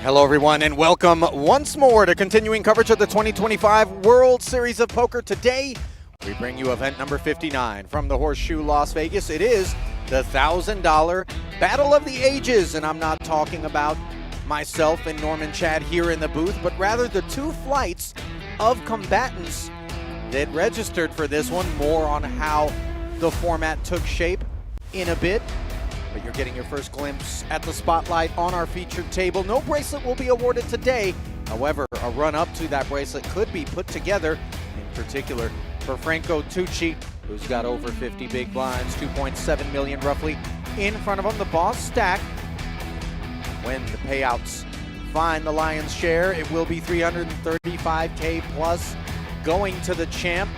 Hello, everyone, and welcome once more to continuing coverage of the 2025 World Series of Poker. Today, we bring you event number 59 from the Horseshoe Las Vegas. It is the $1,000 Battle of the Ages, and I'm not talking about myself and Norman Chad here in the booth, but rather the two flights of combatants that registered for this one. More on how the format took shape in a bit. But you're getting your first glimpse at the spotlight on our featured table. No bracelet will be awarded today. However, a run-up to that bracelet could be put together, in particular for Franco Tucci, who's got over 50 big blinds, 2.7 million roughly in front of him. The boss stack, when the payouts find the lion's share, it will be $335K plus going to the champ.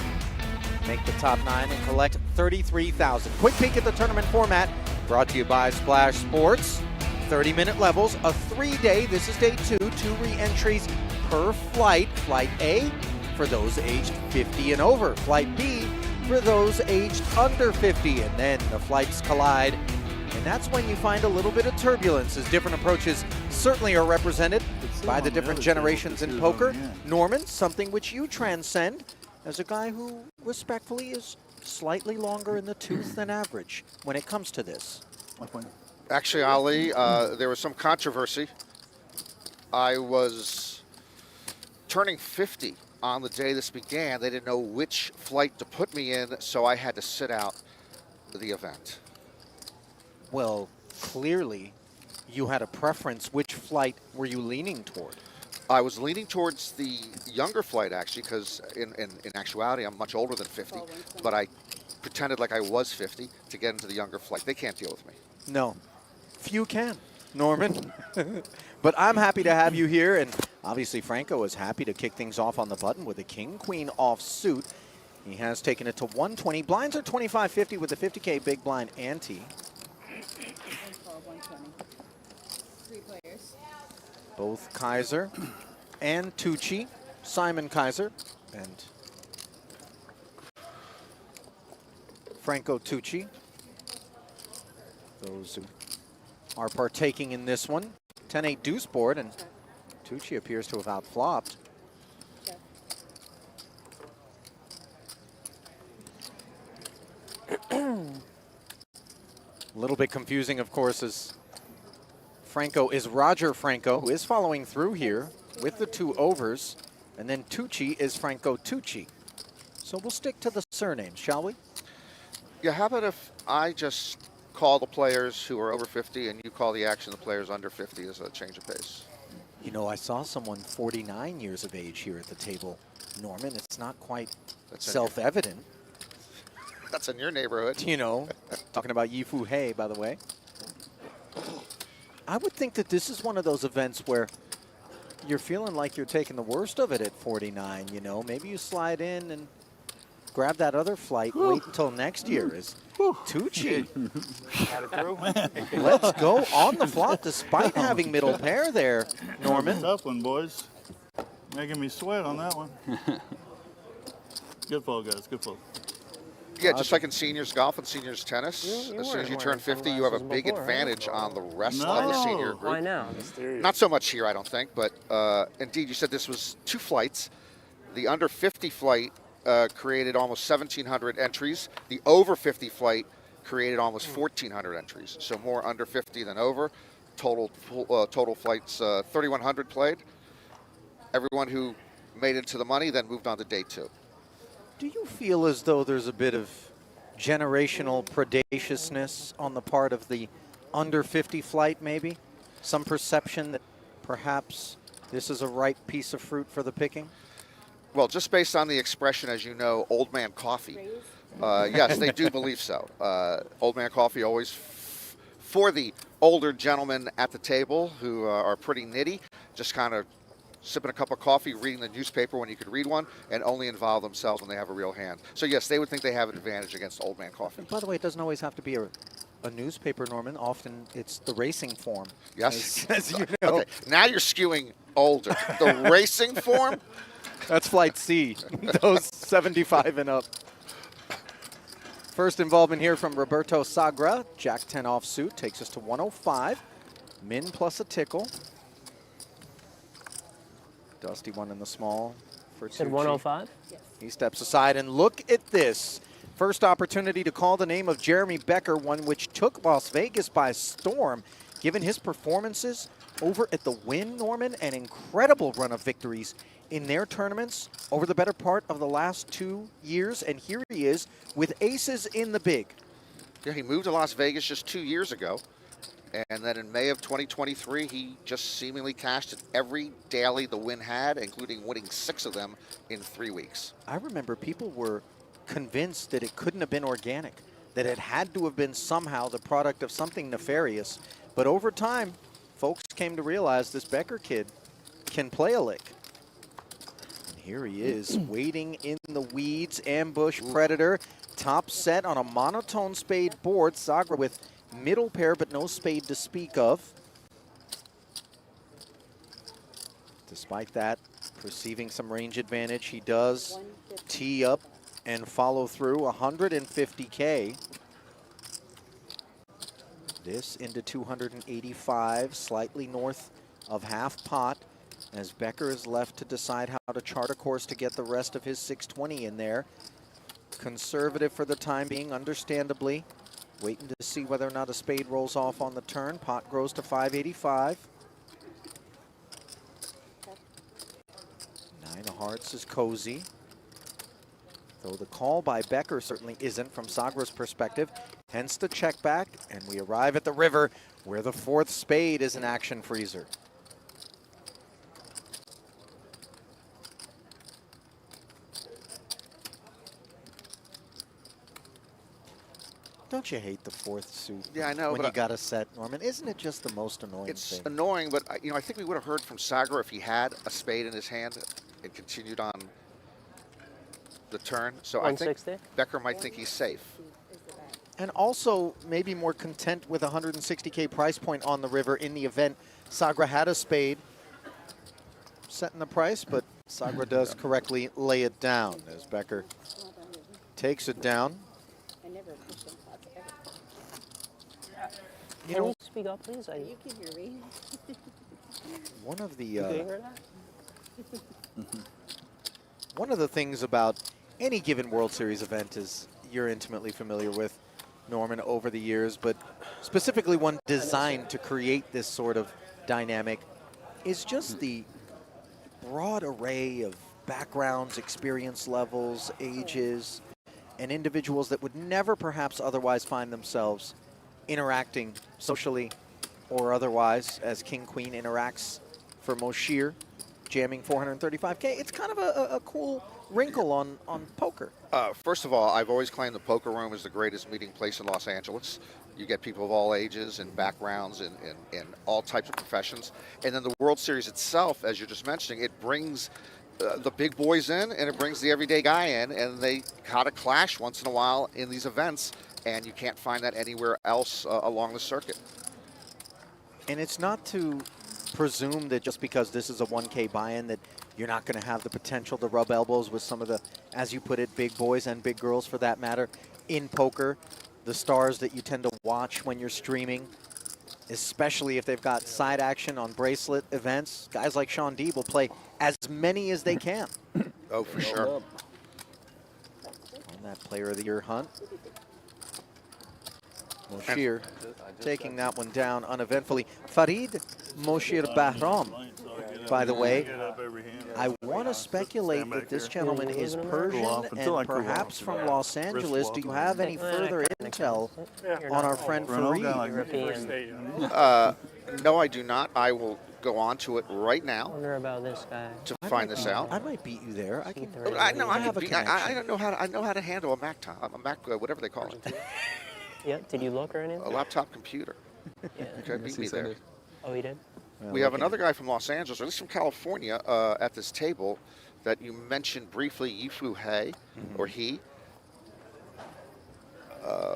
Make the top 9 and collect $33,000. Quick peek at the tournament format. Brought to you by Splash Sports. 30-minute levels, a 3-day. This is day 2. 2 re-entries per flight. Flight A for those aged 50 and over. Flight B for those aged under 50. And then the flights collide. And that's when you find a little bit of turbulence, as different approaches certainly are represented by the different generations in poker. Norman, something which you transcend as a guy who respectfully is slightly longer in the tooth than average when it comes to this. Actually, Ali, there was some controversy. I was turning 50 on the day this began. They didn't know which flight to put me in, so I had to sit out the event. Well, clearly you had a preference. Which flight were you leaning toward? I was leaning towards the younger flight, actually, because in actuality, I'm much older than 50, but I pretended like I was 50 to get into the younger flight. They can't deal with me. No, few can, Norman. But I'm happy to have you here, and obviously Franco is happy to kick things off on the button with a king-queen offsuit. He has taken it to 120. Blinds are 25-50 with a 50K big blind ante. 3 players. Both Kaiser and Tucci, Simon Kaiser and Franco Tucci, those who are partaking in this one. 10-8 deuce board, and Tucci appears to have outflopped. A little bit confusing, of course, as Franco is Roger Franco, who is following through here with the 2 overs, and then Tucci is Franco Tucci. So we'll stick to the surnames, shall we? Yeah, how about if I just call the players who are over 50 and you call the action the players under 50 as a change of pace? You know, I saw someone 49 years of age here at the table, Norman. It's not quite self-evident. That's in your neighborhood. You know, talking about Yifu He, by the way. I would think that this is one of those events where you're feeling like you're taking the worst of it at 49, you know. Maybe you slide in and grab that other flight, wait until next year. Is Tucci. Let's go on the flop despite having middle pair there, Norman. Tough one, boys. Making me sweat on that one. Good fall, guys. Good fall. Yeah, just like in seniors golf and seniors tennis, as soon as you turn 50, you have a big advantage on the rest of the senior group. I know. Not so much here, I don't think, but indeed, you said this was 2 flights. The under 50 flight created almost 1,700 entries. The over 50 flight created almost 1,400 entries. So more under 50 than over. Total flights, 3,100 played. Everyone who made it to the money then moved on to day 2. Do you feel as though there's a bit of generational predaciousness on the part of the under 50 flight, maybe? Some perception that perhaps this is a ripe piece of fruit for the picking? Well, just based on the expression, as you know, old man coffee. Yes, they do believe so. Old man coffee always for the older gentlemen at the table who are pretty nitty, just kind of sipping a cup of coffee, reading the newspaper when you could read one, and only involve themselves when they have a real hand. So yes, they would think they have an advantage against old man coffee. And by the way, it doesn't always have to be a newspaper, Norman. Often it's the racing form. Yes. As you know. Okay, now you're skewing older. The racing form? That's flight C, those 75 and up. First involvement here from Roberto Sagra. Jack 10 offsuit takes us to 105. Min plus a tickle. Dusty one in the small for Said Tucci. 105? Yes. He steps aside, and look at this. First opportunity to call the name of Jeremy Becker, one which took Las Vegas by storm, given his performances over at the Wynn, Norman, an incredible run of victories in their tournaments over the better part of the last 2 years. And here he is with aces in the big. Yeah, he moved to Las Vegas just 2 years ago. And then in May of 2023, he just seemingly cashed every daily the Wynn had, including winning 6 of them in 3 weeks. I remember people were convinced that it couldn't have been organic, that it had to have been somehow the product of something nefarious. But over time, folks came to realize this Becker kid can play a lick. And here he is, waiting in the weeds, ambush predator, top set on a monotone spade board. Sagra with middle pair, but no spade to speak of. Despite that, perceiving some range advantage, he does tee up and follow through. 150K. This into 285, slightly north of half pot, as Becker is left to decide how to chart a course to get the rest of his 620 in there. Conservative for the time being, understandably. Waiting to see whether or not a spade rolls off on the turn. Pot grows to 585. 9 of hearts is cozy. Though the call by Becker certainly isn't from Sagra's perspective. Hence the check back, and we arrive at the river where the 4th spade is an action freezer. Don't you hate the 4th suit? Yeah, I know. When but you got a set, Norman, isn't it just the most annoying it's thing? annoying, but I think we would have heard from Sagra if he had a spade in his hand and continued on the turn. So I think 160? Becker might think he's safe. And also maybe more content with a 160K price point on the river in the event Sagra had a spade setting the price, but Sagra does correctly lay it down as Becker takes it down. I never pushed them pots ever. You Can know, you speak up, please? You can hear me. one of the You can hear that? one of the things about any given World Series event is you're intimately familiar with, Norman, over the years, but specifically one designed to create this sort of dynamic, is just the broad array of backgrounds, experience levels, ages, and individuals that would never perhaps otherwise find themselves interacting socially or otherwise as King Queen interacts for Moshir, jamming 435K. It's kind of a cool wrinkle on poker. First of all, I've always claimed the poker room is the greatest meeting place in Los Angeles. You get people of all ages and backgrounds and all types of professions. And then the World Series itself, as you're just mentioning, it brings the big boys in and it brings the everyday guy in, and they kind of clash once in a while in these events, and you can't find that anywhere else along the circuit. And it's not to presume that just because this is a 1K buy-in that you're not going to have the potential to rub elbows with some of the, as you put it, big boys and big girls for that matter in poker, the stars that you tend to watch when you're streaming, especially if they've got side action on bracelet events. Guys like Shawn D will play as many as they can Oh, for sure. on that Player of the Year hunt. Moshir taking that one down uneventfully. Farid Moshirbahram, by the way, I want to speculate that this gentleman is Persian and perhaps from Los Angeles. Do you have any further intel on our friend Farid? No, I do not. I will go on to it right now Wonder about this guy. to find this out. I might beat you there. I can. I know. I have a don't connection. know how. I know how to handle a Mac, whatever they call it, Yeah, did you look or anything? a laptop computer. Yeah. You can beat me there. Oh, he did? We have another guy from Los Angeles, or at least from California, at this table that you mentioned briefly, Yifu He, or He,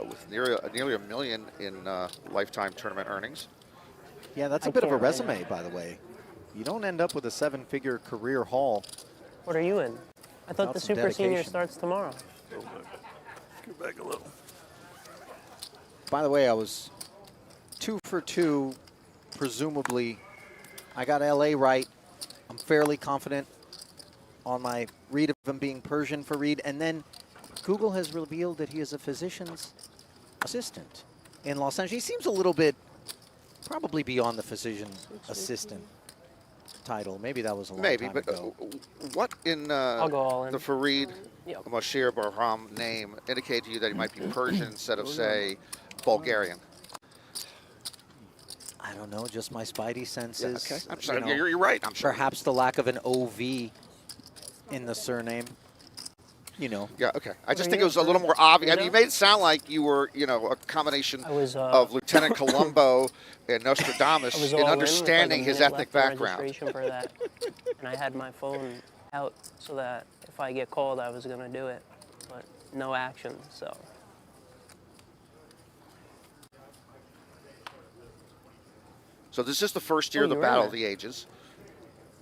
with nearly $1 million in lifetime tournament earnings. Yeah, that's a I bit of a can't, resume, by the way. You don't end up with a 7-figure career haul. What are you in? I thought Without the some Super Senior dedication. starts tomorrow. Get back a little. By the way, I was 2 for 2, presumably. I got LA right. I'm fairly confident on my read of him being Persian Farid. And then Google has revealed that he is a physician's assistant in Los Angeles. He seems a little bit probably beyond the physician assistant title. Maybe that was a long time ago. What in I'll go all in. the Farid Yep. Moshirbahram name indicate to you that he might be Persian instead of, say, Bulgarian? I don't know, just my spidey senses. Yeah, okay. I'm you sorry, know, you're right. I'm sure. perhaps the lack of an OV in the surname. You know. Yeah, okay. I just Were think you it was a little more obvious. I mean, know? you made it sound like you were, you know, a combination I was, of Lieutenant Columbo and I was Nostradamus all in in with, understanding like, a his minute ethnic left in background. registration for that. And I had my phone out so that if I get called, I was going to do it. But no action, so. So this is the first year of the you were Battle in of the Ages,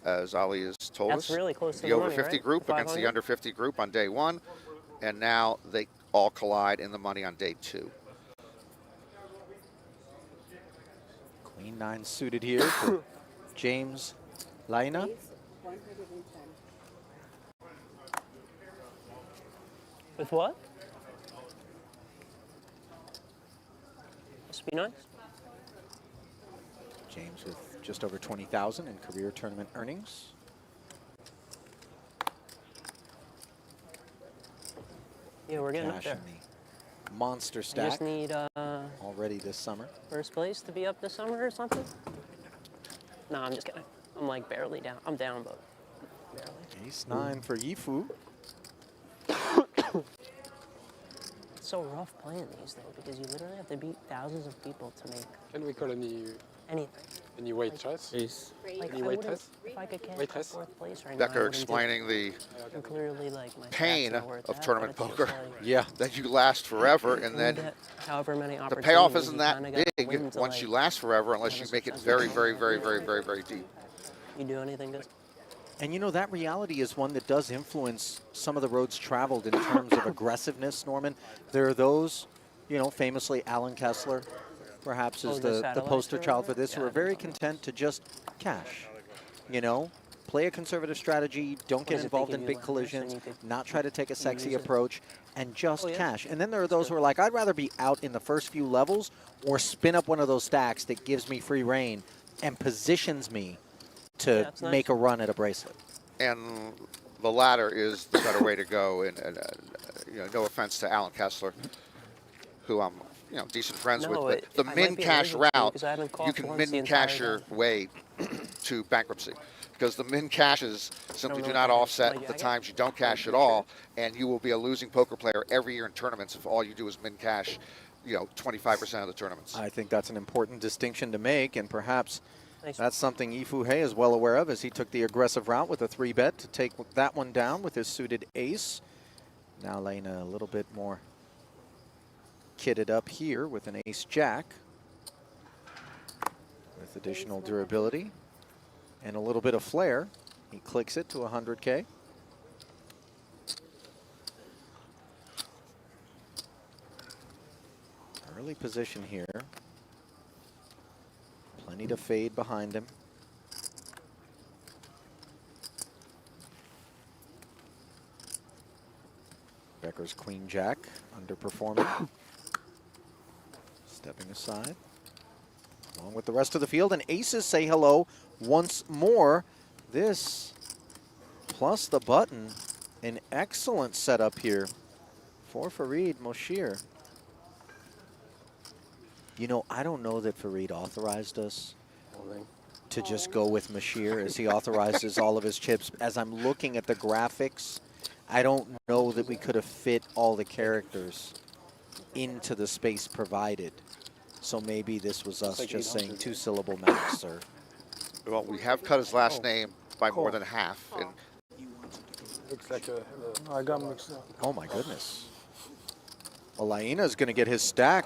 as Ali has told That's us. really close to The the over money, 50 right? group The against the 500? under 50 group on day one, and now they all collide in the money on day two. Queen 9 suited here for James Laina. Ace, 110. With what? Must be nice. James with just over 20,000 in career tournament earnings. Yeah, we're getting up Cash there. in the monster I stack just need already this summer. first place to be up this summer or something. No, I'm just kidding. I'm like barely down. I'm down, but barely. Ace 9 for Yifu. It's so rough playing these though because you literally have to beat thousands of people to make Can we call anything. any waitress? Like Any I wouldn't, waitress? if I could get Waitress? fourth place right now, I Becker wouldn't do it. explaining the And clearly, like my stats pain are worth of that, tournament but it's poker. just like, Yeah. that you last forever, and when you then get however many the payoff opportunities, isn't you that kinda gotta big win to, once like, you last forever unless have you a make it successful very, very, tournament. very, very, very, very deep. You do anything good? And you know, that reality is one that does influence some of the roads traveled in terms of aggressiveness, Norman. There are those, you know, famously Allan Kessler, perhaps is the the satellite poster tour? child for this, who Yeah, are very content to just cash. You know, play a conservative strategy, don't get is it, they involved give in you big levers and collisions, you could not try to take a sexy use it? approach, and just Oh, yeah. cash. And then there are those who are like, I'd rather be out in the first few levels or spin up one of those stacks that gives me free reign and positions me to Yeah, that's nice. make a run at a bracelet. And the latter is the better way to go. And you know, no offense to Allan Kessler, who I'm, you know, decent friends No, with, but the I might min be cash allergic to it route, because I haven't you coughed can once the min entire cash your time. way to bankruptcy, because the min cashes simply know do if not I can offset play the jacket. times you don't cash at all, and you will be a losing poker player every year in tournaments if all you do is min cash, you know, 25% of the tournaments. I think that's an important distinction to make, and perhaps Nice. that's something Yifu He is well aware of, as he took the aggressive route with a 3-bet to take that one down with his suited ace. Now Laina a little bit more kitted up here with an ace-jack with additional durability and a little bit of flair. He clicks it to 100K. Early position here. Plenty to fade behind him. Becker's queen jack underperforming. Stepping aside. Along with the rest of the field, and aces say hello once more. This plus the button, an excellent setup here for Farid Moshir. You know, I don't know that Farid authorized us to just go with Moshir as he authorizes all of his chips. As I'm looking at the graphics, I don't know that we could have fit all the characters into the space provided. So maybe this was us just saying 2-syllable max, sir. Well, we have cut his last name by more than half, and Looks like I got mixed up. Oh my goodness. Well, Laina's going to get his stack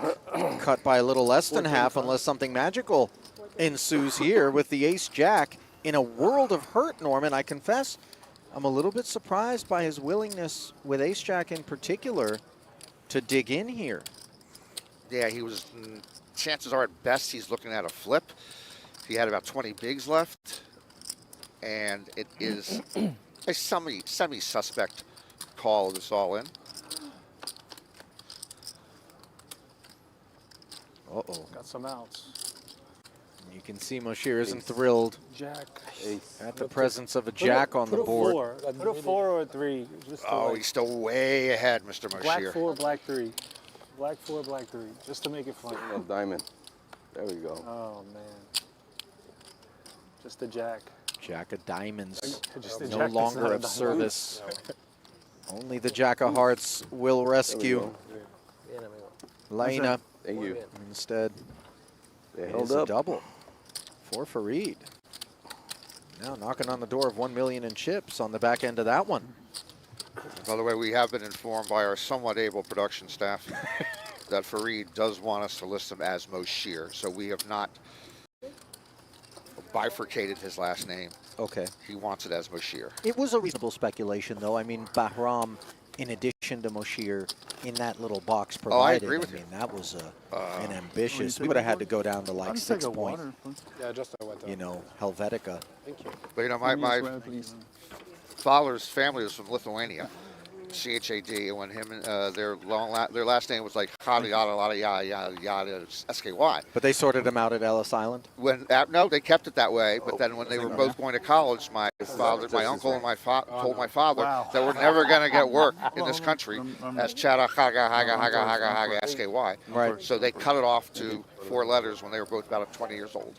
cut by a little less than half unless something magical ensues here with the ace-jack. In a world of hurt, Norman, I confess, I'm a little bit surprised by his willingness with ace-jack in particular to dig in here. yeah, he was, chances are at best he's looking at a flip. He had about 20 bigs left. and it is a semi-suspect call this all in. Uh-oh. Got some outs. You can see Moshir isn't thrilled Jack. at the presence of a jack on the board. Put a 4 or a 3. Just to Oh, like he's still way ahead, Mr. black Moshir. 4, black 3. Black 4, black 3. Just to make it fun. A diamond. There we go. Oh, man. Just a jack. Jack of diamonds, Just a no jack that's longer not a of diamond. service. Only the jack of hearts will rescue Laina Thank you. instead. They It held is a up. double for Farid. Now knocking on the door of 1 million in chips on the back end of that one. By the way, we have been informed by our somewhat able production staff that Farid does want us to list him as Moshir, so we have not bifurcated his last name. Okay. He wants it as Moshir. It was a reasonable speculation, though. I mean, Bahram, in addition to Moshir, in that little box provided. agree with I you. mean, that was an ambitious. We would have had to go down to like 6 point, Yeah, just I went you know, Helvetica. Thank you. But you know, my father's family was from Lithuania, CHAD, and when him and their last name was like yada yada yada yada yada SKY. But they sorted him out at Ellis Island. When no, they kept it that way. But then when they were both going to college, my uncle, and told my father that we're never going to get work in this country as Chada Haga Haga Haga Haga Haga SKY. Right. So they cut it off to 4 letters when they were both about 20 years old,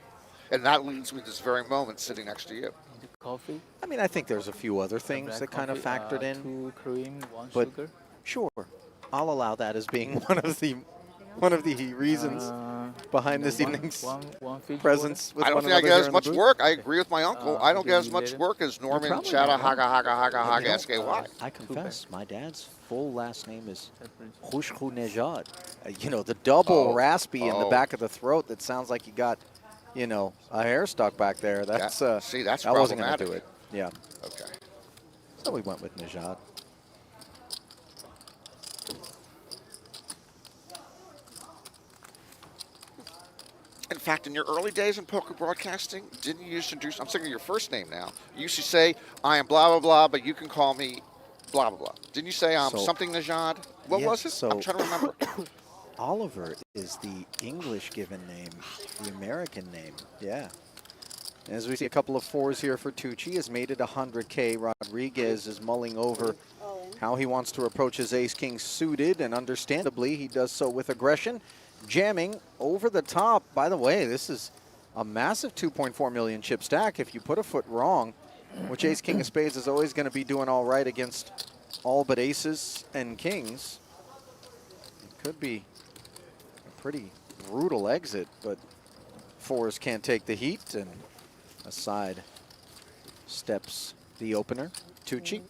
and that leads me to this very moment sitting next to you. Coffee. I mean, I think there's a few other things that kind of factored in. 2 cream, 1 But sugar. sure, I'll allow that as being one of the reasons behind this evening's one Fiji presence. With I don't one think I another get here as in the much booth. work. I agree with my uncle. I don't okay, get as you much did it? work as Norman probably Chada not. Haga Haga Haga Haga SKY. I confess, my dad's full last name is Nejad. You know, the double raspy in the back of the throat that sounds like you got, you know, a hair stuck back there. That's see, that's that wasn't going to do problematic. it. Yeah. Okay. So we went with Nejad. In fact, in your early days in poker broadcasting, didn't you used to do, I'm thinking of your first name now, you used to say, I am blah, blah, blah, but you can call me blah, blah, blah. Didn't you say I'm So- something Najad? What Yeah, was it? so- I'm trying to remember. Oliver is the English given name, the American name. Yeah. As we see a couple of 4s here for Tucci, has made it 100K. Rodriguez is mulling over how he wants to approach his ace-king suited, and understandably, he does so with aggression, jamming over the top. By the way, this is a massive 2.4 million chip stack. If you put a foot wrong, which ace-king of spades is always going to be doing all right against all but aces and kings, it could be a pretty brutal exit, but 4s can't take the heat, and aside steps the opener, Tucci.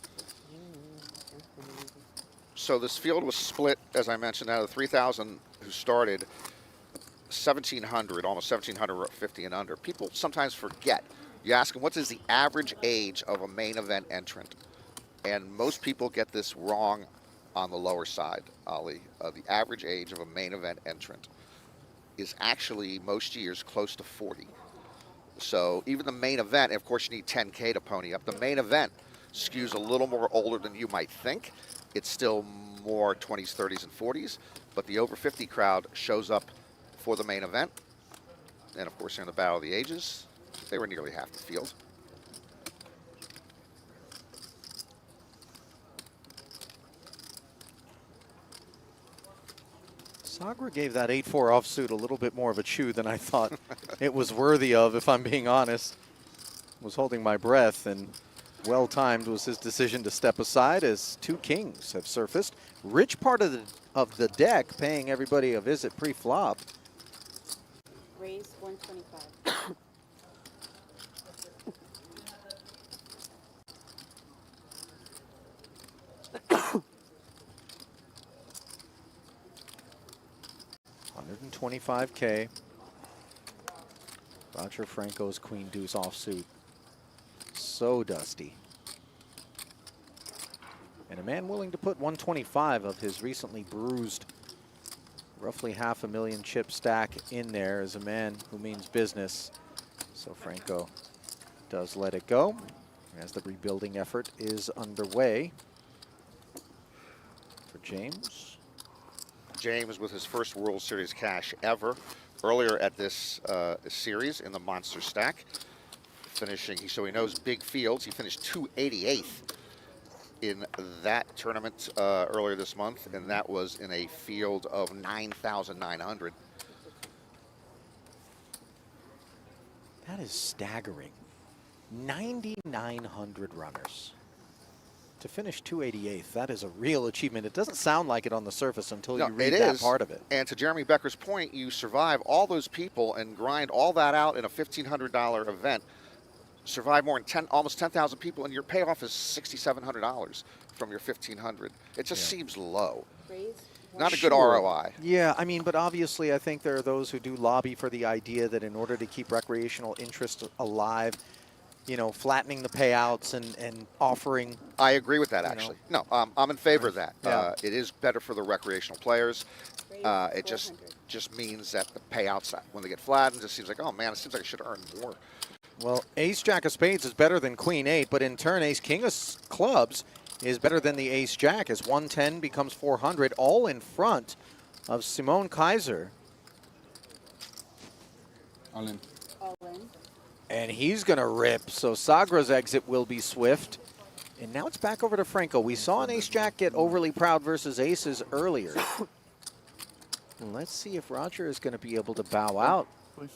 So this field was split, as I mentioned, out of 3,000 who started, 1,700, almost 1,750 and under. People sometimes forget. You ask them, what is the average age of a main event entrant? And most people get this wrong on the lower side, Ali. The average age of a main event entrant is actually, most years, close to 40. So even the main event, and of course you need 10K to pony up, the main event skews a little more older than you might think. It's still more 20s, 30s, and 40s, but the over 50 crowd shows up for the main event. And of course, in the Battle of the Ages, they were nearly half the field. Sagra gave that 8-4 offsuit a little bit more of a chew than I thought it was worthy of, if I'm being honest. Was holding my breath, and well-timed was his decision to step aside as 2 kings have surfaced. Rich part of the deck, paying everybody a visit pre-flop. Raise 125. $125K. Roger Franco's Queen Deuce offsuit. So dusty. And a man willing to put 125 of his recently bruised, roughly $500,000 chip stack in there is a man who means business. So Franco does let it go as the rebuilding effort is underway for James. James with his first World Series cash ever earlier at this series in the Monster Stack. Finishing, so he knows big fields. He finished 288th in that tournament earlier this month, and that was in a field of 9,900. That is staggering. 9,900 runners. To finish 288th, that is a real achievement. It doesn't sound like it on the surface until you read that part of it. And to Jeremy Becker's point, you survive all those people and grind all that out in a $1,500 event. Survive more than almost 10,000 people, and your payoff is $6,700 from your $1,500. It just seems low. Not a good ROI. Yeah, I mean, but obviously I think there are those who do lobby for the idea that in order to keep recreational interest alive, you know, flattening the payouts and offering. I agree with that, actually. No, I'm in favor of that. Yeah. It is better for the recreational players. It just means that the payouts, when they get flattened, just seems like, oh man, it seems like I should earn more. Well, Ace-Jack of Spades is better than Queen-8, but in turn, Ace-King of Clubs is better than the Ace-Jack as 110 becomes 400, all in front of Simone Kaiser. Allan. All in. And he's going to rip, so Sagra's exit will be swift. And now it's back over to Franco. We saw an Ace-Jack get overly proud versus aces earlier. Let's see if Roger is going to be able to bow out. Please.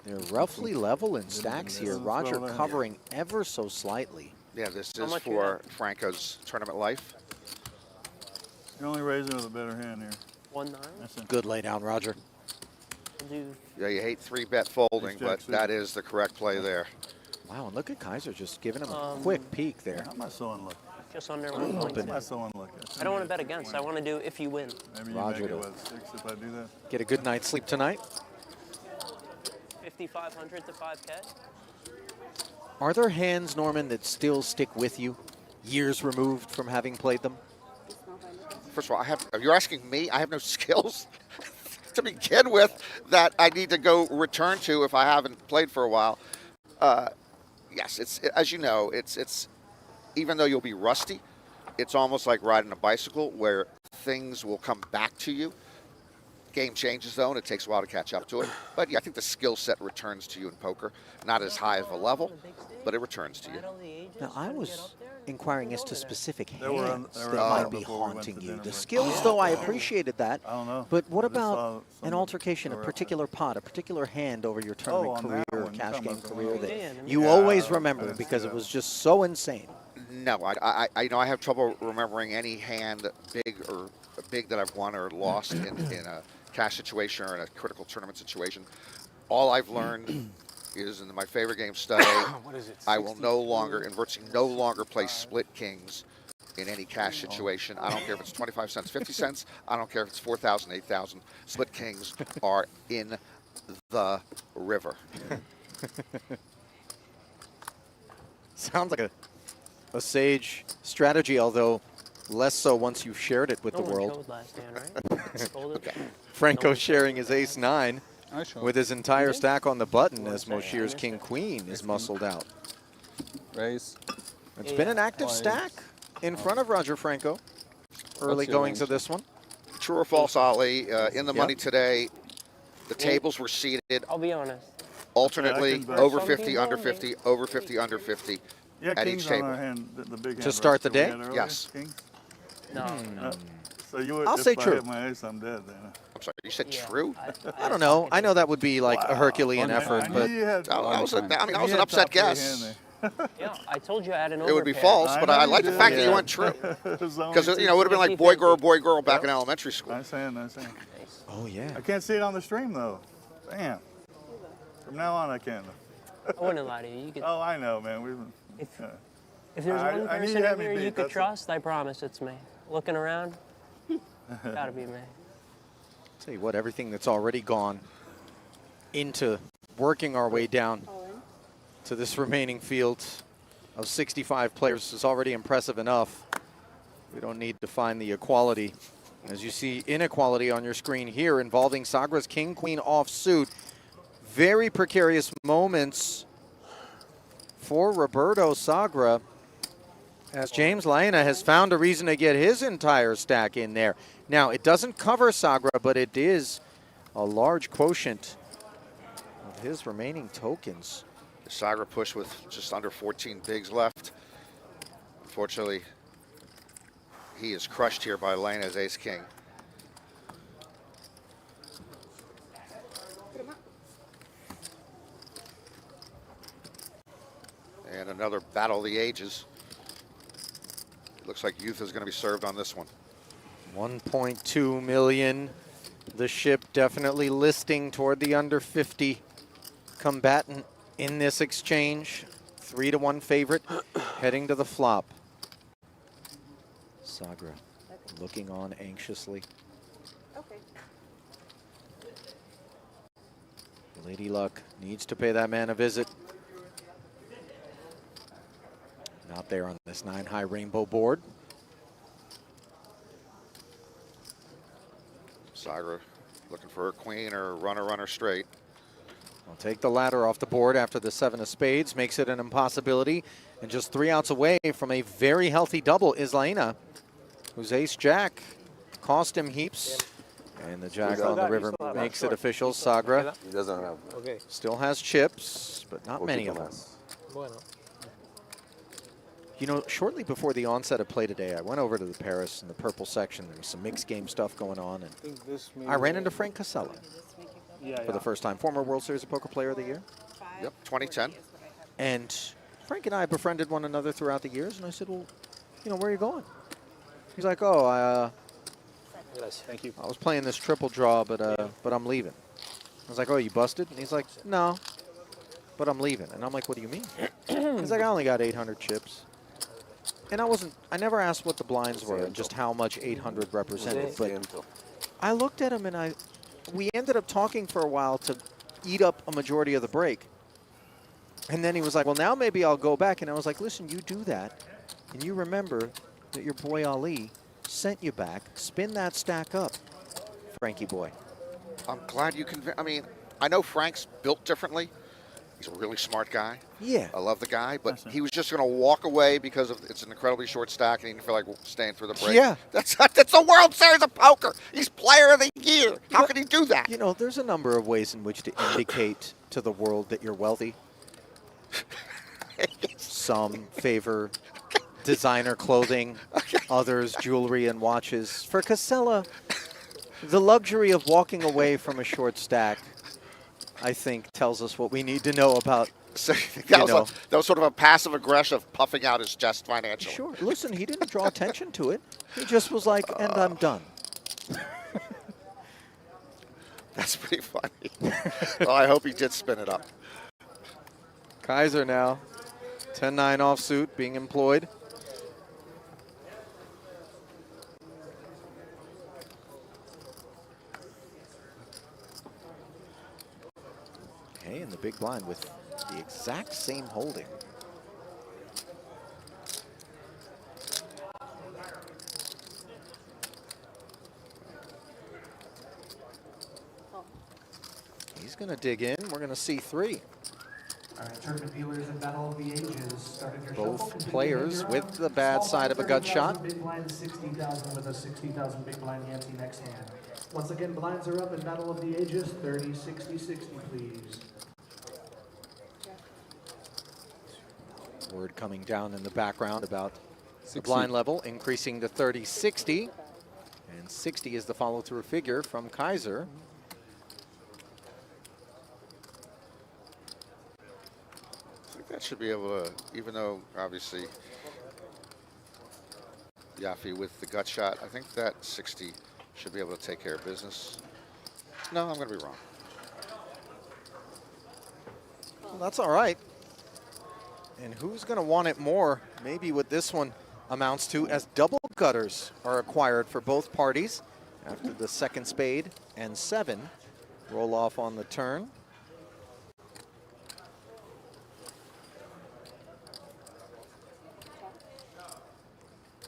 They're roughly level in stacks here. Roger covering ever so slightly. Yeah, this is for Franco's tournament life. You're only raising with a better hand here. 1-9. That's it. Good lay down, Roger. Yeah, you hate 3-bet folding, but that is the correct play there. Wow, and look at Kaiser just giving him a quick peek there. How am I so unlucky? Just under 1.2. How am I so unlucky? I don't want to bet against. I want to do if you win. Maybe Roger you make it, to what, 6 if I do that? get a good night's sleep tonight. 5,500 to 5K. Are there hands, Norman, that still stick with you, years removed from having played them? First of all, you're asking me? I have no skills to begin with that I need to go return to if I haven't played for a while. Yes, as you know, it's even though you'll be rusty, it's almost like riding a bicycle where things will come back to you. Game changes though, and it takes a while to catch up to it. But yeah, I think the skill set returns to you in poker. Not as high of a level, but it returns to you. Now, I was inquiring as to specific They were hands they were that on might there be before we went haunting to you. dinner The break. skills, though, I appreciated that. I don't know. But what I just saw about an some altercation, a that were- particular pot, a particular hand over your tournament on career that or one. cash You're game talking career about the that one. you Yeah, always I remember didn't see because it that. was just so insane? No, I know I have trouble remembering any hand big that I've won or lost in a cash situation or in a critical tournament situation. All I've learned is in my favorite game study, What is it? I will no longer, and virtually no longer, play split kings in any cash situation. I don't care if it's 25 cents, 50 cents. I don't care if it's 4,000, 8,000. Split kings are in the river. Sounds like a sage strategy, although less so once you've shared it with No the one world. showed last hand, right? Folded? Franco sharing his ace-9 I showed. with his entire stack on the button as Sorry, I Moshir's missed king-queen is muscled out. Raise. It's been an active Wise. stack in front of Roger Franco. Early What's your goings of range? this one. True or false, Ali? In the Yep. money today, the tables were seated I'll be honest. alternately Yeah, I can- over Some 50, people under may- 50, over 50, under 50 Yeah, at kings each on table. our hand, the big hand. To start the roster we day? had earlier, Yes. Kings. No. So you would, I'll if say I true. hit my ace, I'm dead then. I'm sorry, you said Yeah, true? I don't know. I know that would be like a Herculean I effort, knew but you had, I was an you upset had top three guess. hand Yeah, I told you I had an It would be overpair. false, but know I you like the did. fact that you Yeah. went true. there. Because, it would have been like boy, girl back in elementary school. I saying. oh yeah. I can't see it on the stream though. Damn. From now on, I can. I wouldn't lie to you. You could, Oh, I know, man. We've. if there's I- one I knew person you had in me here beat, you could that's trust, I promise it's me. Looking around, gotta be me. Tell you what, everything that's already gone into working our way down All in. to this remaining field of 65 players is already impressive enough. We don't need to find the equality. As you see inequality on your screen here involving Sagra's king-queen offsuit. very precarious moments for Roberto Sagra, as James Laina has found a reason to get his entire stack in there. Now, it doesn't cover Sagra, but it is a large quotient of his remaining tokens. Sagra push with just under 14 bigs left. Unfortunately, he is crushed here by Laina's ace-king. And another battle of the ages. It looks like Youth is going to be served on this one. 1.2 million. The ship definitely listing toward the under 50 combatant in this exchange. 3-1 favorite heading to the flop. Sagra looking on anxiously. Okay. Lady Luck needs to pay that man a visit. Not there on this 9-high rainbow board. Sagra looking for her queen or runner straight. I'll take the ladder off the board after the 7 of spades, makes it an impossibility. And just 3 outs away from a very healthy double is Laina, whose ace-jack cost him heaps. And the jack on the river makes it official. Sagra He doesn't have. Okay. still has chips, but not many of them. Bueno. You know, shortly before the onset of play today, I went over to the Paris in the purple section. There was some mixed game stuff going on, and I think this I ran into Frank Casella Yeah, for the first time, former World Series of Poker Player of the Year. Yep, 2010. And Frank and I befriended one another throughout the years, and I said, well, you know, where are you going? He's like, oh, Yes, thank you. I was playing this triple draw, but I'm leaving. I was like, oh, you busted? And he's like, no, but I'm leaving. And I'm like, what do you mean? He's like, I only got 800 chips. And I never asked what the blinds were and just how much 800 represented. But I looked at him, and we ended up talking for a while to eat up a majority of the break. And then he was like, well, now maybe I'll go back. And I was like, listen, you do that, and you remember that your boy Ali sent you back. Spin that stack up, Frankie boy. I'm glad you convinced. I mean, I know Frank's built differently. He's a really smart guy. Yeah. I love the guy, but he was just going to walk away because it's an incredibly short stack and he didn't feel like staying for the break. Yeah. That's the World Series of Poker. He's player of the year. How can he do that? You know, there's a number of ways in which to indicate to the world that you're wealthy. Some favor designer clothing, others jewelry and watches. For Casella, the luxury of walking away from a short stack, I think, tells us what we need to know about, So that was sort of a passive-aggressive puffing out his chest financially. Sure. Listen, he didn't draw attention to it. He just was like, and I'm done. That's pretty funny. Well, I hope he did spin it up. Kaiser now, 10-9 offsuit being employed. Hey, in the big blind with the exact same holding. He's going to dig in. We're going to see 3. All right, tournament dealers and Battle of the Ages. Started your Both players with the bad side of a gut shot. Big blind 60,000 with a 60,000 big blind ante next hand. Once again, blinds are up in Battle of the Ages. 30, 60, 60, please. Word coming down in the background about the blind level increasing to 30, 60. And 60 is the follow-through figure from Kaiser. I think that should be able to, even though obviously Yaffe with the gut shot, I think that 60 should be able to take care of business. No, I'm going to be wrong. Well, that's all right. And who's going to want it more? Maybe what this one amounts to, as double gutters are acquired for both parties after the second spade and 7 roll off on the turn.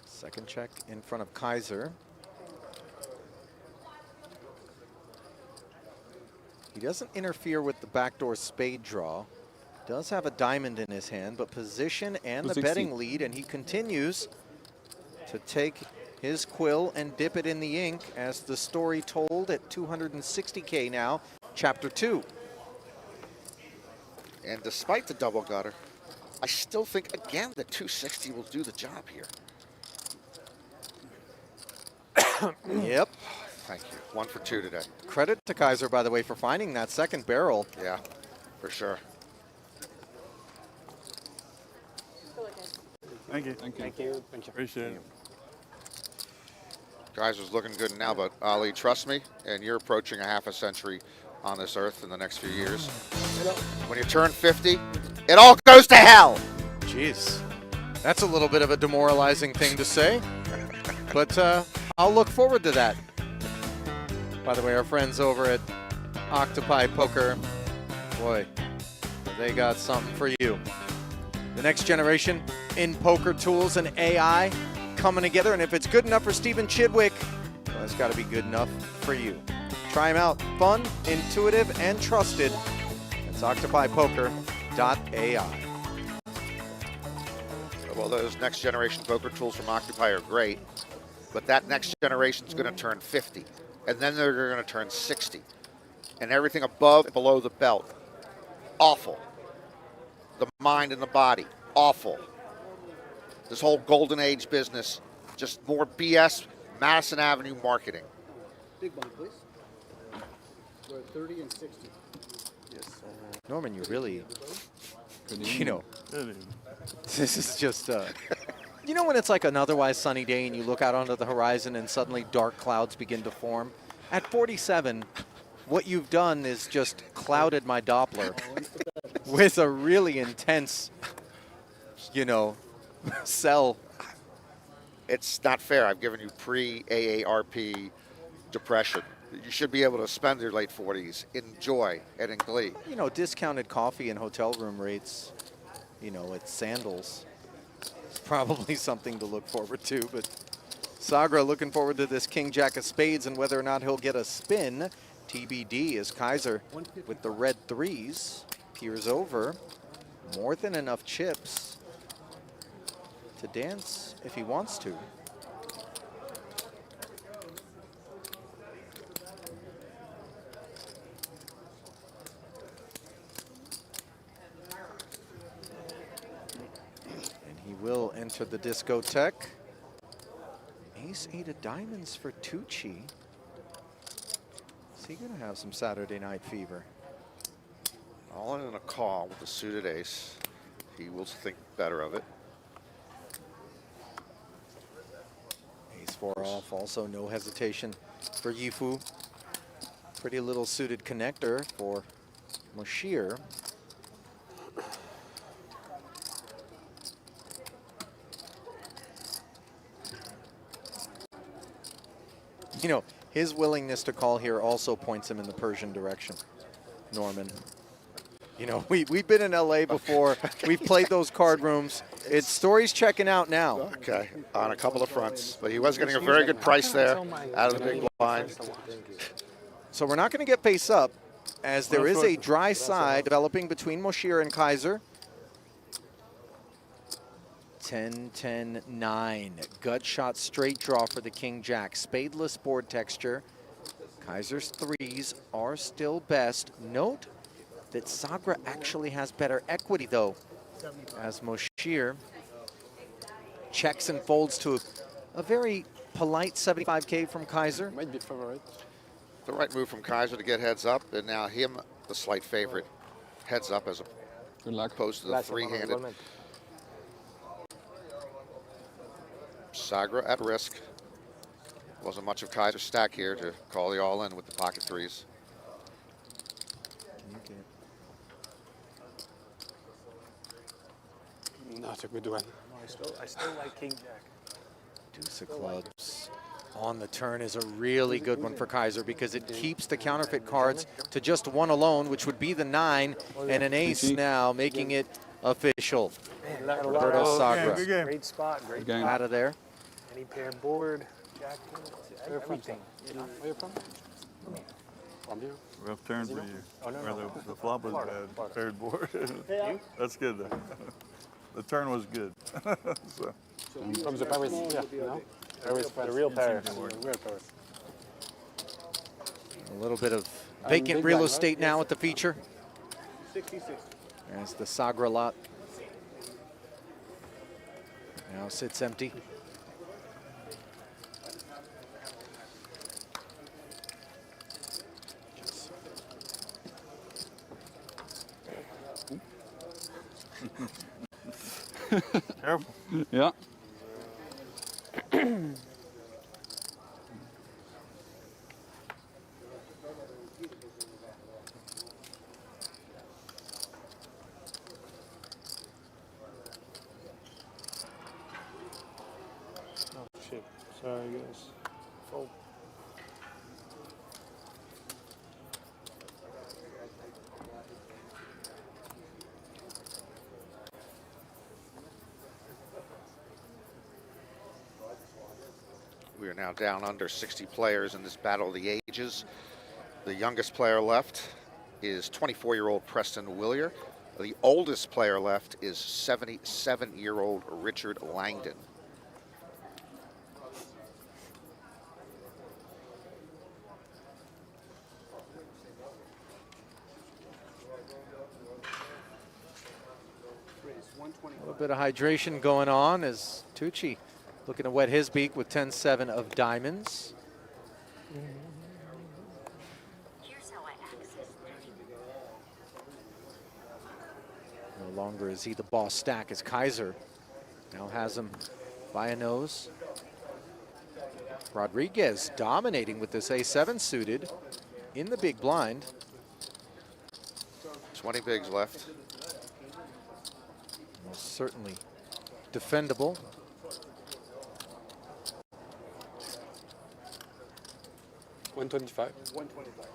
Second check in front of Kaiser. He doesn't interfere with the backdoor spade draw. Does have a diamond in his hand, but position and the 260. betting lead, and he continues to take his quill and dip it in the ink as the story told at 260K now, chapter 2. And despite the double gutter, I still think, again, that 260 will do the job here. Yep. Thank you. 1 for 2 today. Credit to Kaiser, by the way, for finding that second barrel. Yeah, for sure. Thank you. Thank you. Thank you. Thank you. Appreciate it. Kaiser's looking good now, but Ali, trust me, and you're approaching a half a century on this earth in the next few years. When you turn 50, it all goes to hell. Jeez, that's a little bit of a demoralizing thing to say, but I'll look forward to that. By the way, our friends over at Octopi Poker, boy, they got something for you. The next generation in poker tools and AI coming together, and if it's good enough for Stephen Chidwick, well, it's got to be good enough for you. Try them out. Fun, intuitive, and trusted. It's octopipoker.ai. Well, those next generation poker tools from Octopi are great, but that next generation is going to turn 50, and then they're going to turn 60. And everything above and below the belt, awful. The mind and the body, awful. This whole golden age business, just more BS, Madison Avenue marketing. Big one, please. We're at 30 and 60. Norman, you really, Good you evening. know, this is just, you know when it's like an otherwise sunny day and you look out onto the horizon and suddenly dark clouds begin to form? At 47, what you've done is just clouded my Doppler with a really intense, you know, cell. It's not fair. I've given you pre-AARP depression. You should be able to spend your late 40s in joy and in glee. You know, discounted coffee and hotel room rates, you know, at Sandals. It's probably something to look forward to, but Sagra looking forward to this King Jack of Spades and whether or not he'll get a spin. TBD as Kaiser with the red threes peers over. More than enough chips to dance if he wants to. And he will enter the discotheque. Ace-8 of diamonds for Tucci. Is he gonna have some Saturday night fever? All in a call with the suited ace. He will think better of it. Ace-4 off, also no hesitation for Yifu. Pretty little suited connector for Moshir. You know, his willingness to call here also points him in the Persian direction, Norman. You know, we've been in LA before. We've played those card rooms. It's stories checking out now. Okay, on a couple of fronts. But he was getting a very good price there out of the big blind. So we're not going to get face up as there is a dry side developing between Moshir and Kaiser. 10-10-9. Gut shot straight draw for the King Jack. Spadeless board texture. Kaiser's threes are still best. Note that Sagra actually has better equity though, as Moshir checks and folds to a very polite 75K from Kaiser. Might be favorite. The right move from Kaiser to get heads up, and now him, the slight favorite, heads up as Good luck. opposed to the three-handed. Sagra at risk. Wasn't much of Kaiser's stack here to call the all-in with the pocket threes. Not a good one. I still like King Jack. Deuce of clubs on the turn is a really good one for Kaiser because it keeps the counterfeit cards to just one alone, which would be the 9, and an ace now, making it official. Roberto Sagra Good game. Great spot, great Good game. out of there. any pair board, Jack, everything. Where are you from? From here. Rough turn for you. Oh, no, Where no. the flop was bad. Paired board. That's good though. The turn was good. So. From the Paris, yeah, no? Paris, the real Paris. Real Paris. A little bit of vacant real estate now at the feature. 66. As the Sagra lot now sits empty. Careful. Yeah. Oh, shit. Sorry, guys. Fold. We are now down under 60 players in this Battle of the Ages. The youngest player left is 24-year-old Preston Willier. The oldest player left is 77-year-old Richard Langdon. A little bit of hydration going on as Tucci looking to wet his beak with 10-7 of diamonds. No longer is he the boss stack as Kaiser now has him by a nose. Rodriguez dominating with this A7 suited in the big blind. 20 bigs left. Most certainly defendable. $125. 125.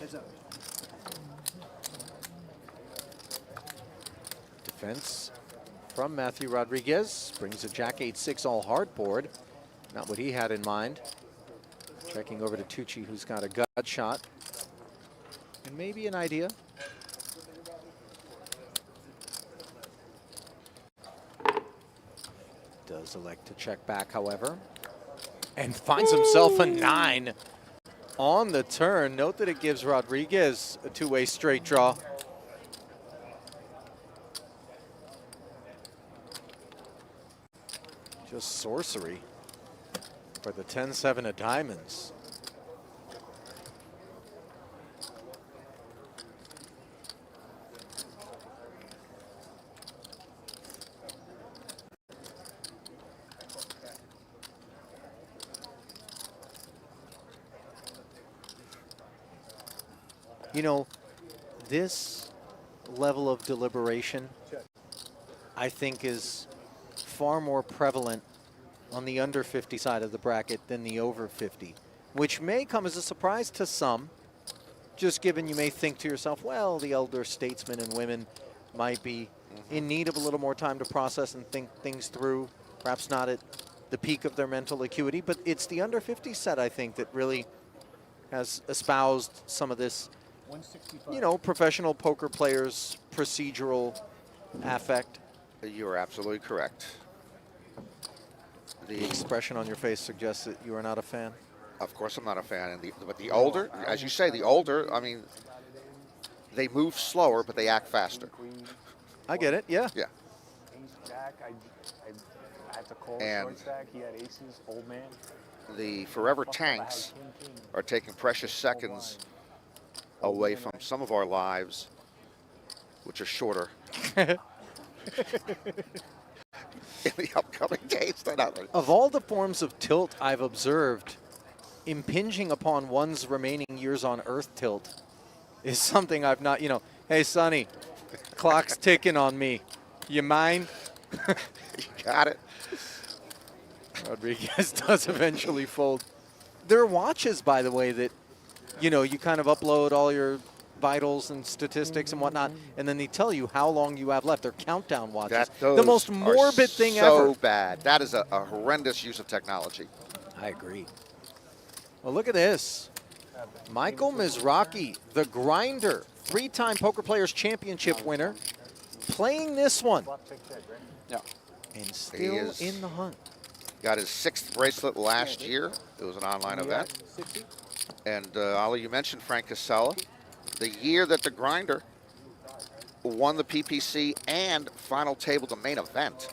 Heads up. Defense from Matthieu Rodriguez brings a Jack 8-6 all hard board. Not what he had in mind. Checking over to Tucci, who's got a gut shot and maybe an idea. Does elect to check back, however, and finds himself a 9 on the turn. Note that it gives Rodriguez a two-way straight draw. Just sorcery for the 10-7 of diamonds. You know, this level of deliberation, I think, is far more prevalent on the under 50 side of the bracket than the over 50, which may come as a surprise to some, just given you may think to yourself, well, the elder statesmen and women might be in need of a little more time to process and think things through, perhaps not at the peak of their mental acuity, but it's the under 50 set, I think, that really has espoused some of this, you know, professional poker players' procedural affect. You are absolutely correct. The expression on your face suggests that you are not a fan. Of course I'm not a fan. But the older, as you say, the older, I mean, they move slower, but they act faster. I get it, yeah. Yeah. Jack, I had to call And short stack. He had aces, old man. the forever tanks are taking precious seconds away from some of our lives, which are shorter in the upcoming days than others. Of all the forms of tilt I've observed, impinging upon one's remaining years on Earth tilt is something I've not, you know, hey, Sonny, clock's ticking on me. You mind? You got it. Rodriguez does eventually fold. There are watches, by the way, that, you know, you kind of upload all your vitals and statistics and whatnot, and then they tell you how long you have left. They're countdown watches. Those The most are morbid thing ever. So bad. That is a horrendous use of technology. I agree. Well, look at this. Michael Mizrachi, the grinder, 3-time Poker Players Championship winner, playing this one. Yeah. And still is in the hunt. Got his 6th bracelet last year. It was an online event. And Ali, you mentioned Frank Casella. The year that the grinder won the PPC and final table the main event,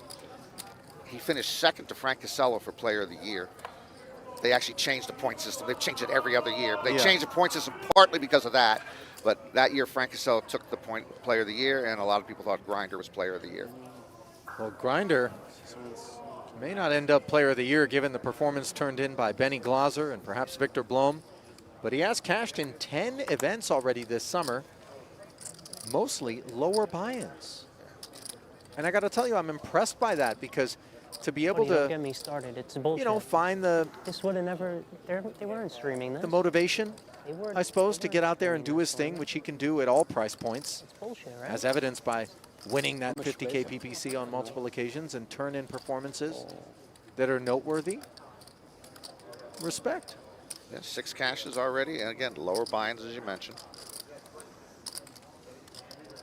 he finished 2nd to Frank Casella for Player of the Year. They actually changed the point system. They've changed it every other year. They changed the point system partly because of that. But that year, Frank Casella took the Player of the Year, and a lot of people thought Grinder was Player of the Year. Well, Grinder may not end up Player of the Year given the performance turned in by Benny Glauser and perhaps Victor Blom. But he has cashed in 10 events already this summer, mostly lower buy-ins. And I got to tell you, I'm impressed by that because to be able Don't to, get me started. It's bullshit. you know, find the This would have never. They weren't streaming this. motivation, They weren't, I suppose, they to get weren't out there and streaming do this his thing, one. which he can do at all price points, It's bullshit, right? as evidenced by winning that 50K PPC on multiple occasions and turn in performances that are noteworthy. Respect. Yeah, 6 cashes already, and again, lower buy-ins as you mentioned.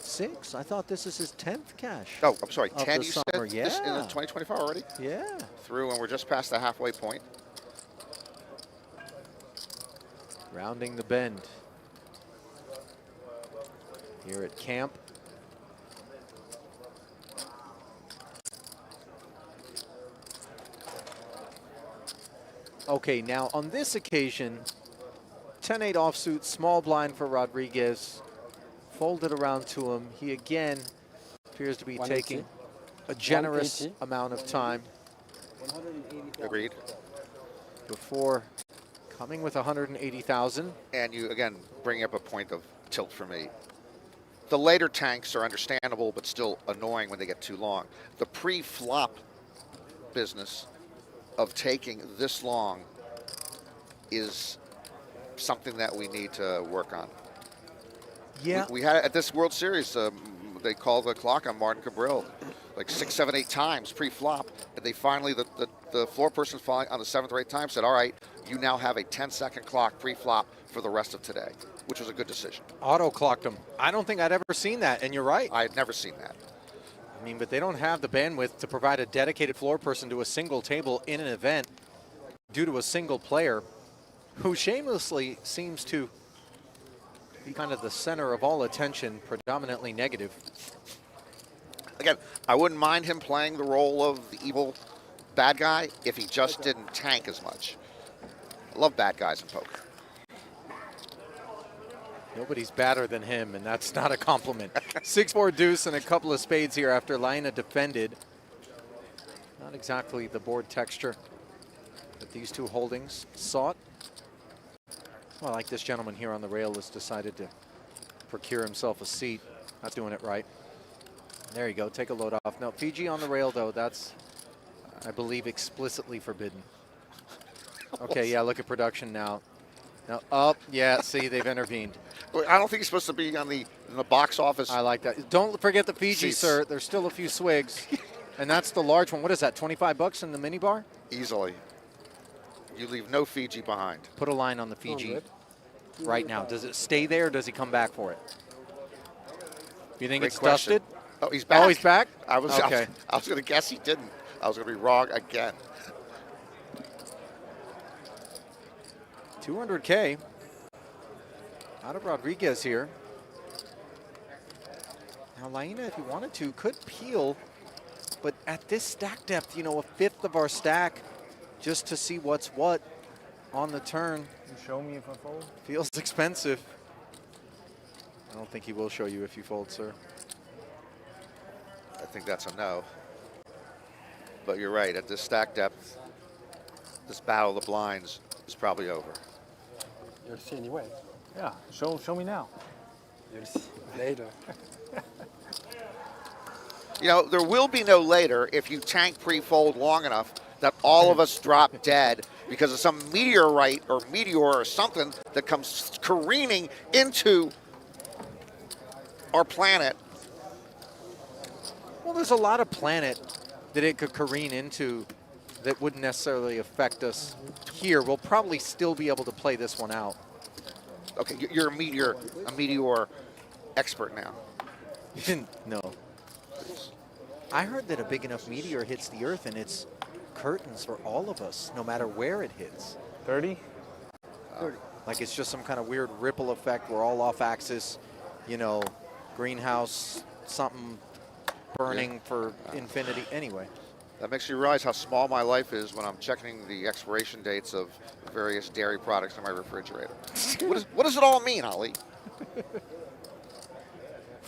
6. I thought this is his 10th cash. Oh, I'm sorry, of 10 the you summer. said this in Yeah. 2024 already? Yeah. Through, and we're just past the halfway point. Rounding the bend here at camp. Okay, now on this occasion, 10-8 offsuit, small blind for Rodriguez. Folded around to him. He again appears to be taking a generous amount of time Agreed. before coming with 180,000. And you, again, bring up a point of tilt for me. The later tanks are understandable, but still annoying when they get too long. The pre-flop business of taking this long is something that we need to work on. Yeah. We had at this World Series, they called the clock on Martin Cabril like 6, 7, 8 times pre-flop, and they finally, the floor person finally on the 7th or 8th time said, all right, you now have a 10-second clock pre-flop for the rest of today, which was a good decision. Auto clocked him. I don't think I'd ever seen that, and you're right. I had never seen that. I mean, but they don't have the bandwidth to provide a dedicated floor person to a single table in an event due to a single player who shamelessly seems to be kind of the center of all attention, predominantly negative. Again, I wouldn't mind him playing the role of the evil bad guy if he just didn't tank as much. I love bad guys in poker. Nobody's badder than him, and that's not a compliment. 6-4 deuce and a couple of spades here after Laina defended. Not exactly the board texture that these two holdings sought. Well, like this gentleman here on the rail has decided to procure himself a seat. Not doing it right. There you go, take a load off. No, Fiji on the rail though, that's, I believe, explicitly forbidden. Okay, yeah, look at production now. Now, up, yeah, see, they've intervened. I don't think he's supposed to be on in the box office. I like that. Don't forget the Fiji, Seats. sir. There's still a few swigs. And that's the large one. What is that, 25 bucks in the mini bar? Easily. You leave no Fiji behind. Put a line on the Fiji right now. Does it stay there or does he come back for it? You think Great it's question. dusted? Oh, he's back. Oh, he's back? I was Okay. I was going to guess he didn't. I was going to be wrong again. 200K out of Rodriguez here. Now, Laina, if he wanted to, could peel, but at this stack depth, you know, a fifth of our stack just to see what's what on the turn. You show me if I fold? Feels expensive. I don't think he will show you if you fold, sir. I think that's a no. But you're right. At this stack depth, this battle of the blinds is probably over. You'll see anyway. Yeah, show me now. You'll see later. You know, there will be no later if you tank pre-fold long enough that all of us drop dead because of some meteorite or meteor or something that comes careening into our planet. Well, there's a lot of planet that it could careen into that wouldn't necessarily affect us here. We'll probably still be able to play this one out. Okay, you're a meteor expert now. No. I heard that a big enough meteor hits the Earth and it's curtains for all of us, no matter where it hits. 30? Like it's just some kind of weird ripple effect. We're all off axis, you know, greenhouse, something burning for infinity. Anyway. That makes you realize how small my life is when I'm checking the expiration dates of various dairy products in my refrigerator. What does it all mean, Ali?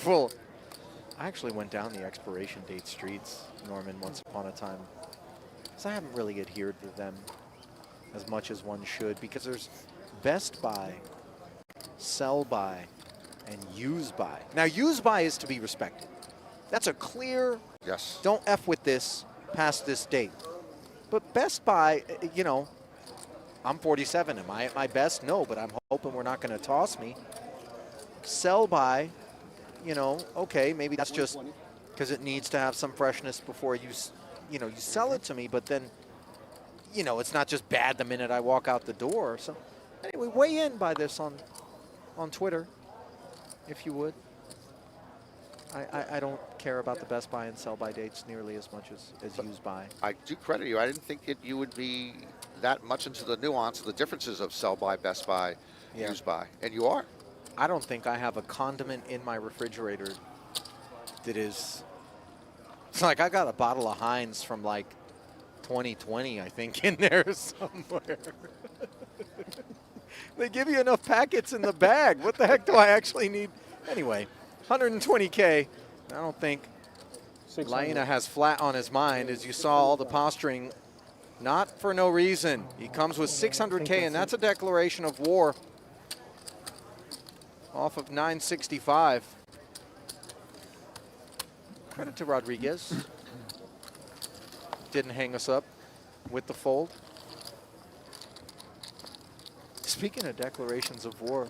Well, I actually went down the expiration date streets, Norman, once upon a time. Because I haven't really adhered to them as much as one should, because there's best by, sell by, and use by. Now, use by is to be respected. That's a clear, yes, don't F with this past this date. But best by, you know, I'm 47. Am I at my best? No, but I'm hoping we're not going to toss me. Sell by, you know, okay, maybe that's just because it needs to have some freshness before you sell it to me, but then, you know, it's not just bad the minute I walk out the door. So anyway, weigh in by this on Twitter, if you would. I don't care about the best buy and sell by dates nearly as much as use by. I do credit you. I didn't think that you would be that much into the nuance of the differences of sell by, best buy, use by, and you are. I don't think I have a condiment in my refrigerator that is. It's like I got a bottle of Heinz from like 2020, I think, in there somewhere. They give you enough packets in the bag. What the heck do I actually need? Anyway, 120K. I don't think Laina has flat on his mind, as you saw all the posturing. Not for no reason. He comes with 600K, and that's a declaration of war. Off of 965. Credit to Rodriguez. Didn't hang us up with the fold. Speaking of declarations of war,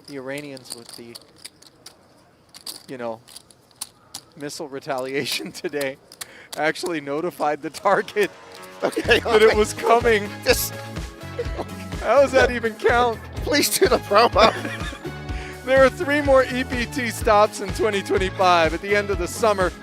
the Iranians with the, you know, missile retaliation today actually notified the target that it was coming. How does that even count? Please do the promo. There are 3 more EPT stops in 2025 at the end of the summer.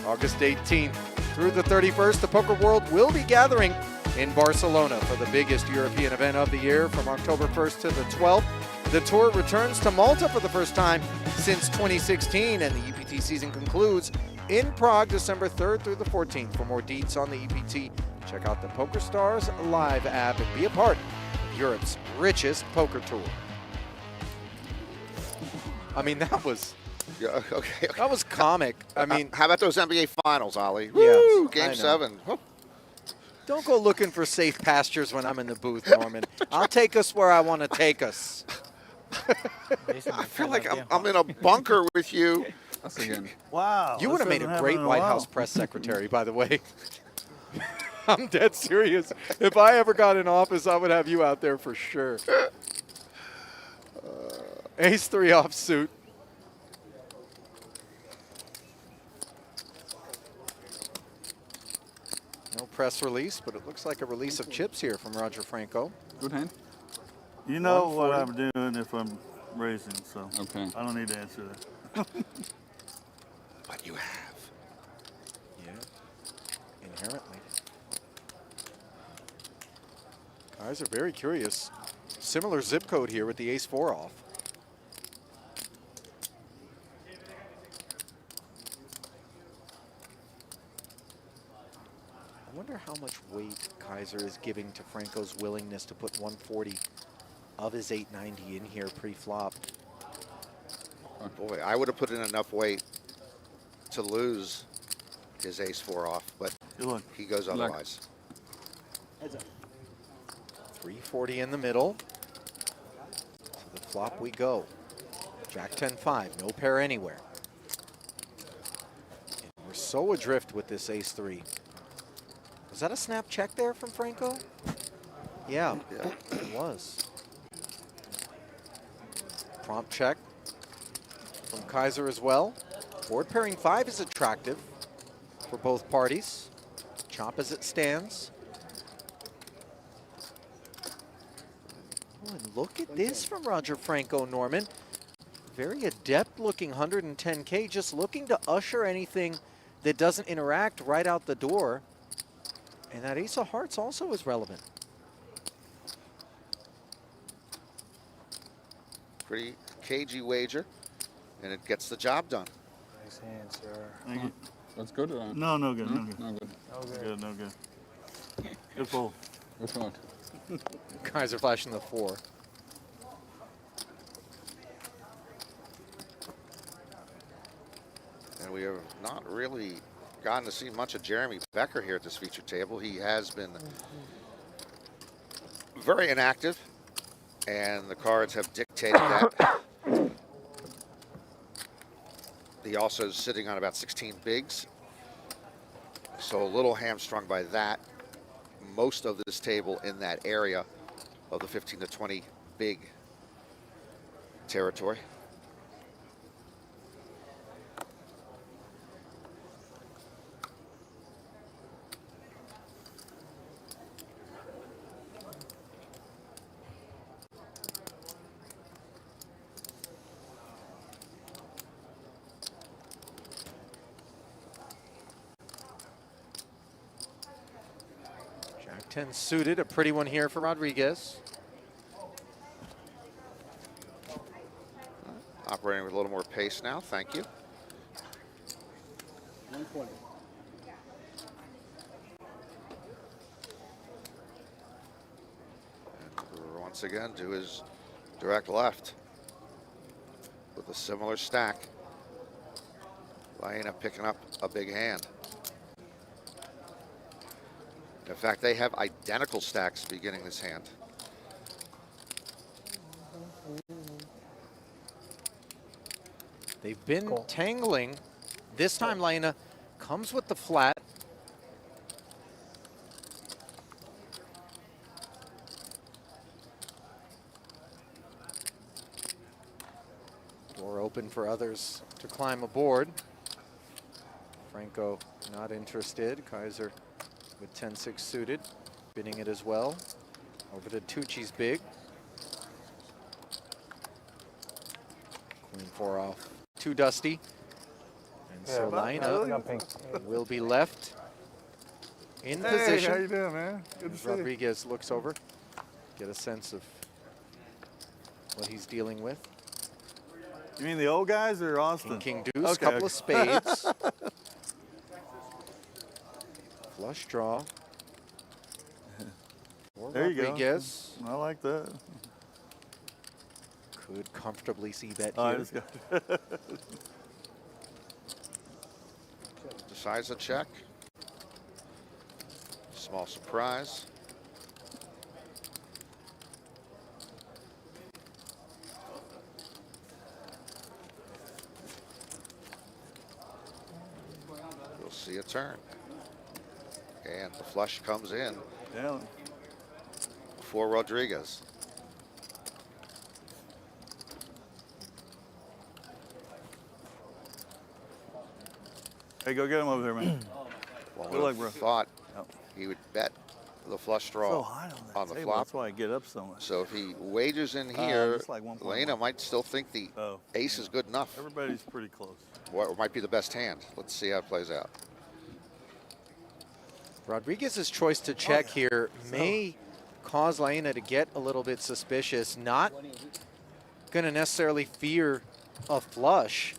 August 18th through the 31st, the poker world will be gathering in Barcelona for the biggest European event of the year from October 1st to the 12th. The tour returns to Malta for the first time since 2016, and the EPT season concludes in Prague December 3rd through the 14th. For more deets on the EPT, check out the PokerStars Live app and be a part of Europe's richest poker tour. I mean, that was... Yeah, okay. That was comic. I mean... How about those NBA Finals, Ali? Yeah, Woo, Game 7. Don't go looking for safe pastures when I'm in the booth, Norman. I'll take us where I want to take us. I feel like I'm in a bunker with you. Wow. You would have made a great White House press secretary, by the way. I'm dead serious. If I ever got in office, I would have you out there for sure. Ace-3 offsuit. No press release, but it looks like a release of chips here from Roger Franco. Good hand. You know what I'm doing if I'm raising, so Okay. I don't need to answer that. But you have. Yeah, inherently. Kaiser very curious. Similar zip code here with the ace-4 off. I wonder how much weight Kaiser is giving to Franco's willingness to put 140 of his 890 in here pre-flop. Boy, I would have put in enough weight to lose his ace-4 off, but he goes otherwise. 340 in the middle. To the flop we go. Jack 10-5, no pair anywhere. And we're so adrift with this ace-3. Was that a snap check there from Franco? Yeah, it was. Prompt check. from Kaiser as well. Board pairing 5 is attractive for both parties. Chop as it stands. Oh, and look at this from Roger Franco, Norman. Very adept looking 110K, just looking to usher anything that doesn't interact right out the door. And that ace of hearts also is relevant. Pretty cagey wager, and it gets the job done. Nice hand, sir. Thank you. That's good or not? No, no good, no good. No good. Good, no good. Good fold. Which one? Kaiser flashing the 4. And we have not really gotten to see much of Jeremy Becker here at this feature table. He has been very inactive, and the cards have dictated that. He also is sitting on about 16 bigs, so a little hamstrung by that. Most of this table in that area of the 15 to 20 big territory. Jack 10 suited, a pretty one here for Rodriguez. Operating with a little more pace now, thank you. 120. And once again, do his direct left with a similar stack. Laina picking up a big hand. In fact, they have identical stacks beginning this hand. They've been tangling. This time Laina comes with the flat. Door open for others to climb aboard. Franco not interested. Kaiser with 10-6 suited, bidding it as well. Over to Tucci's big. Queen 4 off. Too dusty. And so Laina will be left in position. Hey, how you doing, man? Good to see you. Rodriguez looks over, get a sense of what he's dealing with. You mean the old guys or Austin? King deuce, couple of spades. Flush draw. There you Rodriguez. go. I like that. Could comfortably see bet Oh, I here. just got Decides a check. Small surprise. We'll see a turn. And the flush comes in yeah. for Rodriguez. Hey, go get him over there, man. One Good luck, would bro. have thought he would bet the flush draw So high on the that table. flop. That's why I get up so much. So if he wagers in here, it's like 1.1. Laina might still think the ace is good enough. Everybody's pretty close. Or might be the best hand. Let's see how it plays out. Rodriguez's choice to check here may cause Laina to get a little bit suspicious. Not going to necessarily fear a flush,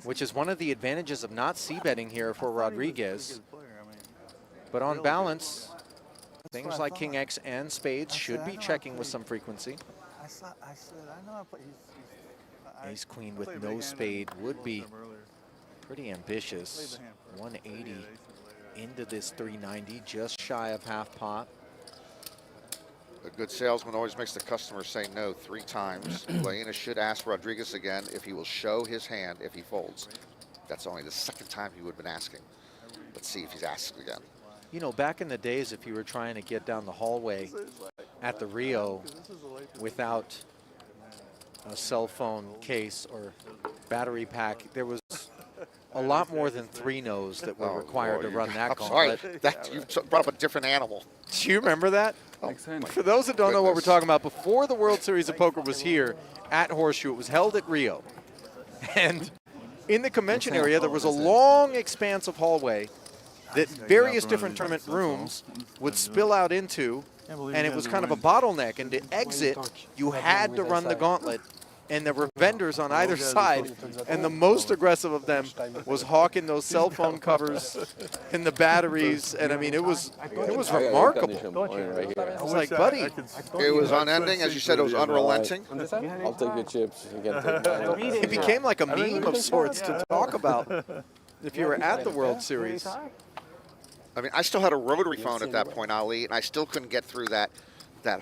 which is one of the advantages of not c-betting here for Rodriguez. But on balance, things like King X and spades should be checking with some frequency. I said, I know I play. Ace queen with no spade would be pretty ambitious. 180 into this 390, just shy of half pot. A good salesman always makes the customer say no 3 times. Laina should ask Rodriguez again if he will show his hand if he folds. That's only the 2nd time he would have been asking. Let's see if he's asked again. You know, back in the days, if you were trying to get down the hallway at the Rio without a cell phone case or battery pack, there was a lot more than 3 no's that were required to run that I'm sorry, gauntlet. that, you brought up a different animal. Do you remember that? Makes sense. For those that don't know what we're Goodness. talking about, before the World Series of Poker was here at Horseshoe, it was held at Rio. And in the convention area, there was a long expanse of hallway that various different tournament rooms would spill out into, and it was kind of a bottleneck. And to exit, you had to run the gauntlet, and there were vendors on either side, and the most aggressive of them was hawking those cell phone covers and the batteries, and I mean, it was remarkable. I was like, buddy. It was unending, as you said, it was unrelenting. I'll take your chips. You can take mine. It became like a meme of sorts to talk about if you were at the World Series. I mean, I still had a rotary phone at that point, Ali, and I still couldn't get through that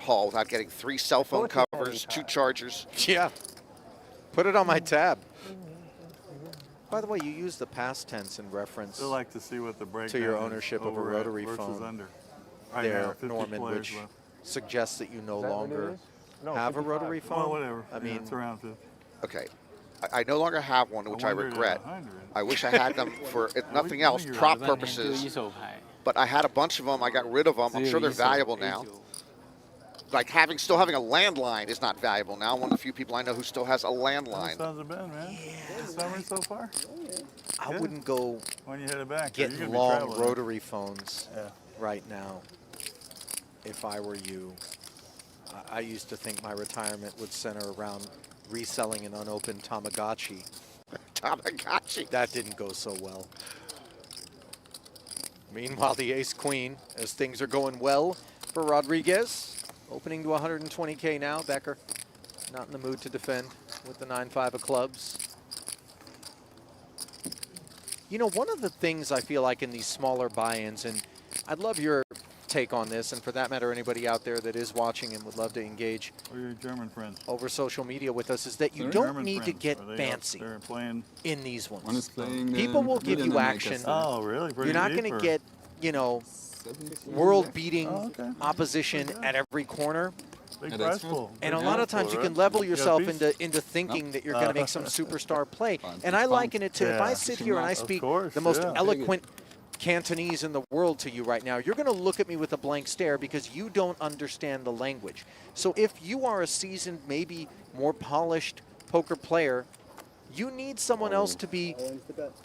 hall without getting 3 cell phone covers, 2 chargers. Yeah. Put it on my tab. By the way, you use the past tense in reference They like to see what the breakdown to your is ownership of a over at rotary versus phone under. Right there, now, 50 Norman, players which left. suggests that you no Is that what it longer is? No, have a 55. rotary phone. Well, whatever. I Yeah, mean, it's around 50. Okay, I no longer have one, which I wondered at regret. 100. I wish I had them for, if nothing else, you're prop right. purposes. But I had a bunch of them. I got rid of them. I'm sure they're valuable now. Like still having a landline is not valuable now. I'm one of the few people I know who still has a landline. Sounds have been, man. Good summer so far. I Good. wouldn't go When you headed back, you're getting gonna be long traveling. rotary phones Yeah. right now if I were you. I used to think my retirement would center around reselling an unopened Tamagotchi. Tamagotchi. That didn't go so well. Meanwhile, the ace-queen, as things are going well for Rodriguez, opening to 120K now. Becker not in the mood to defend with the 9-5 of clubs. You know, one of the things I feel like in these smaller buy-ins, and I'd love your take on this, and for that matter, anybody out there that is watching and would love to engage Or your German friends. over social media with us, is that you Your don't German need to friends, get are they out fancy there playing? in these ones. One is playing, People will give you action. Oh, really? Pretty You're not deep, going to or- get, you know, world-beating Oh, okay. opposition at every corner. Big Yeah, prize that's pool. And a Big lot prize of times pool, you right? can level got a yourself piece? into thinking that you're going to make some superstar play. And I liken it to, if I Yeah. sit here and I Of speak course, the most yeah. eloquent Cantonese in the world to you right now, you're going to look at me with a blank stare because you don't understand the language. So if you are a seasoned, maybe more polished poker player, you need someone else to be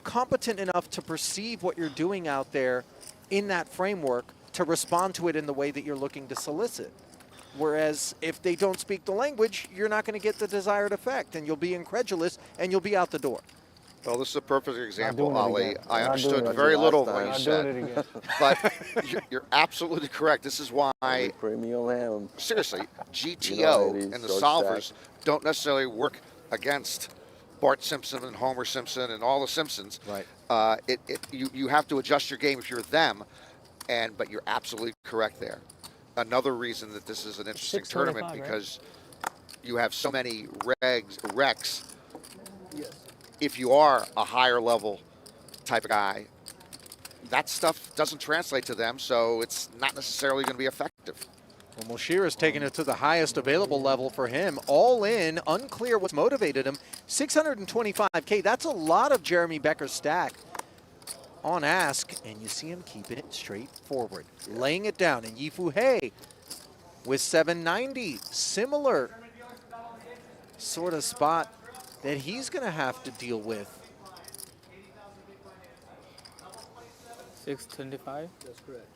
competent enough to perceive what you're doing out there in that framework to respond to it in the way that you're looking to solicit. Whereas if they don't speak the language, you're not going to get the desired effect, and you'll be incredulous, and you'll be out the door. Well, this is a perfect example, doing it Ali. again. I Not understood doing it very again. little of Last what you I'm said. doing it again. But you're absolutely correct. This is why, Premium ham. seriously, You know GTO how it is, and the short solvers stack. don't necessarily work against Bart Simpson and Homer Simpson and all the Simpsons. Right. You have to adjust your game if you're them, but you're absolutely correct there. Another reason that this is an interesting tournament 625, right? because you have so many recs. If you are a higher level type of guy, that stuff doesn't translate to them, so it's not necessarily going to be effective. Well, Moshir has taken it to the highest available level for him. All in, unclear what's motivated him. 625K, that's a lot of Jeremy Becker's stack on ask, and you see him keeping it straight forward, laying it down. And Yifu He with 790, similar sort of spot that he's going to have to deal with. 625. That's correct.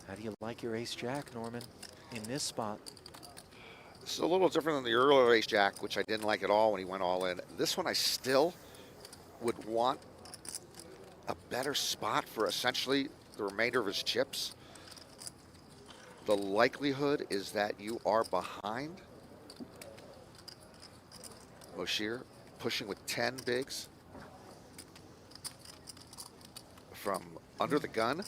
How do you like your ace-jack, Norman, in this spot? This is a little different than the earlier ace jack, which I didn't like at all when he went all in. This one I still would want a better spot for essentially the remainder of his chips. The likelihood is that you are behind. Moshir pushing with 10 bigs from under the gun.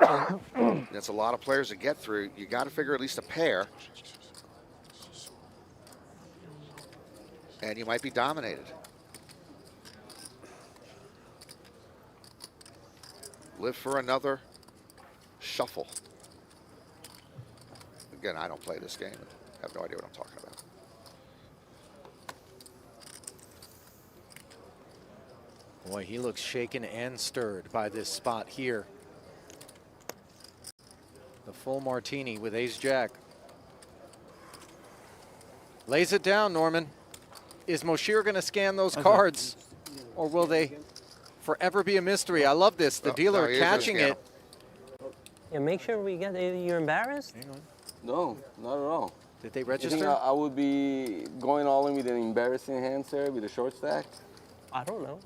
That's a lot of players to get through. You got to figure at least a pair. And you might be dominated. Live for another shuffle. Again, I don't play this game. I have no idea what I'm talking about. Boy, he looks shaken and stirred by this spot here. The full martini with ace-jack. Lays it down, Norman. Is Moshir going to scan those cards, or will they forever be a mystery? I love this. The dealer catching it. Yeah, make sure we get. You're embarrassed? Hang on. No, not at all. Did they You register? think I would be going all in with an embarrassing hand, sir, with a short stack? I don't know.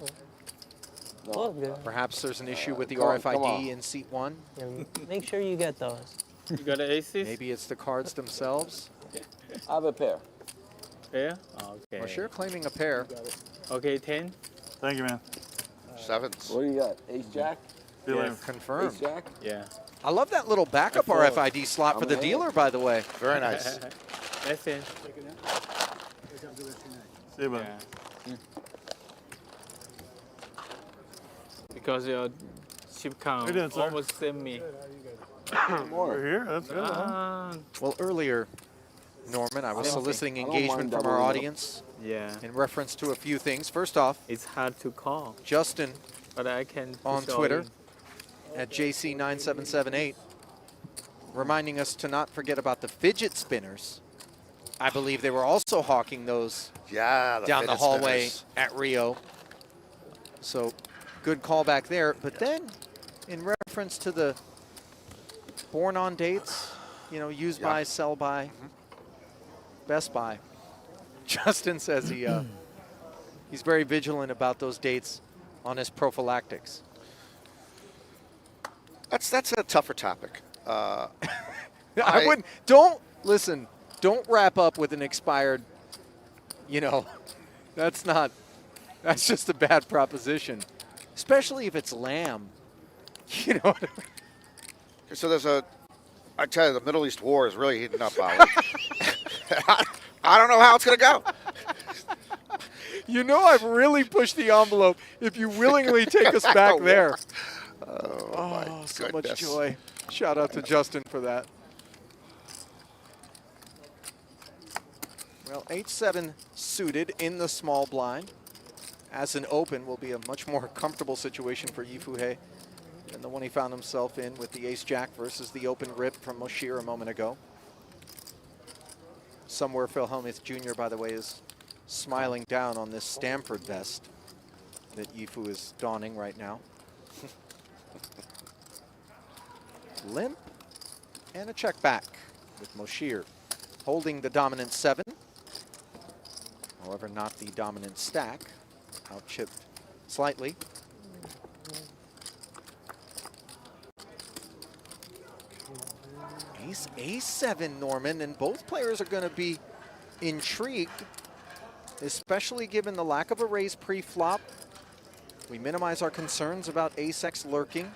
No. Look, good. Perhaps there's an issue with the come on. RFID in seat 1. Yeah, make sure you get those. You got the aces? Maybe it's the cards themselves. I have a pair. Yeah? Okay. Moshir claiming a pair. Okay, 10. Thank you, man. Sevens. What do you got? Ace jack? See you later. Confirmed. Ace jack? Yeah. I love that little backup RFID slot for the dealer, by the way. Very nice. That's it. See you, man. Yeah. Because your chip How you count doing, sir? almost same me. We're here. That's good. Well, earlier, Norman, I was soliciting I don't engagement mind from doubling our up. audience Yeah. in reference to a few things. First off, It's hard to call, Justin but I can on push all Twitter in. at JC9778 reminding us to not forget about the fidget spinners. I believe they were also hawking those Yeah, down the fidget hallway spinners. at Rio. So good call back there. But then in reference to the born on dates, you know, use by, sell by, Best Buy. Justin says he's very vigilant about those dates on his prophylactics. That's a tougher topic. I I- wouldn't, don't wrap up with an expired, you know, that's just a bad proposition, especially if it's lamb. You know what I mean? So I tell you, the Middle East war is really heating up, Ollie. I don't know how it's going to go. You know I've really pushed the envelope if you willingly take us back there. Oh, my So much goodness. joy. Shout out to Justin for that. Well, 8-7 suited in the small blind. As an open will be a much more comfortable situation for Yifu He than the one he found himself in with the ace-jack versus the open rip from Moshir a moment ago. Somewhere Phil Hellmuth Jr., by the way, is smiling down on this Stamford vest that Yifu is donning right now. Limp and a check back with Moshir holding the dominant 7. However, not the dominant stack. Out-chipped slightly. Ace-7, Norman, and both players are going to be intrigued, especially given the lack of a raise pre-flop. We minimize our concerns about ace-X lurking.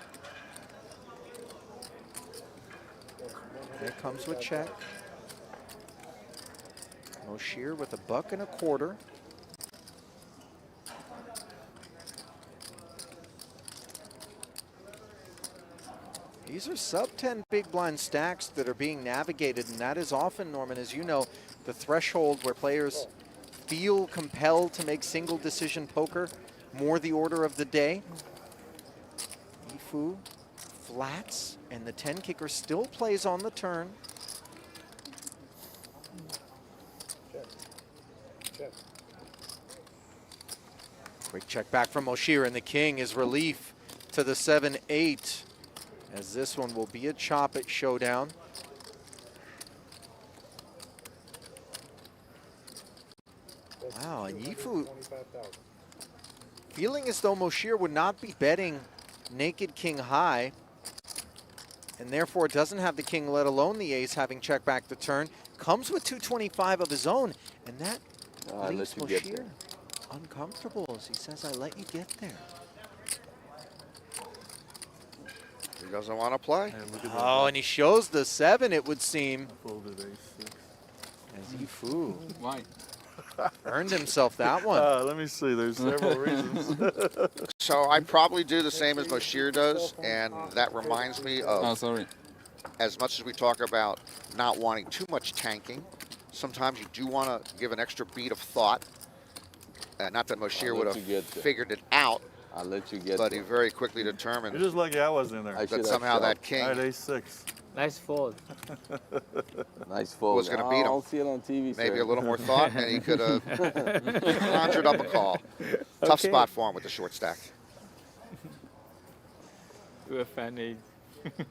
Here comes with check. Moshir with $1.25. These are sub-10 big blind stacks that are being navigated, and that is often, Norman, as you know, the threshold where players feel compelled to make single decision poker, more the order of the day. Yifu flats, and the 10 kicker still plays on the turn. Quick check back from Moshir, and the king is relief to the 7-8, as this one will be a chop at showdown. Wow, and Yifu feeling as though Moshir would not be betting naked king high, and therefore doesn't have the king, let alone the ace, having checked back the turn. Comes with 225 of his own, and that leaves Moshir uncomfortable as he says, I let you get there. He doesn't want to play. Oh, and he shows the 7, it would seem. Folded ace-6. As Yifu Why? earned himself that one. Let me see. There's several reasons. So I probably do the same as Moshir does, and that reminds me of, Oh, sorry. as much as we talk about not wanting too much tanking, sometimes you do want to give an extra beat of thought. Not that Moshir would have figured it out, I'll let you get but to he it. very quickly determined You're just lucky I was in there. I should that have somehow shoved. that king I had ace-6. Nice fold. Nice fold. was gonna beat him. I don't see it on TV, maybe sir. a little more thought, and he could have conjured up a call. Tough spot for him with the short stack. Do a fan aid. You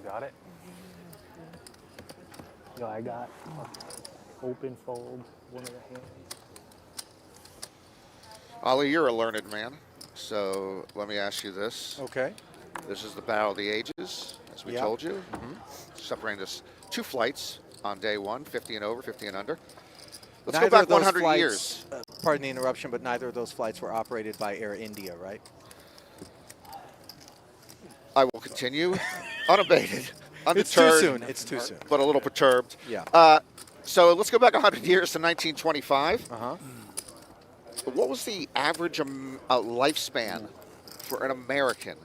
got it? Yo, I got open fold, one of the hands. Ali, you're a learned man, so let me ask you this. Okay. This is the Battle of the Ages, as we Yeah. told you. Separating us 2 flights on day 1, 50 and over, 50 and under. Let's Neither go back of those 100 flights, years. Pardon the interruption, but neither of those flights were operated by Air India, right? I will continue unabated, undeterred. It's too soon. It's too soon. But a little perturbed. Yeah. So let's go back 100 years to 1925. Uh-huh. What was the average lifespan for an American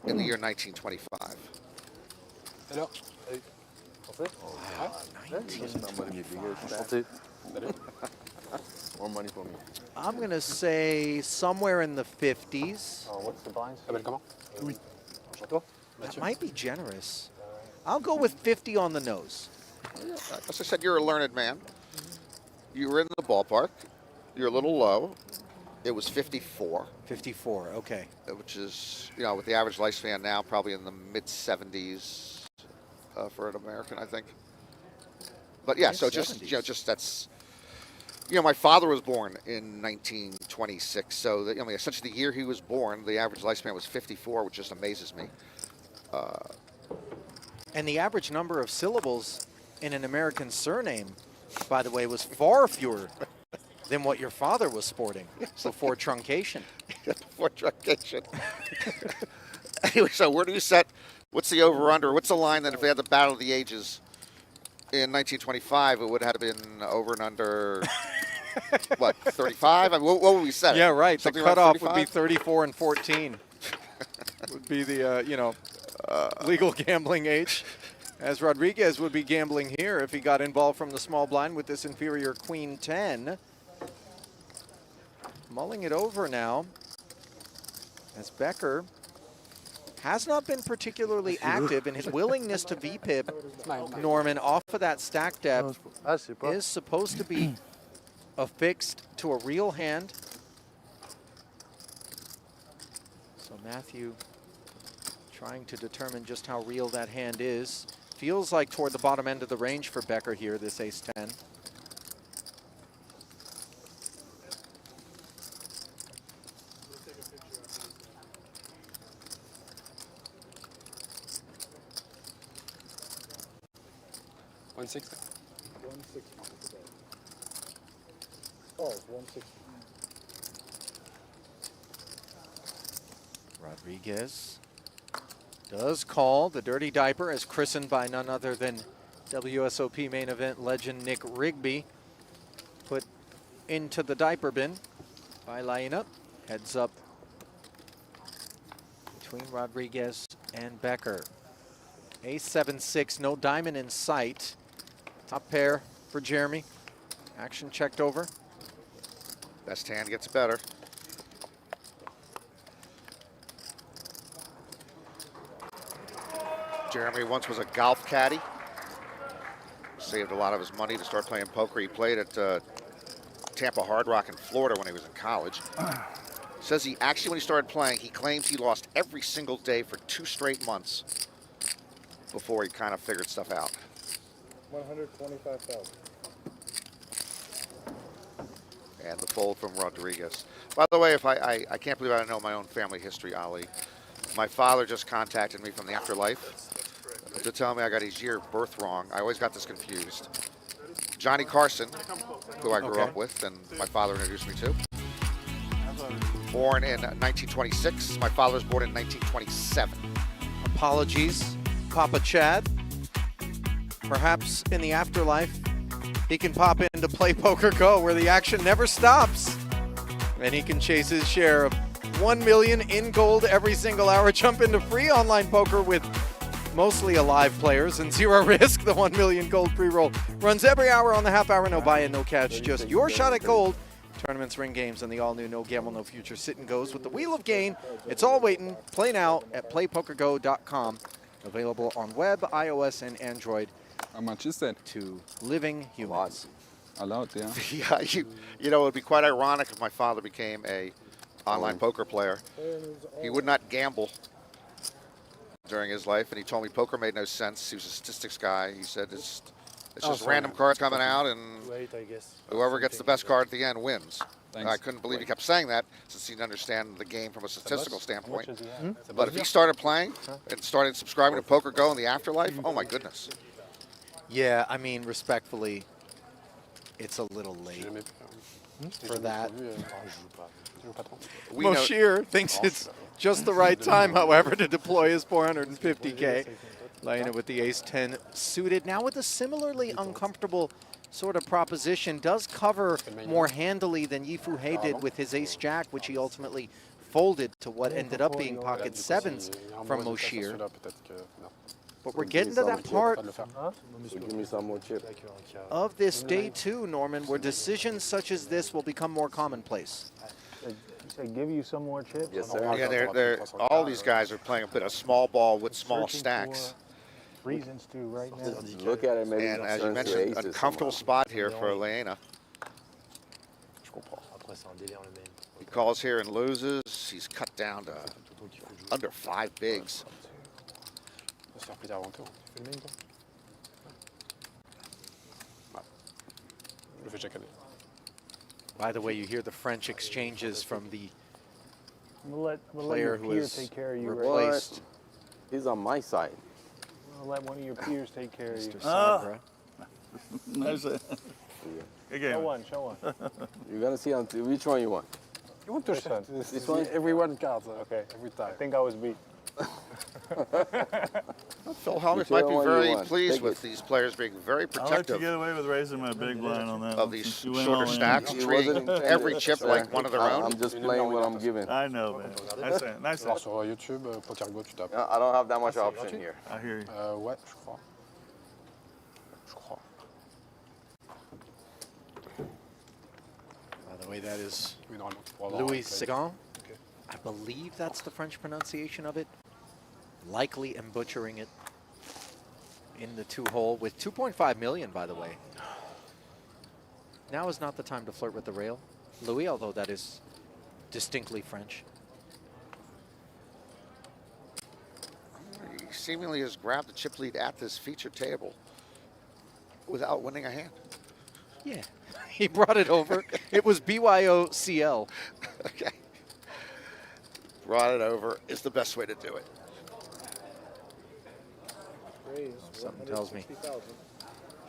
in the year 1925? Hello. More money for me. I'm going to say somewhere in the 50s. Oh, what's the blinds? That might be generous. I'll go with 50 on the nose. As I said, you're a learned man. You were in the ballpark. You're a little low. It was 54. 54, okay. Which is, you know, with the average lifespan now, probably in the mid-70s for an American, I think. But yeah, so just, you know, just that's, you know, my father was born in 1926. So, I mean, essentially the year he was born, the average lifespan was 54, which just amazes me. And the average number of syllables in an American surname, by the way, was far fewer than what your father was sporting before truncation. Before truncation. Anyway, so where do you set, what's the over-under? What's the line that if they had the Battle of the Ages in 1925, it would have been over and under, what, 35? I mean, what would we set? Yeah, right. Something The around cutoff would be 35? 34 and 14. Would be the, you know, legal gambling age. As Rodriguez would be gambling here if he got involved from the small blind with this inferior Queen 10. Mulling it over now as Becker has not been particularly active in his willingness to VPIP Norman off of that stack depth is supposed to be affixed to a real hand. So Matthieu trying to determine just how real that hand is. Feels like toward the bottom end of the range for Becker here, this ace-10. Rodriguez does call the dirty diaper as christened by none other than WSOP main event legend Nick Rigby. Put into the diaper bin by Laina. Heads up between Rodriguez and Becker. Ace 7-6, no diamond in sight. Top pair for Jeremy. Action checked over. Best hand gets better. Jeremy once was a golf caddy. Saved a lot of his money to start playing poker. He played at Tampa Hard Rock in Florida when he was in college. Says he actually, when he started playing, he claims he lost every single day for 2 straight months before he kind of figured stuff out. 125,000. And the fold from Rodriguez. By the way, if I can't believe I don't know my own family history, Ali. My father just contacted me from the afterlife to tell me I got his year of birth wrong. I always got this confused. Johnny Carson, who I grew up with and my father introduced me to. Born in 1926. My father was born in 1927. Apologies, Papa Chad. Perhaps in the afterlife, he can pop in to play PokerGO where the action never stops. And he can chase his share of $1 million in gold every single hour. Jump into free online poker with mostly alive players, and zero risk. The 1 million gold pre-roll runs every hour on the half hour. No buy-in, no catch, just your shot at gold. Tournaments, ring games, and the all-new No Gamble, No Future sit and goes with the Wheel of Gain. It's all waiting. Play now at playpokergo.com. Available on web, iOS, and Android. How much is that? To living humans. A lot, yeah. Yeah, you know, it would be quite ironic if my father became a online poker player. He would not gamble during his life, and he told me poker made no sense. He was a statistics guy. He said it's just random cards coming out, and whoever gets the best card at the end wins. Thanks. I couldn't believe he kept saying that, since he didn't understand the game from a statistical standpoint. But if he started playing and started subscribing to PokerGo in the afterlife, oh my goodness. Yeah, I mean, respectfully, it's a little late for that. Moshir thinks it's just the right time, however, to deploy his 450K. Laina with the ace-10 suited. Now with a similarly uncomfortable sort of proposition. Does cover more handily than Yifu He did with his ace-jack, which he ultimately folded to what ended up being pocket sevens from Moshir. But we're getting to that part Give me some more chip. of this day two, Norman, where decisions such as this will become more commonplace. You say give you some more chips? Yes, sir. Yeah, they're all these guys are playing a bit of small ball with small stacks. Reasons to right now. Just look at it, maybe. And as you mentioned, a comfortable spot here for Laina. He calls here and loses. He's cut down to under 5 bigs. By the way, you hear the French exchanges from the We'll let player your who peer is take care of you. replaced. He's on my side. I'll let one of your peers take care of you. Mr. Sagra. Nice. Good game. Show one, show one. You're gonna see on which one you want. You want to This one. This one? Every one card. Okay. Every I time. think I was beat. Phil Hellmuth might be very pleased with these players being very I'll let you protective get away with raising my big blind on that of one, these since you went shorter all in. stacks, treating every chip like one of their own. I'm just playing what I'm given. I know, man. Nice hand, nice hand. Alors sur YouTube, PokerGo, tu tapes. I don't have that much option here. I hear you. Ouais, je crois. Je crois. By the way, that is Oui, normalement, tu pourras avoir Louis un play. Sagan. I believe that's the French pronunciation of it. Likely am butchering it in the 2-hole with 2.5 million, by the way. Now is not the time to flirt with the rail, Louis, although that is distinctly French. He seemingly has grabbed the chip lead at this feature table without winning a hand. Yeah, he brought it over. It was BYOCL. Okay. Brought it over is the best way to do it. Something tells me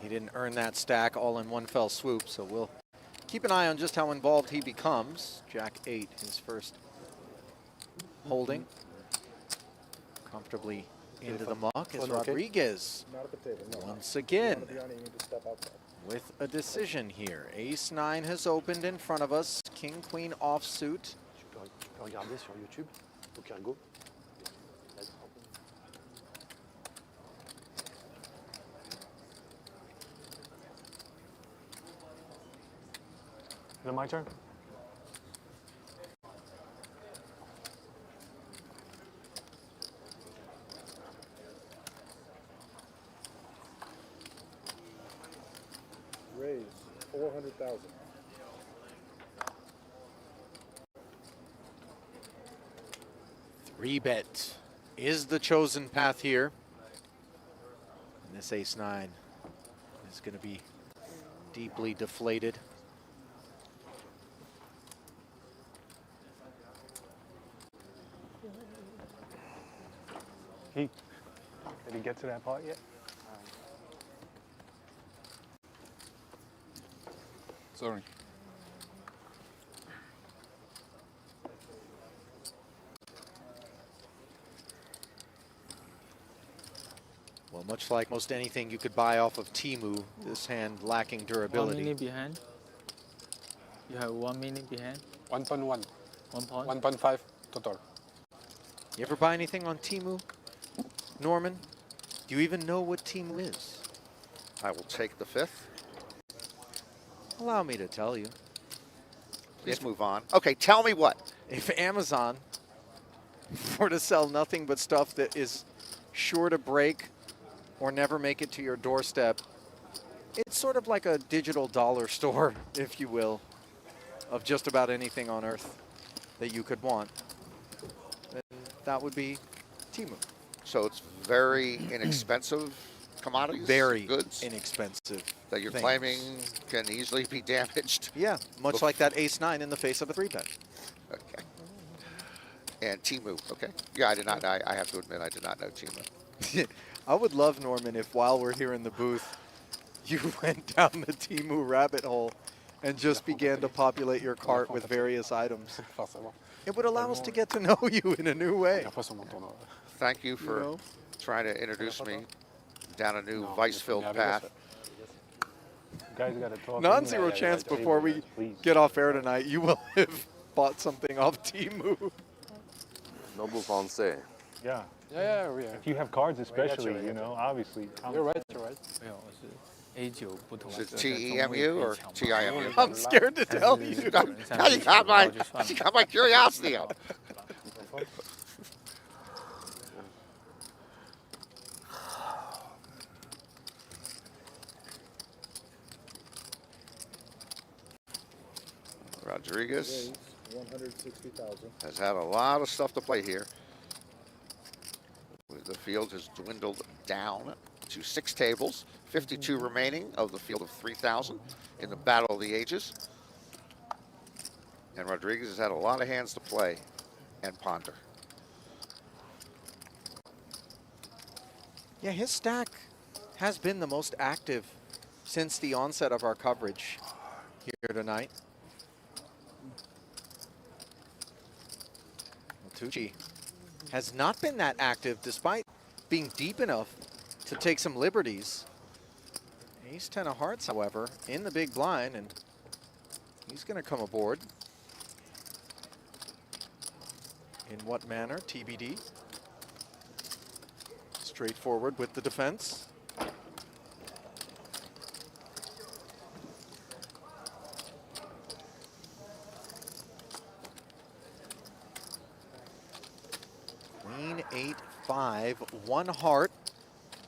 he didn't earn that stack all in one fell swoop, so we'll keep an eye on just how involved he becomes. Jack 8, his first holding. Comfortably into the muck is Rodriguez once again with a decision here. Ace-9 has opened in front of us. King-Queen offsuit. Tu peux regarder sur YouTube, PokerGo. Is it my turn? Raise 400,000. Three-bet is the chosen path here. And this ace-9 is going to be deeply deflated. Did he get to that part yet? Sorry. Well, much like most anything you could buy off of Temu, this hand lacking 1 durability. minute behind. You have 1 minute behind. 1.1. 1 point. 1.5 total. You ever buy anything on Temu, Norman? Do you even know what Timu is? I will take the 5th. Allow me to tell you. Please move on. Okay, tell me what. If Amazon were to sell nothing but stuff that is sure to break or never make it to your doorstep, it's sort of like a digital dollar store, if you will, of just about anything on earth that you could want. And that would be Timu. So it's very inexpensive commodities, Very goods inexpensive that you're things. claiming can easily be damaged. Yeah, much like that ace-9 in the face of a 3-bet. Okay. And Timu, okay. Yeah, I did not, I have to admit, I did not know Timu. I would love, Norman, if while we're here in the booth, you went down the Timu rabbit hole and just began to populate your cart with various items. It would allow us to get to know you in a new way. Thank you for trying to introduce me down a new vice-filled path. Non-zero chance before we get off air tonight, you will have bought something off Timu. Noble Fonse. Yeah. Yeah, If you have cards especially, you know, obviously. You're right, you're right. Is it TEMU or TIMU? I'm scared to tell you. Now you got my curiosity out. Rodriguez 160,000. has had a lot of stuff to play here. The field has dwindled down to 6 tables, 52 remaining of the field of 3,000 in the Battle of the Ages. And Rodriguez has had a lot of hands to play and ponder. Yeah, his stack has been the most active since the onset of our coverage here tonight. Tucci has not been that active despite being deep enough to take some liberties. Ace 10 of hearts, however, in the big blind, and he's going to come aboard. In what manner? TBD. Straightforward with the defense. Queen 8-5, 1 heart,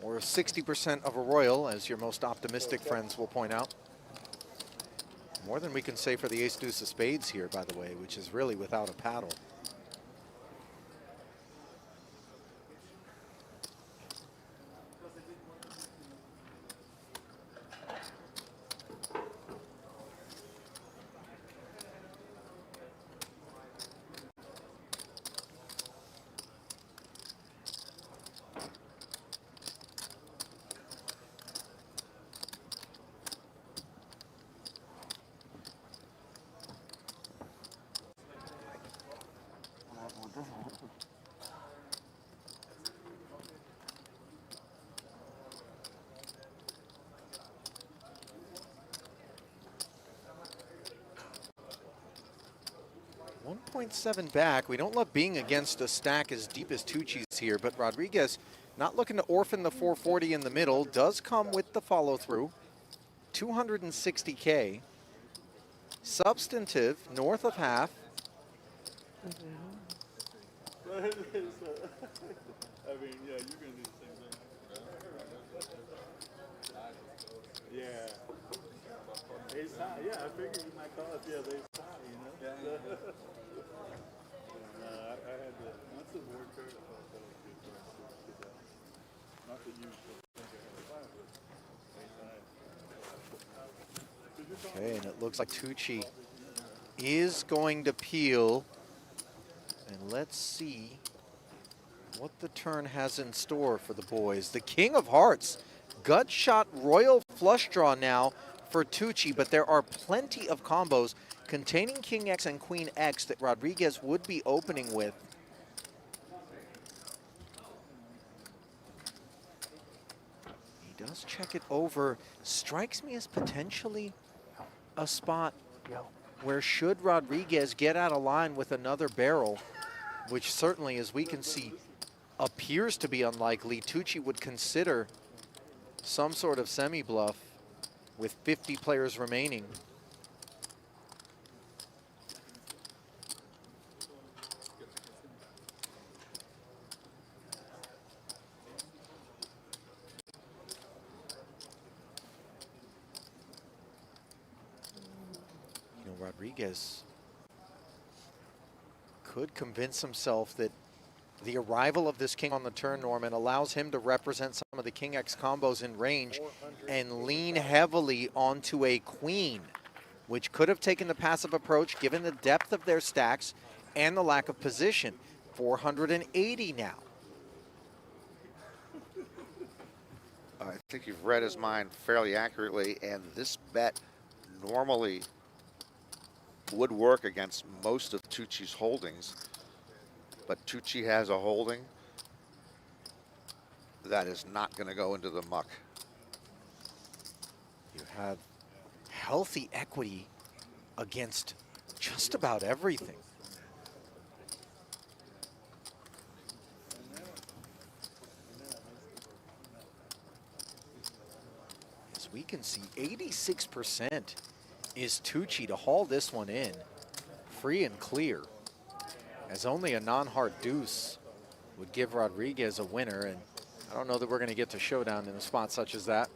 or 60% of a royal, as your most optimistic friends will point out. More than we can say for the ace deuce of spades here, by the way, which is really without a paddle. .7 back. We don't love being against a stack as deep as Tucci's here, but Rodriguez not looking to orphan the 440 in the middle, does come with the follow through. 260K. Substantive, north of half. I mean, yeah, you can do the same thing. Yeah. Ace high, yeah, I figured you might call it, yeah, the ace high, you know? Yeah. I had to, that's a weird card. I thought that was good. Not that you think I had a 5, but ace high. Okay, and it looks like Tucci is going to peel. And let's see what the turn has in store for the boys. The King of Hearts, gut shot royal flush draw now for Tucci, but there are plenty of combos containing King X and Queen X that Rodriguez would be opening with. He does check it over. Strikes me as potentially a spot where should Rodriguez get out of line with another barrel, which certainly, as we can see, appears to be unlikely, Tucci would consider some sort of semi-bluff with 50 players remaining. You know, Rodriguez could convince himself that the arrival of this king on the turn, Norman, allows him to represent some of the king X combos in range and lean heavily onto a queen, which could have taken the passive approach given the depth of their stacks and the lack of position. 480 now. I think you've read his mind fairly accurately, and this bet normally would work against most of Tucci's holdings. But Tucci has a holding that is not going to go into the muck. You have healthy equity against just about everything. As we can see, 86% is Tucci to haul this one in free and clear, as only a non-heart deuce would give Rodriguez a winner, and I don't know that we're going to get to showdown in a spot such as that.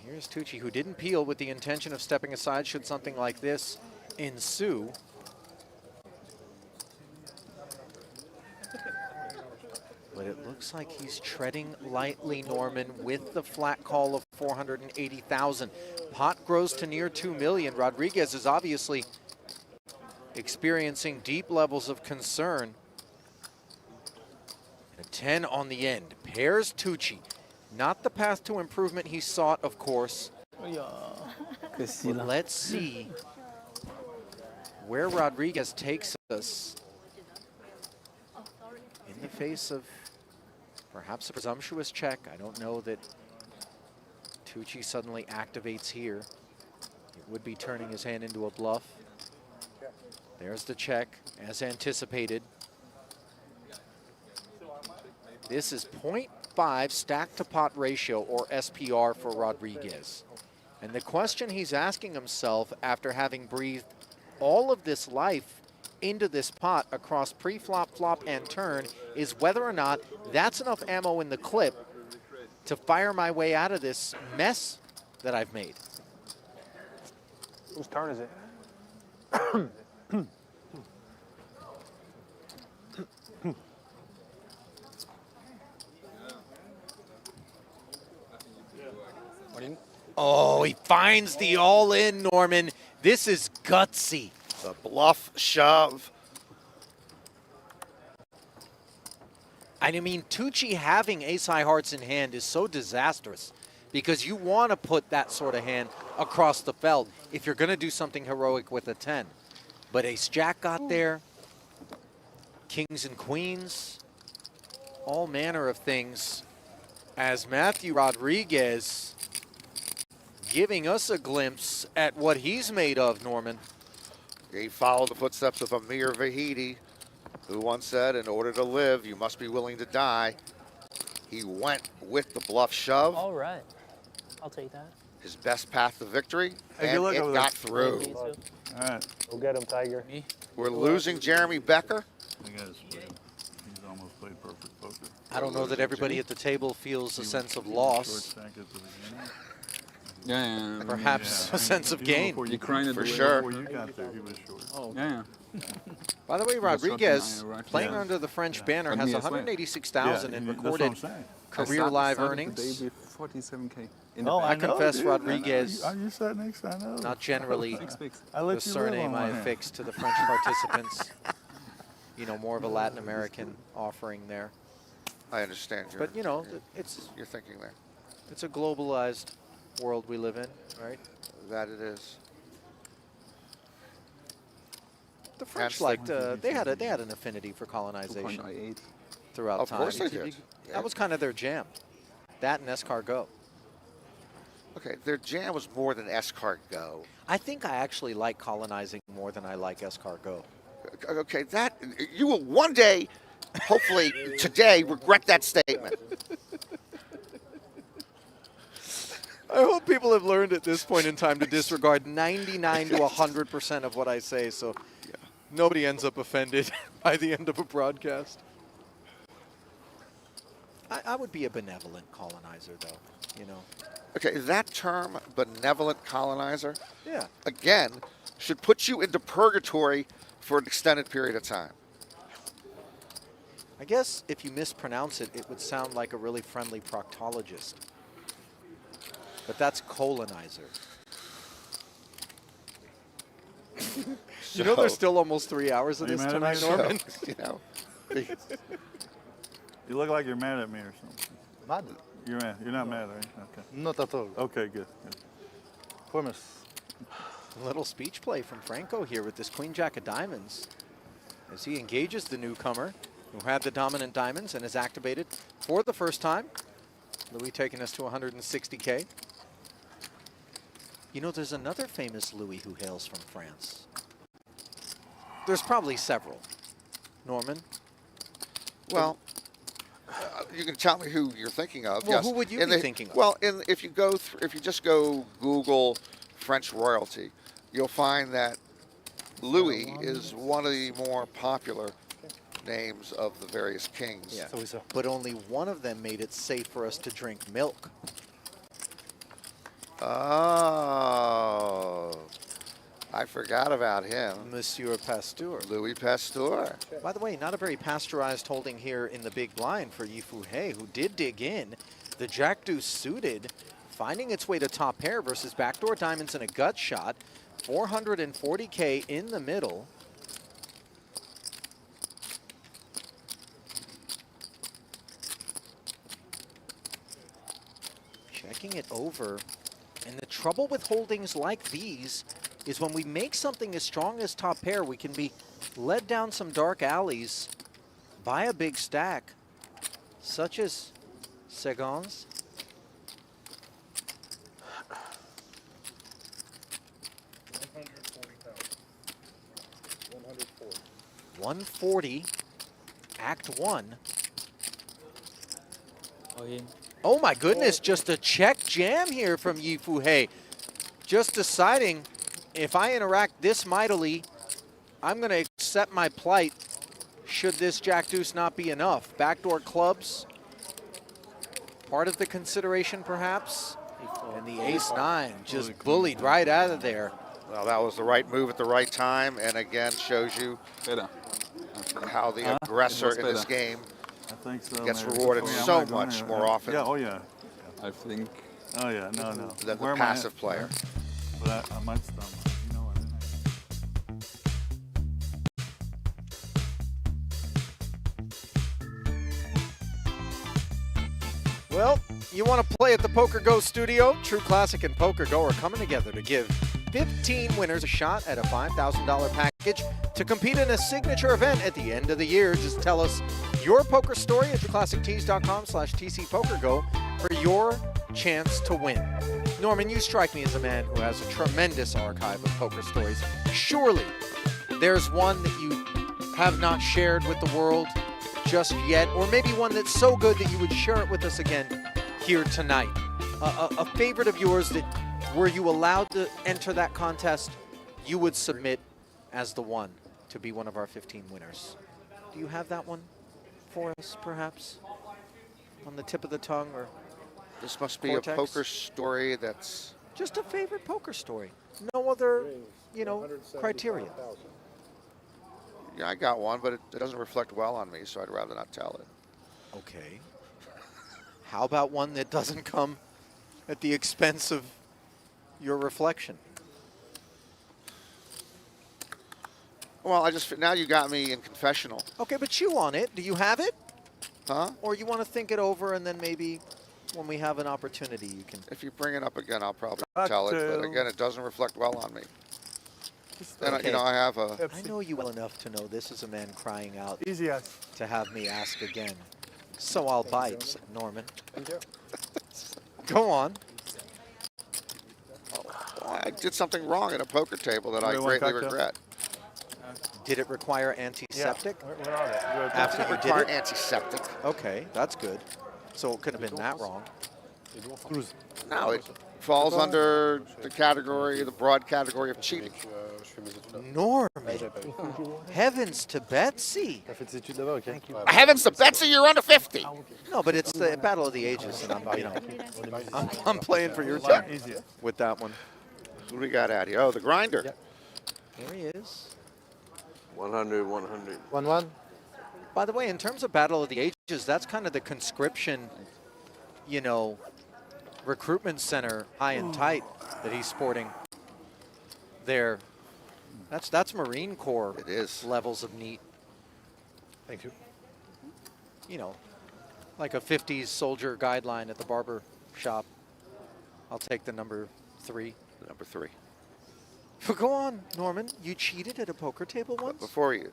Here's Tucci, who didn't peel with the intention of stepping aside should something like this ensue. But it looks like he's treading lightly, Norman, with the flat call of 480,000. Pot grows to near 2 million. Rodriguez is obviously experiencing deep levels of concern. And a 10 on the end. Pairs Tucci. Not the path to improvement he sought, of course. But let's see where Rodriguez takes us in the face of perhaps a presumptuous check. I don't know that Tucci suddenly activates here. It would be turning his hand into a bluff. There's the check, as anticipated. This is 0.5 stack to pot ratio, or SPR, for Rodriguez. And the question he's asking himself after having breathed all of this life into this pot across pre-flop, flop, and turn is whether or not that's enough ammo in the clip to fire my way out of this mess that I've made. Whose turn is it? Oh, he finds the all-in, Norman. This is gutsy. The bluff shove. I mean, Tucci having ace-high hearts in hand is so disastrous because you want to put that sort of hand across the felt if you're going to do something heroic with a 10. But ace-jack got there, kings and queens, all manner of things, as Matthieu Rodriguez giving us a glimpse at what he's made of, Norman. He followed the footsteps of Amir Vahidi, who once said, in order to live, you must be willing to die. He went with the bluff shove. All right. I'll take that. His best path to victory, Hey, and good luck it over got there. through. All right. Go get him, Tiger. We're losing Jeremy Becker. You guys split him. He's almost played perfect poker. I don't know that everybody at the table feels a sense of Short loss. stack at the beginning. Yeah. Perhaps a sense of gain. Before You crying at For the sure. Before you got there, he was short. Oh. Yeah. By the way, Rodriguez, right. playing Yeah. under the French banner, But has me as well. 186,000 in that's what recorded I'm saying. career live started earnings. The day with 47K. I confess dude. Rodriguez, I you sat next, I know. not generally Six picks. I the let you live surname on I my hand. affixed to the French participants. You know, more of a Latin American offering there. I understand. But, you know, it's you're thinking there. It's a globalized world we live in, right? That it is. The French Hence liked, they had an affinity for colonization 2.8. throughout Of time. course they did. Yeah. That was kind of their jam. That and escargot. Okay, their jam was more than escargot. I think I actually like colonizing more than I like escargot. Okay, that you will one day hopefully today regret that statement. I hope people have learned at this point in time to disregard 99 to 100% of what I say, so nobody ends up offended by the end of a broadcast. I would be a benevolent colonizer, though, you know. Okay, that term, benevolent colonizer, Yeah. again, should put you into purgatory for an extended period of time. I guess if you mispronounce it, it would sound like a really friendly proctologist. But that's colonizer. You know there's still almost 3 hours of Are you this mad at tonight, me? Norman? You know, You look like you're mad at me or something. Mad? You're mad. You're not mad, are you? Okay. Not at all. Okay, good. good. Promise. A little speech play from Franco here with this Queen Jack of Diamonds as he engages the newcomer who had the dominant diamonds and is activated for the first time. Louis taking us to 160K. You know, there's another famous Louis who hails from France. There's probably several. Norman? well, you can tell me who you're thinking of. Well, yes. who would you be thinking of? Well, if you go if you just go Google French royalty, you'll find that Louis is one of the more popular names of the various kings. Yeah. But only one of them made it safe for us to drink milk. Oh, I forgot about him. Monsieur Pasteur. Louis Pasteur. By the way, not a very pasteurized holding here in the big blind for Yifu He, who did dig in. The Jack Deuce suited, finding its way to top pair versus backdoor diamonds and a gut shot. 440K in the middle. Checking it over. And the trouble with holdings like these is when we make something as strong as top pair, we can be led down some dark alleys by a big stack, such as Segon's. 140, Act 1. Oh my goodness, just a check jam here from Yifu He. Just deciding if I interact this mightily, I'm going to accept my plight should this Jack Deuce not be enough. Backdoor clubs, part of the consideration perhaps. And the Ace-9 just bullied right out of there. Well, that was the right move at the right time, and again shows you how the aggressor in this game I think so, gets maybe. rewarded Oh, yeah, I'm so not going much there. more often Yeah, oh yeah. I think. Oh yeah, no. than Where the am I passive at? player. But I might stumble. You know what? Well, you want to play at the PokerGo studio? True Classic and PokerGo are coming together to give 15 winners a shot at a $5,000 package to compete in a signature event at the end of the year. Just tell us your poker story at trueclassictees.com/TCPokerGo for your chance to win. Norman, you strike me as a man who has a tremendous archive of poker stories. Surely there's one that you have not shared with the world just yet, or maybe one that's so good that you would share it with us again here tonight. A favorite of yours that, were you allowed to enter that contest, you would submit as the one to be one of our 15 winners. Do you have that one for us, perhaps? On the tip of the tongue, or This must be Cortex? a poker story that's just a favorite poker story? No other, criteria. Yeah, I got one, but it doesn't reflect well on me, so I'd rather not tell it. Okay. How about one that doesn't come at the expense of your reflection? Well, now you got me in confessional. Okay, but chew on it. Do you have it? Huh? Or you want to think it over and then maybe when we have an opportunity you can... If you bring it up again, I'll probably tell it, but again, it doesn't reflect well on me. And Okay. I have a... I know you well enough to know this is a man crying out Easy as. to have me ask again. So I'll bite, Norman. Thank you. Go on. I did something wrong at a poker table that I Everyone greatly cocktail? regret. Did it require antiseptic? Where are they? After Didn't you did require it? antiseptic. Okay, that's good. So it couldn't have been that wrong. No, it falls under the category, the broad category of cheating. Norman. Heavens to Betsy. Heavens to Betsy, you're under 50. No, but it's the Battle of the Ages, and I'm playing for your team with that one. What do we got out here? Oh, the grinder. Here he is. 100, 100. 1-1. By the way, in terms of Battle of the Ages, that's kind of the conscription, recruitment center high and tight that he's sporting there. That's Marine Corps. It is. Levels of neat. Thank you. Like a 50s soldier guideline at the barber shop. I'll take the number 3. The number 3. But go on, Norman. You cheated at a poker table once? Before you,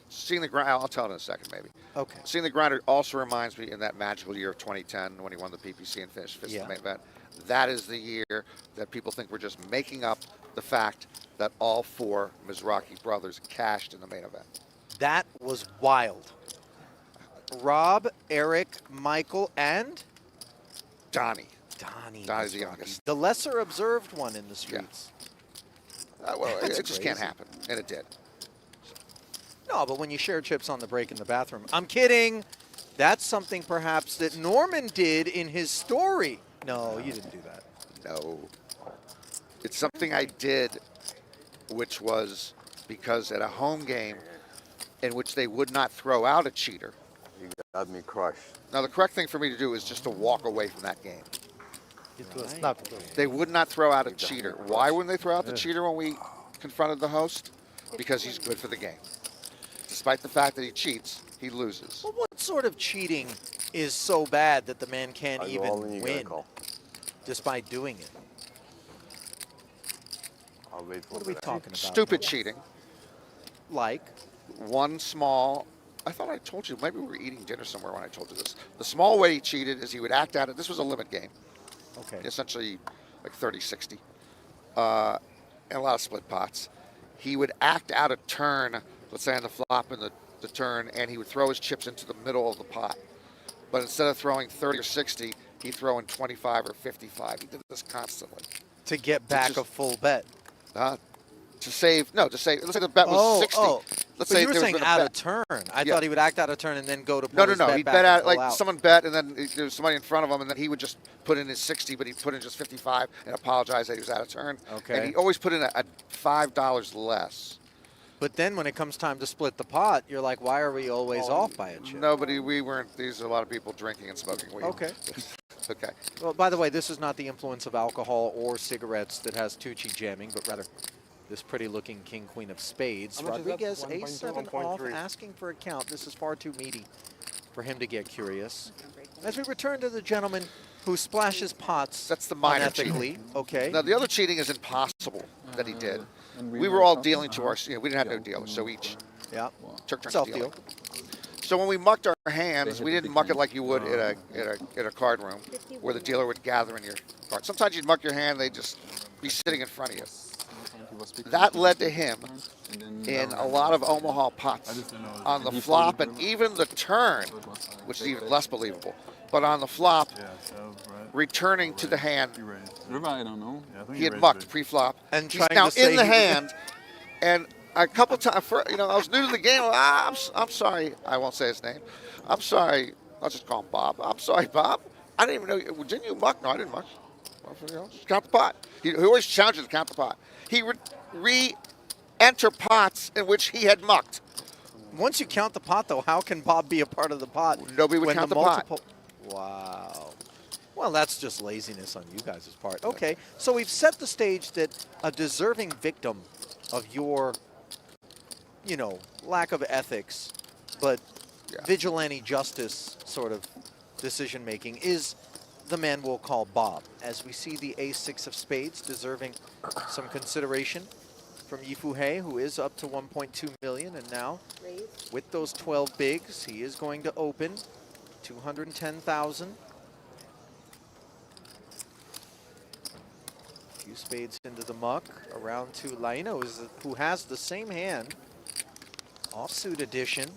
seeing the grinder, I'll tell it in a second, maybe. Okay. Seeing the grinder also reminds me in that magical year of 2010 when he won the PPC and finished fifth in the main event. That is the year that people think we're just making up the fact that all 4 Mizrachi brothers cashed in the main event. That was wild. Rob, Eric, Michael, and Donnie. Donnie's the youngest. The lesser observed one in the streets. Well, That's it just can't crazy. happen, and it did. No, but when you share chips on the break in the bathroom. I'm kidding. That's something perhaps that Norman did in his story. No, you didn't do that. No. It's something I did, which was because at a home game in which they would not throw out a cheater. You got me crushed. Now, the correct thing for me to do is just to walk away from that game. It was not. They would not throw out a cheater. Why wouldn't they throw out the cheater when we confronted the host? Because he's good for the game. Despite the fact that he cheats, he loses. Well, what sort of cheating is so bad that the man can't even win despite doing it? I'll wait for What are we talking about? Stupid cheating. Like? One small, I thought I told you, maybe we were eating dinner somewhere when I told you this. The small way he cheated is he would act out it. This was a limit game. Okay. Essentially like 30-60. And a lot of split pots. He would act out a turn, let's say on the flop and the turn, and he would throw his chips into the middle of the pot. But instead of throwing 30 or 60, he'd throw in 25 or 55. He did this constantly. To get back a full bet. To save, let's say the bet was 60. Let's but say you were there was saying been a out bet. of turn. I thought he would act out of turn and then go to No. his bet He'd back bet and out, pull like someone bet, and then there was somebody in front of him, and then he would just put in his 60, but he'd put in just 55 and apologize that he was out of turn. Okay. And he always put in a $5 less. But then when it comes time to split the pot, you're like, why are we always off by a chip? Nobody, we weren't, these are a lot of people drinking and smoking weed. Okay. Okay. Well, by the way, this is not the influence of alcohol or cigarettes that has Tucci jamming, but rather this pretty-looking king, queen of spades. How much is that? Rodriguez, 1.2, ace-7 off, 1.3. asking for a count. This is far too meaty for him to get curious. As we return to the gentleman who splashes pots That's the minor unethically. cheating. Okay. Now, the other cheating is impossible that he did. We were all dealing to our, we didn't have no dealers, so each took turns Self-deal. dealing. So when we mucked our hands, we didn't muck it like you would in a card room, where the dealer would gather in your card. Sometimes you'd muck your hand, they'd just be sitting in front of you. That led to him in a lot of Omaha pots on the flop and even the turn, which is even less believable. But on the flop, returning to the hand, I don't know. he had mucked pre-flop. And he's trying now to say in the he- hand, and a couple times, I was new to the game. I'm sorry, I won't say his name. I'm sorry. I'll just call him Bob. I'm sorry, Bob. I didn't even know. Didn't you muck? No, I didn't muck. Just count the pot. He always challenges to count the pot. He would re-enter pots in which he had mucked. Once you count the pot, though, how can Bob be a part of the pot? Nobody would when count the pot. Wow. Well, that's just laziness on you guys' part. Okay, so we've set the stage that a deserving victim of your, lack of ethics, but vigilante justice sort of decision-making is the man we'll call Bob. As we see the ace-6 of spades deserving some consideration from Yifu He, who is up to 1.2 million, and now with those 12 bigs, he is going to open 210,000. Few spades into the muck, around to Laina, who has the same hand Offsuit edition.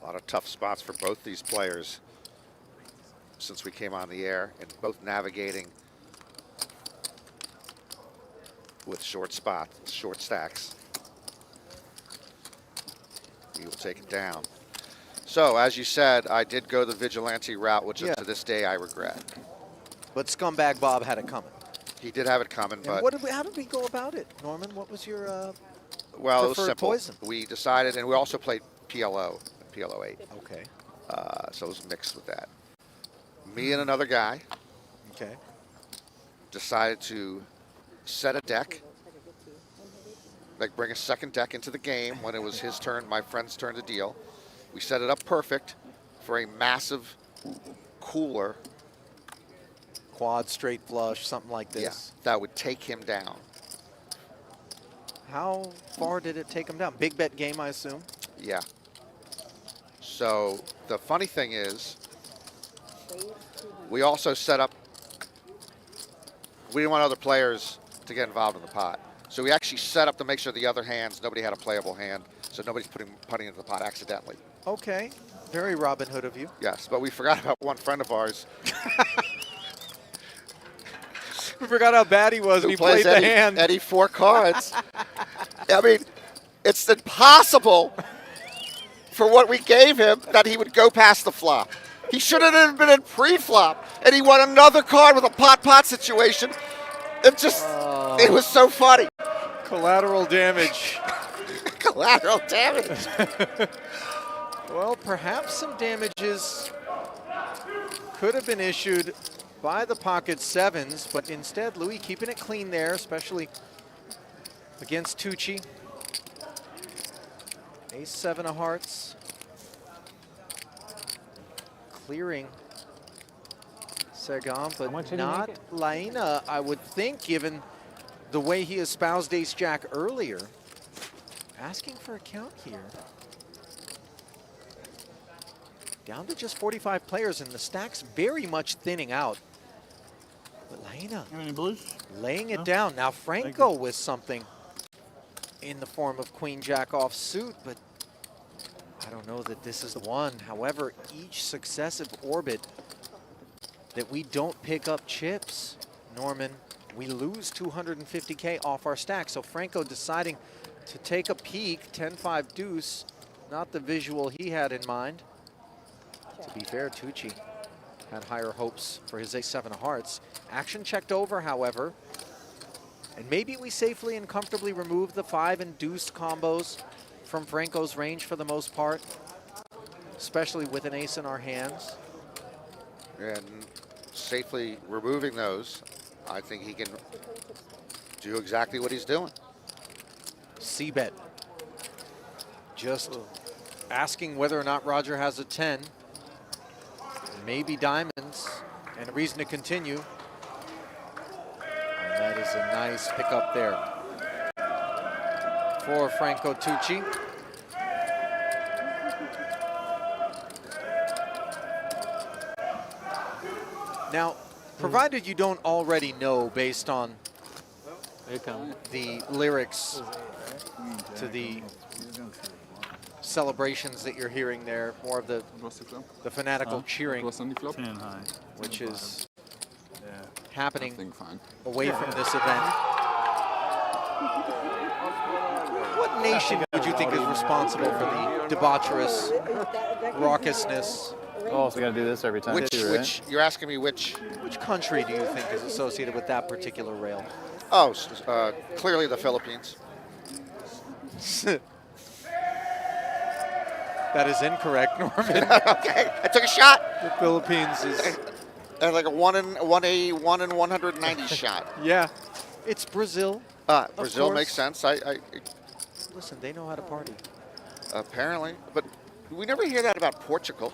A lot of tough spots for both these players since we came on the air, and both navigating with short spots, short stacks. He will take it down. So, as you said, I did go the vigilante route, which to this day I regret. But Scumbag Bob had it coming. He did have it coming, And but how did we go about it, Norman? What was your well, it was preferred simple. poison? We decided, and we also played PLO, PLO 8. Okay. So it was mixed with that. Me and another guy decided to set a deck, like bring a second deck into the game when it was his turn, my friend's turn to deal. We set it up perfect for a massive cooler. Quad, straight flush, something like this. Yeah, that would take him down. How far did it take him down? Big bet game, I assume? Yeah. So the funny thing is, we also set up, we didn't want other players to get involved in the pot. So we actually set up to make sure the other hands, nobody had a playable hand, so nobody's putting into the pot accidentally. Okay, very Robin Hood of you. Yes, but we forgot about one friend of ours. We forgot how bad he was when he played the hand. Eddie 4 cards. I mean, it's impossible for what we gave him that he would go past the flop. He should have been in pre-flop, and he won another card with a pot-pot situation. It just, it was so funny. Collateral damage. Collateral damage. Well, perhaps some damages could have been issued by the pocket sevens, but instead Louis keeping it clean there, especially against Tucci. Ace 7 of hearts. Clearing Sagan, but not Laina, I would think, given the way he espoused ace jack earlier. Asking for a count here. Down to just 45 players, and the stack's very much thinning out. But Laina laying it down. Now Franco with something in the form of queen jack offsuit, but I don't know that this is the one. However, each successive orbit that we don't pick up chips, Norman, we lose 250K off our stack. So Franco deciding to take a peek, 10-5 deuce, not the visual he had in mind. To be fair, Tucci had higher hopes for his ace-7 of hearts. Action checked over, however. And maybe we safely and comfortably remove the 5 and deuce combos from Franco's range for the most part, especially with an ace in our hands. And safely removing those, I think he can do exactly what he's doing. C-bet. Just asking whether or not Roger has a 10. Maybe diamonds, and a reason to continue. And that is a nice pickup there for Franco Tucci. Now, provided you don't already know based on the lyrics to the celebrations that you're hearing there, more of the fanatical cheering, which is happening away from this event. What nation would you think is responsible for the debaucherous raucousness? Oh, so we got to do this every time too, right? Which, you're asking me which country do you think is associated with that particular rail? Oh, clearly the Philippines. That is incorrect, Norman. Okay, I took a shot. The Philippines is like a 1 in 190 shot. Yeah, it's Brazil. Brazil makes sense. Listen, they know how to party. Apparently, but we never hear that about Portugal.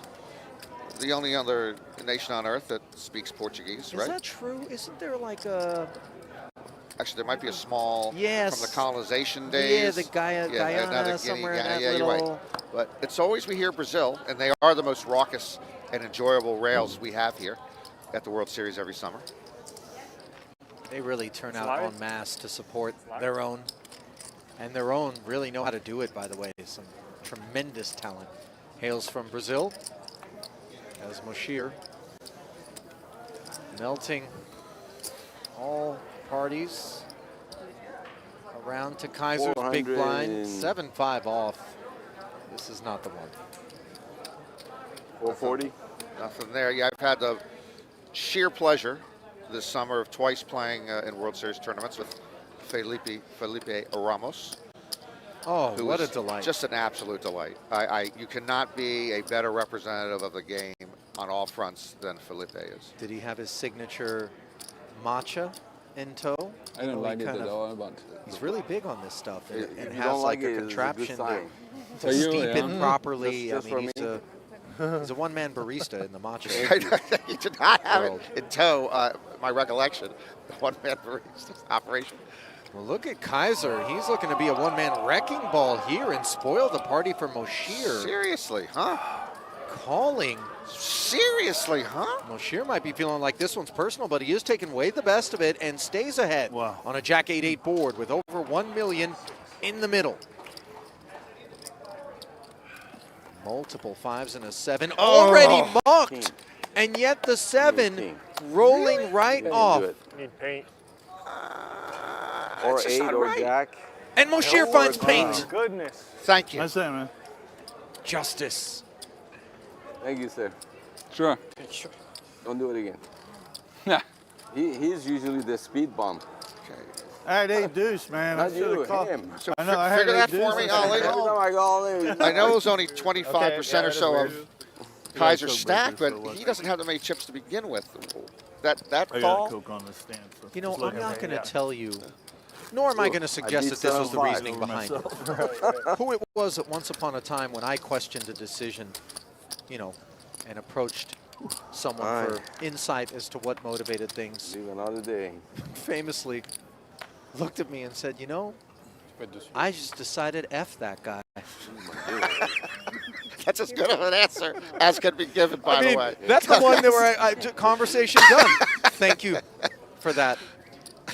The only other nation on earth that speaks Portuguese, right? Is that true? Isn't there like a... Actually, there might be a small from the colonization Yeah, days. the Guyana somewhere in that little... You're right. But it's always we hear Brazil, and they are the most raucous and enjoyable rails we have here. at the World Series every summer. They really turn out en masse to support their own. And their own really know how to do it, by the way. Some tremendous talent. Hails from Brazil, as Moshir. Melting all parties around to Kaiser's big blind. 7-5 off. This is not the one. 440. Nothing there. Yeah, I've had the sheer pleasure this summer of twice playing in World Series tournaments with Felipe Ramos. Oh, what a delight. Just an absolute delight. You cannot be a better representative of the game on all fronts than Felipe is. Did he have his signature matcha in tow? I don't like it at all, but he's really big on this stuff and, If you has don't like like a it, contraption it's to steep it properly. Just I mean, for he's a one-man barista in the matcha. You did not have it in tow, my recollection. The one-man barista operation. Well, look at Kaiser. He's looking to be a one-man wrecking ball here and spoil the party for Moshir. Seriously, huh? Calling. Seriously, huh? Moshir might be feeling like this one's personal, but he is taking way the best of it and stays ahead on a Jack 8-8 board with over 1 million in the middle. Multiple 5s and a 7 already mucked, and yet the 7 rolling right off. Need paint. Or That's just 8 not or right. Jack. And Moshir finds paint. Goodness. Thank you. That's it, man. Justice. Thank you, sir. sure. Don't do it again. Yeah. He's usually the speed bump. I had 8 deuce, man. I Not should have you, called. him. So I know, I had figure 8 that deuce. for me, I Ollie. Every time I go in, I know it was only 25% or so of Kaiser's Coke stack, breakers, but but he doesn't have that many chips to begin with. That I got a call. Coke on the stand. So You know, just I'm let not him- going to tell you, nor am I going to suggest beat that this was the 7-5 reasoning over behind it. myself. Who it was at once upon a time when I questioned a decision, you know, and approached someone for insight as to what motivated things, Leave another day. famously looked at me and said, you know, I just decided F that guy. That's as good of an answer as can be given, by the way. That's the one that where conversation done. Thank you for that.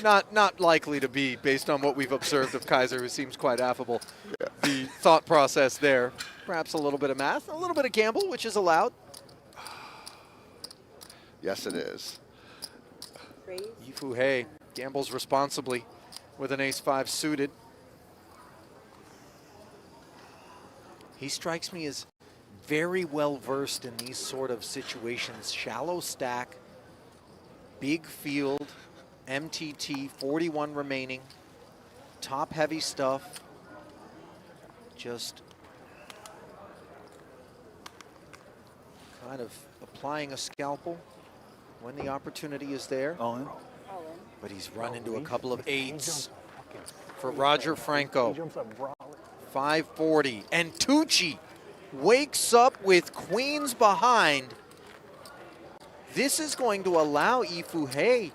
Not likely to be, based on what we've observed of Kaiser, who seems quite affable. The thought process there, perhaps a little bit of math, a little bit of gamble, which is allowed. Yes, it is. Yifu He gambles responsibly with an ace-5 suited. He strikes me as very well versed in these sort of situations. Shallow stack, big field, MTT, 41 remaining, top heavy stuff. Just kind of applying a scalpel when the opportunity is there. All in. But he's run into a couple of 8s for Roger Franco. 540. And Tucci wakes up with queens behind. This is going to allow Yifu He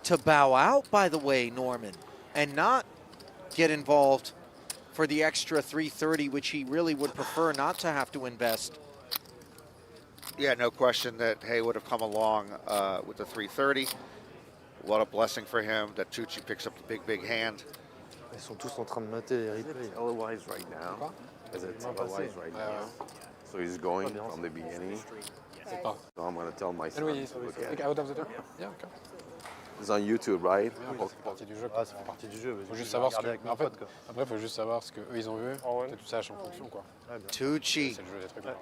to bow out, by the way, Norman, and not get involved for the extra 330, which he really would prefer not to have to invest. Yeah, no question that Hay would have come along with the 330. What a blessing for him that Tucci picks up the big hand. Ils sont tous en train de noter les replays. Otherwise right now. Is it otherwise right now? So he's going from the beginning. So I'm going to tell my son to look at it. Out of the turn. Yeah, okay. It's on YouTube, right? Ça fait partie du jeu. Ça fait partie du jeu. Faut juste savoir ce que. En fait, après, faut juste savoir ce que eux ils ont vu. Que tu saches en fonction, quoi. Tucci C'est le jeu des trucs.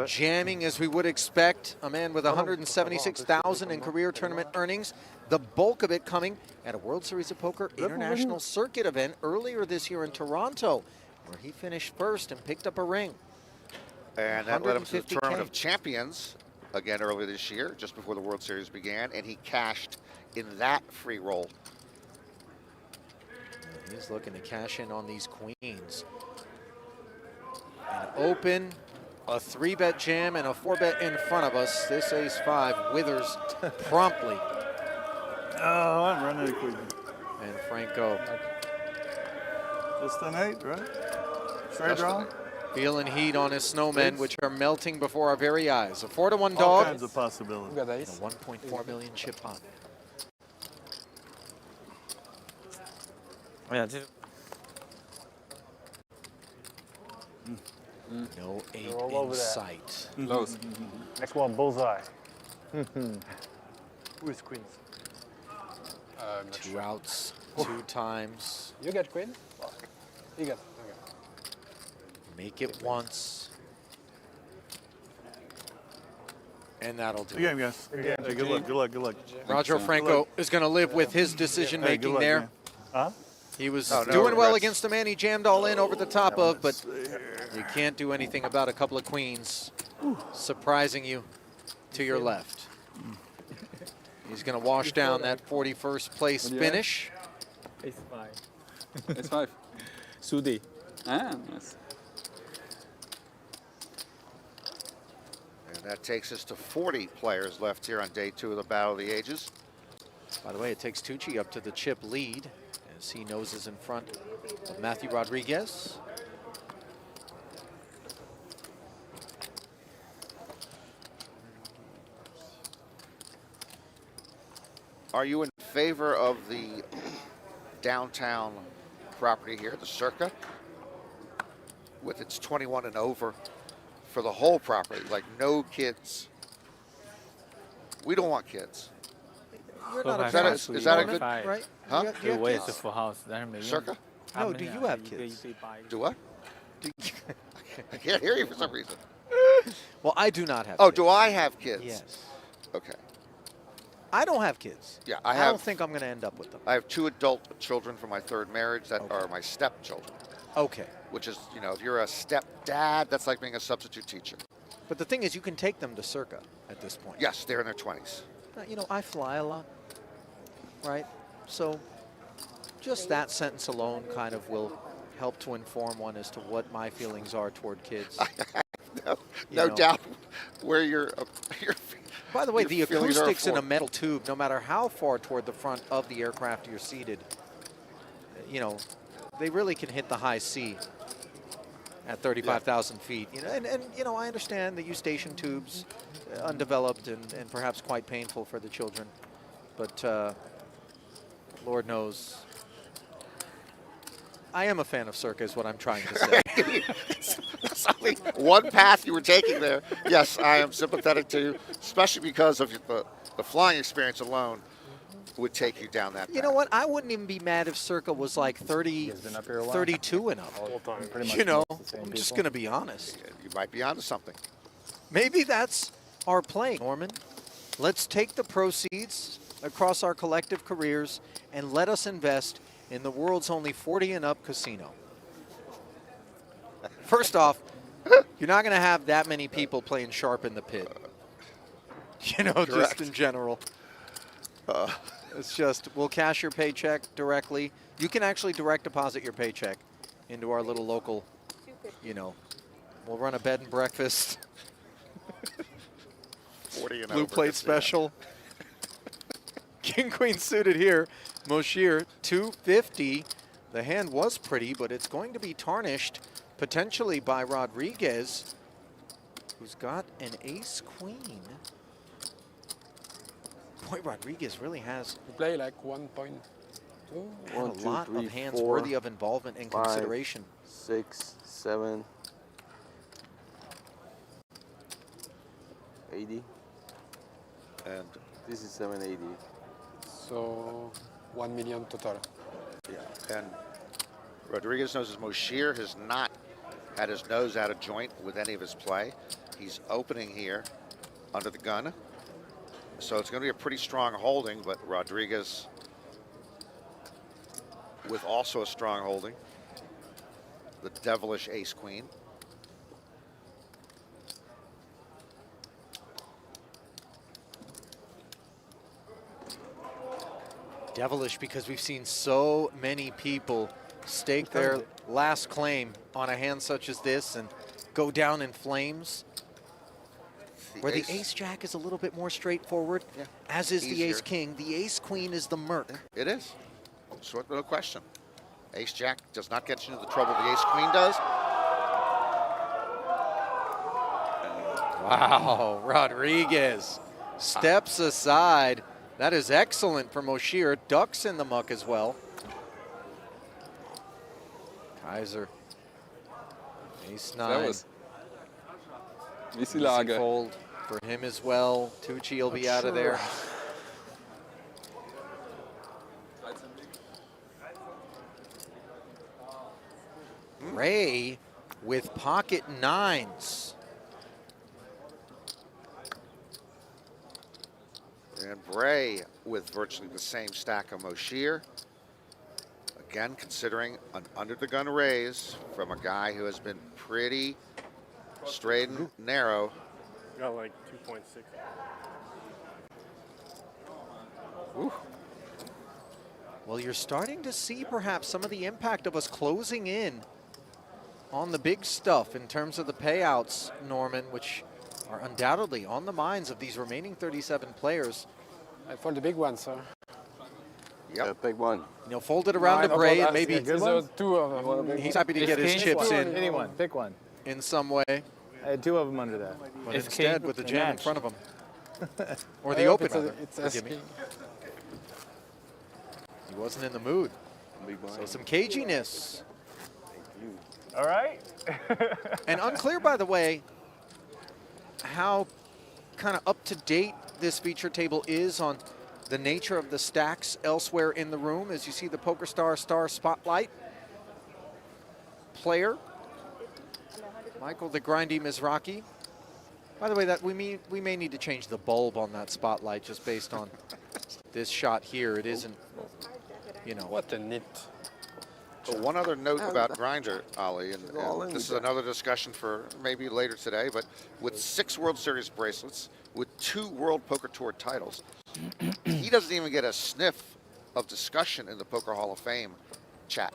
jamming as we would expect. A man with 176,000 in career tournament earnings. The bulk of it coming at a World Series of Poker International Circuit event earlier this year in Toronto, where he finished first and picked up a ring. And that led him to the 150K. Tournament of Champions again earlier this year, just before the World Series began, and he cashed in that free roll. He's looking to cash in on these queens. And open, a 3-bet jam and a 4-bet in front of us. This ace-5 withers promptly. Oh, I'm running it quick. And Franco. Just an 8, right? Straight draw? Feeling heat on his snowmen, which are melting before our very eyes. A 4-1 All dog. kinds of possibilities. And a 1.4 million chip pot. Yeah, No 8 all in over that. sight. Close. Next one, bullseye. Who is queens? Two outs, 2 times. You get queen? You get. Okay. Make it once. And that'll do Good it. game, guys. Hey, good luck, good luck, good luck. Roger Franco is going to live with his decision Hey, good making luck, there. man. Huh? He was Oh, no doing well regrets. against a man he jammed all in over the top of, but you can't do anything about a couple of queens surprising you to your left. He's going to wash down that 41st place finish. Ace 5. It's 5. Sudi. Ah, nice. And that takes us to 40 players left here on day 2 of the Battle of the Ages. By the way, it takes Tucci up to the chip lead as he noses in front of Matthieu Rodriguez. Are you in favor of the downtown property here, the Circa, with its 21 and over for the whole property, like no kids? We don't want kids. You're not a Is that a- fan, is that a Norman, good- right? Huh? You have Wait, kids? it's a full house. That means Circa? No, do you have kids? Do what? I can't hear you for some reason. Well, I do not have Oh, kids. do I have kids? Yes. Okay. I don't have kids. Yeah, I I don't have. think I'm going to end up with them. I have 2 adult children from my 3rd marriage that are my stepchildren. Okay. Which is, you know, if you're a stepdad, that's like being a substitute teacher. But the thing is, you can take them to Circa at this point. Yes, they're in their 20s. You know, I fly a lot, right? So just that sentence alone kind of will help to inform one as to what my feelings are toward kids. No doubt where your By the way, your the feelings are acoustics in a informed. metal tube, no matter how far toward the front of the aircraft you're seated, you know, they really can hit the high C at 35,000 feet. You know, and you know, I understand that you station tubes, undeveloped and perhaps quite painful for the children, but Lord knows, I am a fan of Circa is what I'm trying to say. That's only one path you were taking there. Yes, I am sympathetic to you, especially because of the flying experience alone would take you down that path. You know what? I wouldn't even be mad if Circa was like 30, 32 and up. You know, I'm just going to be honest. You might be onto something. Maybe that's our play, Norman. Let's take the proceeds across our collective careers and let us invest in the world's only 40 and up casino. First off, you're not going to have that many people playing sharp in the pit. You know, just in general. It's just, we'll cash your paycheck directly. You can actually direct deposit your paycheck into our little local, you know, we'll run a bed and breakfast. 40 and Blue over plate casino. special. King Queen suited here. Moshir 250. The hand was pretty, but it's going to be tarnished potentially by Rodriguez, who's got an ace queen. Boy, Rodriguez really has You play like 1.2. had a 1, 2, lot 3, of hands 4, worthy of involvement and 5, consideration. 6, 7, 80. And this is 780. So 1 million total. yeah, and Rodriguez knows his Moshir has not had his nose out of joint with any of his play. He's opening here under the gun. So it's going to be a pretty strong holding, but Rodriguez with also a strong holding. The devilish ace queen. Devilish because we've seen so many people stake their last claim on a hand such as this and go down in flames. Where the ace-jack is a little bit more straightforward, as is the Easier. ace-king. The ace-queen is the merc. It is. Short no question. Ace-jack does not get you into the trouble the ace-queen does. Wow, Rodriguez steps aside. That is excellent for Moshir. Ducks in the muck as well. Kaiser. Ace 9. Easy Easy fold for him as well. Tucci will be out of there. Ray with pocket nines. And Bray with virtually the same stack of Moshir. Again, considering an under-the-gun raise from a guy who has been pretty straight and narrow. Got like 2.6. Ooh. Well, you're starting to see perhaps some of the impact of us closing in on the big stuff in terms of the payouts, Norman, which are undoubtedly on the minds of these remaining 37 players. For the big ones, sir. Yep. The big one. You'll fold it around to Bray and maybe two of them. he's happy to get his chips in. Anyone, pick one. In some way. I had two of them under that. But instead, with the jam in front of him. Or the open, rather. Forgive me. He wasn't in the mood. So some caginess. All right. And unclear, by the way, how kind of up-to-date this feature table is on the nature of the stacks elsewhere in the room. As you see the PokerStar Star Spotlight player, Michael the Grindy Mizrachi. By the way, that we may need to change the bulb on that spotlight just based on this shot here. It isn't, you know. What a nit. So one other note about Grinder, Ali, and this is another discussion for maybe later today, but with 6 World Series bracelets, with 2 World Poker Tour titles, he doesn't even get a sniff of discussion in the Poker Hall of Fame chat.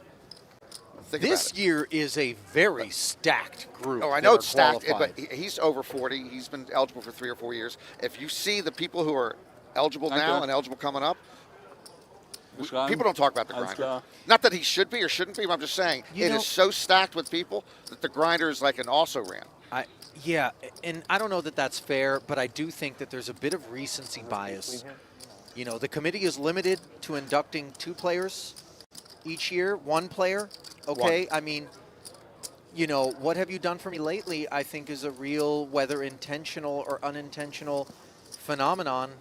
Think this year is a very stacked group. Oh, I know it's stacked, but he's over 40. He's been eligible for 3 or 4 years. If you see the people who are eligible now and eligible coming up, people don't talk about the Grinder. Not that he should be or shouldn't be, but I'm just saying it is so stacked with people that the Grinder is like an also-ran. Yeah, and I don't know that that's fair, but I do think that there's a bit of recency bias. You know, the committee is limited to inducting 2 players each year, 1 player. Okay, I mean, you know, what have you done for me lately, I think is a real, whether intentional or unintentional phenomenon,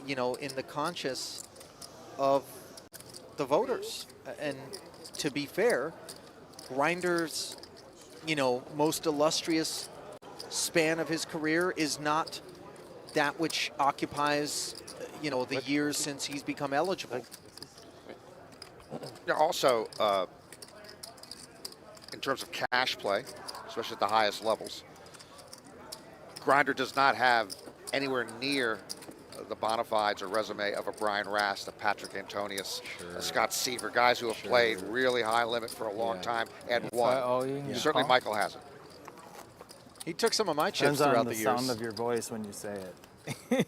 you know, in the conscious of the voters. And to be fair, Grinder's, you know, most illustrious span of his career is not that which occupies, you know, the years since he's become eligible. Yeah, also, in terms of cash play, especially at the highest levels, Grinder does not have anywhere near the bona fides or resume of a Brian Rast, a Patrick Antonius, a Scott Seaver, guys who have played really high limit for a long time and won. Certainly Michael has it. He took some of my chips throughout the years. Depends on the sound of your voice when you say it. I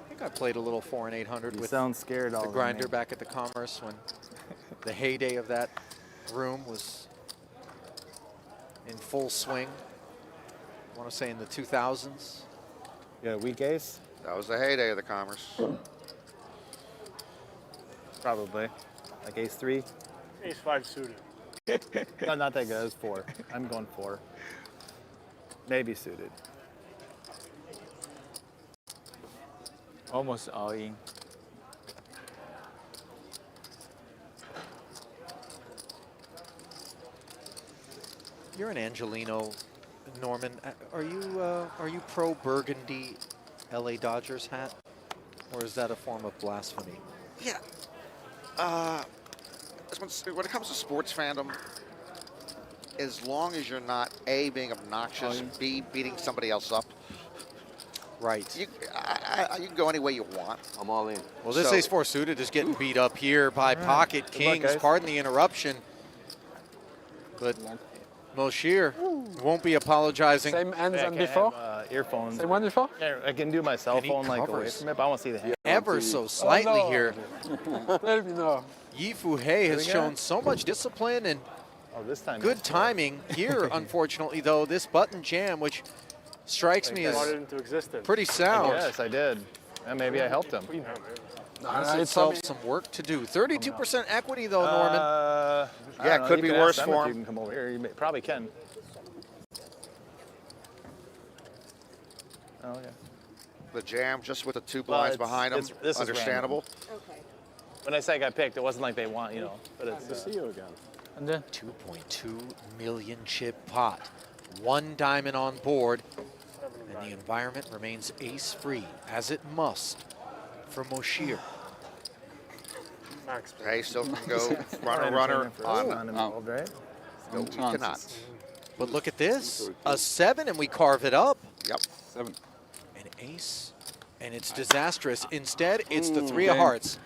think I played a little 4 and 800 with sound scared all the Grinder back at the Commerce when the heyday of that room was in full swing. I want to say in the 2000s. Yeah, weak ace? That was the heyday of the Commerce. Probably. Like ace 3? Ace 5 suited. No, not that good. It's 4. I'm going 4. Maybe suited. Almost all in. You're an Angelino, Norman. Are you pro burgundy LA Dodgers hat? Or is that a form of blasphemy? Yeah. When it comes to sports fandom, as long as you're not A, being obnoxious, B, beating somebody else up. Right. You can go any way you want. I'm all in. Well, this ace-4 suited is getting beat up here by pocket kings. Pardon the interruption. But Moshir won't be apologizing. Same hands than before? Earphones. Same one before? Yeah, I can do my cell phone like away from it, but I want to see the hand. Ever so slightly here. Let me know. Yifu He has shown so much discipline and Oh, this time. Good timing here, unfortunately, though. This button jam, which strikes me as Brought it into existence. pretty sound. Yes, I did. And maybe I helped him. Has itself some work to do. 32% equity, though, Norman. Yeah, it could be worse for You him. can come over here. You probably can. Oh, yeah. The jam just with the 2 blinds behind him. This is Understandable. Okay. When I say I got picked, it wasn't like they want, but it's. To see you again. And then 2.2 million chip pot. 1 diamond on board. And the environment remains ace-free, as it must, for Moshir. Hey, still can go runner on. Involved, right? No, we cannot. But look at this. A 7, and we carve it up. Yep. 7. An ace, and it's disastrous. Instead, it's the 3 of hearts.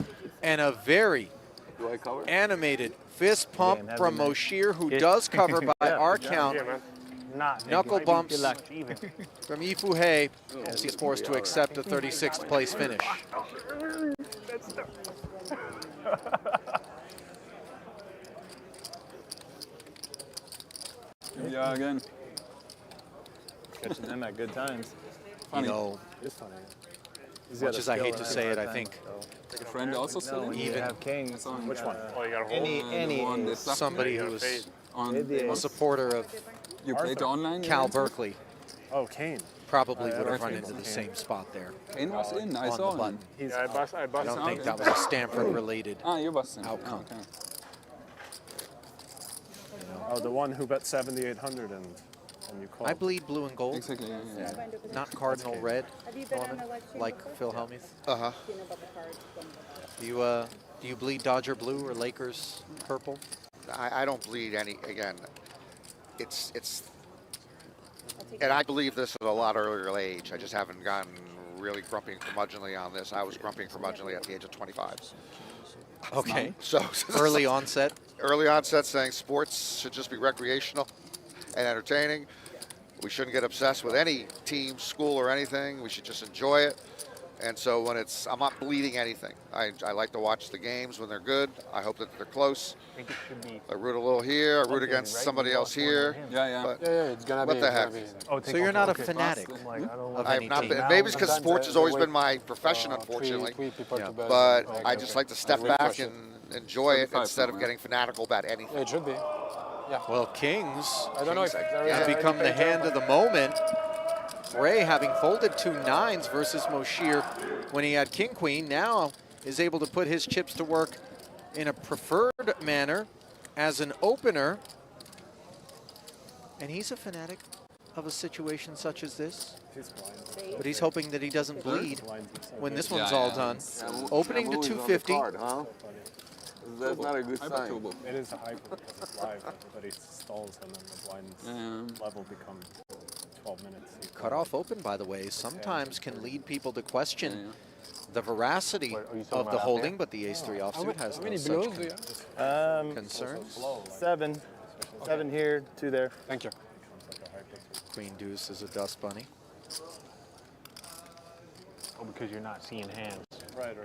And a very Do I cover? animated fist pump from Moshir, who does cover by our count. Knuckle bumps from Yifu He as he's forced to accept a 36th place finish. Yeah, again. Catching them at good times. You know, He's got much a as I skill hate to and say it, I time, think A friend also selling? You even have king. Which one? Oh, you got a Any one ace. that somebody who is on a supporter of you played the online Cal event? Berkeley Oh, Kane. probably would have run into the same spot there Kane was in, I on saw the button. him. Yeah, I I busted don't think that was a Stanford-related Ah, you was in. outcome. Okay. Oh, the one who bet 7,800 and you called. I bleed blue and gold, Exactly, yeah. not cardinal red, Have you been on Norman, the live stream like before? Phil Hellmuth. Uh-huh. Do you know about the cards? Do you bleed Dodger blue or Lakers purple? I don't bleed any. Again, it's. And I believe this at a lot earlier age. I just haven't gotten really grumpy and curmudgeonly on this. I was grumpy and curmudgeonly at the age of 25. Okay. So Early onset. Early onset saying sports should just be recreational and entertaining. We shouldn't get obsessed with any team, school, or anything. We should just enjoy it. And so when I'm not bleeding anything. I like to watch the games when they're good. I hope that they're close. I root a little here. I root against somebody else here. Yeah. But it's gonna what be. the heck? So you're not a fanatic of I've any not team. been. Maybe it's because sports has always been my profession, unfortunately. Yeah. But I just like to step back and enjoy it instead of getting fanatical about anything. It should be. Well, Kings I don't know if have become the hand of the moment. Ray, having folded 2 9s versus Moshir when he had King Queen, now is able to put his chips to work in a preferred manner as an opener. And he's a fanatic of a situation such as this. But he's hoping that he doesn't bleed when this one's all done. Opening to 250. That's not a good sign. It is a hyper because it's live. Everybody stalls and then the blinds level become 12 minutes. Cutoff open, by the way, sometimes can lead people to question the veracity of the holding, but the ace-3 offsuit has no such concerns. 7. 7 here, 2 there. Thank you. Queen deuce is a dust bunny. Oh, because you're not seeing hands. Right.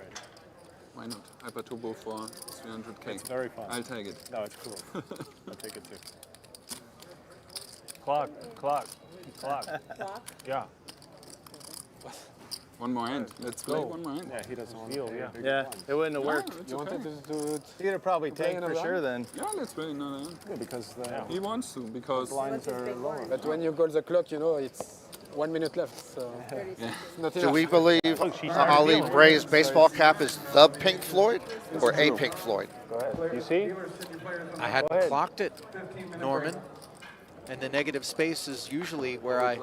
Why not? Hyper turbo for 300k. It's very fun. I'll take it. No, it's cool. I'll take it too. Clock. Yeah. One more hand. Let's play one more hand. Yeah, he doesn't feel. Yeah, it wouldn't have worked. You wanted to do it? You'd have probably taken for sure then. Yeah, let's play another hand. Yeah, because He wants to, because blinds are lower. But when you call the clock, it's 1 minute left. So not Do enough. we believe Ali Bray's baseball cap is the Pink Floyd or a Pink Floyd? Go ahead. You see? I hadn't clocked it, Norman. And the negative space is usually where I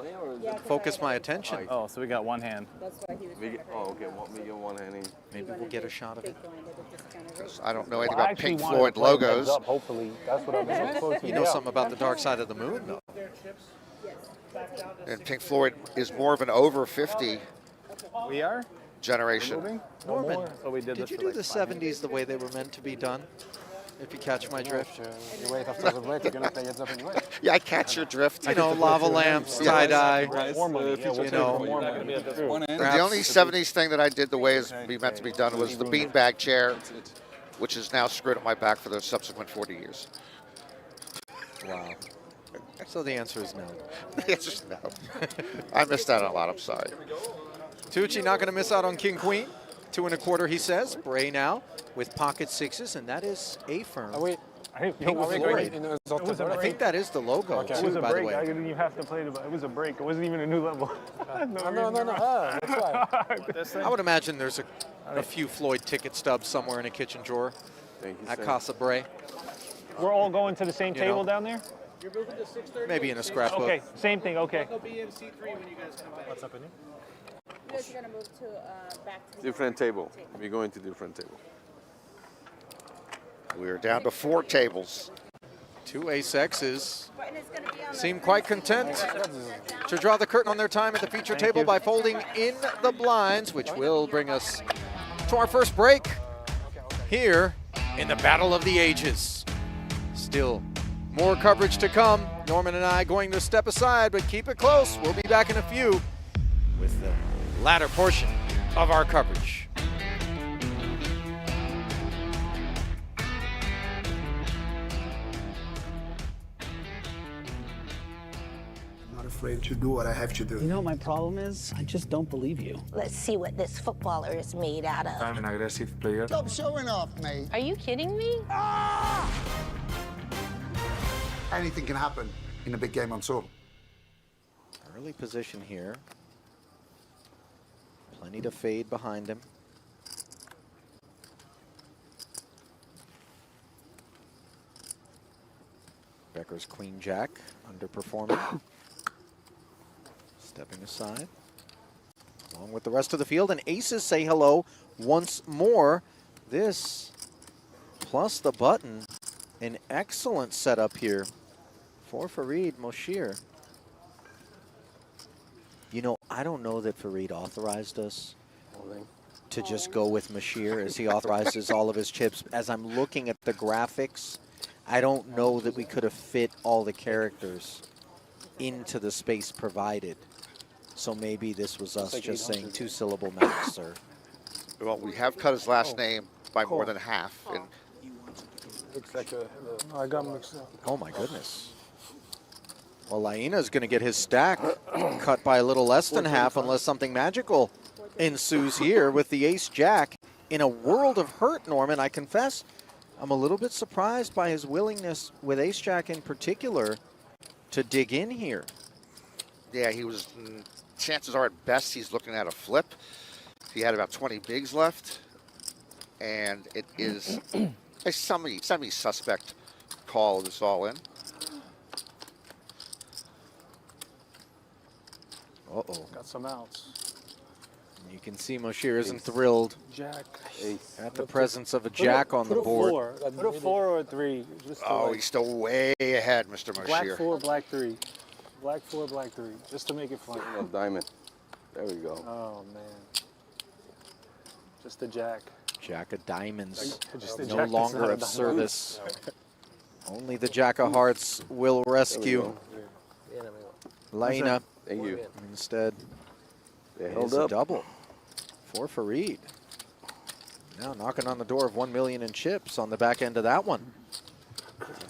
focus my attention. Oh, so we got one hand. That's why he was We get one handing. Maybe we'll get a shot of it. I don't know anything about Pink Floyd logos. Hopefully, that's what I'm supposed to. You know something about the dark side of the moon, though. And Pink Floyd is more of an over 50 We are? generation. Norman, So we did did this you for do like the 70s the way they were meant to be done? If you catch my drift. You wait after the break, you're gonna play heads up anyway. Yeah, I catch your drift. You know, lava lamps, tie-dye, you know. One hand. The only 70s thing that I did the way it's meant to be done was the beanbag chair, which is now screwed up my back for the subsequent 40 years. Wow. So the answer is no. The answer is no. I missed out on a lot. I'm sorry. Tucci not going to miss out on king queen. 2 1/4, he says. Bray now with pocket sixes, and that is a firm. Ah oui. Pink Ah oui, Floyd. une sorte de I think that is the logo, Okay. It was too, a by the break. way. I didn't even have to play it was a break. It wasn't even a new level. No. Ah, that's why. I would imagine there's a few Floyd ticket stubs somewhere in a kitchen drawer Thank you, at sir. Casa Bray. We're all going to the same You table know. down there? You're moving to 6:30. Maybe in a scrapbook. Okay, same thing, okay. Go be in C3 when you guys come back. What's happening? You guys are gonna move to back to the Different table. We're going to different table. We're down to 4 tables. 2 ace-X's And it's gonna be on seem quite content to draw the curtain on their time at the feature table by folding in the blinds, which will bring us to our first break here in the Battle of the Ages. Still more coverage to come. Norman and I going to step aside, but keep it close. We'll be back in a few with the latter portion of our coverage. I'm not afraid to do what I have to do. You know what my problem is? I just don't believe you. Let's see what this footballer is made out of. I'm an aggressive player. Stop showing off, mate. Are you kidding me? Anything can happen in a big game on tour. Early position here. Plenty to fade behind him. Becker's queen jack underperforming. Stepping aside. Along with the rest of the field, and aces say hello once more. This plus the button, an excellent setup here for Farid Moshirbahram. You know, I don't know that Farid authorized us to just go with Moshirbahram as he authorizes all of his chips. As I'm looking at the graphics, I don't know that we could have fit all the characters into the space provided. So maybe this was us just saying 2-syllable max, sir. Well, we have cut his last name by more than half. And Looks like I got mixed up. Oh my goodness. Well, Laina's going to get his stack cut by a little less than half unless something magical ensues here with the ace-jack. In a world of hurt, Norman, I confess, I'm a little bit surprised by his willingness with ace-jack in particular to dig in here. yeah, he was, chances are at best he's looking at a flip. He had about 20 bigs left. And it is a semi-suspect call this all in. Uh-oh. Got some outs. You can see Moshirbahram isn't thrilled Jack. at the presence of a jack on the board. Put a 4 or a 3. Just to Oh, like he's still way ahead, Mr. black Moshirbahram. 4, black 3. Black 4, black 3. Just to make it fun. No diamond. There we go. Oh, man. Just a jack. Jack of diamonds, Just a no jack that's longer not a of diamond. service. Only the jack of hearts will rescue Laina. Thank you. Instead, They it held is a up. double for Farid. Now knocking on the door of 1 million in chips on the back end of that one.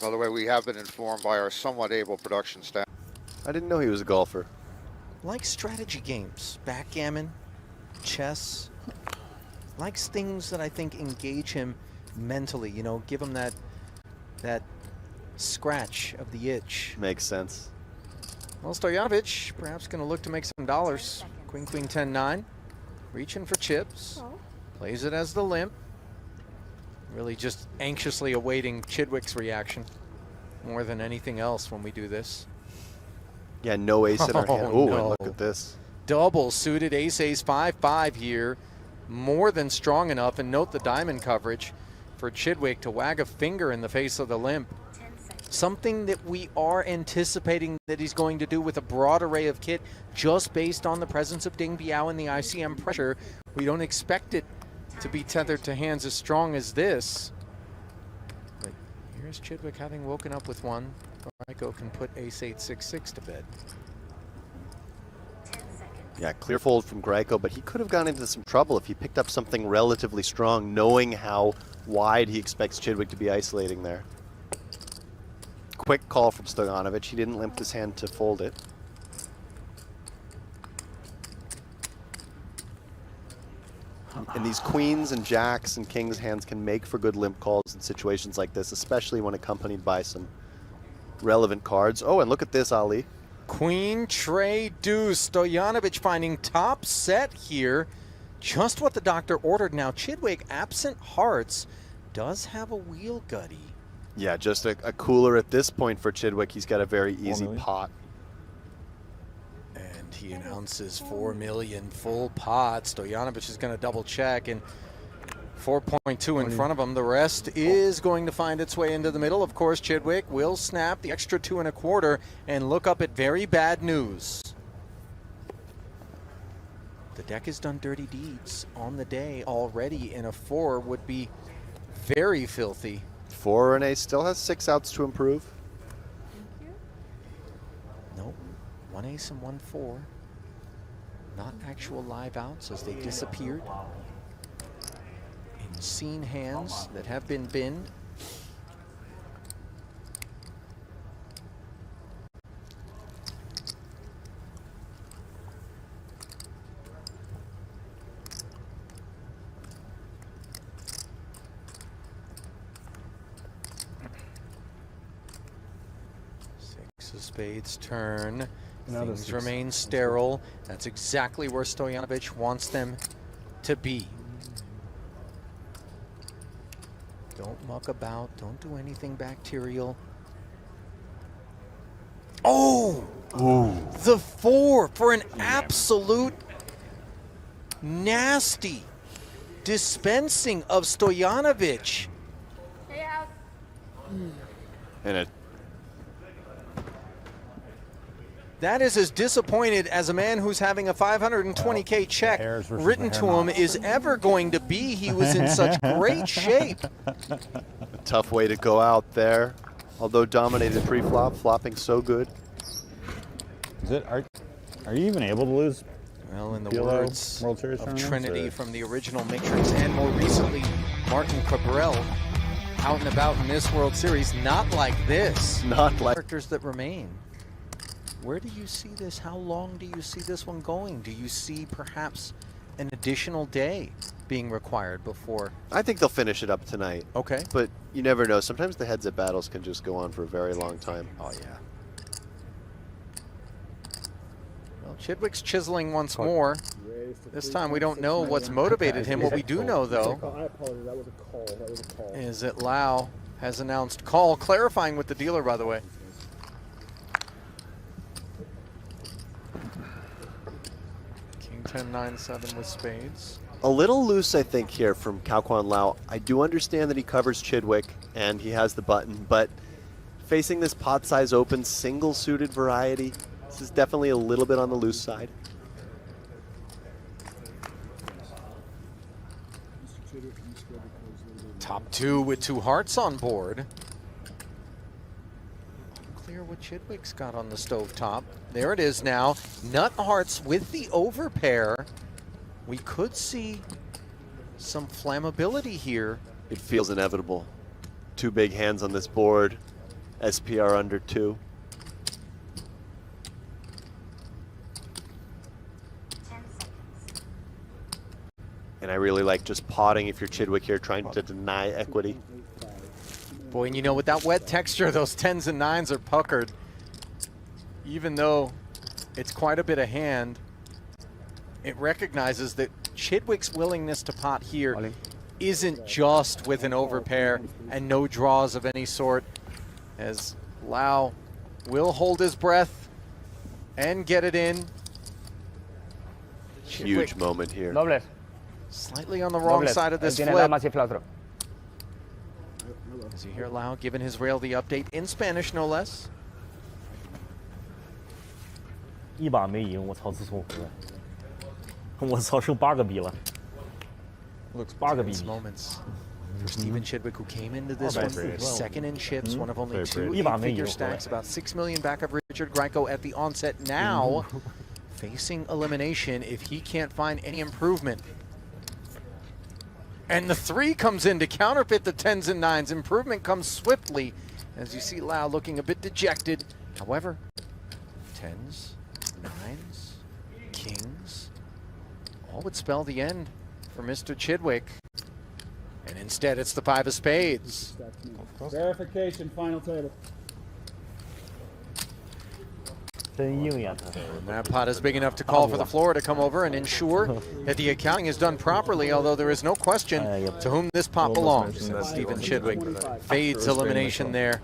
By the way, we have been informed by our somewhat able production staff. I didn't know he was a golfer. Likes strategy games, backgammon, chess. Likes things that I think engage him mentally, you know, give him that scratch of the itch. Makes sense. Well, Stojanovic perhaps going to look to make some dollars. Queen, queen, 10-9. Reaching for chips. Plays it as the limp. Really just anxiously awaiting Chidwick's reaction more than anything else when we do this. Yeah, no ace in our hand. Oh, no. and look at this. Double suited ace, 5-5 here. More than strong enough. And note the diamond coverage for Chidwick to wag a finger in the face of the limp. Something that we are anticipating that he's going to do with a broad array of kit just based on the presence of Ding Biao and the ICM pressure. We don't expect it to be tethered to hands as strong as this. But here's Chidwick having woken up with one. Franco can put ace 8-6-6 to bed. Yeah, clear fold from Greco, but he could have gone into some trouble if he picked up something relatively strong, knowing how wide he expects Chidwick to be isolating there. quick call from Stojanovic. He didn't limp his hand to fold it. And these queens and jacks and kings hands can make for good limp calls in situations like this, especially when accompanied by some relevant cards. Oh, and look at this, Ali. Queen, Trey, Deuce. Stojanovic finding top set here. Just what the doctor ordered. Now, Chidwick, absent hearts, does have a wheel gutty. Yeah, just a cooler at this point for Chidwick. He's got a very easy pot. And he announces 4 million full pot. Stojanovic is going to double check, and 4.2 in front of him. The rest is going to find its way into the middle. Of course, Chidwick will snap the extra 2 1/4 and look up at very bad news. The deck has done dirty deeds on the day already, and a 4 would be very filthy. 4 and a still has 6 outs to improve. Nope. 1 ace and 1 4. Not actual live outs as they disappeared. In scene hands that have been binned. Six of spades turn. Things remain sterile. That's exactly where Stojanovic wants them to be. Don't muck about. Don't do anything bacterial. Oh! Ooh. The 4 for an absolute nasty dispensing of Stojanovic. And a That is as disappointed as a man who's having a 520K check written to him is ever going to be. He was in such great shape. A tough way to go out there. Although dominated pre-flop, flopping so good. Is it? Are you even able to lose? Well, in the PLO words World Series of Trinity from the original Matrix, and more recently, Martin Cabrel, out and about in this World Series, not like this. Not like characters that remain. Where do you see this? How long do you see this one going? Do you see perhaps an additional day being required before? I think they'll finish it up tonight. Okay. But you never know. Sometimes the heads-up battles can just go on for a very long time. Oh, yeah. Well, Chidwick's chiseling once more. This time we don't know what's motivated him. What we do know, though, I apologize. That was a call. That was a call. is that Lau has announced call, clarifying with the dealer, by the way. King 10, 9, 7 with spades. A little loose, I think, here from Kauquan Lau. I do understand that he covers Chidwick and he has the button, but facing this pot size open, single suited variety, this is definitely a little bit on the loose side. Top 2 with 2 hearts on board. Clear what Chidwick's got on the stovetop. There it is now. Nut hearts with the overpair. We could see some flammability here. It feels inevitable. 2 big hands on this board. SPR under 2. And I really like just potting if you're Chidwick here, trying to deny equity. Boy, and you know, with that wet texture, those 10s and 9s are puckered. Even though it's quite a bit of hand, it recognizes that Chidwick's willingness to pot here isn't just with an overpair and no draws of any sort, as Lau will hold his breath and get it in. Huge moment here. Slightly on the wrong side of this flip. As you hear Lau giving his rail the update in Spanish, no less. 一把没赢，我操，自从我操，剩8个币了。Looks 8个币。 Moments for Stephen Chidwick, who came into this one second in chips, one of only 2 8 figure stacks, about 6 million back of Richard Grieco at the onset. Now facing elimination if he can't find any improvement. And the 3 comes in to counterfeit the 10s and 9s. Improvement comes swiftly as you see Lau looking a bit dejected. However, 10s, 9s, kings, all would spell the end for Mr. Chidwick. And instead, it's the 5 of spades. Verification, final table. And that pot is big enough to call for the floor to come over and ensure that the accounting is done properly, although there is no question to whom this pot belongs. And Stephen Chidwick fades elimination there.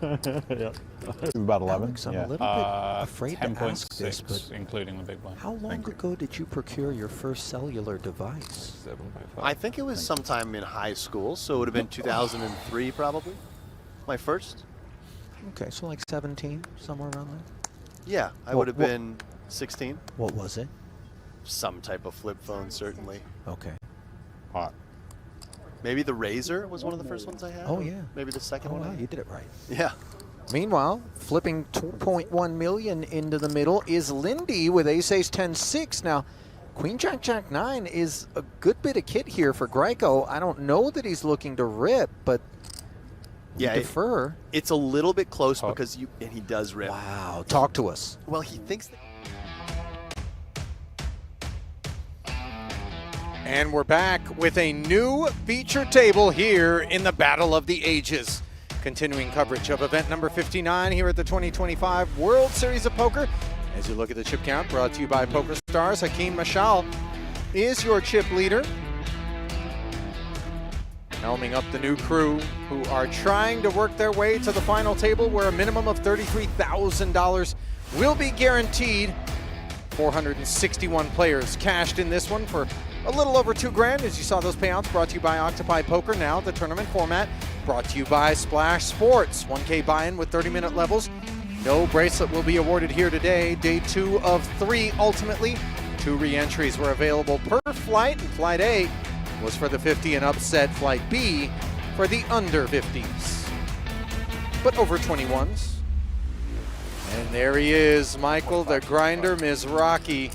About 11. Alex, I'm a little bit afraid to ask this, 10.6, but including the big blind. how long ago did you procure your first cellular device? I think it was sometime in high school, so it would have been 2003 probably. My first. Okay, so like 17, somewhere around there? Yeah, I would have been 16. What was it? Some type of flip phone, certainly. Okay. Hot. Maybe the Razor was one of the first ones I had. Oh, or yeah. Maybe the second one. Wow, you did it right. Yeah. Meanwhile, flipping 2.1 million into the middle is Lindy with ace-ace 10-6. Now, Queen Jack Jack 9 is a good bit of kit here for Greco. I don't know that he's looking to rip, but yeah, defer. It's a little bit close because and he does rip. Wow, talk to us. Well, he thinks And we're back with a new feature table here in the Battle of the Ages. Continuing coverage of event number 59 here at the 2025 World Series of Poker. As you look at the chip count, brought to you by PokerStars, Hakeem Mashal is your chip leader. Helming up the new crew who are trying to work their way to the final table where a minimum of $33,000 will be guaranteed. 461 players cashed in this one for a little over $2,000. As you saw those payouts, brought to you by Octopi Poker. Now the tournament format brought to you by Splash Sports. 1K buy-in with 30-minute levels. No bracelet will be awarded here today. Day 2 of 3 ultimately. 2 re-entries were available per flight, and Flight A was for the 50 and upset, Flight B for the under 50s. But over 21s. And there he is, Michael the Grinder Mizrachi.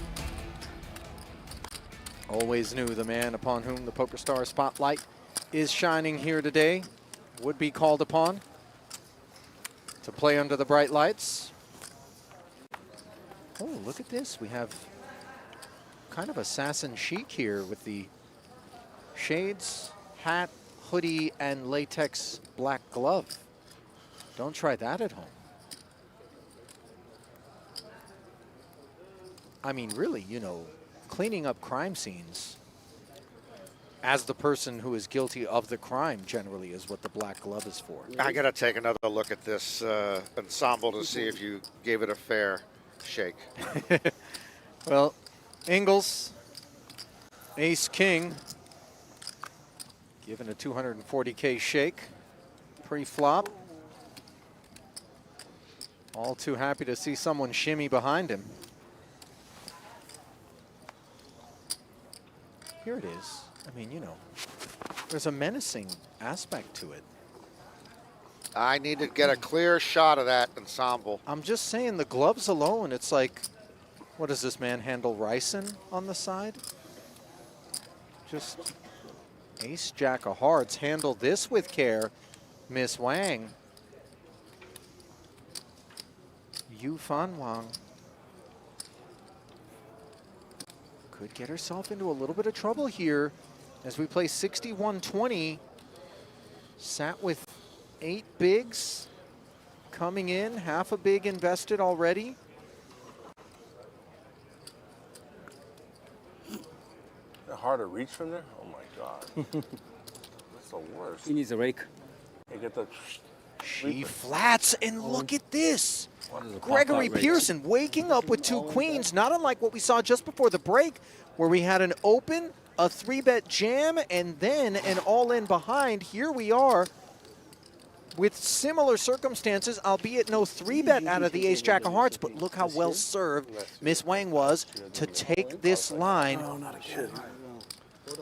Always knew the man upon whom the PokerStars spotlight is shining here today would be called upon to play under the bright lights. Oh, look at this. We have kind of assassin chic here with the shades, hat, hoodie, and latex black glove. Don't try that at home. I mean, really, you know, cleaning up crime scenes as the person who is guilty of the crime generally is what the black glove is for. I got to take another look at this ensemble to see if you gave it a fair shake. Well, Ingles, ace king, given a 240K shake pre-flop. All too happy to see someone shimmy behind him. Here it is. I mean, you know, there's a menacing aspect to it. I need to get a clear shot of that ensemble. I'm just saying the gloves alone, it's like, what does this man handle Ryson on the side? Just ace jack of hearts. Handle this with care, Miss Wang. Yu Fan Wang. Could get herself into a little bit of trouble here as we play 61-20. Sat with 8 bigs coming in, half a big invested already. Hard to reach from there? Oh my God. That's the worst. He needs a rake. You get the... She flats, and look at this. Gregory Pearson waking up with 2 queens, not unlike what we saw just before the break, where we had an open, a 3-bet jam, and then an all-in behind. Here we are with similar circumstances, albeit no 3-bet out of the ace-jack of hearts, but look how well served Miss Wang was to take this line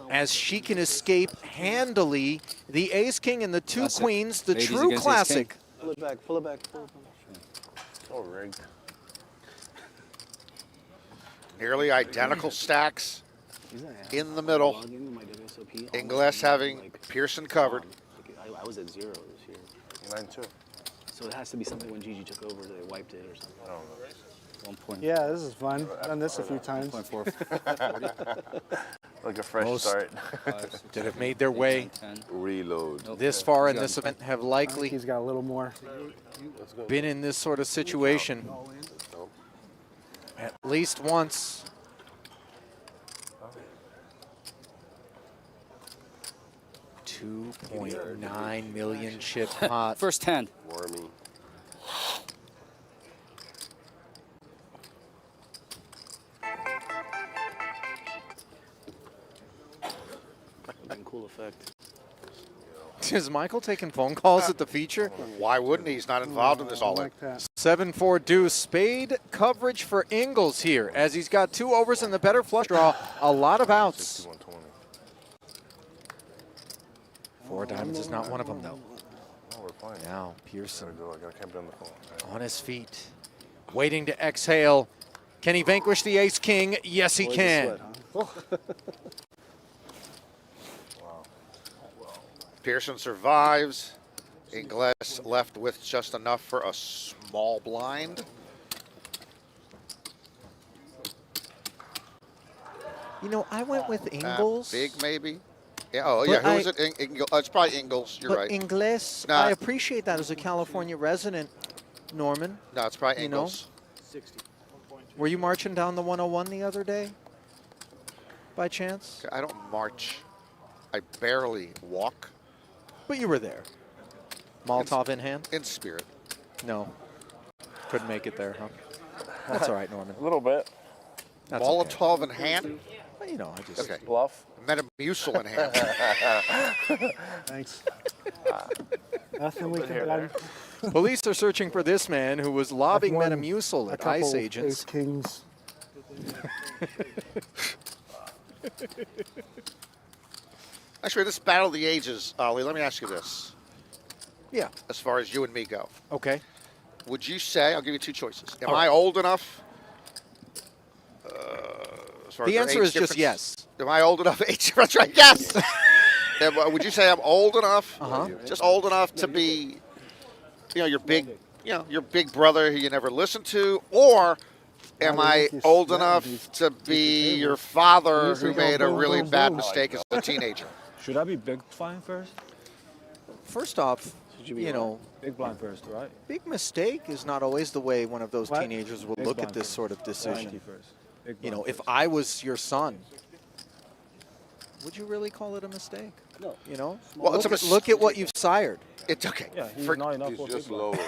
as she can escape handily the ace-king and the 2 queens, the true classic. Pull it back, pull it back, pull it back. So rigged. Nearly identical stacks in the middle. Ingles having Pearson covered. I was at 0 this year. Mine too. So it has to be something when Gigi took over, they wiped it or something. I don't know. 1 point. Yeah, this is fun. Done this a few times. 1.4. Like a fresh Most start. that have made their way Reload. this far in this event have likely He's got a little more. been in this sort of situation at least once. $2.9 million chip pot. First hand. Wormy. Cool effect. Is Michael taking phone calls at the feature? Why wouldn't he? He's not involved in this all in. 7-4 deuce. Spade coverage for Ingles here as he's got 2 overs and the better flush draw. A lot of outs. 4 diamonds is not one of them, though. Oh, we're fine. Now Pearson I can't be on the phone. on his feet, waiting to exhale. Can he vanquish the ace-king? Yes, he can. Pearson survives. Ingles left with just enough for a small blind. You know, I went with Ingles. Big, maybe. Yeah, oh, yeah. Who was it? It's probably Ingles. You're right. Ingles, Nah. I appreciate that as a California resident, Norman. No, it's probably You know? Ingles. Were you marching down the 101 the other day, by chance? I don't march. I barely walk. But you were there. Molotov in hand? In spirit. No. Couldn't make it there, huh? That's all right, Norman. A little bit. That's Molotov okay. in hand? Well, you know, I just... Okay. Bluff. Metamucil in hand. Thanks. Nothing we can do. Police are searching for this man who was lobbing Metamucil at ICE agents. Ace kings. Actually, this Battle of the Ages, Ollie, let me ask you this. Yeah. As far as you and me go. Okay. Would you say, I'll give you 2 choices. Am All I right. old enough? As far as The our answer age is just difference? yes. Am I old enough? Age difference, right? Yes! Would you say I'm old enough? Just old enough to be, you know, your big brother who you never listened to? Or am I old enough to be your father who made a really bad mistake as a teenager? Should I be big blind first? First off, you know, Big blind first, right? big mistake is not always the way one of those What? teenagers will Big look at blind this first. sort of decision. Blind first. Big You know, blind if first. I was your son, would you really call it a mistake? No. You know? Well, it's a Look at what you've sired. It's okay. Yeah, he's For- not enough He's for just big blind. lower.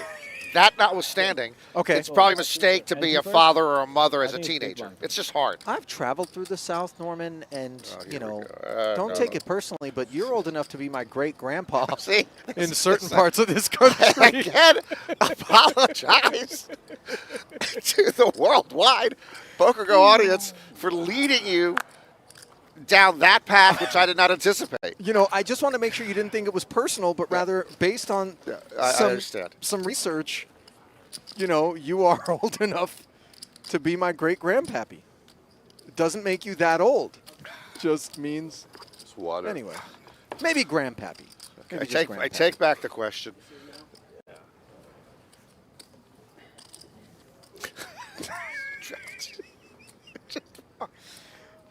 That notwithstanding, Okay. it's probably a mistake to be a first? father or a mother as a think it's big teenager. blind. It's just hard. I've traveled through the South, Norman, and, here you we know, go. don't No, take no. it personally, but you're old enough to be my great-grandpa See? in certain parts of this country. Again, apologize to the worldwide PokerGo audience for leading you down that path, which I did not anticipate. You know, I just want to make sure you didn't think it was personal, but rather based on I understand. some research, you know, you are old enough to be my great-grandpappy. It doesn't make you that old. Just means, It's water. anyway, maybe grandpappy. Maybe just I grandpappy. take back the question.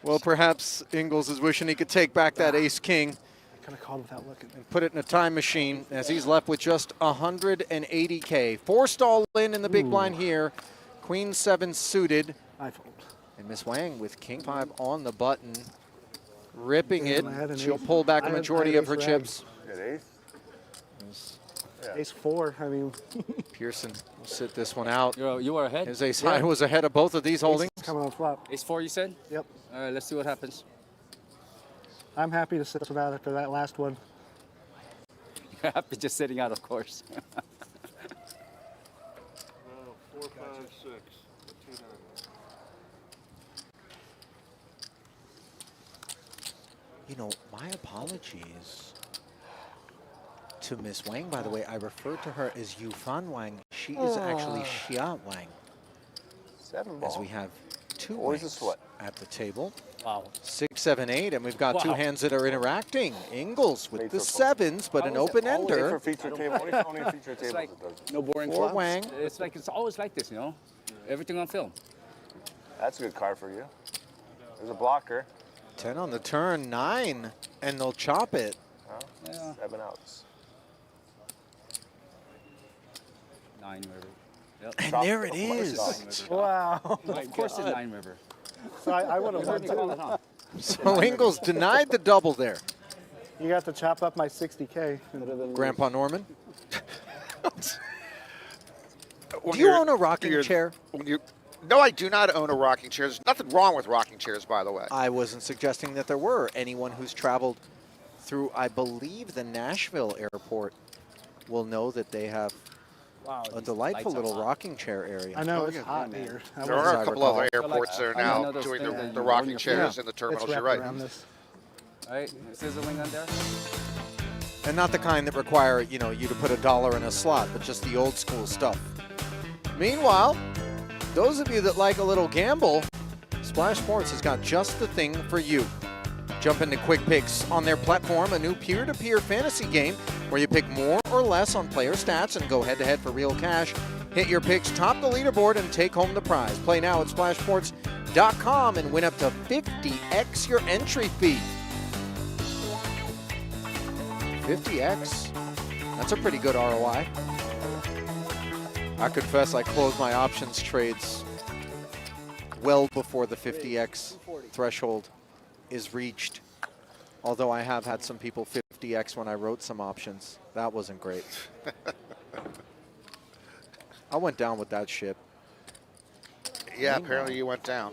Well, perhaps Ingles is wishing he could take back that ace-king Kind of called without looking. and put it in a time machine as he's left with just 180K. 4 stall in the big blind here. Queen 7 suited. I fold. And Miss Wang with King 5 on the button, ripping it. Damn, I had an She'll ace. pull back I a had majority of her ace chips. Ace 4. I mean, Pearson will sit this one out. You are ahead. His ace high was ahead of both of these holdings. coming on flop. Ace 4, you said? Yep. All right, let's see what happens. I'm happy to sit for that after that last one. You're happy just sitting out, of course. 4, 5, 6. You know, my apologies to Miss Wang, by the way. I referred to her as Yufan Wang. She is actually Xia Wang. 7 As ball. we have 2 Always a Wangs sweat. at the table. Wow. 6 7, 8, and we've got two hands that are interacting. Ingles with the 7s, but an open Only ender. for feature table. Only feature tables like it does. no boring For flops. Wang. It's like it's always like this, you know. Everything on film. That's a good card for you. There's a blocker. 10 on the turn, 9, and they'll chop it. Huh? Yeah. 7 outs. 9 river. Yep. And Chop there it. it Of course is. it's Wow. Of course, it's 9 river. So I would have won You call it, too. huh? So Ingles denied the double there. You got to chop up my 60K. Grandpa Norman. Do you own a rocking chair? No, I do not own a rocking chair. There's nothing wrong with rocking chairs, by the way. I wasn't suggesting that there were. Anyone who's traveled through, I believe, the Nashville airport will know that they have a delightful little rocking chair area. I know, it's hot here. There are a couple other airports that are now doing the rocking chairs in the terminals. You're right. All right, sizzling on there. And not the kind that require, you to put $1 in a slot, but just the old school stuff. Meanwhile, those of you that like a little gamble, Splash Sports has got just the thing for you. Jump into Quick Picks on their platform, a new peer-to-peer fantasy game where you pick more or less on player stats and go head-to-head for real cash. Hit your picks, top the leaderboard, and take home the prize. Play now at splashsports.com and win up to 50x your entry fee. 50x? That's a pretty good ROI. I confess I closed my options trades well before the 50x threshold is reached. Although I have had some people 50x when I wrote some options. That wasn't great. I went down with that ship. Yeah, apparently you went down.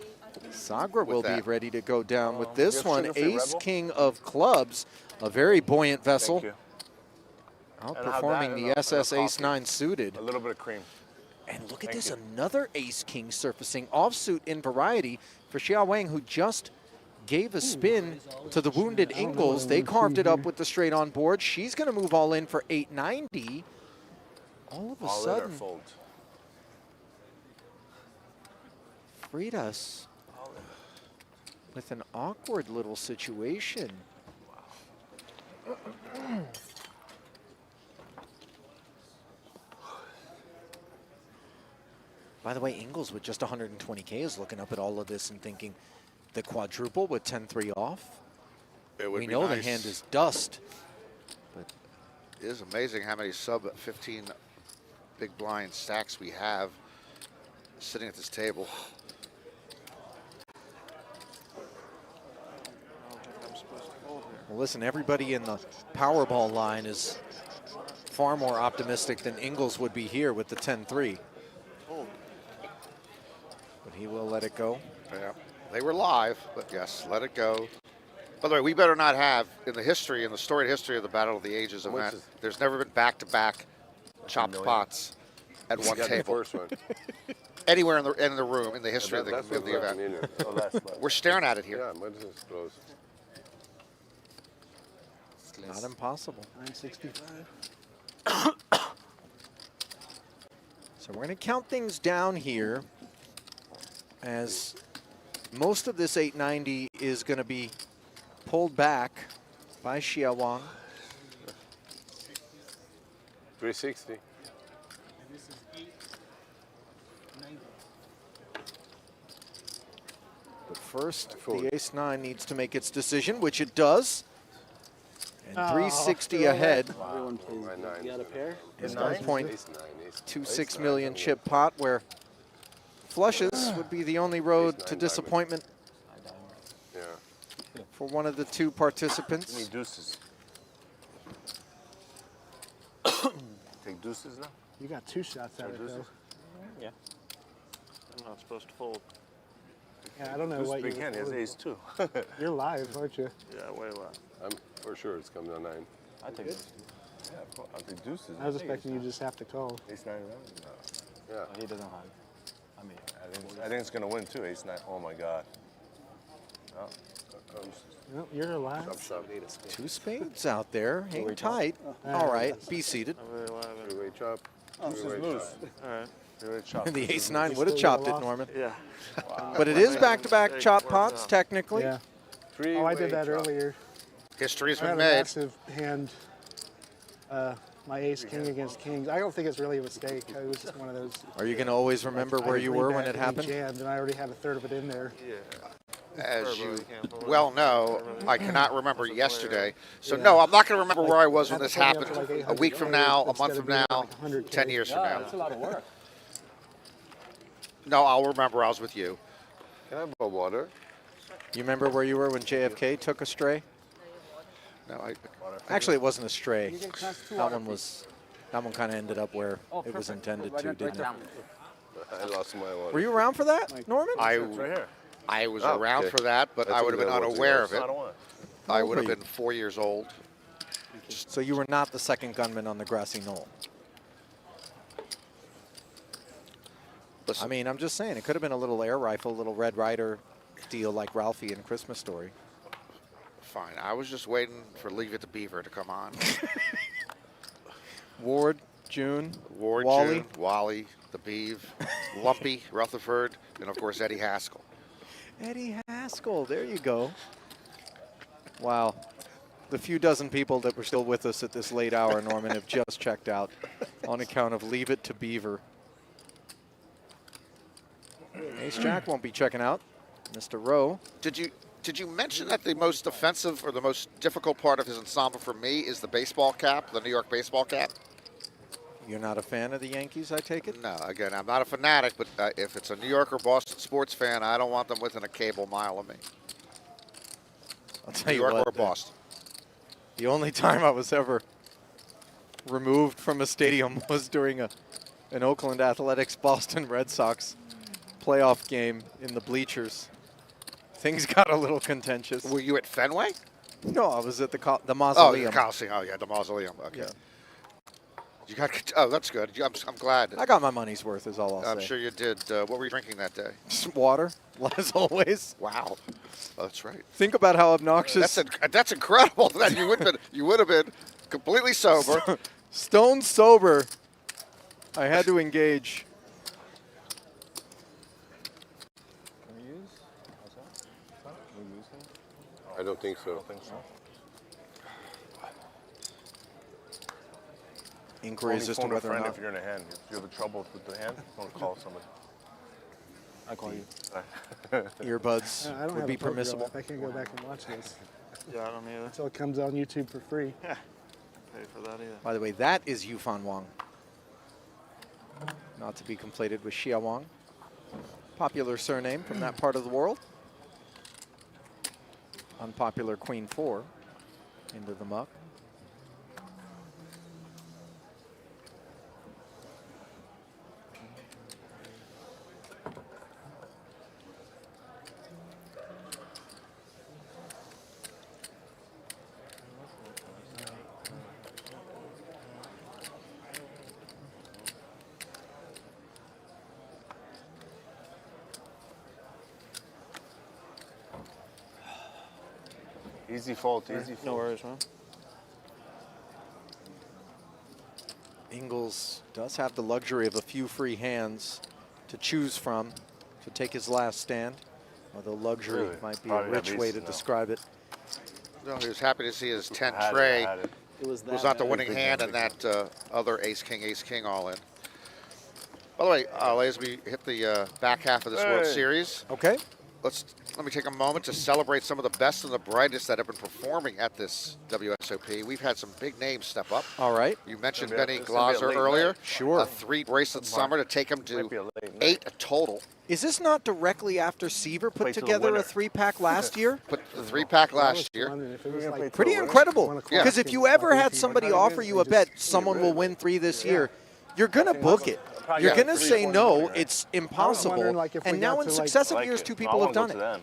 Sagra will be that. ready to go down with this Yes, one. sugar-free Ace, Rebel. King of Clubs, a very buoyant vessel. Thank you. Outperforming the SS Ace 9 suited. A little bit of cream. And look at Thank this, you. another Ace King surfacing offsuit in variety for Xia Wang, who just gave a spin to the wounded Ingles. They carved it up with the straight on board. She's going to move all in for 890. All of a All in or sudden, fold. freed us with an awkward little situation. By the way, Ingles with just 120K is looking up at all of this and thinking the quadruple with 10-3 off. It would We be know the nice. hand is dust. But It is amazing how many sub 15 big blind stacks we have sitting at this table. well, listen, everybody in the Powerball line is far more optimistic than Ingles would be here with the 10-3. But he will let it go. Yeah, they were live, but yes, let it go. By the way, we better not have in the storied history of the Battle of the Ages event, there's never been back-to-back chopped pots at one got the table. first one. Anywhere in the room in the history of the event. We're staring at it here. Yeah, but it's close. Not impossible. 965. So we're going to count things down here as most of this 890 is going to be pulled back by Xia Wang. 360. But first, the ace-9 needs to make its decision, which it does. And 360 ahead. Everyone plays. You got a pair? Is 1.26 million chip pot, where flushes would be the only road to disappointment for one of the two participants. Give me deuces. Take deuces now? You got 2 shots at it, though. Yeah. I'm not supposed to fold. Yeah, I don't know Deuce what big you hand, he has ace 2. You're live, aren't you? Yeah, way live. I'm for sure it's coming on 9. I think it's Yeah, I'll take deuces. I was expecting you just have to call. Ace 9 around? No. Yeah. he doesn't have. I mean, I think it's going to win too, ace 9. Oh my god. No. No, you're alive. Shove. 2 spades out there. Hang tight. All right, be seated. Three-way chop. Three-way loose. All right. Three-way chop. The ace-9 would have chopped it, Norman. Yeah. But it is back-to-back chop pots, technically. Yeah. Oh, I did that earlier. History's I had been a made. massive hand. My ace king against kings. I don't think it's really a mistake. It was just one of those. Are you going to always remember where you were when it happened? Jammed, and I already have a third of it in there. As you well know, I cannot remember yesterday. So no, I'm not going to remember where I was when this happened. A week from now, a month from now, 10 years from now. That's a lot of work. No, I'll remember I was with you. Can I have a water? You remember where you were when JFK took a stray? No, Actually, it wasn't a stray. That one kind of ended up where it was intended to, didn't it? I lost my water. Were you around for that, Norman? I was around for that, but I would have been unaware of it. I would have were you? been 4 years old. So you were not the second gunman on the grassy knoll. I mean, I'm just saying, it could have been a little air rifle, little Red Ryder deal like Ralphie in Christmas Story. Fine. I was just waiting for Leave It to Beaver to come on. Ward, June, Ward, Wally. June, Wally, the Beav, Lumpy, Rutherford, and of course Eddie Haskell. Eddie Haskell, there you go. Wow. The few dozen people that were still with us at this late hour, Norman, have just checked out on account of Leave It to Beaver. Ace Jack won't be checking out. Mr. Rowe. Did you mention that the most offensive or the most difficult part of his ensemble for me is the baseball cap, the New York baseball cap? You're not a fan of the Yankees, I take it? No, again, I'm not a fanatic, but if it's a New York or Boston sports fan, I don't want them within a cable mile of me. I'll tell you New York what, or Boston. The only time I was ever removed from a stadium was during an Oakland Athletics Boston Red Sox playoff game in the bleachers. Things got a little contentious. Were you at Fenway? No, I was at the Mausoleum. Oh, the Coliseum. Oh, yeah, the Mausoleum. Okay. Yeah. You got. Oh, that's good. I'm glad. I got my money's worth, is all I'll say. I'm sure you did. What were you drinking that day? Just water, as always. Wow. Oh, that's right. Think about how obnoxious. That's incredible. That you would have been completely sober. Stone sober. I had to engage. I don't think so. Inquiries as to whether or not. If you're in a hand, if you have trouble with the hand, don't call somebody. I call you. Earbuds I don't would have be a PokerGO permissible. app. I can't go back and watch this. Yeah, I don't either. Until it comes on YouTube for free. Pay for that either. By the way, that is Yufan Wang. Not to be conflated with Xia Wang. Popular surname from that part of the world. Unpopular Queen 4 into the muck. Easy fault, easy fault. No worries, man. Ingles does have the luxury of a few free hands to choose from to take his last stand, although luxury might be a rich way to describe it. No, he was happy to see his 10 tray. It was not the winning hand and that other ace king all in. By the way, as we hit the back half of this World Series, okay, let me take a moment to celebrate some of the best and the brightest that have been performing at this WSOP. We've had some big names step up. All right. You mentioned Benny Glaser earlier. Sure. A 3-bracelet summer to take him to 8 total. Is this not directly after Seaver put together a 3-pack last year? Put the 3-pack last year. Pretty incredible. Because if you ever had somebody offer you a bet, someone will win 3 this year, you're going to book it. You're going to say no, it's impossible. And now in successive years, 2 people have done it.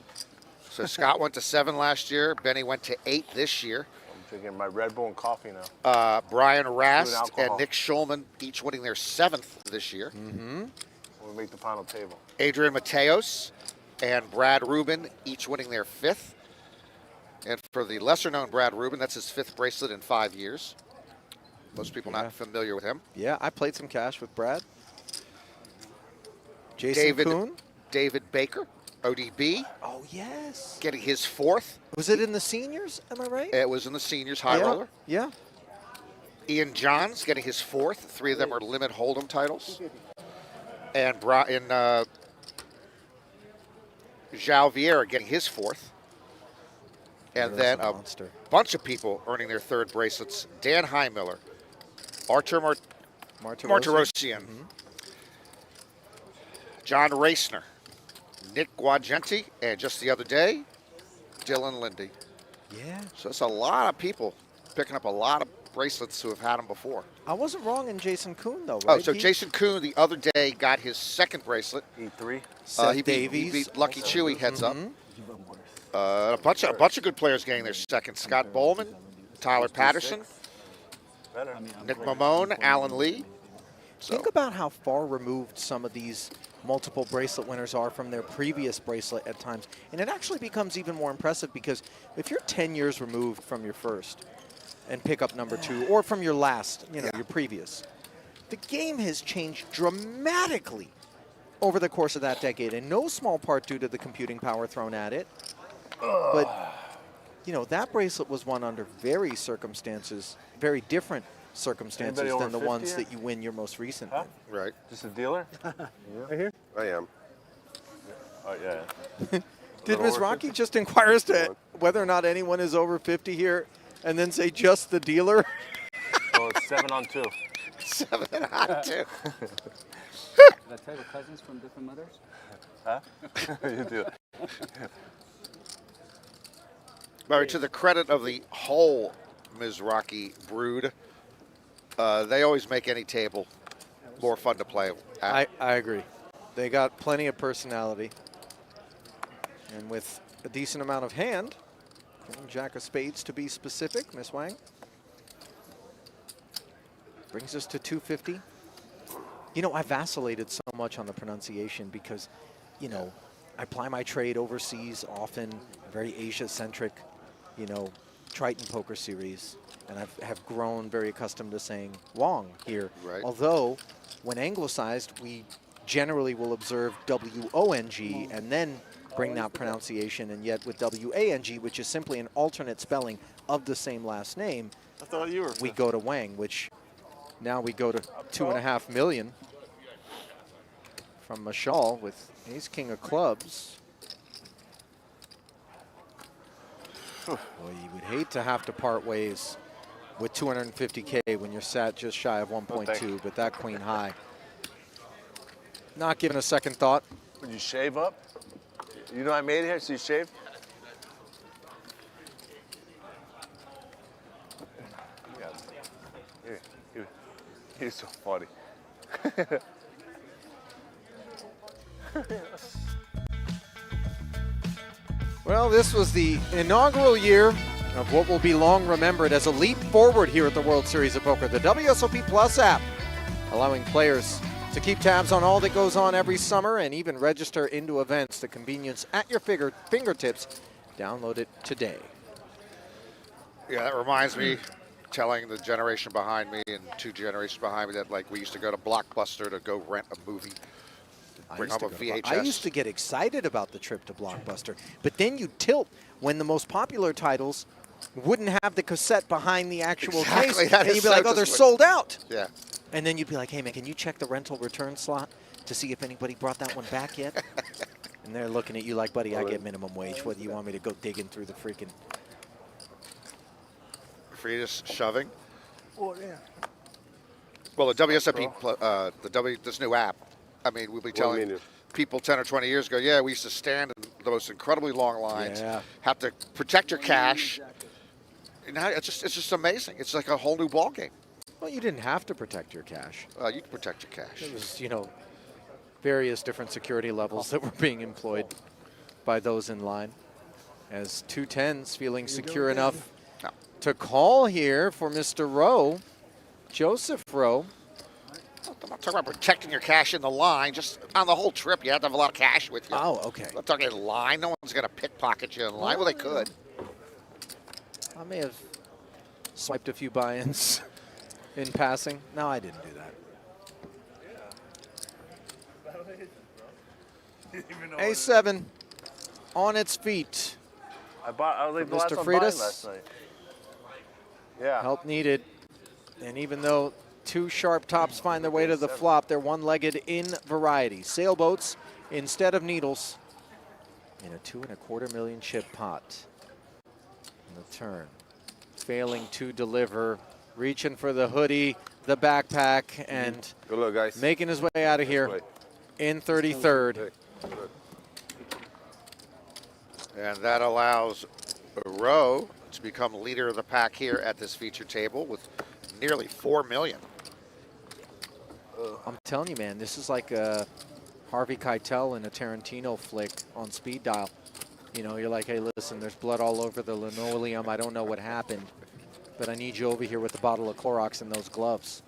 So Scott went to 7 last year. Benny went to 8 this year. I'm drinking my Red Bull and coffee now. Brian Rast and Nick Schulman each winning their 7th this year. When we make the final table. Adrian Mateos and Brad Rubin each winning their 5th. And for the lesser-known Brad Rubin, that's his 5th bracelet in 5 years. Most people not familiar with him. Yeah, I played some cash with Brad. Jason Kuhn. David Baker, ODB. Oh, yes. Getting his 4th. Was it in the seniors? Am I right? It was in the seniors, high roller. Yeah. Ian Johns getting his 4th. 3 of them are limit hold'em titles. And Zhao Vieira getting his 4th. And then a bunch of people earning their 3rd bracelets. Dan Heimiller, Artur Martirosyan, John Racner, Nick Guagenti, and just the other day, Dylan Lindy. Yeah. So it's a lot of people picking up a lot of bracelets who have had them before. I wasn't wrong in Jason Kuhn, though, right? Oh, so Jason Kuhn the other day got his 2nd bracelet. E3. He beat Lucky Chewy heads up. A bunch of good players getting their 2nd. Scott Bowman, Tyler Patterson, Nick Mamone, Allan Lee. Think about how far removed some of these multiple bracelet winners are from their previous bracelet at times. And it actually becomes even more impressive because if you're 10 years removed from your first and pick up number 2, or from your last, your previous, the game has changed dramatically over the course of that decade, in no small part due to the computing power thrown at it. But, that bracelet was won under very different circumstances than the ones that you win your most recent. Huh? Right. Just a dealer? Right here? I am. Oh, yeah. Did Mizrachi just inquire as to whether or not anyone is over 50 here and then say just the dealer? Well, it's 7 on 2. 7 on 2. Did I tell you cousins from different mothers? Huh? You do. But to the credit of the whole Mizrachi brood, they always make any table more fun to play at. I agree. They got plenty of personality. And with a decent amount of hand, Queen Jack of Spades to be specific, Miss Wang. Brings us to 250. I vacillated so much on the pronunciation because, I ply my trade overseas often, very Asia-centric, Triton Poker Series, and I have grown very accustomed to saying Wong here. Right. Although, when anglicized, we generally will observe W-O-N-G and then bring that pronunciation, and yet with W-A-N-G, which is simply an alternate spelling of the same last name, I thought you were. we go to Wang, which now we go to 2.5 million from Mashal with ace king of clubs. Boy, you would hate to have to part ways with 250K when you're sat just shy of 1.2, but that queen high. Not given a second thought. Would you shave up? You know I made it here, so you shaved? You're so funny. Well, this was the inaugural year of what will be long remembered as a leap forward here at the World Series of Poker, the WSOP Plus app, allowing players to keep tabs on all that goes on every summer and even register into events. The convenience at your fingertips. Download it today. Yeah, that reminds me, telling the generation behind me and 2 generations behind me that we used to go to Blockbuster to go rent a movie. Bring home a VHS. I used to get excited about the trip to Blockbuster, but then you tilt when the most popular titles wouldn't have the cassette behind the actual case, and you'd be like, oh, they're sold out. Yeah. And then you'd be like, hey, man, can you check the rental return slot to see if anybody brought that one back yet? And they're looking at you like, buddy, I get minimum wage. What, do you want me to go digging through the freaking... For you just shoving? Well, yeah. Well, the WSOP, this new app, I mean, we'll be telling people 10 or 20 years ago, yeah, we used to stand in the most incredibly long lines, have to protect your cash. And now it's just amazing. It's like a whole new ball game. Well, you didn't have to protect your cash. You can protect your cash. It was, various different security levels that were being employed by those in line. As 210s feeling secure enough to call here for Mr. Rowe, Joseph Rowe. I'm not talking about protecting your cash in the line. Just on the whole trip, you have to have a lot of cash with you. Oh, okay. I'm not talking in line. No one's going to pickpocket you in line. Well, they could. I may have swiped a few buy-ins in passing. No, I didn't do that. A7. on its feet. I was like the last Mr. one buying Freitas. last night. Yeah. Help needed. And even though two sharp tops find their way to the flop, they're one-legged in variety. Sailboats instead of needles in a $2.25 million chip pot. In the turn, failing to deliver, reaching for the hoodie, the backpack, and Good luck, guys. making his way out of here in 33rd. And that allows Rowe to become leader of the pack here at this feature table with nearly 4 million. I'm telling you, man, this is like a Harvey Keitel in a Tarantino flick on speed dial. You know, you're like, hey, listen, there's blood all over the linoleum. I don't know what happened, but I need you over here with the bottle of Clorox and those gloves.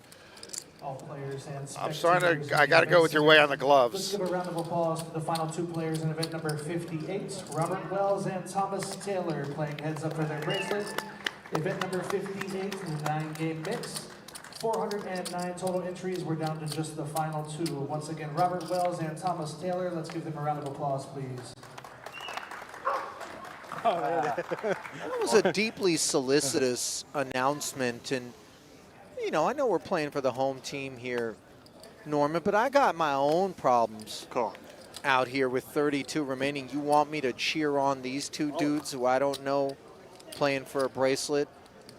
All players and I'm starting to, I got to go with your way on the Let's gloves. give a round of applause to the final two players in event number 58, Robert Wells and Thomas Taylor, playing heads up for their bracelet. Event number 58, the 9-game mix. 409 total entries. We're down to just the final two. Once again, Robert Wells and Thomas Taylor. Let's give them a round of applause, please. That was a deeply solicitous announcement, and you know, I know we're playing for the home team here, Norman, but I got my own problems out here with 32 remaining. You want me to cheer on these two dudes who I don't know playing for a bracelet?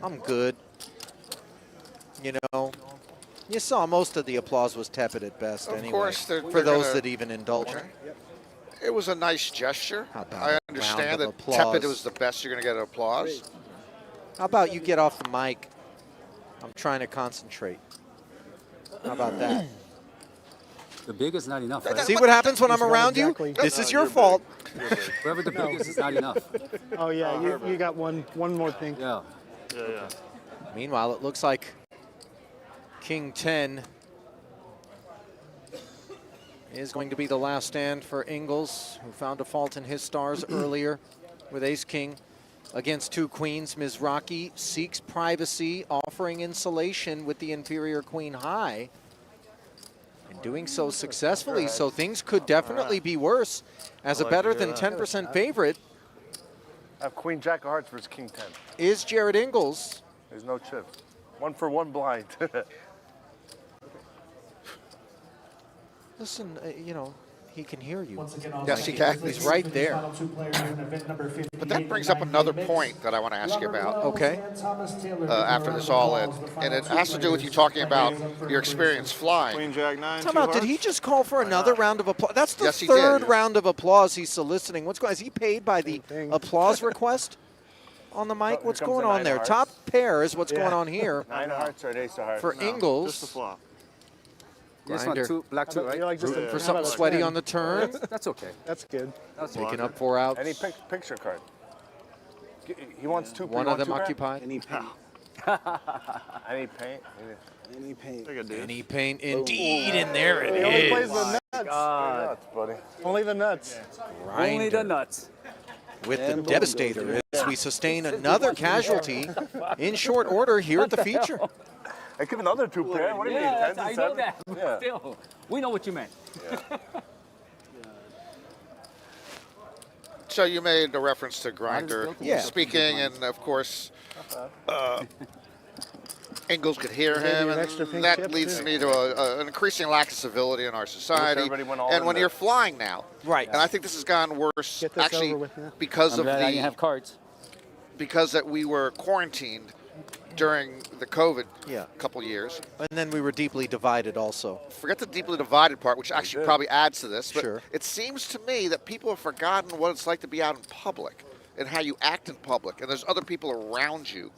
I'm good. You know, you saw most of the applause was tepid at best Of anyway, course, for they're those gonna- that even indulge. Okay. It was a nice gesture. How about I a round understand of that tepid applause? was the best you're going to get applause. How about you get off the mic? I'm trying to concentrate. How about that? The big is not enough, right? See what happens when I'm around you? This is your fault. Whoever the biggest is not enough. Oh yeah, you got one more thing. Yeah. Meanwhile, it looks like King 10 is going to be the last stand for Ingles, who found a fault in his stars earlier with Ace-King. Against two queens, Mizrachi seeks privacy, offering insulation with the inferior queen high, and doing so successfully. So things could definitely be worse as a better than 10% favorite. I have Queen Jack of Hearts versus King 10. Is Jared Ingles. There's no chip. 1 for 1 blind. Listen, you know, he can hear you. Yes, he can. He's right there. But that brings up another point that I want to ask you about. Okay. After this all in, and it has to do with you talking about your experience flying. Queen Jack 9. Time out, did he just call for another round of applause? That's the Yes, he third did. round of applause he's soliciting. What's going on? Is he paid by the applause request on the mic? What's comes going the on nine there? of Top hearts. pair is what's going on here 9 of hearts or an ace of hearts? for Ingles. Just the flop. This one, Grinder. black two, right? Rooting for something sweaty on the turn. That's okay. That's good. That's Picking up 4 outs. Any picture card. He wants two. One you of want them two occupied. Any paint. Any paint. Take a dish. Any paint indeed, and there it He only plays is. the nuts. Nuts, buddy. Only the nuts. Only the Grinder nuts. with the Devastator as we sustain another casualty in short order here at the feature. I give another 2 pair. What do you mean? 10 I and know 7? that. But Yeah. still, we know what you meant. So you made a reference to Grinder Yeah. speaking, and of course, Ingles could hear him, you an extra and pink that chip, leads too. me to an increasing lack of civility in our society. everybody went all And in when there. you're flying now, Right. and I think this has gotten worse, Get this actually, over with, yeah. because I'm of glad I didn't have cards. because that we were quarantined during the COVID Yeah. couple years. And then we were deeply divided also. Forget the deeply divided part, which actually probably adds to this. But Sure. it seems to me that people have forgotten what it's like to be out in public and how you act in public. And there's other people around you.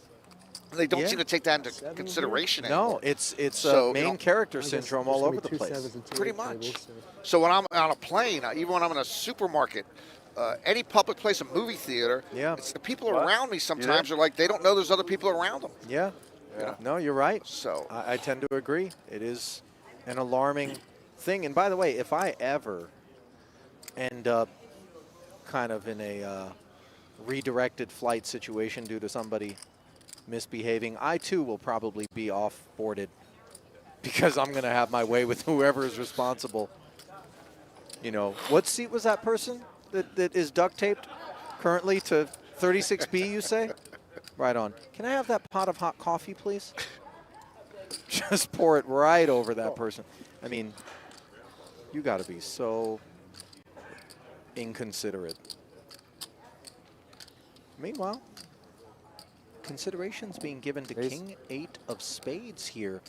And they don't Yeah. seem to take that into consideration anymore. No, it's So, a main character syndrome all over the place. Pretty much. So when I'm on a plane, even when I'm in a supermarket, any public place, a movie theater, Yeah. it's the people around me sometimes are like, they don't know there's other people around them. Yeah. Yeah. No, you're right. So I tend to agree. It is an alarming thing. And by the way, if I ever end up kind of in a redirected flight situation due to somebody misbehaving, I too will probably be off-boarded because I'm going to have my way with whoever is responsible. You know, what seat was that person? that is duct taped currently to 36B, you say? Right on. Can I have that pot of hot coffee, please? Just pour it right over that person. I mean, you got to be so inconsiderate. Meanwhile, considerations being given to King 8 of spades here.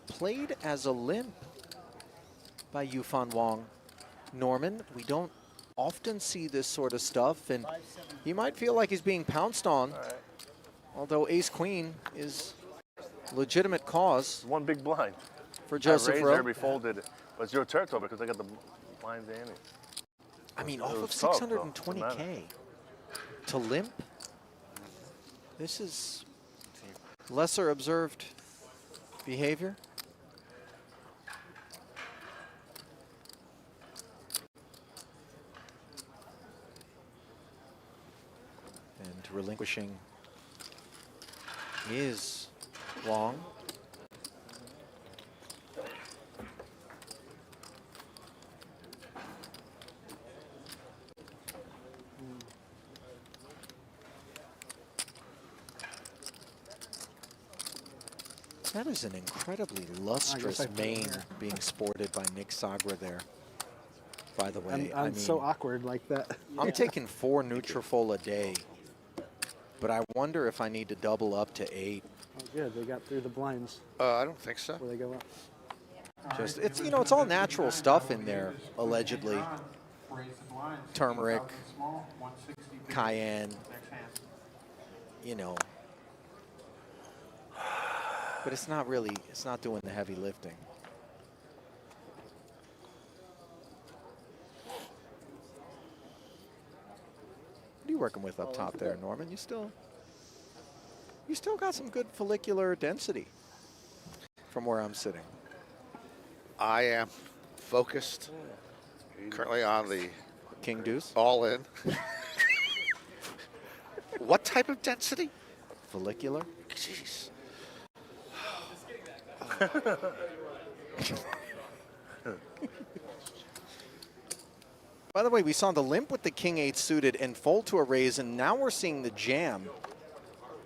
Played as a limp by Yufan Wong. Norman, we don't often see this sort of stuff, and he might feel like he's being pounced on. Although ace-queen is legitimate cause. One big blind. For Joseph Rowe. Jeremy folded it. But it's your turn, though, because I got the blinds in it. I mean, off of 620K to limp, this is lesser observed behavior. And relinquishing is Wong. That is an incredibly lustrous mane being sported by Nick Sagra there, by the way. I'm I mean, so awkward like that. I'm taking 4 Nutrafol a day, but I wonder if I need to double up to 8. Oh, good. They got through the blinds. I don't think so. Before they go up. Just, it's, you know, it's all natural stuff in there, allegedly. Turmeric, cayenne, you know. But it's not really, it's not doing the heavy lifting. What are you working with up top there, Norman? You still got some good follicular density from where I'm sitting. I am focused currently on the King Deuce. All in. What type of density? Follicular. Jeez. By the way, we saw the limp with the King 8 suited and fold to a raise, and now we're seeing the jam.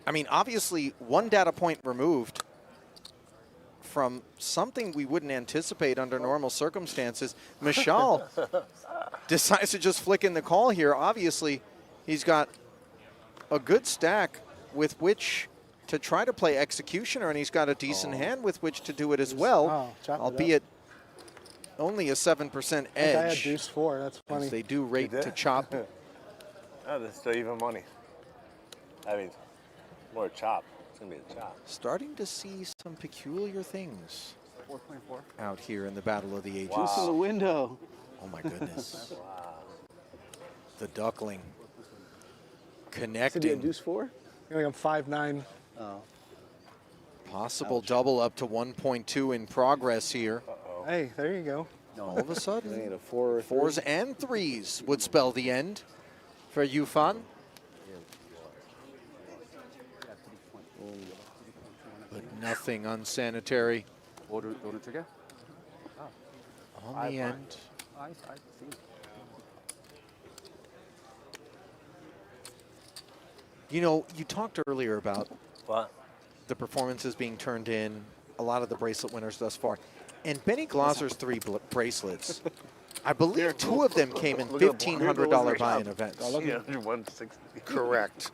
I mean, obviously, one data point removed from something we wouldn't anticipate under normal circumstances. Michal decides to just flick in the call here. Obviously, he's got a good stack with which to try to play executioner, and he's got a decent hand with which to do it as well, albeit only a 7% edge. I had deuce 4, that's funny. They do rate to chop. Oh, that's still even money. I mean, more chop. It's going to be a chop. Starting to see some peculiar things 4.4 out here in the Battle of the Ages. Juice in the window. Oh my goodness. The duckling connecting. Did you deuce 4? I think I'm 5'9". Oh. Possible double up to 1.2 in progress here. Hey, there you go. All of a sudden, 4s and 3s would spell the end for Yufan. But nothing unsanitary on the end. You know, you talked earlier about the performances being turned in, a lot of the bracelet winners thus far. And Benny Glosser's 3 bracelets, I believe 2 of them came in $1,500 buy-in events. Correct.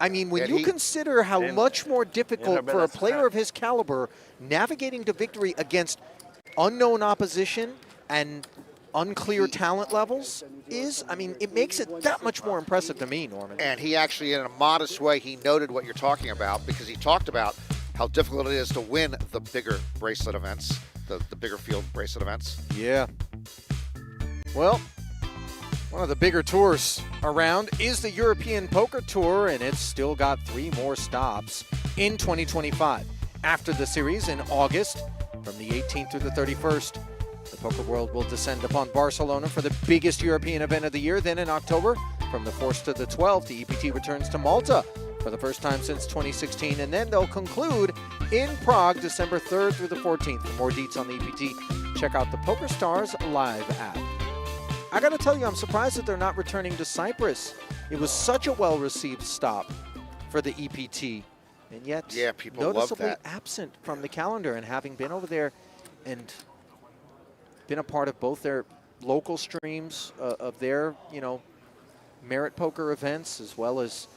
I mean, when you consider how much more difficult for a player of his caliber navigating to victory against unknown opposition and unclear talent levels is, I mean, it makes it that much more impressive to me, Norman. And he actually, in a modest way, he noted what you're talking about, because he talked about how difficult it is to win the bigger bracelet events, the bigger field bracelet events. Yeah. Well, one of the bigger tours around is the European Poker Tour, and it's still got 3 more stops in 2025. After the series in August, from the 18th through the 31st, the poker world will descend upon Barcelona for the biggest European event of the year. Then in October, from the 4th to the 12th, the EPT returns to Malta for the first time since 2016. And then they'll conclude in Prague, December 3rd through the 14th. For more deets on the EPT, check out the PokerStars Live app. I got to tell you, I'm surprised that they're not returning to Cyprus. It was such a well-received stop for the EPT, and yet people love noticeably that. absent from the calendar. And having been over there and been a part of both their local streams of their, Merit Poker events, as well as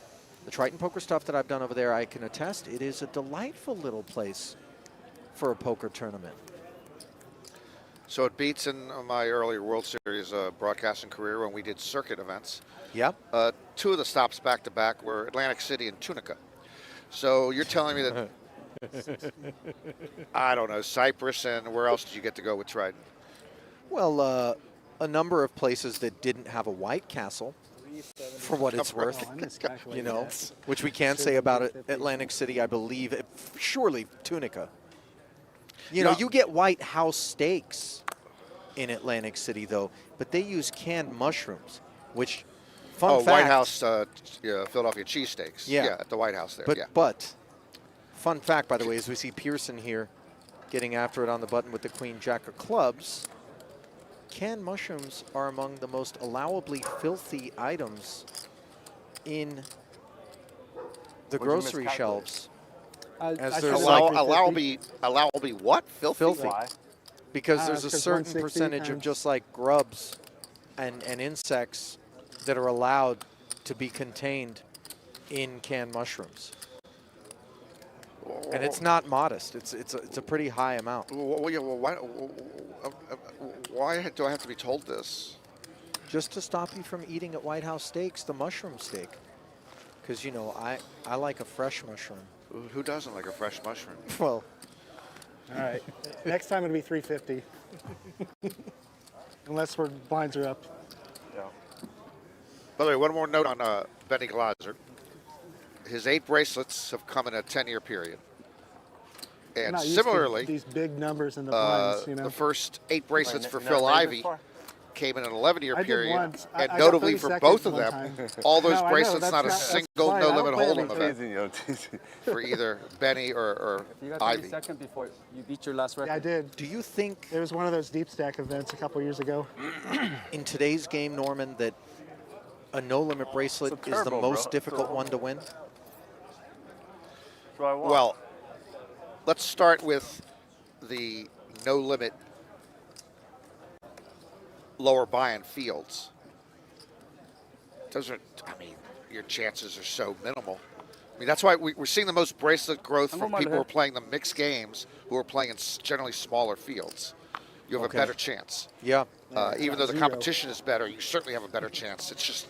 the Triton Poker stuff that I've done over there, I can attest it is a delightful little place for a poker tournament. So it beats in my earlier World Series broadcasting career when we did circuit events. Yep. 2 of the stops back-to-back were Atlantic City and Tunica. So you're telling me that, I don't know, Cyprus, and where else did you get to go with Triton? Well, a number of places that didn't have a White Castle, for what it's worth, which we can't say about Atlantic City, I believe. Surely Tunica. You get White House steaks in Atlantic City, though, but they use canned mushrooms, which, fun fact. White House Philadelphia cheesesteaks. Yeah, at the White House there. But, fun fact, by the way, as we see Pearson here getting after it on the button with the Queen Jack of clubs, canned mushrooms are among the most allowably filthy items in the grocery shelves. Allowably what? Filthy? Why? Because there's a certain percentage of just like grubs and insects that are allowed to be contained in canned mushrooms. And it's not modest. It's a pretty high amount. Why do I have to be told this? Just to stop you from eating at White House Steaks, the mushroom steak. Because, I like a fresh mushroom. Who doesn't like a fresh mushroom? Well. All right. Next time it'll be 350. Unless blinds are up. Yeah. By the way, one more note on Benny Glaser. His 8 bracelets have come in a 10-year period. And similarly, these big numbers in the blinds, the first 8 bracelets for Phil Ivey came in an 11-year period. And notably for both of them, all those bracelets, not a single no-limit hold'em event for either Benny or Ivey. Second before you beat your last record. Yeah, I did. Do you think it was one of those deep stack events a couple years ago? In today's game, Norman, that a no-limit bracelet is the most difficult one to win? Well, let's start with the no-limit lower buy-in fields. Those are, your chances are so minimal. That's why we're seeing the most bracelet growth from people who are playing the mixed games, who are playing in generally smaller fields. You have a better chance. Yeah. Even though the competition is better, you certainly have a better chance. It's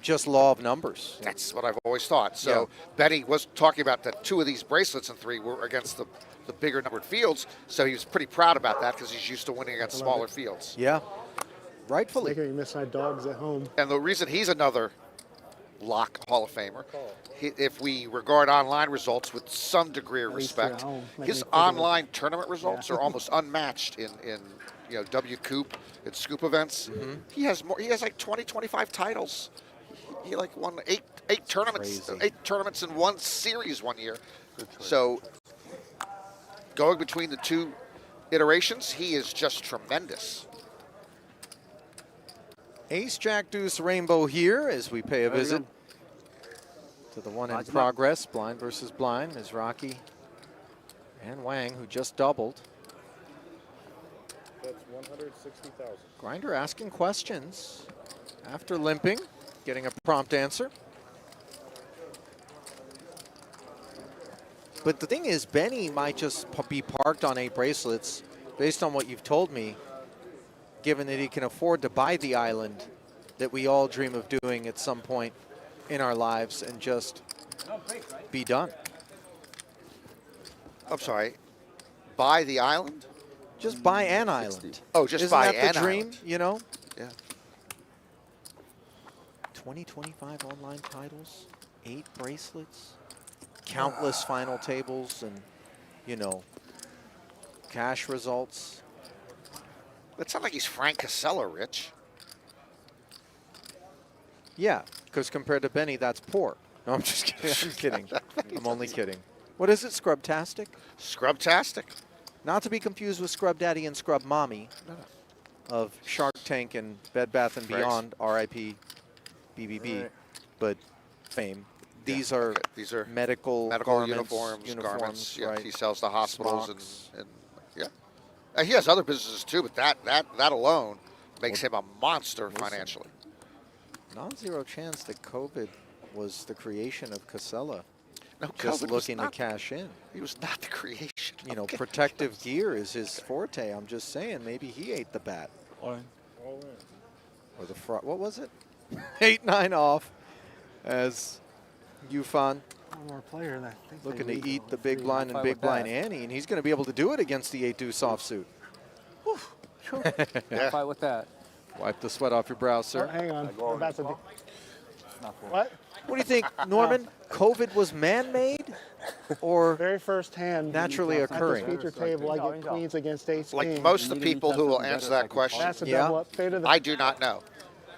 just law of numbers. That's what I've always thought. So Benny was talking about that 2 of these bracelets and 3 were against the bigger numbered fields. So he was pretty proud about that because he's used to winning against smaller fields. Yeah, rightfully. It's like you miss my dogs at home. And the reason he's another lock Hall of Famer, if we regard online results with some degree of respect, his online tournament results are almost unmatched in W Coop and Scoop events. He has like 20, 25 titles. He like won 8 tournaments, Crazy. 8 tournaments in one series one year. So going between the 2 iterations, he is just tremendous. Ace, Jack, Deuce, Rainbow here as we pay a visit to the one in progress. Blind versus blind. Mizrachi and Wang, who just doubled. That's 160,000. Grinder asking questions after limping, getting a prompt answer. But the thing is, Benny might just be parked on 8 bracelets based on what you've told me, given that he can afford to buy the island that we all dream of doing at some point in our lives and just be done. I'm sorry, buy the island? Just buy an island. Oh, just Isn't buy that the an dream, island. you know? Yeah. 25 online titles, 8 bracelets, countless final tables, and, cash results. That sounds like he's Frank Casella, Rich. Yeah, because compared to Benny, that's poor. No, I'm just kidding. I'm kidding. I'm only kidding. What is it, Scrubtastic? Scrubtastic. Not to be confused with Scrub Daddy and Scrub Mommy of Shark Tank and Bed Bath & Beyond, R.I.P. BBB, Right. but fame. These Yeah, are okay. These are medical uniforms, garments. Yeah, right. he sells to hospitals Smocks. and yeah. He has other businesses too, but that alone makes him a monster financially. Non-zero chance that COVID was the creation of Casella. No, Just COVID was looking to not- cash in. He was not the creation. You know, protective gear is his forte. I'm just saying, maybe he ate the bat. Or the front. What was it? 8-9 off as Yufan One more player, and I think they looking lead to eat all the big three. blind and Fine big with blind that. Annie, and he's going to be able to do it against the 8-2 soft suit. Yeah. Fight with that. Wipe the sweat off your brow, Oh, sir. hang on. We're about to do. What? What do you think, Norman? COVID was man-made or very first hand naturally occurring? At the feature table, I get queens against ace Like king. most of the people who will answer that question, That's a double up. Fade of the I do not know.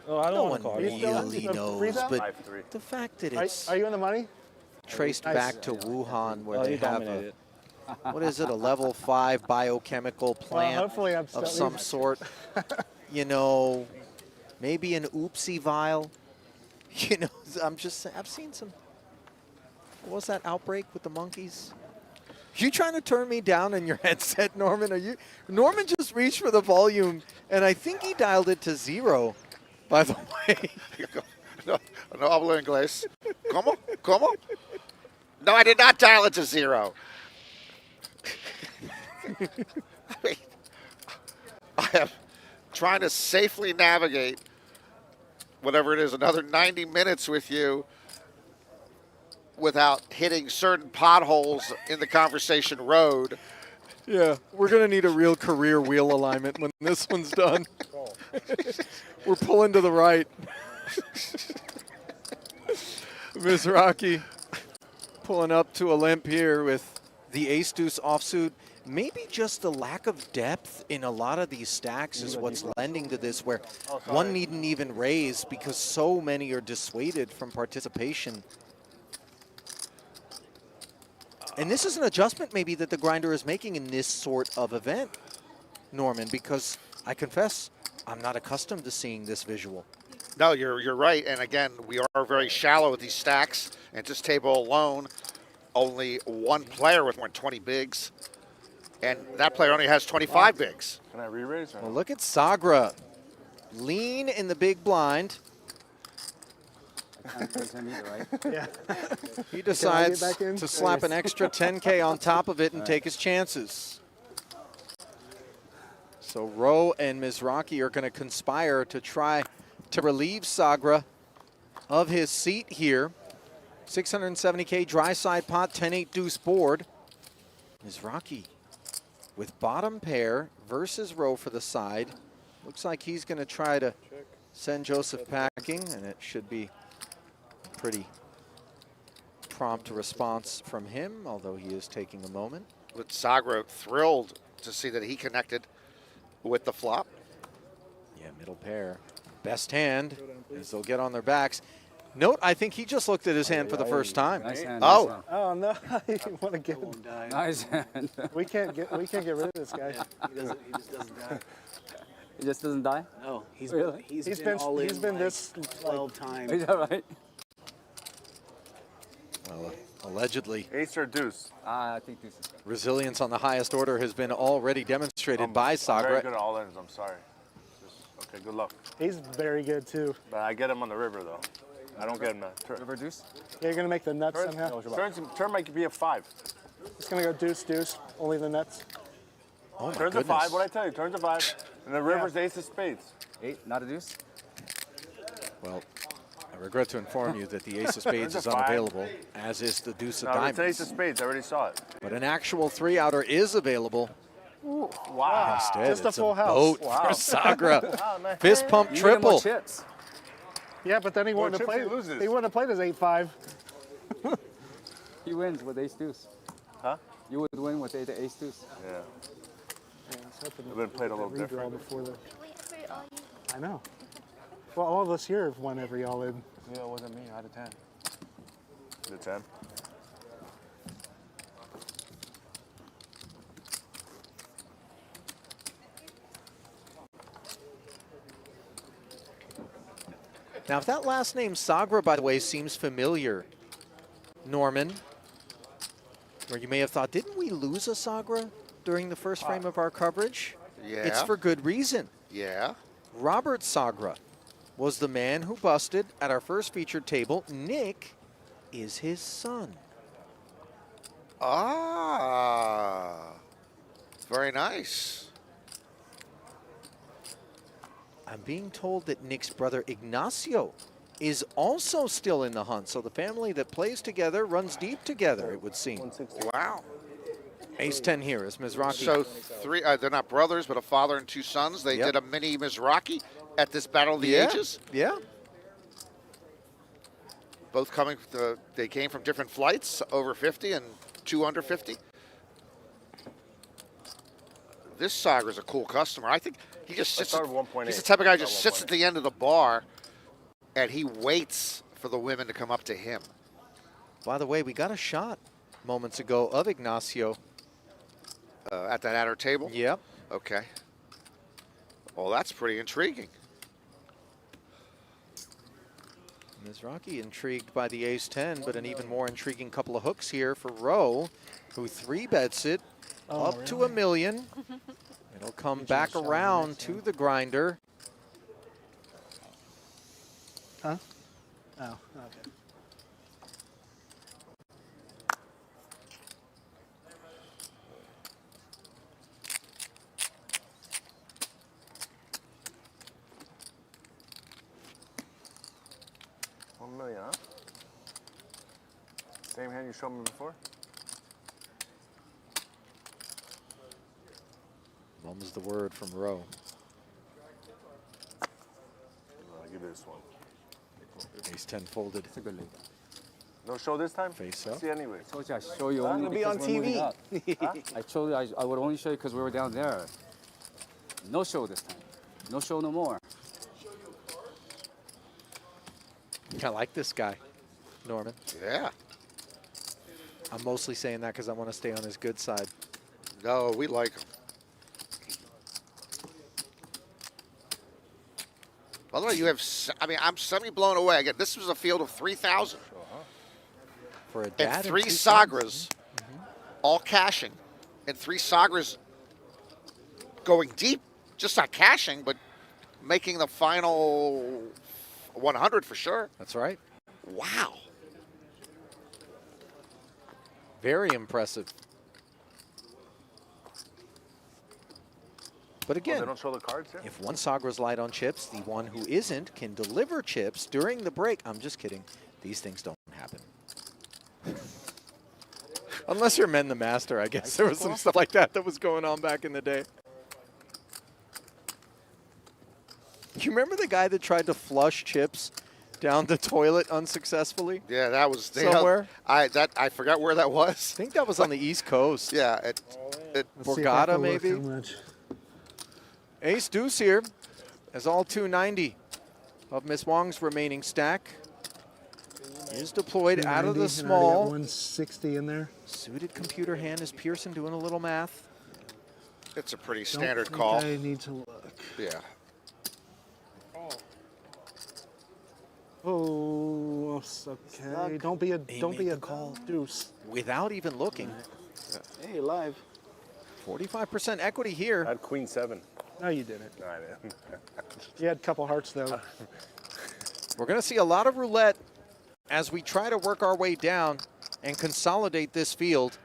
Oh, I No one really Freeze knows, out? but the fact that it's Are you in the money? traced Nice. back to Wuhan, where Oh, they you have dominated. what is it, a level 5 biochemical plant hopefully I'm of still some leaving. sort. You know, maybe an oopsie vial. You know, I'm just saying, I've seen some. What was that outbreak with the monkeys? You trying to turn me down in your headset, Norman? Are you? Norman just reached for the volume, and I think he dialed it to 0. By the way. No hablo inglés. ¿Cómo? ¿Cómo? No, I did not dial it to 0. I am trying to safely navigate whatever it is, another 90 minutes with you without hitting certain potholes in the conversation road. Yeah, we're going to need a real career wheel alignment when this one's done. We're pulling to the right. Mizrachi pulling up to a limp here with the ace-deuce offsuit. Maybe just the lack of depth in a lot of these stacks is what's lending to this, where one needn't even raise because so many are dissuaded from participation. And this is an adjustment maybe that the grinder is making in this sort of event, Norman, because I confess, I'm not accustomed to seeing this visual. No, you're right. And again, we are very shallow with these stacks. And this table alone, only one player with more than 20 bigs. And that player only has 25 bigs. Can I re-raise? Well, look at Sagra. Lean in the big blind. Yeah. He decides back in? to slap an extra 10K on top of it and take his chances. So Rowe and Mizrachi are going to conspire to try to relieve Sagra of his seat here. 670K dry side pot, 10-8 deuce board. Mizrachi with bottom pair versus Rowe for the side. Looks like he's going to try to send Joseph packing, and it should be pretty prompt response from him, although he is taking a moment. With Sagra thrilled to see that he connected with the flop. Yeah, middle pair. Best hand as they'll get on their backs. Note, I think he just looked at his hand for the first time. Nice hand, Oh. nice hand. Oh no! You want to get? Nice hand. We can't get rid of this guy. He just doesn't die. He just doesn't die? No, he's Really? he's been all in he's been like this 12 times. Is that right? Well, allegedly, Ace or deuce? I think this is. resilience on the highest order has been already demonstrated by I'm very Sagra. good at all ins. I'm sorry. Okay, good luck. He's very good too. But I get him on the river though. I don't get him at turn. River deuce? Yeah, you're gonna make the nuts somehow. Turn might be a 5. It's gonna go deuce deuce. Only the nuts. Oh my Turns a goodness. 5. What I tell you? Turns a 5. And the river's ace of spades. 8, not a deuce? Well, I regret to inform you that the ace of spades Turns a is 5. unavailable, as is the deuce of No, it's an ace of diamonds. spades. I already saw it. But an actual 3-outer is available. Wow. Instead, Just a it's full a house. boat Wow. for Sagra. Wow, man. Fist pump You wanted more triple. chips. Yeah, but then he wouldn't have chips he played. loses. He wouldn't have played his 8-5. He wins with ace deuce. Huh? You would win with ace deuce. Yeah. Yeah, I was hoping I've been played a little redraw different. before the. I know. Well, all of us here have won every all in. Yeah, it wasn't me. I had a 10. The 10? Now, if that last name Sagra, by the way, seems familiar, Norman, where you may have thought, didn't we lose a Sagra during the first frame of our coverage? Yeah. It's for good reason. Yeah. Robert Sagra was the man who busted at our first featured table. Nick is his son. Ah, very nice. I'm being told that Nick's brother Ignacio is also still in the hunt. So the family that plays together runs deep together, it would seem. Wow. Ace-10 here is Mizrachi. So they're not brothers, but a father and two sons. They did a mini Mizrachi at this Battle of the Ages. Yeah. Both they came from different flights, over 50 and 2 under 50. This Saga is a cool customer. I think he just sits. He's the type of guy who just sits at the end of the bar, and he waits for the women to come up to him. By the way, we got a shot moments ago of Ignacio. At that outer table? Yep. Okay. Well, that's pretty intriguing. Mizrachi intrigued by the ace-10, but an even more intriguing couple of hooks here for Rowe, who 3-bets it up to $1 million. It'll come back around to the grinder. Huh? Oh, okay. $1 million, huh? Same hand you showed me before? Mum's the word from Rowe. I'll give you this one. Ace-10 folded. It's a good lead. No show this time? Face up. See anyway. I told you I'd show you I'm only gonna be because on we're moving TV. up. Huh? I told you I would only show you because we were down there. No show this time. No show no more. I like this guy, Norman. Yeah. I'm mostly saying that because I want to stay on his good side. No, we like him. By the way, you have, I'm suddenly blown away. Again, this was a field of 3,000. For a And dad 3 two Sagras, all cashing. And 3 Sagras going deep, just not cashing, but making the final 100 for sure. That's right. Wow. Very impressive. But again, they don't show the cards here? if one Sagra's light on chips, the one who isn't can deliver chips during the break. I'm just kidding. These things don't happen. Unless you're Men the Master, I guess. There was some stuff like that was going on back in the day. You remember the guy that tried to flush chips down the toilet unsuccessfully? Yeah, that was somewhere. I forgot where that was. I think that was on the East Coast. Yeah, at Borgata maybe. Ace deuce here, as all 290 of Miss Wong's remaining stack is deployed out of the small. 160 in there. Suited computer hand is Pearson doing a little math. It's a pretty standard Don't call. think I need to look. Yeah. Oh, okay. Don't be a deuce. Without even looking. Hey, live. 45% equity here. I had Queen 7. No, you didn't. No, I didn't. You had a couple hearts, though. We're going to see a lot of roulette as we try to work our way down and consolidate this field.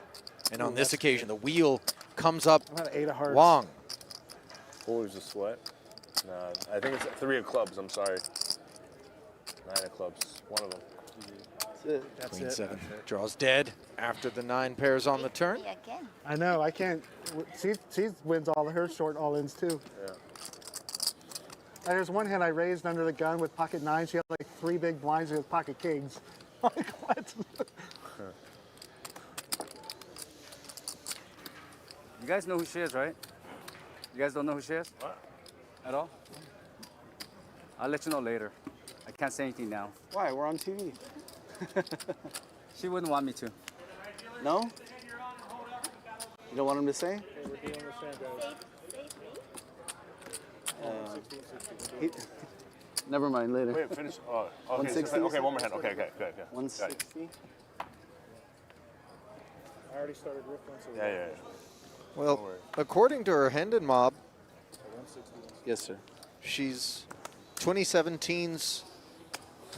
And on this occasion, the wheel comes up About 8 of hearts. Wong. Who's the sweat? No, I think it's 3 of clubs. I'm sorry. 9 of clubs. One of them. That's Queen it. 7 draws dead after the 9 pairs on the turn. I know. I can't. She wins all her short all-ins, too. Yeah. And there's one hand I raised under the gun with pocket 9. She had like 3 big blinds with pocket kings. Like, what? You guys know who she is, right? You guys don't know who she is? What? At all? I'll let you know later. I can't say anything now. Why? We're on TV. She wouldn't want me to. No? You don't want him to say? Never mind, later. Wait, finish. Oh, okay, 160? okay, one more hand. Okay, okay, good. 160? I already started riff once. Yeah. Well, according to her Hendon mob, yes, sir. she's 2017's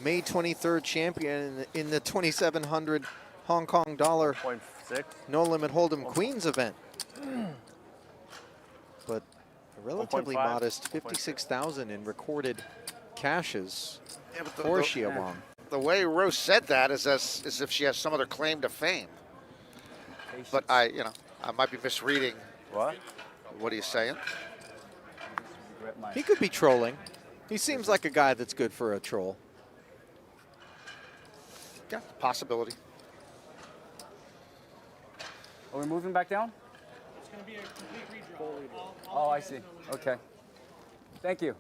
May 23rd champion in the 2,700 Hong Kong dollar 0.6 No Limit Hold'em Queens event. But a relatively 1.5, modest 56,000 in recorded cashes but for Xiaowang. The way Rose said that is as if she has some other claim to fame. But I might be misreading. What? What are you saying? He could be trolling. He seems like a guy that's good for a troll. Yeah, possibility. Are we moving back down? It's going to be a complete redraw. Oh, I see. Okay. Thank you.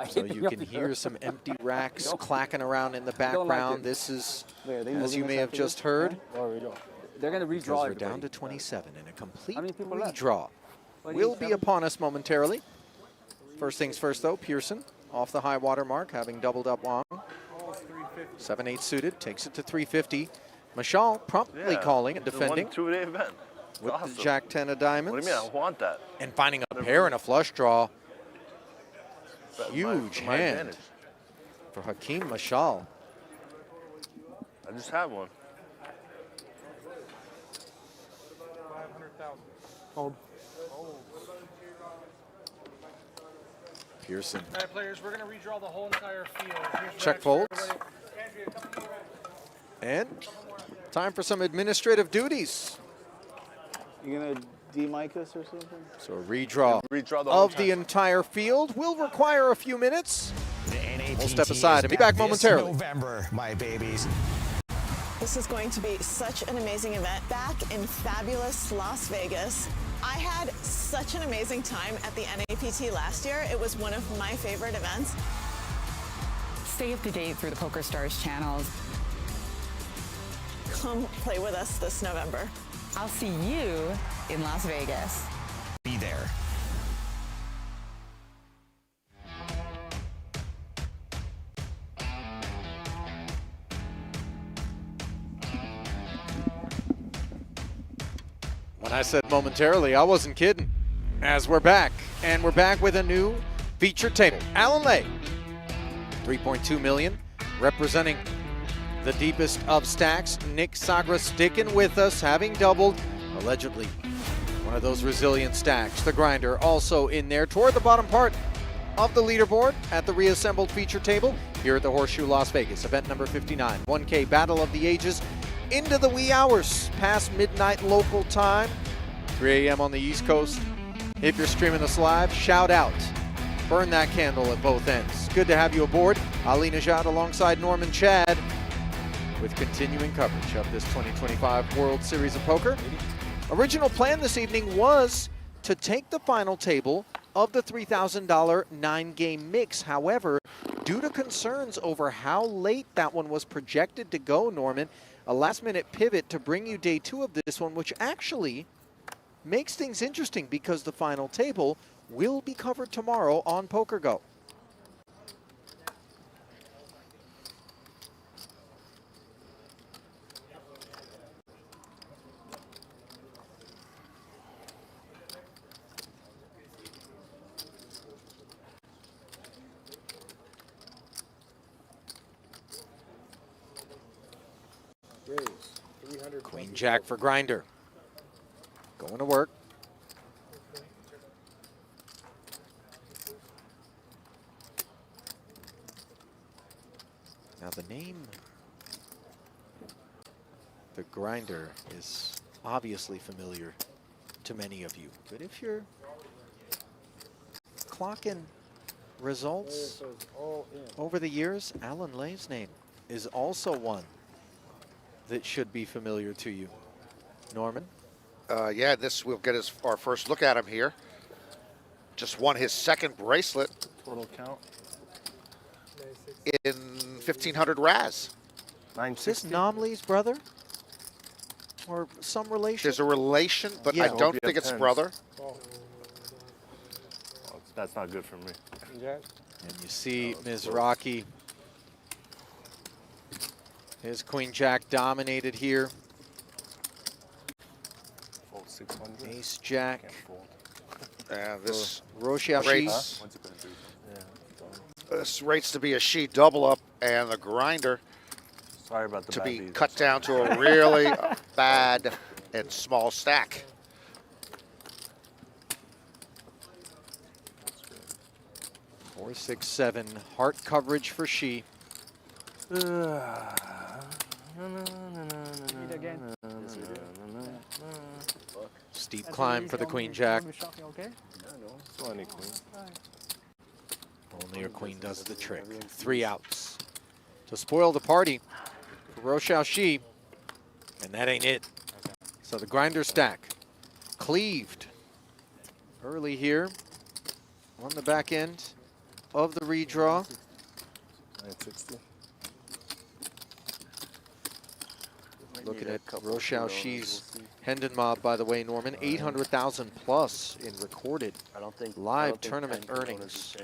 So you can hear some empty racks clacking around in the background. This is, as you may have just heard, they're going to redraw. we're down to 27 and a complete people left? redraw will be upon us momentarily. First things first, though, Pearson off the high water mark, having doubled up Wang. 7-8 suited, takes it to 350. Mashal promptly calling and defending. It's a 1-2-day event. With awesome. the Jack 10 of diamonds. What do you mean? I want that. And finding a pair and a flush draw. Huge my hand advantage. for Hakeem Mashal. I just have one. 500,000. Hold. Pearson. All right, players, we're going to redraw the whole entire field. Here's Check folds. And time for some administrative duties. You gonna de-mic us or something? So a redraw the of the entire field will require a few minutes. We'll step aside and be back momentarily. November, my babies. This is going to be such an amazing event. Back in fabulous Las Vegas, I had such an amazing time at the NAPT last year. It was one of my favorite events. Stay up to date through the PokerStars channels. Come play with us this November. I'll see you in Las Vegas. Be there. When I said momentarily, I wasn't kidding. As we're back, and we're back with a new feature table. Allan Lay, 3.2 million, representing the deepest of stacks. Nick Sagra sticking with us, having doubled, allegedly, one of those resilient stacks. The grinder also in there toward the bottom part of the leaderboard at the reassembled feature table here at the Horseshoe Las Vegas. Event number 59, 1K Battle of the Ages, into the wee hours, past midnight local time, 3 a.m. on the East Coast. If you're streaming us live, shout out. Burn that candle at both ends. Good to have you aboard. Ali Najad alongside Norman Chad with continuing coverage of this 2025 World Series of Poker. Original plan this evening was to take the final table of the $3,000 9-game mix. However, due to concerns over how late that one was projected to go, Norman, a last-minute pivot to bring you day 2 of this one, which actually makes things interesting because the final table will be covered tomorrow on PokerGo. Queen Jack for grinder. Going to work. Now the name, the grinder, is obviously familiar to many of you. But if you're clocking results over the years, Allan Lay's name is also one that should be familiar to you. Norman? Yeah, this we'll get our first look at him here. Just won his second bracelet. Total count? In 1,500 Raz. Is this Nomley's brother? Or some relation? There's a relation, but Yeah. I don't think it's brother. Oh, that's not good for me. And you see Mizrachi, his queen jack dominated here. Fold 600. Ace jack. And this Rocher rates, this rates to be a she double up, and the grinder Sorry about the to bad be beats. cut down to a really bad and small stack. Four, 6, 7. Heart coverage for she. Steep climb for the queen jack. Only her queen does the trick. 3 outs to spoil the party for Rochelle Shi, and that ain't it. So the grinder stack cleaved early here on the back end of the redraw. 960. Looking at Rochelle Shi's Hendon Mob, by the way, Norman, 800,000 plus in recorded live tournament earnings.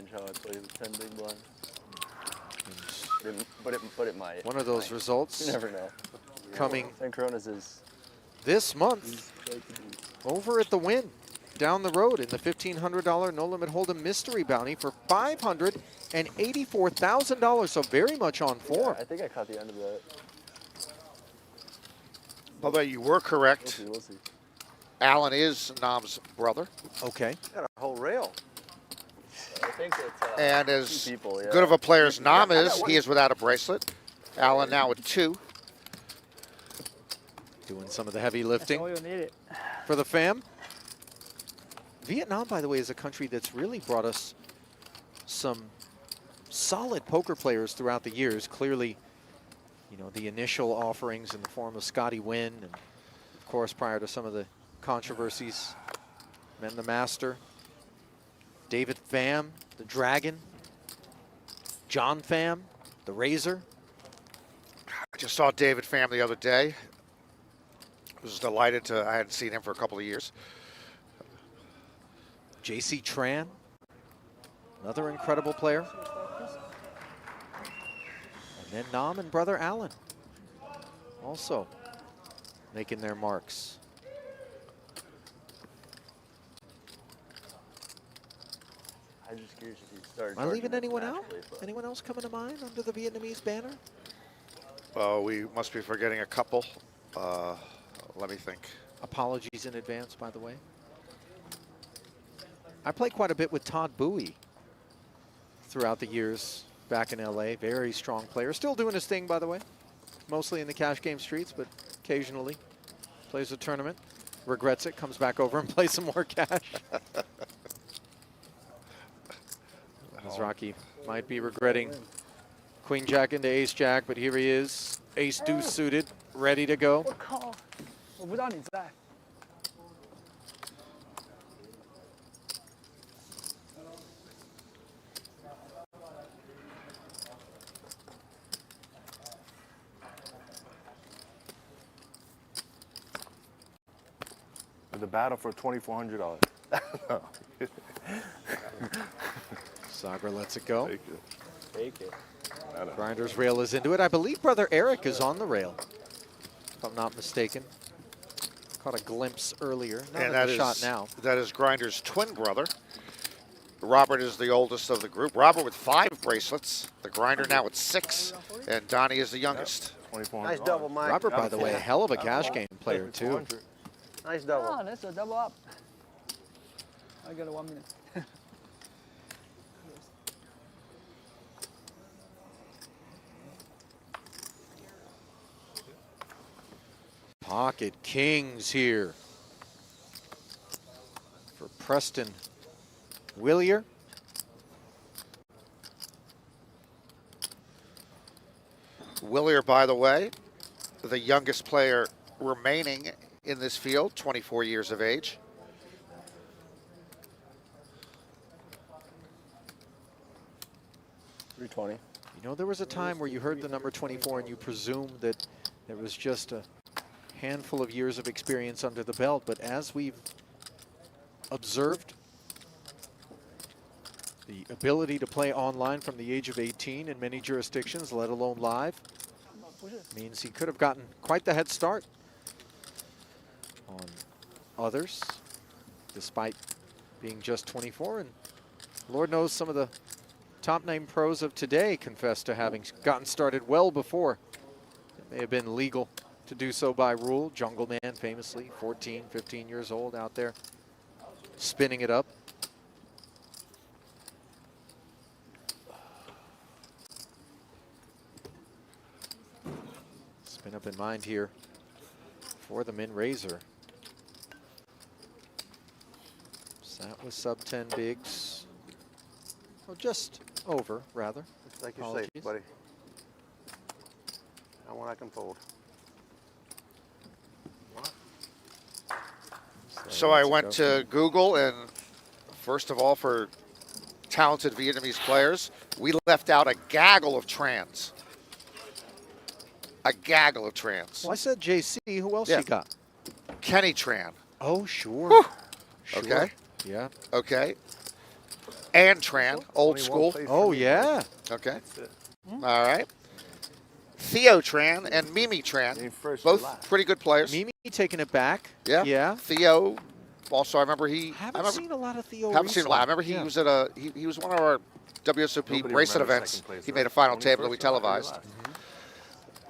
But it might. One of those results You never know. coming Synchronous is this month over at the Win down the road in the $1,500 No Limit Hold'em Mystery Bounty for $584,000, so very much on form. I think I caught the end of that. By the way, you were correct. We'll see. Allan is Nam's brother. Okay. Got a whole rail. I think it's And as two people, yeah. good of a player as Nam is, he is without a bracelet. Allan now with 2. Doing some of the heavy lifting all you needed. for the fam. Vietnam, by the way, is a country that's really brought us some solid poker players throughout the years. Clearly, you know, the initial offerings in the form of Scotty Nguyen, and of course, prior to some of the controversies, Men the Master, David Pham, the Dragon, John Pham, the Razor. I just saw David Pham the other day. Was delighted to, I hadn't seen him for a couple of years. JC Tran, another incredible player. And then Nam and brother Allan also making their marks. I'm just curious if you started. Am I leaving anyone out? Anyone else coming to mind under the Vietnamese banner? Oh, we must be forgetting a couple. Let me think. Apologies in advance, by the way. I played quite a bit with Todd Bowie throughout the years back in LA. Very strong player. Still doing his thing, by the way. Mostly in the cash game streets, but occasionally plays a tournament. Regrets it, comes back over and plays some more cash. Mizrachi might be regretting Queen Jack into Ace Jack, but here he is. Ace Deuce suited, ready to go. 我靠，我不知道你在。The battle for $2,400. Sagra lets it go. Take it. Take it. Grinder's rail is into it. I believe brother Eric is on the rail, if I'm not mistaken. Caught a glimpse earlier. Not And at the shot now. that is Grinder's twin brother. Robert is the oldest of the group. Robert with 5 bracelets. The Grinder now with 6. And Donnie is the youngest. Nice double, Mike. Robert, by the way, a hell of a cash game player, too. Nice double. Ah, that's a double up. I got a 1 minute. Pocket kings here for Preston Willier. Willier, by the way, the youngest player remaining in this field, 24 years of age. $320. You know, there was a time where you heard the number 24 and you presumed that there was just a handful of years of experience under the belt, but as we've observed The ability to play online from the age of 18 in many jurisdictions, let alone live, means he could have gotten quite the head start on others, despite being just 24. And Lord knows some of the top-name pros of today confess to having gotten started well before it may have been legal to do so by rule. Jungle Man, famously, 14, 15 years old out there, spinning it up. Spin up in mind here for the min raiser. Sat with sub 10 bigs. Well, just over, rather. Looks like you're Apologies. safe, buddy. Not one I can fold. So I went to Google, and first of all, for talented Vietnamese players, we left out a gaggle of trans. A gaggle of trans. Well, I said JC. Who else you got? Kenny Tran. Oh, sure. Whew. Sure. Okay. Yeah. Okay. And Tran, old school. Oh, yeah. Okay. All right. Theo Tran and Mimi Tran, both pretty good players. Mimi taking it back. Yeah. Yeah. Theo, also I remember he. Haven't seen a lot of Theo Haven't seen a lot. I remember he Yeah. was at he was one of our WSOP Nobody bracelet remembers events. second place, He right? made a final Only table that we first or only televised.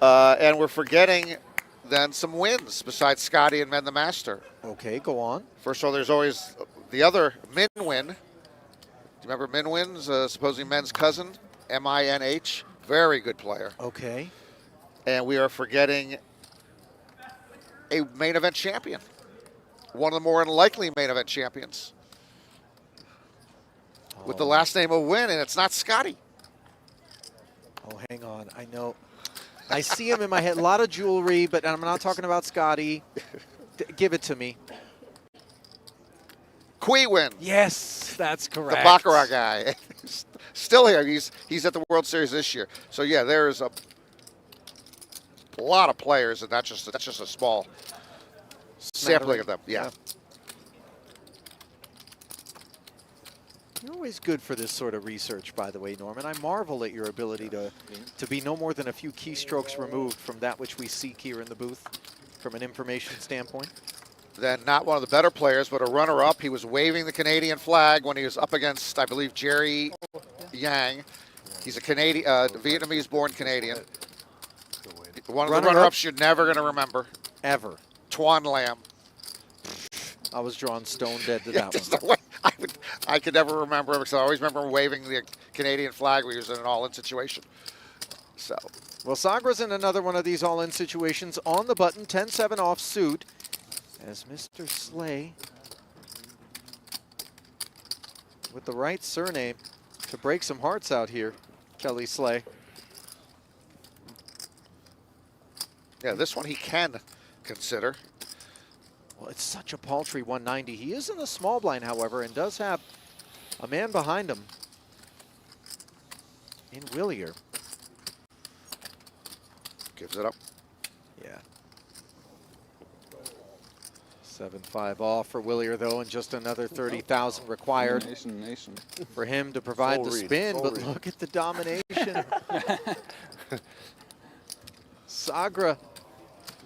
last? And we're forgetting then some wins besides Scotty and Men the Master. Okay, go on. First of all, there's always the other Min Win. Do you remember Min Win's supposedly Men's cousin, MINH? Very good player. Okay. And we are forgetting a main event champion. One of the more unlikely main event champions. With the last name of Win, and it's not Scotty. Oh, hang on. I know. I see him in my head. A lot of jewelry, but I'm not talking about Scotty. Give it to me. Kui Win. Yes, that's correct. The Baccarat guy. Still here. He's at the World Series this year. So, yeah, there's a lot of players, and that's just a small sampling of them. Yeah. You're always good for this sort of research, by the way, Norman. I marvel at your ability to be no more than a few keystrokes removed from that which we seek here in the booth from an information standpoint. Then not one of the better players, but a runner-up. He was waving the Canadian flag when he was up against, I believe, Jerry Yang. He's a Canadian, Vietnamese-born Canadian. One of the runner-ups you're never going to remember. Ever. Tuan Lam. I was drawn stone dead to Yeah, that there's one. no way I could never remember him because I always remember him waving the Canadian flag when he was in an all-in situation. So. Well, Sagra's in another one of these all-in situations on the button, 10-7 off suit, as Mr. Slay, with the right surname to break some hearts out here, Kelly Slay. Yeah, this one he can consider. Well, it's such a paltry 190. He is in a small blind, however, and does have a man behind him in Willier. Gives it up. Yeah. 7-5 off for Willier, though, and just another 30,000 required for him to provide the spin. But look at the domination. Sagra,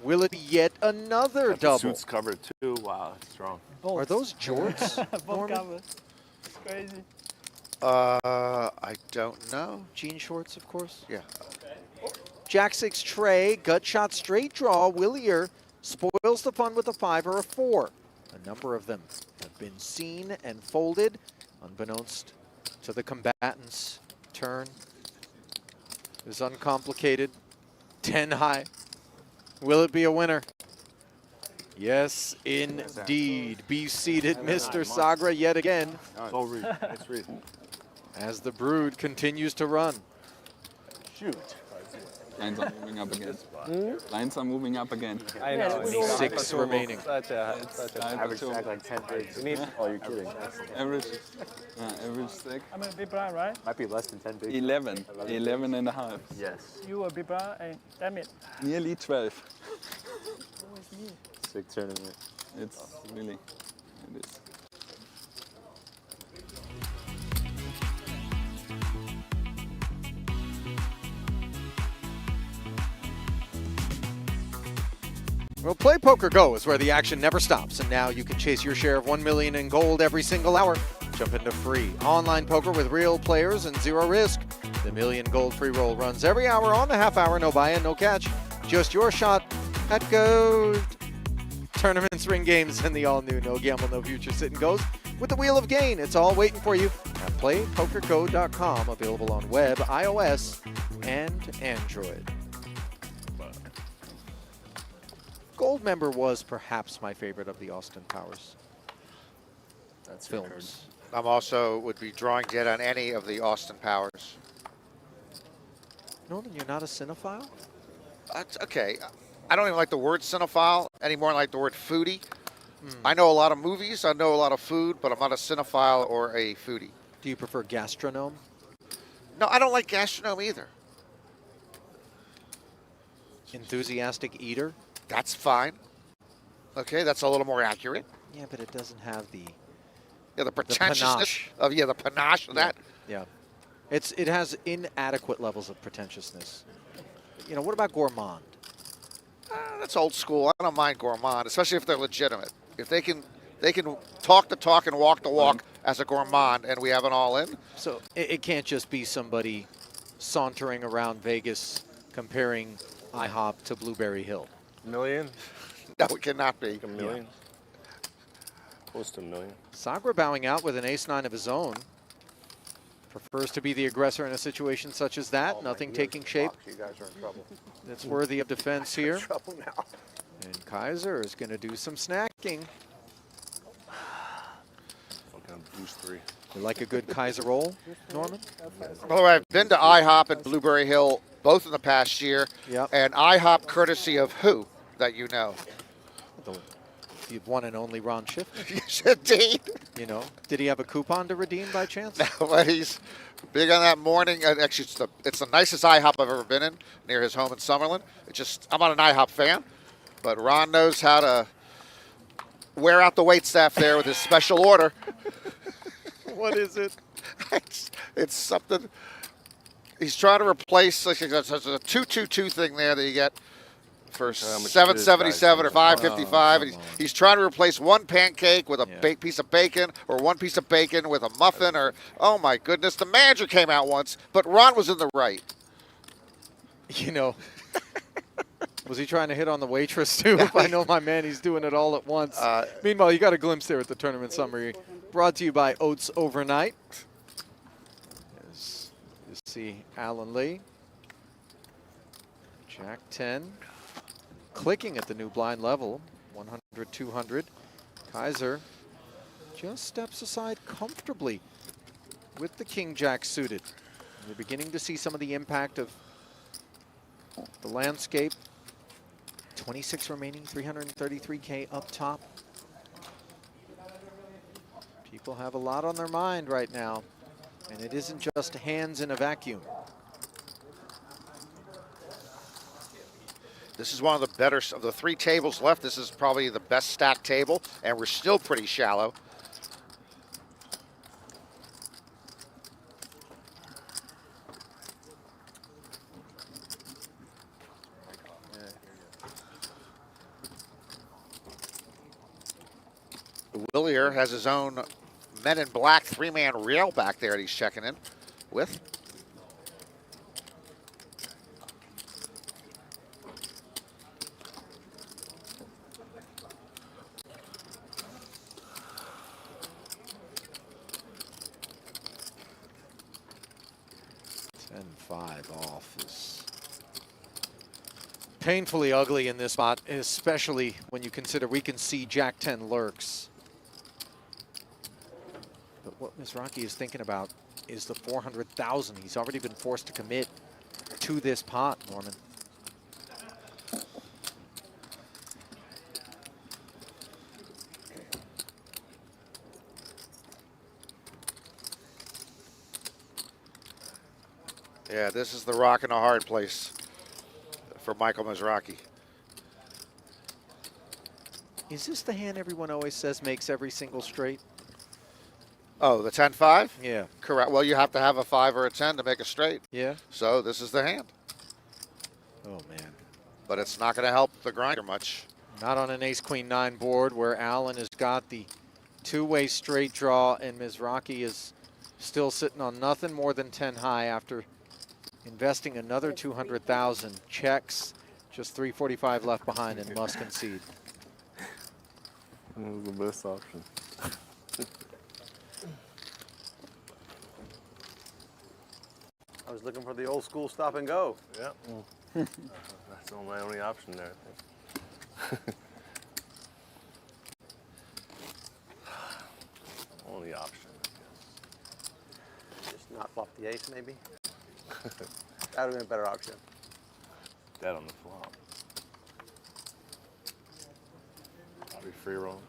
will it be yet another double? Suits covered too. Wow, that's strong. Are those jorts? Both covers. It's crazy. I don't know. Jean shorts, of course. Yeah. Jack-6 tray, gut shot, straight draw. Willier spoils the fun with a 5 or a 4. A number of them have been seen and folded, unbeknownst to the combatants. Turn is uncomplicated. 10 high. Will it be a winner? Yes, indeed. Be seated, Mr. Sagra, yet again. Nice read. As the brood continues to run. Shoot. Lines are moving up again. Lines are moving up again. I know. 6 remaining. It's such a average stack like 10 bigs. Oh, you're kidding. Average stack. I'm a big blind, right? Might be less than 10 bigs. 11. 11 and a half. Yes. You a big blind, and damn it. Nearly 12. Always me. Sick tournament. It's really, it is. Well, Play Poker Go is where the action never stops, and now you can chase your share of $1 million in gold every single hour. Jump into free online poker with real players and zero risk. The Million Gold free roll runs every hour on the half hour, no buy-in, no catch. Just your shot at gold. Tournaments, ring games, and the all-new No Gamble, No Future Sit and Goes with the Wheel of Gain. It's all waiting for you at playpokergo.com, available on web, iOS, and Android. Goldmember was perhaps my favorite of the Austin Powers films. I'm also would be drawing dead on any of the Austin Powers. Norman, you're not a cinephile? That's okay. I don't even like the word cinephile any more than I like the word foodie. I know a lot of movies, I know a lot of food, but I'm not a cinephile or a foodie. Do you prefer gastronome? No, I don't like gastronome either. Enthusiastic eater? That's fine. Okay, that's a little more accurate. Yeah, but it doesn't have the pretentiousness of the panache of that. Yeah, it has inadequate levels of pretentiousness. You know, what about gourmand? That's old school. I don't mind gourmand, especially if they're legitimate. If they can talk the talk and walk the walk as a gourmand, and we have it all in. So it can't just be somebody sauntering around Vegas comparing IHOP to Blueberry Hill. Million? No, it cannot be. A million? Close to a million. Sagra bowing out with an ace-9 of his own. Prefers to be the aggressor in a situation such as that. Nothing taking shape. You guys are in trouble. That's worthy of defense here. Trouble now. And Kaiser is going to do some snacking. Boost 3. You like a good Kaiser roll, Norman? By the way, I've been to IHOP and Blueberry Hill both in the past year. Yep. And IHOP courtesy of who that you know? The one and only Ron Schiff. Yes, indeed. You know, did he have a coupon to redeem by chance? No, but he's big on that morning. And actually, it's the nicest IHOP I've ever been in, near his home in Summerlin. I'm not an IHOP fan, but Ron knows how to wear out the waitstaff there with his special order. What is it? It's something. He's trying to replace there's a 222 thing there that you get for $7.77 or $5.55, and he's trying to replace one pancake with a piece of bacon, or one piece of bacon with a muffin, or oh my goodness, the manager came out once, but Ron was in the right. You know, was he trying to hit on the waitress too? If I know my man, he's doing it all at once. Meanwhile, you got a glimpse there at the tournament summary, brought to you by Oats Overnight. As you see Allan Lee, Jack 10. Clicking at the new blind level, 100, 200. Kaiser just steps aside comfortably with the King-Jack suited. We're beginning to see some of the impact of the landscape. 26 remaining, 333K up top. People have a lot on their mind right now, and it isn't just hands in a vacuum. This is one of the better of the 3 tables left. This is probably the best stacked table, and we're still pretty shallow. Willier has his own Men in Black 3-man reel back there that he's checking in with. Off is painfully ugly in this spot, especially when you consider we can see Jack 10 lurks. But what Mizrachi is thinking about is the 400,000. He's already been forced to commit to this pot, Norman. Yeah, this is the rock and a hard place for Michael Mizrachi. Is this the hand everyone always says makes every single straight? Oh, the 10-5? Yeah. Correct. Well, you have to have a 5 or a 10 to make a straight. Yeah. So this is the hand. Oh, man. But it's not going to help the grinder much. Not on an ace-queen-9 board where Allan has got the two-way straight draw and Mizrachi is still sitting on nothing more than 10 high after investing another 200,000. Checks, just 345 left behind and must concede. That was the best option. I was looking for the old school stop and go. Yeah. That's my only option there, I think. Only option, Just not flop the ace, maybe. That would have been a better option. Dead on the flop. Probably free roll.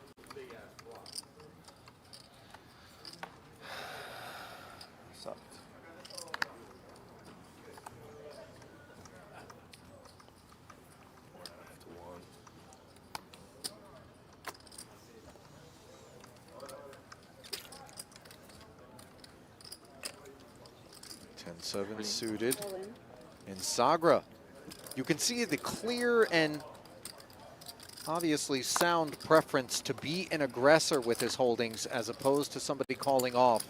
Sucked. Seven suited. And Sagra, you can see the clear and obviously sound preference to be an aggressor with his holdings as opposed to somebody calling off.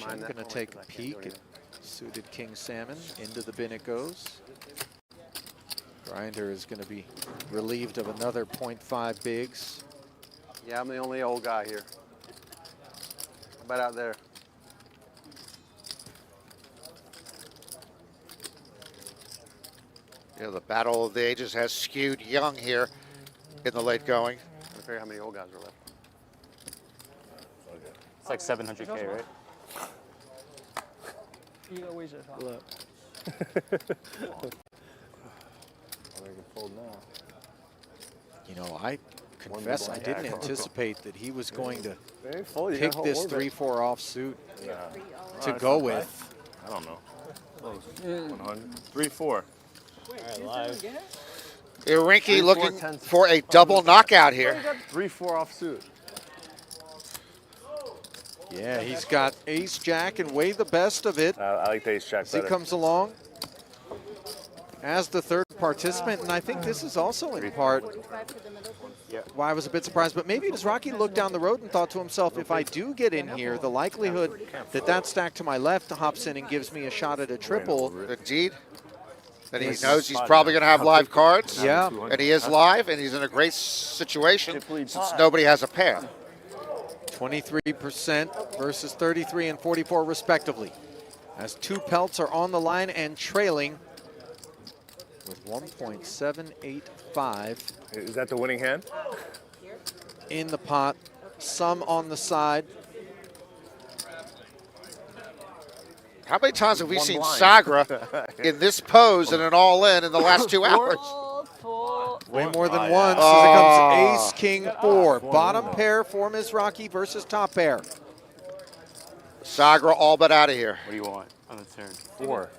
I'm going to take a peek at suited King Salmon. Into the bin it goes. Grinder is going to be relieved of another 0.5 bigs. Yeah, I'm the only old guy here. How about out there? You know, the battle of the ages has skewed young here in the late going. I figure how many old guys are left. It's like 700K, right? Look. They can fold now. You know, I confess I didn't anticipate that he was going to fold, pick this 3-4 offsuit to go with. I don't know. 100. 3-4. Irinki looking for a double knockout here. 3-4 offsuit. Yeah, he's got ace jack and way the best of it. I like the ace jack better. He comes along as the third participant, and I think this is also in part why I was a bit surprised. But maybe Mizrachi looked down the road and thought to himself, if I do get in here, the likelihood that that stack to my left hops in and gives me a shot at a triple. Indeed. And he knows he's probably going to have live cards. Yeah. And he is live, and he's in a great situation since nobody has a pair. 23% versus 33 and 44 respectively, as two pelts are on the line and trailing with 1.785. Is that the winning hand? In the pot, some on the side. How many times have we seen Sagra in this pose and an all-in in the last 2 hours? Way more than once as it comes ace, king, 4. Bottom pair for Mizrachi versus top pair. Sagra all but out of here. What do you want on the turn? 4.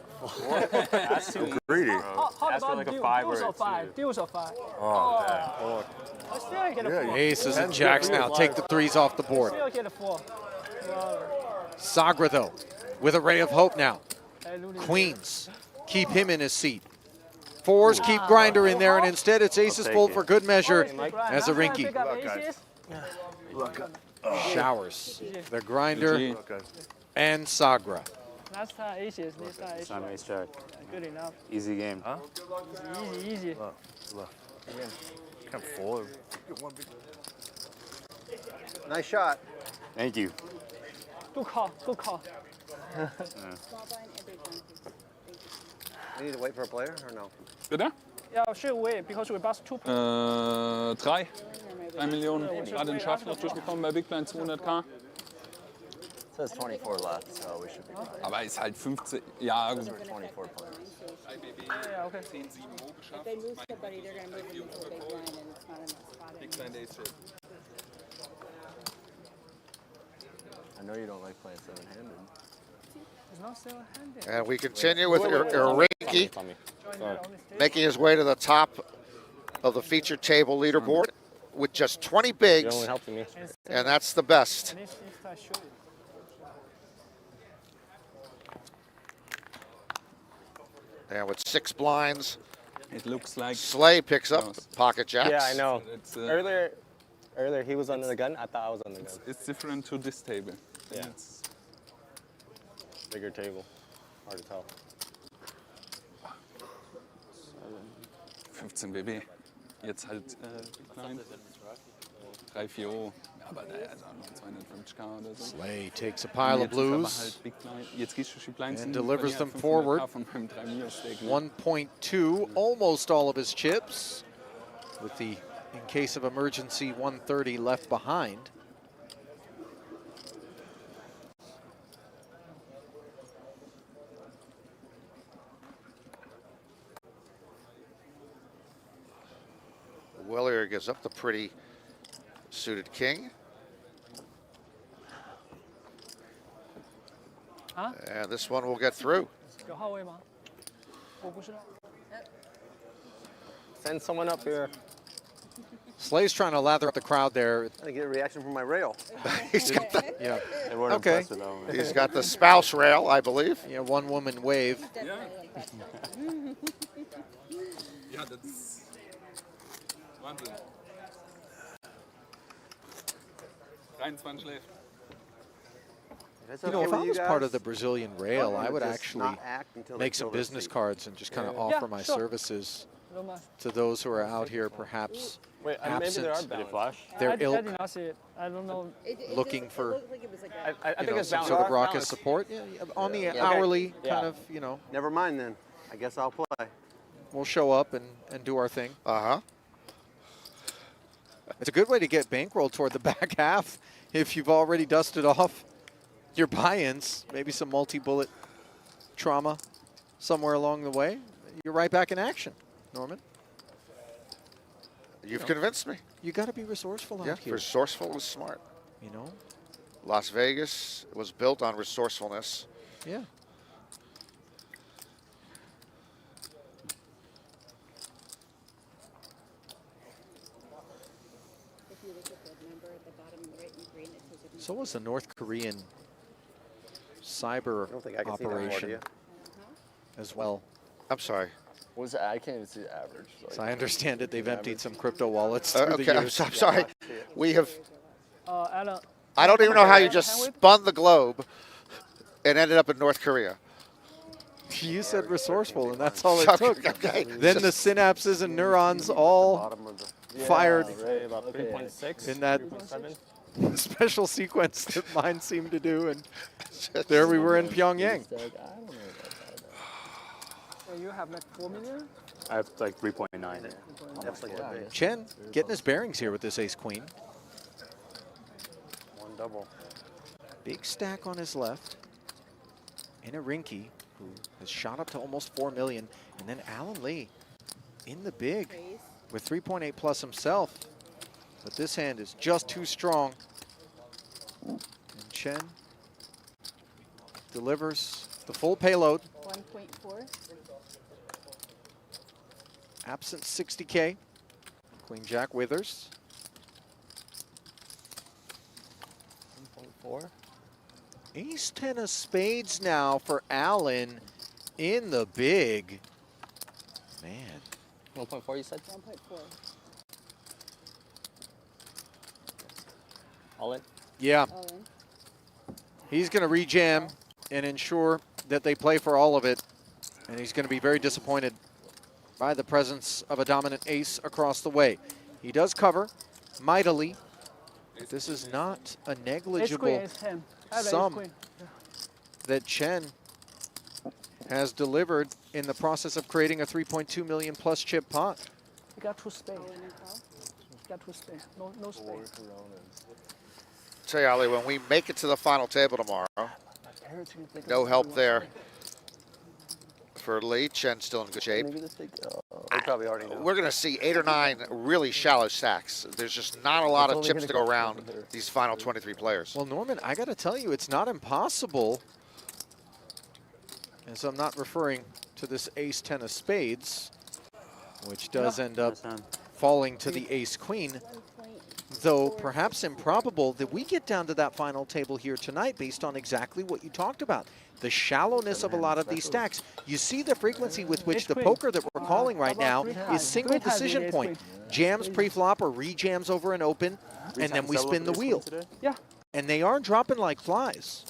That's too greedy. That's for like a 5 or a 2. Deuce or 5. Oh, damn. Aces and jacks now take the 3s off the board. Sagra, though, with a ray of hope now. Queens keep him in his seat. 4s keep Grinder in there, and instead it's aces full for good measure as Irinki showers the Grinder and Sagra. Last time aces, this time aces. Time ace jack. Good enough. Easy game. Huh? Easy. Can't fold. Nice shot. Thank you. Good call. Good call. We need to wait for a player or no? Bitte? Yeah, should wait because we bust 2 players. 3. 3 Millionen. Gerade den Schaff noch durchbekommen bei Big Blind 200k. Says 24 left, so we should be fine. Aber ist halt 15. Ja, gut. 24 players. Yeah, okay. If they move somebody, they're going to move them into a big blind, and it's not enough spot. Big Blind ace. I know you don't like playing seven-handed. It's not seven-handed. And we continue with Irinki making his way to the top of the featured table leaderboard with just 20 bigs, and that's the best. And with 6 blinds, it looks like Slay picks up pocket jacks. Yeah, I know. It's, Earlier he was under the gun. I thought I was under the gun. It's different to this table. Yeah. It's bigger table. Hard to tell. 15 BB. Jetzt halt klein. 3-4 Euro. Ja, aber naja, sagen wir 250k oder so. Slay takes a pile of blues and delivers them forward. 1.2, almost all of his chips, with the, in case of emergency, 130 left behind. Willier gives up the pretty suited king. And this one will get through. Send someone up here. Slay's trying to lather up the crowd there. I get a reaction from my rail. He's got the, yeah. They weren't Okay. impressed with that one. He's got the spouse rail, I believe. Yeah, one woman wave. Ja, that's Wahnsinn. 23 schläft. You know, if I was part of the Brazilian rail, I would actually make some business cards and just kind of offer my services to those who are out here perhaps absent. Their ilk, I don't know. looking for I think it's some balance. sort of raucous support. Yeah, on the hourly kind of, Never mind then. I guess I'll play. We'll show up and do our thing. Uh-huh. It's a good way to get bankroll toward the back half if you've already dusted off your buy-ins, maybe some multi-bullet trauma somewhere along the way. You're right back in action, Norman. You've convinced me. You got to be resourceful out Yeah, here. resourceful is smart. You know? Las Vegas was built on resourcefulness. Yeah. So was the North Korean cyber operation as well. I'm sorry. What is it? I can't even see the average. So I understand it. They've emptied some crypto wallets through the Okay, I'm years. sorry. We have. Alan, I don't even know how you just spun the globe and ended up in North Korea. You said resourceful, and that's all it Okay, took. okay. Then the synapses and neurons all fired About 3.6 in that 3.7. special sequence that mine seemed to do, and there we were in Pyongyang. you have like 4 million? I have like 3.9. Chen getting his bearings here with this ace-queen. One double. Big stack on his left. Inarinki, who has shot up to almost 4 million. And then Allan Lee in the big with 3.8 plus himself. But this hand is just too strong. And Chen delivers the full payload. 1.4. Absent 60K. Queen Jack withers. 1.4. Ace 10 of spades now for Allan in the big. Man. 1.4 you said? 1.4. All in? Yeah. All in. He's going to rejam and ensure that they play for all of it. And he's going to be very disappointed by the presence of a dominant ace across the way. He does cover mightily. But this is not a negligible sum that Chen has delivered in the process of creating a 3.2 million plus chip pot. You got 2 spades. You got 2 spades. No spades. Tell you, Ali, when we make it to the final table tomorrow, no help there for Lee. Chen's still in good shape. Probably already know. We're going to see 8 or 9 really shallow stacks. There's just not a lot of chips to go around these final 23 players. Well, Norman, I got to tell you, it's not impossible. And so I'm not referring to this ace 10 of spades, which does end up falling to the ace-queen, though perhaps improbable that we get down to that final table here tonight based on exactly what you talked about. The shallowness of a lot of these stacks. You see the frequency with which the poker that we're calling right now is single decision point. Jams pre-flop or re-jams over an open, and then we spin the wheel. Yeah. And they are dropping like flies.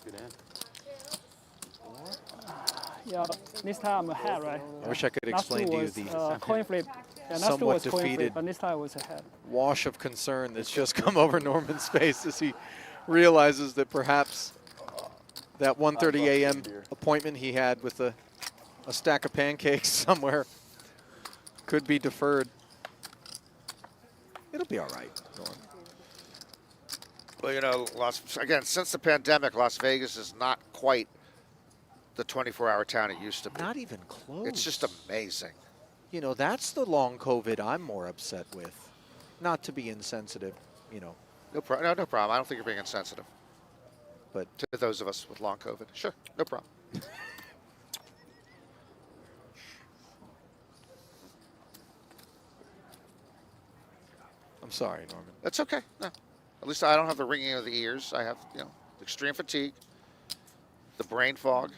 Yeah, this time I'm ahead, right? I wish I could explain to you the coin flip. Yeah, somewhat was coin defeated flip, but this time I was ahead. wash of concern that's just come over Norman's face as he realizes that perhaps that 1:30 a.m. appointment he had with a stack of pancakes somewhere could be deferred. It'll be all right, Norm. Well, you know, again, since the pandemic, Las Vegas is not quite the 24-hour town it used to be. Not even close. It's just amazing. You know, that's the long COVID I'm more upset with. Not to be insensitive, you know. No problem. I don't think you're being insensitive. But to those of us with long COVID, sure, no problem. I'm sorry, Norman. That's okay. No. At least I don't have the ringing of the ears. I have, you know, extreme fatigue, the brain fog,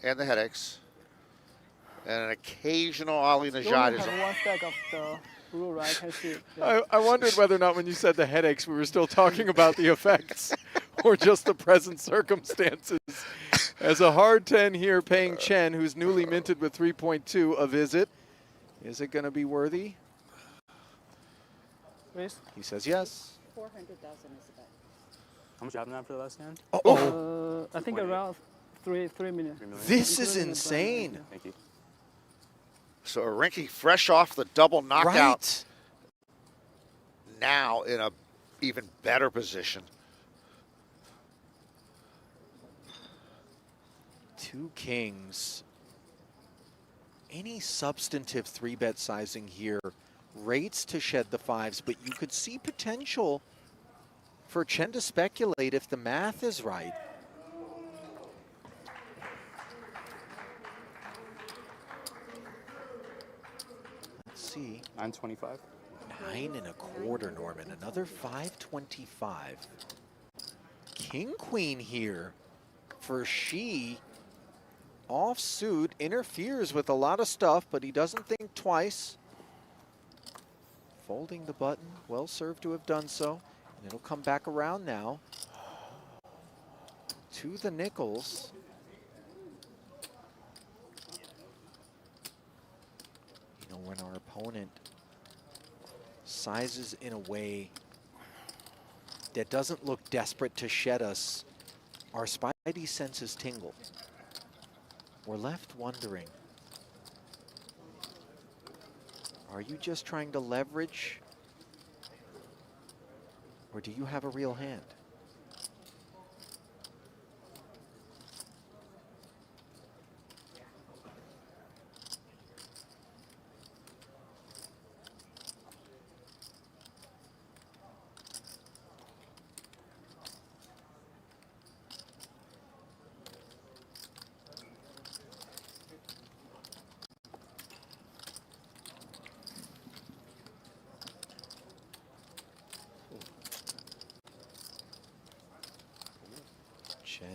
and the headaches, and an occasional Ali Najad. One stack of the blue, right? I can see it. Yeah. I wondered whether or not when you said the headaches, we were still talking about the effects or just the present circumstances. As a hard 10 here paying Chen, who's newly minted with 3.2, a visit. Is it going to be worthy? Please? He says yes. 400,000 is the bet. How much happened after the last hand? I think around 3 million. This is insane. Thank you. So Rinky fresh off the double knockout. Right. Now in a even better position. 2 kings. Any substantive 3-bet sizing here rates to shed the 5s, but you could see potential for Chen to speculate if the math is right. Let's see. 925. 9 1/4, Norman. Another 525. King queen here for She. Offsuit, interferes with a lot of stuff, but he doesn't think twice. Folding the button, well served to have done so. And it'll come back around now to the nickels. You know, when our opponent sizes in a way that doesn't look desperate to shed us, our spidey senses tingle. We're left wondering, are you just trying to leverage, or do you have a real hand? Chen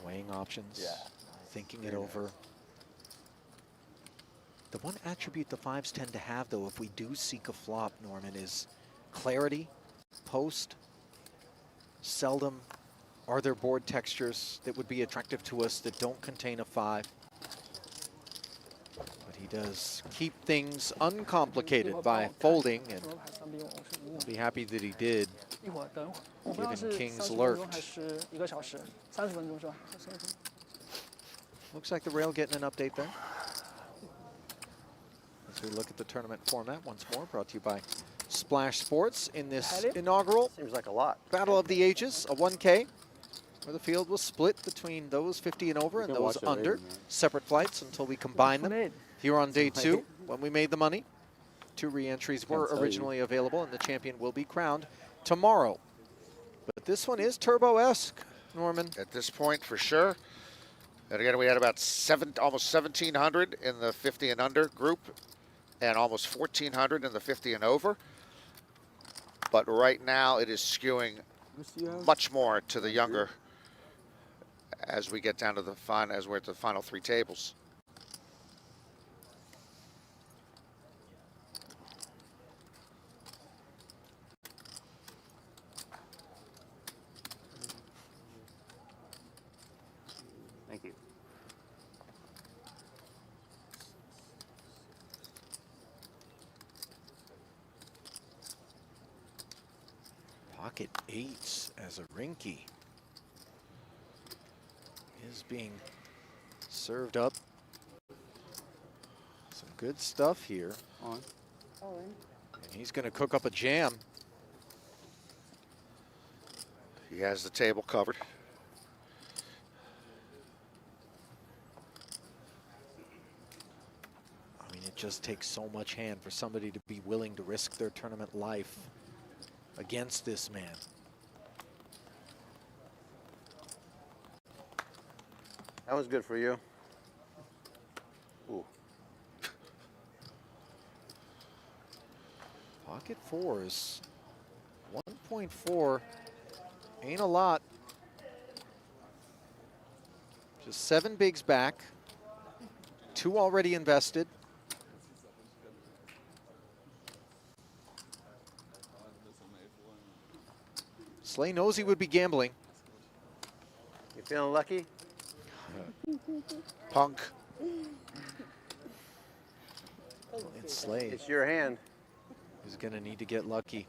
weighing options, thinking it over. The one attribute the 5s tend to have, though, if we do seek a flop, Norman, is clarity, post. Seldom are there board textures that would be attractive to us that don't contain a 5. But he does keep things uncomplicated by folding, and I'll be happy that he did, given Kings lurked. Looks like the rail getting an update there. As we look at the tournament format once more, brought to you by Splash Sports in this inaugural Seems like a lot. Battle of the Ages, a 1K, where the field was split between those 50 and over and those under. Separate flights until we combine them here on day 2 when we made the money. 2 re-entries were originally available, and the champion will be crowned tomorrow. But this one is turbo-esque, Norman. At this point, for sure. And again, we had about almost 1,700 in the 50 and under group. and almost 1,400 in the 50 and over. But right now it is skewing much more to the younger as we get down to the final, as we're at the final 3 tables. Thank you. Pocket 8s as a rinky is being served up. Some good stuff here. On. And he's going to cook up a jam. He has the table covered. I mean, it just takes so much hand for somebody to be willing to risk their tournament life against this man. That was good for you. Ooh. Pocket 4s, 1.4 ain't a lot. Just 7 bigs back, 2 already invested. Slay knows he would be gambling. You feeling lucky? Punk. It's Slay. It's your hand. He's going to need to get lucky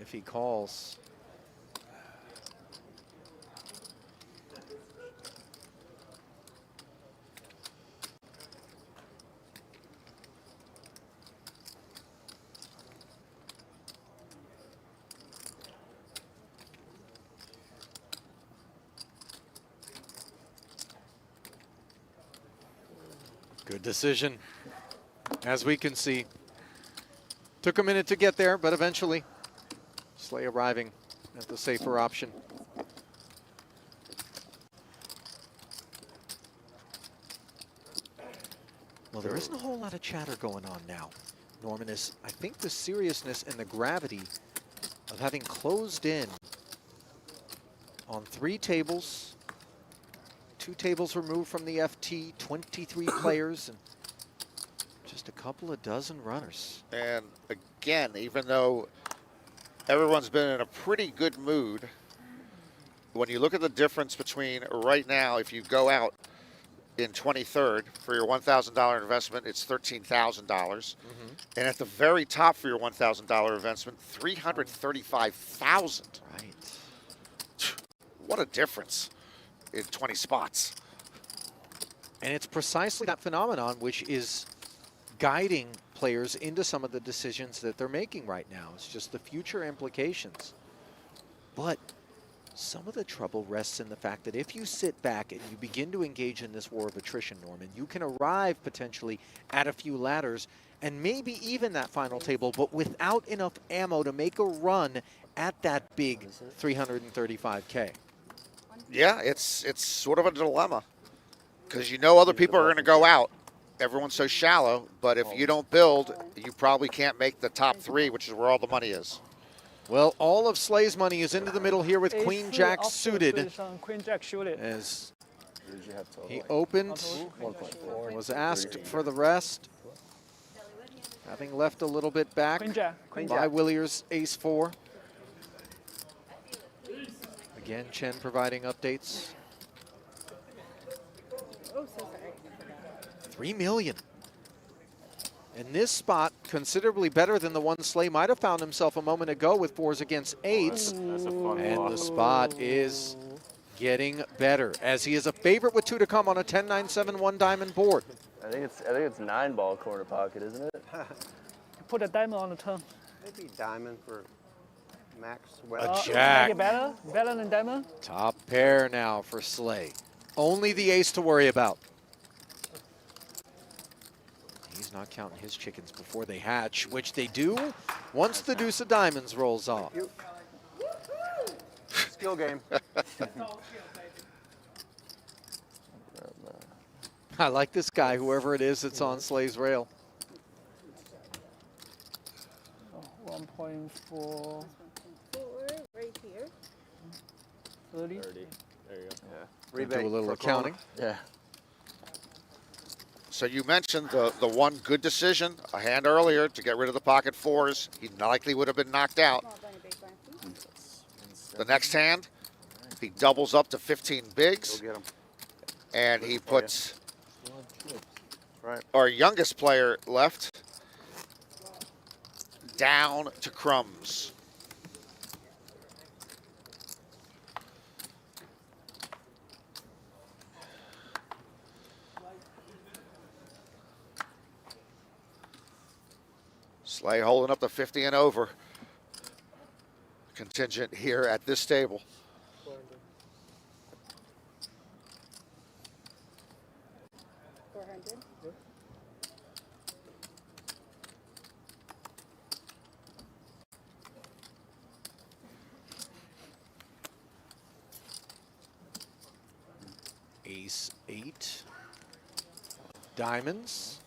if he calls. Good decision, as we can see. Took a minute to get there, but eventually Slay arriving at the safer option. Well, there isn't a whole lot of chatter going on now, Norman, is I think the seriousness and the gravity of having closed in on 3 tables, 2 tables removed from the FT, 23 players, and just a couple of dozen runners. And again, even though everyone's been in a pretty good mood, when you look at the difference between right now, if you go out in 23rd for your $1,000 investment, it's $13,000. And at the very top for your $1,000 investment, $335,000. Right. What a difference in 20 spots. And it's precisely that phenomenon which is guiding players into some of the decisions that they're making right now. It's just the future implications. But some of the trouble rests in the fact that if you sit back and you begin to engage in this war of attrition, Norman, you can arrive potentially at a few ladders and maybe even that final table, but without enough ammo to make a run at that big 335K. Yeah, it's sort of a dilemma because you know other people are going to go out. Everyone's so shallow, but if you don't build, you probably can't make the top 3, which is where all the money is. Well, all of Slay's money is into the middle here with Queen Jack suited. Queen Jack suited. As he opened, was asked for the rest, having left a little bit back by Willier's ace-4. Again, Chen providing updates. Oh, so sorry. 3 million. And this spot, considerably better than the one Slay might have found himself a moment ago with 4s against 8s. And the spot is getting better, as he is a favorite with 2 to come on a 10-9-7 1-diamond board. I think it's 9-ball corner pocket, isn't it? Put a diamond on the turn. Maybe diamond for max. A jack. Make it better? Better than diamond? Top pair now for Slay. Only the ace to worry about. He's not counting his chickens before they hatch, which they do once the deuce of diamonds rolls off. Skill game. I like this guy, whoever it is that's on Slay's rail. 1.4. Right here. 30. 30. There you go. Yeah. Rebate do a little accounting. Yeah. So you mentioned the one good decision a hand earlier to get rid of the pocket fours. He likely would have been knocked out. The next hand, he doubles up to 15 bigs. Go get him. And he puts Right. our youngest player left down to crumbs. Slay holding up the 50 and over contingent here at this table. Ace 8. Diamonds.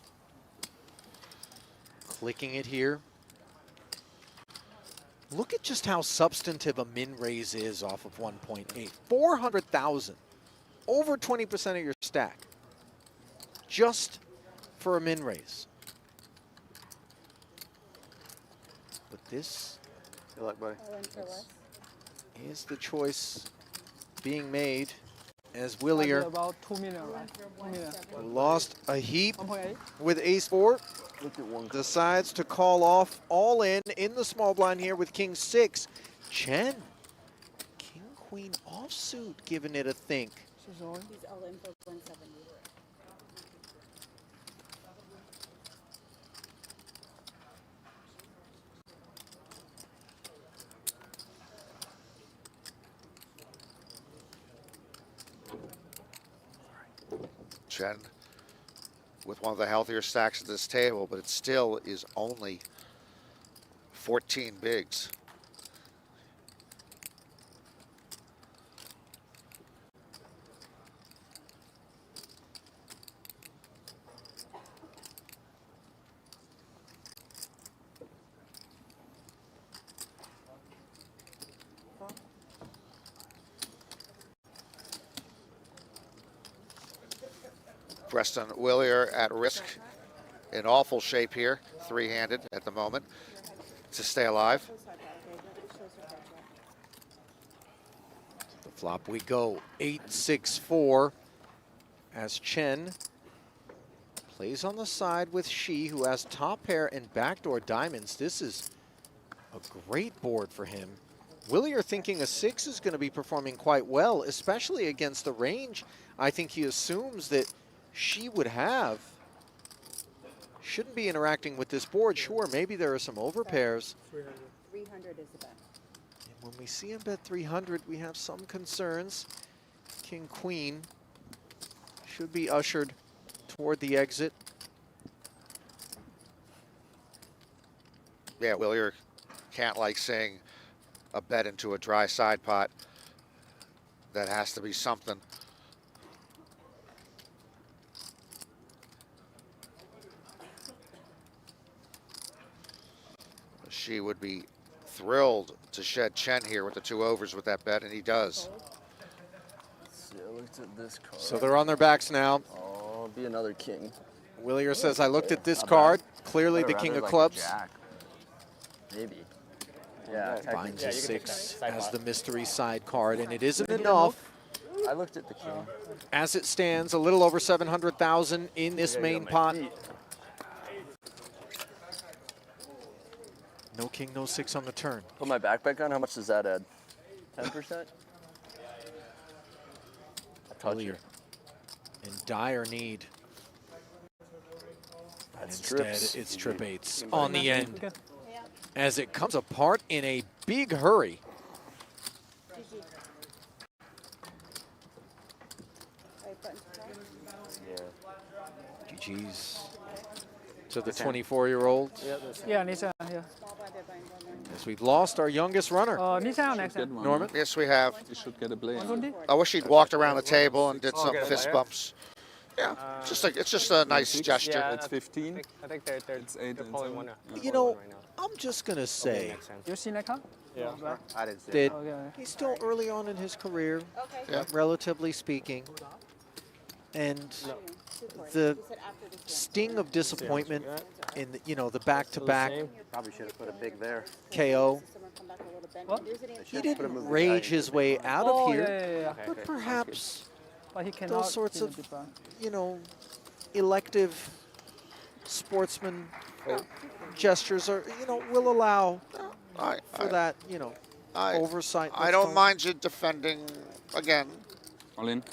Clicking it here. Look at just how substantive a min raise is off of 1.8. 400,000. Over 20% of your stack. Just for a min raise. But this Good luck, buddy. is the choice being made as Willier About 2 million, right? 2 million. lost a heap 1.8. with ace 4. Decides to call off all in the small blind here with king 6. Chen, king queen offsuit, giving it a think. He's all in for 170. Chen with one of the healthier stacks at this table, but it still is only 14 bigs. Preston Willier at risk, in awful shape here, three-handed at the moment, to stay alive. The flop we go, 8-6-4, as Chen plays on the side with She, who has top pair and backdoor diamonds. This is a great board for him. Willier thinking a 6 is going to be performing quite well, especially against the range. I think he assumes that She would have. Shouldn't be interacting with this board. Sure, maybe there are some overpairs. 300 is the bet. And when we see him bet 300, we have some concerns. King, queen should be ushered toward the exit. Yeah, Willier can't like seeing a bet into a dry side pot. That has to be something. She would be thrilled to shed Chen here with the 2 overs with that bet, and he does. See, I looked at this card. So they're on their backs now. Oh, be another king. Willier says, I looked at this card. Clearly the king of clubs. Jack. Maybe. Yeah, Finds technically. a 6 as the mystery side card, and it isn't enough. I looked at the king. As it stands, a little over 700,000 in this main pot. No king, no 6 on the turn. Put my backpack on. How much does that add? 10%? Willier in dire need. And instead, it's trip 8s on the end. As it comes apart in a big hurry. GG's to the 24-year-old. Yeah, Nissan, yeah. As we've lost our youngest runner. Nissan next time. Norman? Yes, we have. You should get a blame. I wish he'd walked around the table and did some fist bumps. Yeah, it's just a nice gesture. Yeah, it's 15. I think they're It's 8 they're and probably 7. one. You know, I'm just going to say You seen that car? Yeah. I didn't see that Okay. he's still early on in his career, Yeah. relatively speaking. And the sting of disappointment in the, the back-to-back Probably should have put a big there. KO. What? He didn't rage his way out of here, Yeah. but perhaps But he cannot. those sorts hit of, the bar. elective sportsman gestures are, will allow for that, oversight. I don't mind you defending again. All in.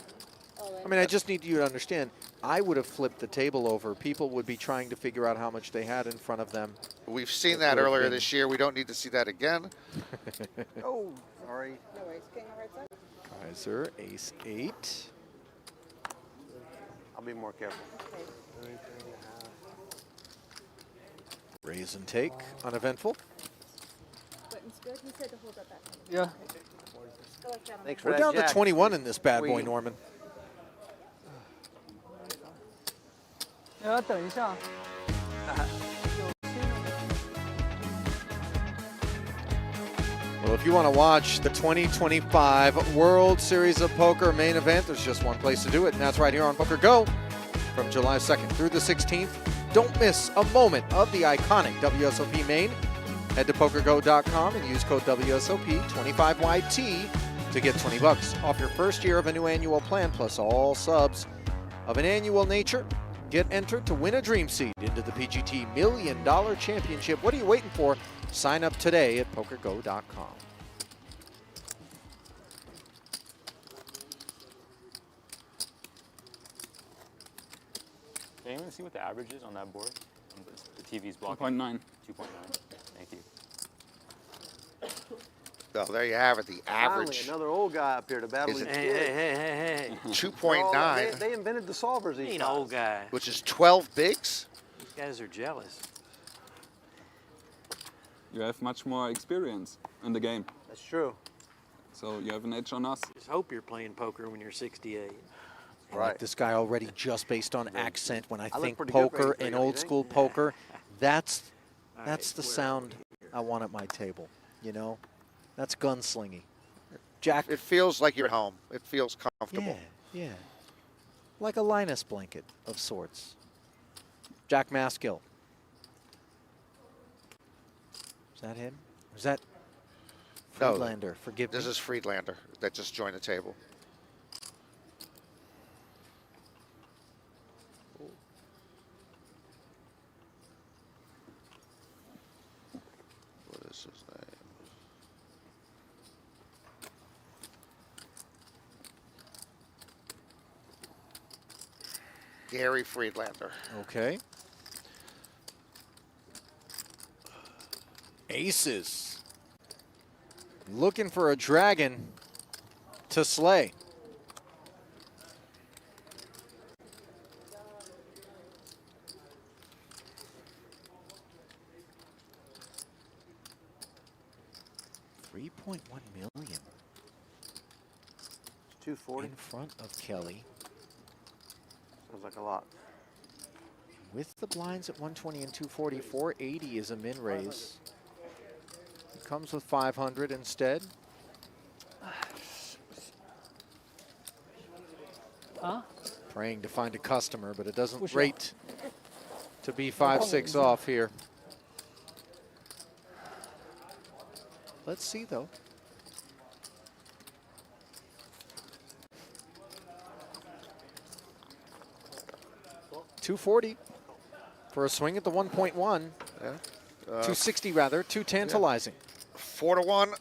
I mean, I just need you to understand, I would have flipped the table over. People would be trying to figure out how much they had in front of them. We've seen that earlier this year. We don't need to see that again. Oh, sorry. No worries. King on right side. Kaiser, ace-8. I'll be more careful. Raise and take, uneventful. Button's good. He said to hold up that. Yeah. Go like that on Thanks for We're that, down Jack. to 21 in this bad boy, Queen. Norman. 要等一下。 Well, if you want to watch the 2025 World Series of Poker main event, there's just one place to do it, and that's right here on PokerGO from July 2nd through the 16th. Don't miss a moment of the iconic WSOP main. Head to PokerGo.com and use code WSOP25YT to get $20 off your first year of a new annual plan, plus all subs of an annual nature. Get entered to win a dream seat into the PGT $1 Million Championship. What are you waiting for? Sign up today at PokerGo.com. Can you even see what the average is on that board? The TV's blocking. 2.9. 2.9. Thank you. Well, there you have it. The Finally, average another old guy up here to battle Is these it- kids. 2.9, They invented the solvers. These Ain't guys. an old guy. which is 12 bigs. These guys are jealous. You have much more experience in the game. That's true. So you have an edge on us. Just hope you're playing poker when you're 68. I like this guy already just based on accent. When I look think pretty good poker right and now, you old think? school poker, that's right, the where are sound I want at my table. That's gunslingy. Jack, It feels like you're home. It feels comfortable. yeah, like a Linus blanket of sorts. Jack Maskill. Is that him? Or is that No, Friedlander? Forgive This me. is Friedlander that just joined the table. What is his name? Gary Friedlander. Okay. Aces. Looking for a dragon to slay. $3.1 million 240. in front of Kelly. Sounds like a lot. With the blinds at 120 and 240, 480 is a min raise. It comes with 500 instead. Huh? Praying to find a customer, but it doesn't rate to be 5-6 off here. Let's see though. $240 for a swing at the 1.1. Yeah. 260 rather, too tantalizing. 4-to-1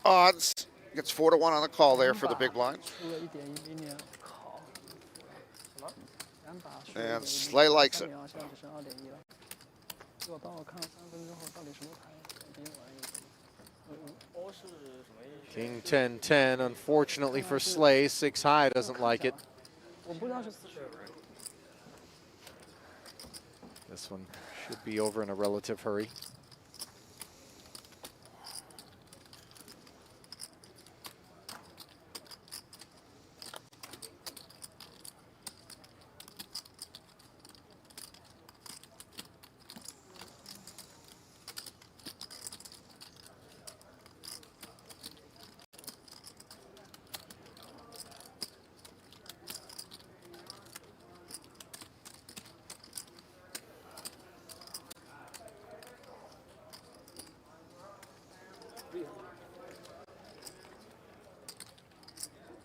odds. Gets 4-to-1 on the call there for the big blind. 输了一点一点，靠！两把输了 And Slay likes it. 现在只剩2.1了。给我帮我看3分钟后到底什么牌，今天晚上 King 10-10, unfortunately for Slay, 6 high doesn't like it. 我不知道是40。 This one should be over in a relative hurry.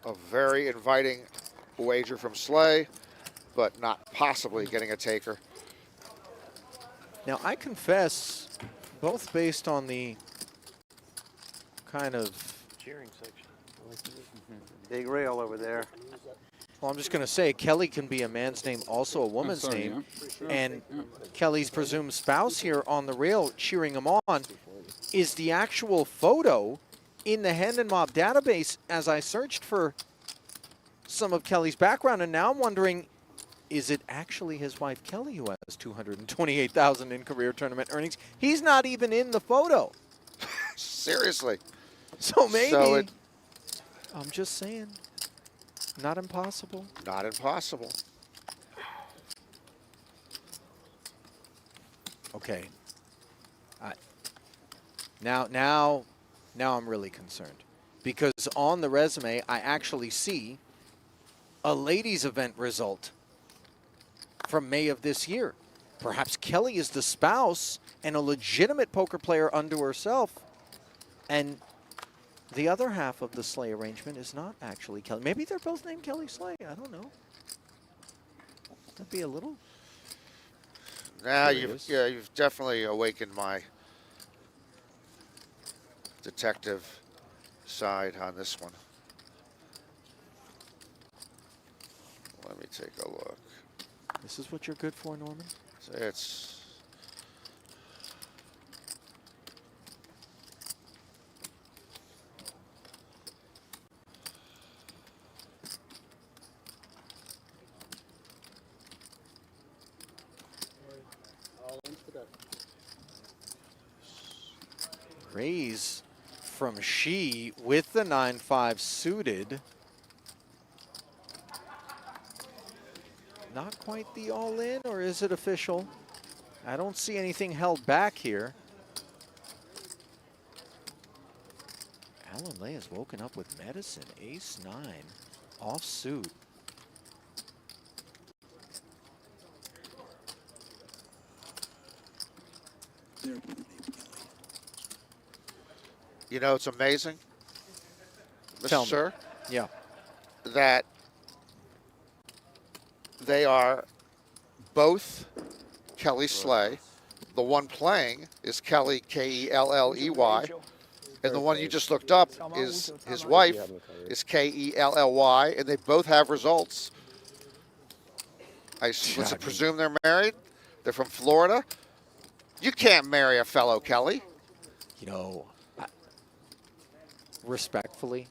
A very inviting wager from Slay, but not possibly getting a taker. Now, I confess, both based on the kind of Cheering section. Big rail over there. Well, I'm just going to say, Kelly can be a man's name, also a woman's name. And Kelly's presumed spouse here on the rail cheering him on is the actual photo in the Hand and Mob database as I searched for some of Kelly's background. And now I'm wondering, is it actually his wife, Kelly, who has $228,000 in career tournament earnings? He's not even in the photo. Seriously. So maybe, So I'm just saying, not impossible. Not impossible. Okay. Now I'm really concerned, because on the resume I actually see a ladies event result from May of this year. Perhaps Kelly is the spouse and a legitimate poker player unto herself, and the other half of the Slay arrangement is not actually Kelly. Maybe they're both named Kelly Slay. I don't know. That'd be a little. Now you've definitely awakened my detective side on this one. Let me take a look. This is what you're good for, Norman? It's raise from She with the 9-5 suited. Not quite the all-in, or is it official? I don't see anything held back here. Allan Lay has woken up with medicine. Ace-9 offsuit. You know, it's amazing, Mr. Sir, yeah, that they are both Kelly Slay. The one playing is Kelly, K-E-L-L-E-Y, and the one you just looked up is his wife, is K-E-L-L-Y, and they both have results. I presume they're married. They're from Florida. You can't marry a fellow Kelly. You know, respectfully,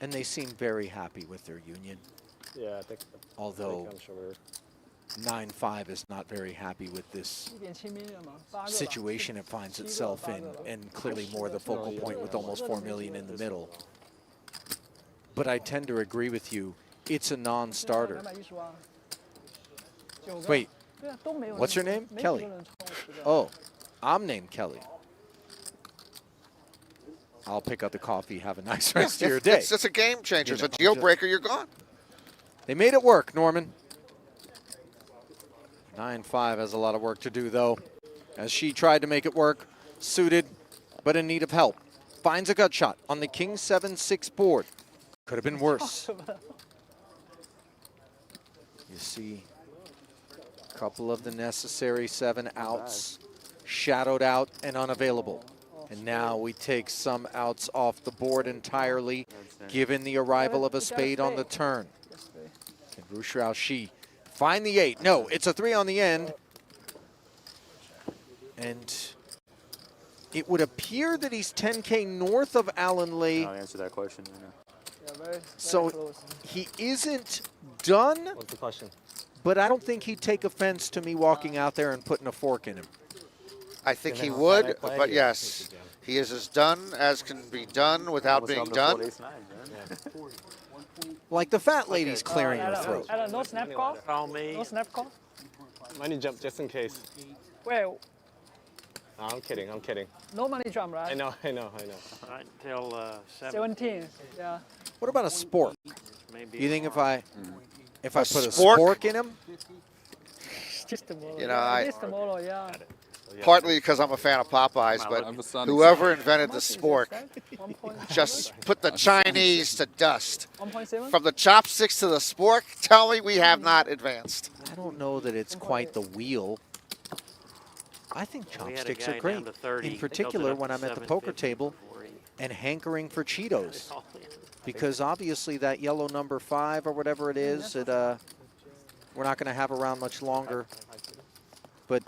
and they seem very happy with their union. Yeah, I think. Although 9-5 is not very happy with this situation it finds itself in, and clearly more the focal point with almost 4 million in the middle. But I tend to agree with you. It's a non-starter. Wait, what's your name? Kelly. Oh, I'm named Kelly. I'll pick up the coffee. Have a nice rest of your day. It's a game changer. It's a deal breaker. You're gone. They made it work, Norman. 9-5 has a lot of work to do, though, as She tried to make it work, suited, but in need of help. Finds a gut shot on the King 7-6 board. Could have been worse. You see a couple of the necessary 7 outs shadowed out and unavailable. And now we take some outs off the board entirely, given the arrival of a spade on the turn. Can Rushrao She find the 8? No, it's a 3 on the end. And it would appear that he's 10K north of Allan Lay. I'll answer that question. So he isn't done. What's the question? But I don't think he'd take offense to me walking out there and putting a fork in him. I think he would, but yes, he is as done as can be done without being done. Like the fat lady's clearing her throat. No snap call? Call me. No snap call? Money jump just in case. Wait, No, I'm kidding. I'm kidding. no money jump, right? I know. All right, till 17, yeah. What about a spork? Maybe You think if I put a spork? spork in him? Just tomorrow. You know, Just tomorrow, yeah. partly because I'm a fan of Popeyes, but whoever invented the spork just put the Chinese to dust. 1.7? From the chopsticks to the spork, tell me we have not advanced. I don't know that it's quite the wheel. I think chopsticks are great. In particular, when I'm at the poker table and hankering for Cheetos. Because obviously that yellow number 5 or whatever it is, we're not going to have around much longer. But,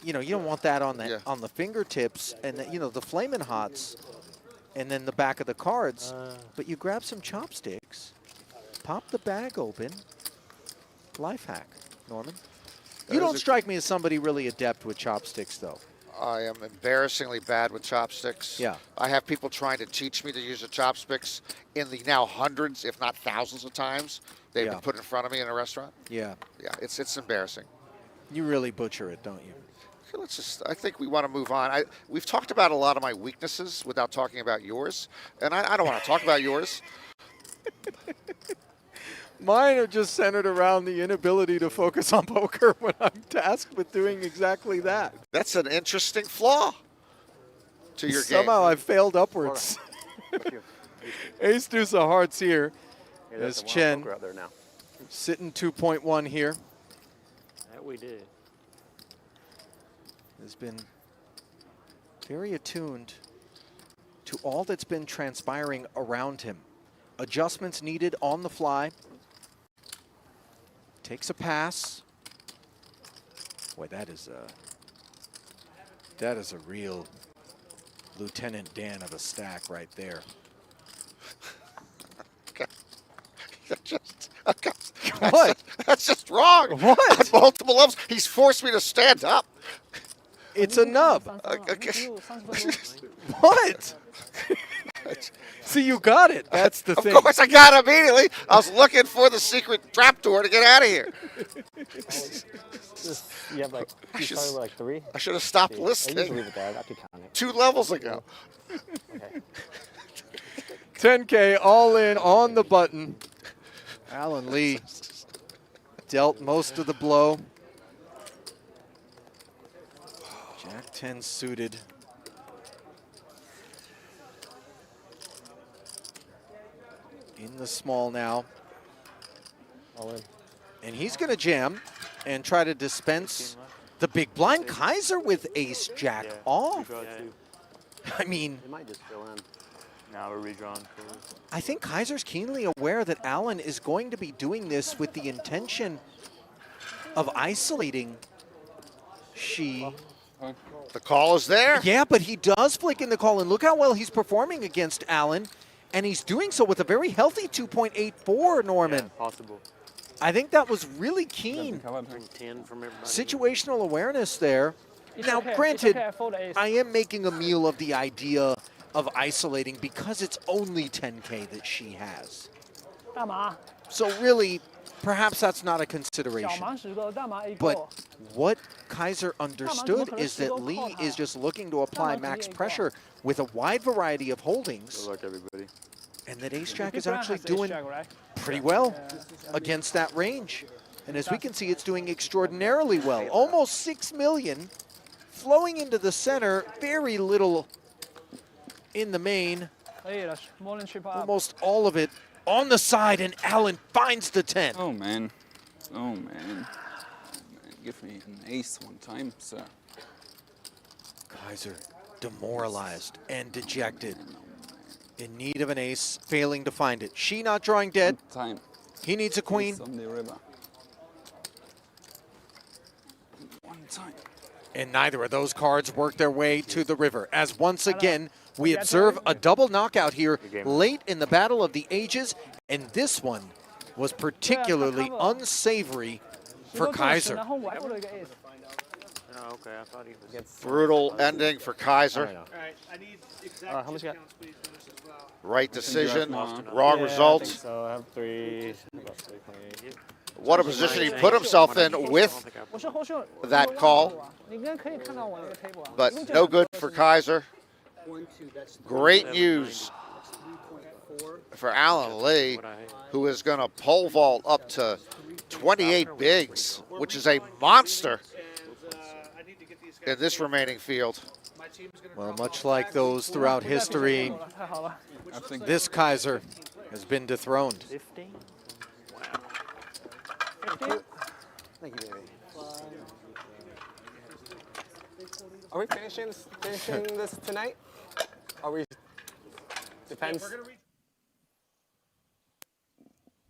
you know, you don't want that on the fingertips and, the Flamin' Hots and then the back of the cards. But you grab some chopsticks, pop the bag open. Life hack, Norman. You don't strike me as somebody really adept with chopsticks, though. I am embarrassingly bad with chopsticks. Yeah. I have people trying to teach me to use the chopsticks in the now hundreds, if not thousands of times they've been put in front of me in a restaurant. Yeah. Yeah, it's embarrassing. You really butcher it, don't you? Okay, I think we want to move on. We've talked about a lot of my weaknesses without talking about yours, and I don't want to talk about yours. Mine are just centered around the inability to focus on poker when I'm tasked with doing exactly that. That's an interesting flaw to your game. Somehow I've failed upwards. Ace deuce of hearts here. As Chen sitting 2.1 here. That we did. Has been very attuned to all that's been transpiring around him. Adjustments needed on the fly. Takes a pass. Boy, that is a real Lieutenant Dan of a stack right there. What? That's just wrong. What? On multiple levels. He's forced me to stand up. It's a nub. What? See, you got it. That's the thing. Of course I got it immediately. I was looking for the secret trapdoor to get out of here. You have like, like 3? I should have stopped I listening. usually leave it there. I'd have to count it. 2 levels ago. Okay. 10K all in on the button. Allan Lee dealt most of the blow. Jack 10 suited. In the small now. All in. And he's going to jam and try to dispense the big blind. Kaiser with ace jack off. I mean, It might just fill in. Now we're redrawn. I think Kaiser's keenly aware that Allan is going to be doing this with the intention of isolating She. The call is there. Yeah, but he does flick in the call, and look how well he's performing against Allan, and he's doing so with a very healthy 2.84, Norman. Yeah, possible. I think that was really keen. 10 from everybody. Situational awareness there. Now, granted, I am making a meal of the idea of isolating because it's only 10K that she has. So really, perhaps that's not a consideration. But what Kaiser understood is that Lee is just looking to apply max pressure with a wide variety of holdings. Good luck, everybody. And that ace-jack is actually doing pretty well against that range. And as we can see, it's doing extraordinarily well. Almost 6 million flowing into the center, very little in the main. Almost all of it on the side, and Allan finds the 10. Oh, man. Oh, man. Give me an ace one time, sir. Kaiser demoralized and dejected. In need of an ace, failing to find it. She not drawing dead. Time. He needs a queen. On the river. One time. And neither of those cards work their way to the river. As once again, we observe a double knockout here late in the Battle of the Ages. And this one was particularly unsavory for Kaiser. Oh, okay. I thought he was. Brutal ending for Kaiser. All right, I need exact how much you got? counts, please, for this as well. Right decision, wrong result. I think so I have 3. What a position he put himself in with that call. But no good for Kaiser. Great news for Allan Lee, who is going to pole vault up to 28 bigs, which is a monster. in this remaining field. Well, much like those throughout history, this Kaiser has been dethroned. 15? Thank you, baby. Are we finishing this tonight? Are we? Depends.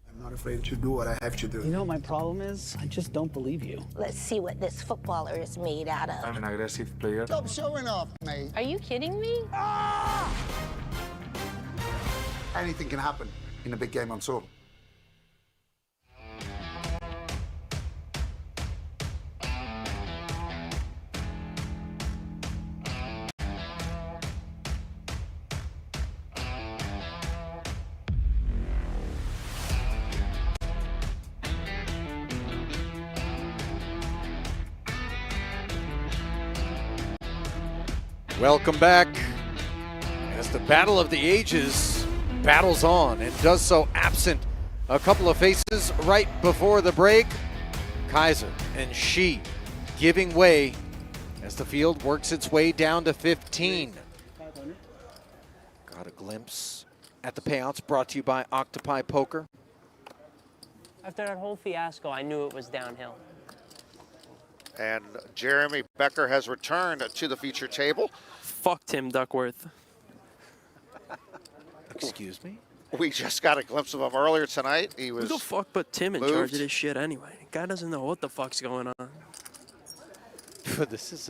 I'm not afraid to do what I have to do. You know what my problem is? I just don't believe you. Let's see what this footballer is made out of. I'm an aggressive player. Stop showing off, mate. Are you kidding me? Anything can happen in a big game on tour. Welcome back as the Battle of the Ages battles on and does so absent a couple of faces right before the break. Kaiser and She giving way as the field works its way down to 15. Got a glimpse at the payouts brought to you by Octopi Poker. After that whole fiasco, I knew it was downhill. And Jeremy Becker has returned to the feature table. Fuck Tim Duckworth. Excuse me? We just got a glimpse of him earlier tonight. He was Who the fuck put Tim in moved. charge of this shit anyway? Guy doesn't know what the fuck's going on. This is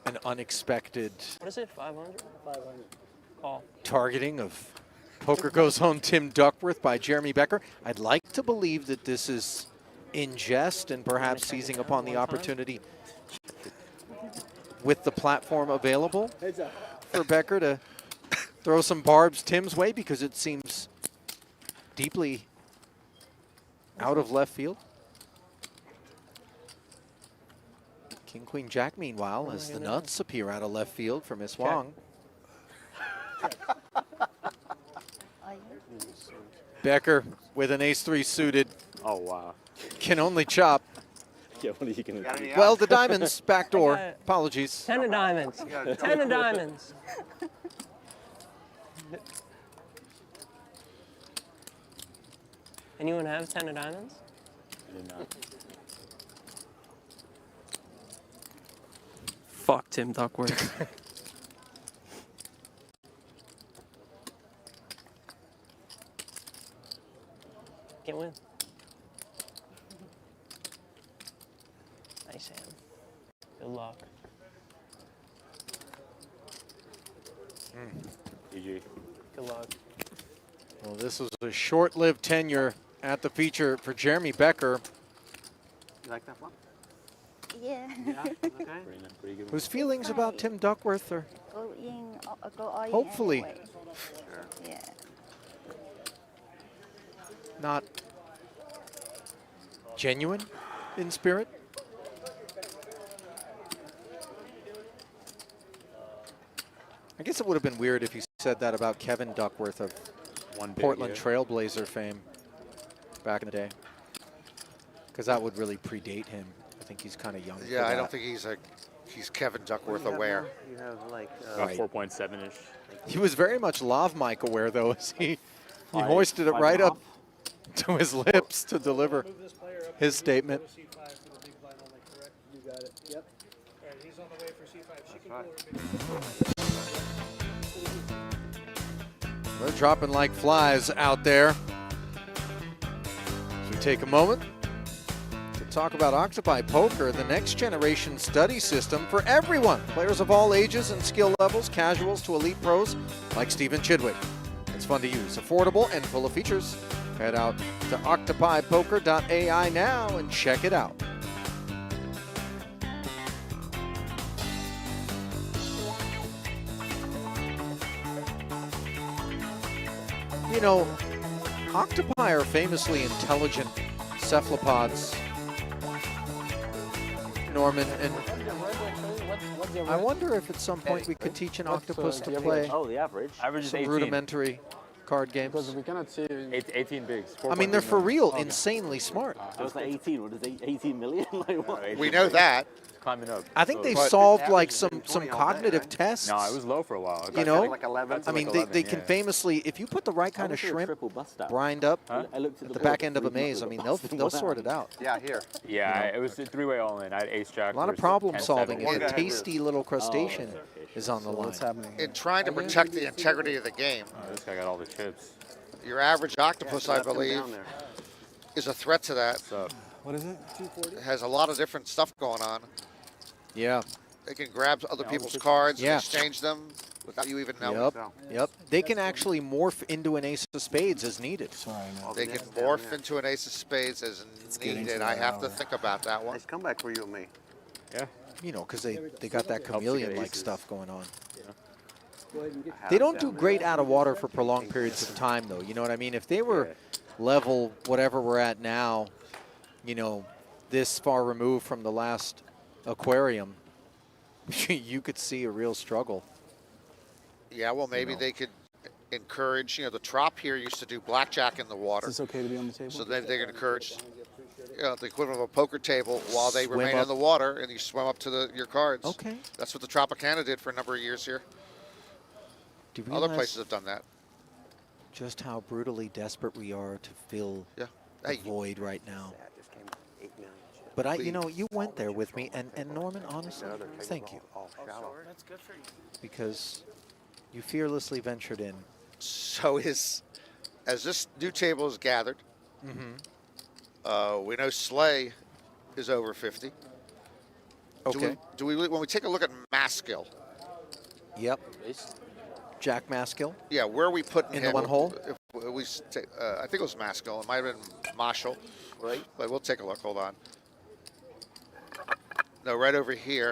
an unexpected What is it, 500? 500. Call. targeting of PokerGo's own Tim Duckworth by Jeremy Becker. I'd like to believe that this is in jest and perhaps seizing upon the opportunity with the platform available for Becker to throw some barbs Tim's way, because it seems deeply out of left field. King, Queen, Jack, meanwhile, as the nuts appear out of left field for Miss Wong. Becker with an ace-3 suited. Oh, wow. Can only chop. Yeah, what are you going to do? Well, the diamonds, backdoor. Apologies. 10 of diamonds. 10 of diamonds. Anyone have 10 of diamonds? I did not. Fuck Tim Duckworth. Can't win. Nice hand. Good luck. GG. Good luck. Well, this was a short-lived tenure at the feature for Jeremy Becker, You like that one? Yeah. Okay. Pretty good. whose feelings about Tim Duckworth are Go all in hopefully anyway. Yeah. not genuine in spirit. I guess it would have been weird if he said that about Kevin Duckworth of Portland Trailblazer fame back in the day, because that would really predate him. I think he's kind of young. Yeah, for I that. don't think he's Kevin Duckworth aware. You have like Right. 4.7-ish. He was very much Lav Mike aware, though, as he hoisted it right up to his lips to deliver his statement. You got it. Yep. All right, he's on the way for C5. She can They're dropping like flies out there. As we take a moment to talk about Octopi Poker, the next generation study system for everyone. Players of all ages and skill levels, casuals to elite pros like Stephen Chidwick. It's fun to use, affordable, and full of features. Head out to octopipoker.ai now and check it out. You know, octopi are famously intelligent cephalopods, Norman, and I wonder if at some point we could teach an octopus to play Oh, the average. Average is some 18. rudimentary card games. Because we cannot see. 18 bigs. I mean, they're for real insanely smart. I was like 18. What is 18 million? Like what? We know that. Climbing up. I think they've But- solved like some cognitive tests. No, it was low for a while. You know, like 11. I mean, they can famously, if you put the right kind of shrimp brined up at the back end of a maze, I mean, they'll sort it out. Yeah, here. Yeah, it was a three-way all-in. I had ace jack. A lot of problem solving if a tasty little crustacean is on the line. What's happening? In trying to protect the integrity of the game, This guy got all the chips. your average octopus, I believe, is a threat to that. What is it? It has a lot of different stuff going on. Yeah. They can grab other people's cards and exchange them without you even knowing. Yep. They can actually morph into an ace of spades as needed. They can morph into an ace of spades as needed. I have to think about that one. Nice comeback for you and me. Yeah. You know, because they got that chameleon-like aces. stuff going on. They don't do great out of water for prolonged periods of time, though. You know what I mean? If they were level whatever we're at now, you know, this far removed from the last aquarium, you could see a real struggle. Yeah, well, maybe they could encourage, the trop here used to do blackjack in the water. Is this okay to be on the table? So they can encourage the equivalent of a poker table while they Swim remain up. in the water, and you swim up to your cards. Okay. That's what the Tropicana did for a number of years here. Do you Other realize places have done that. just how brutally desperate we are to fill the void right now? But you went there with me, and Norman, honestly, thank you. That's good for you. Because you fearlessly ventured in. So as this new table is gathered, we know Slay is over 50. Okay. Do we when we take a look at Maskill? Yep. Jack Maskill. Yeah, where are we putting in him? the one hole? If we I think it was Maskill. It might have been Marshall. Right. But we'll take a look. Hold on. No, right over here.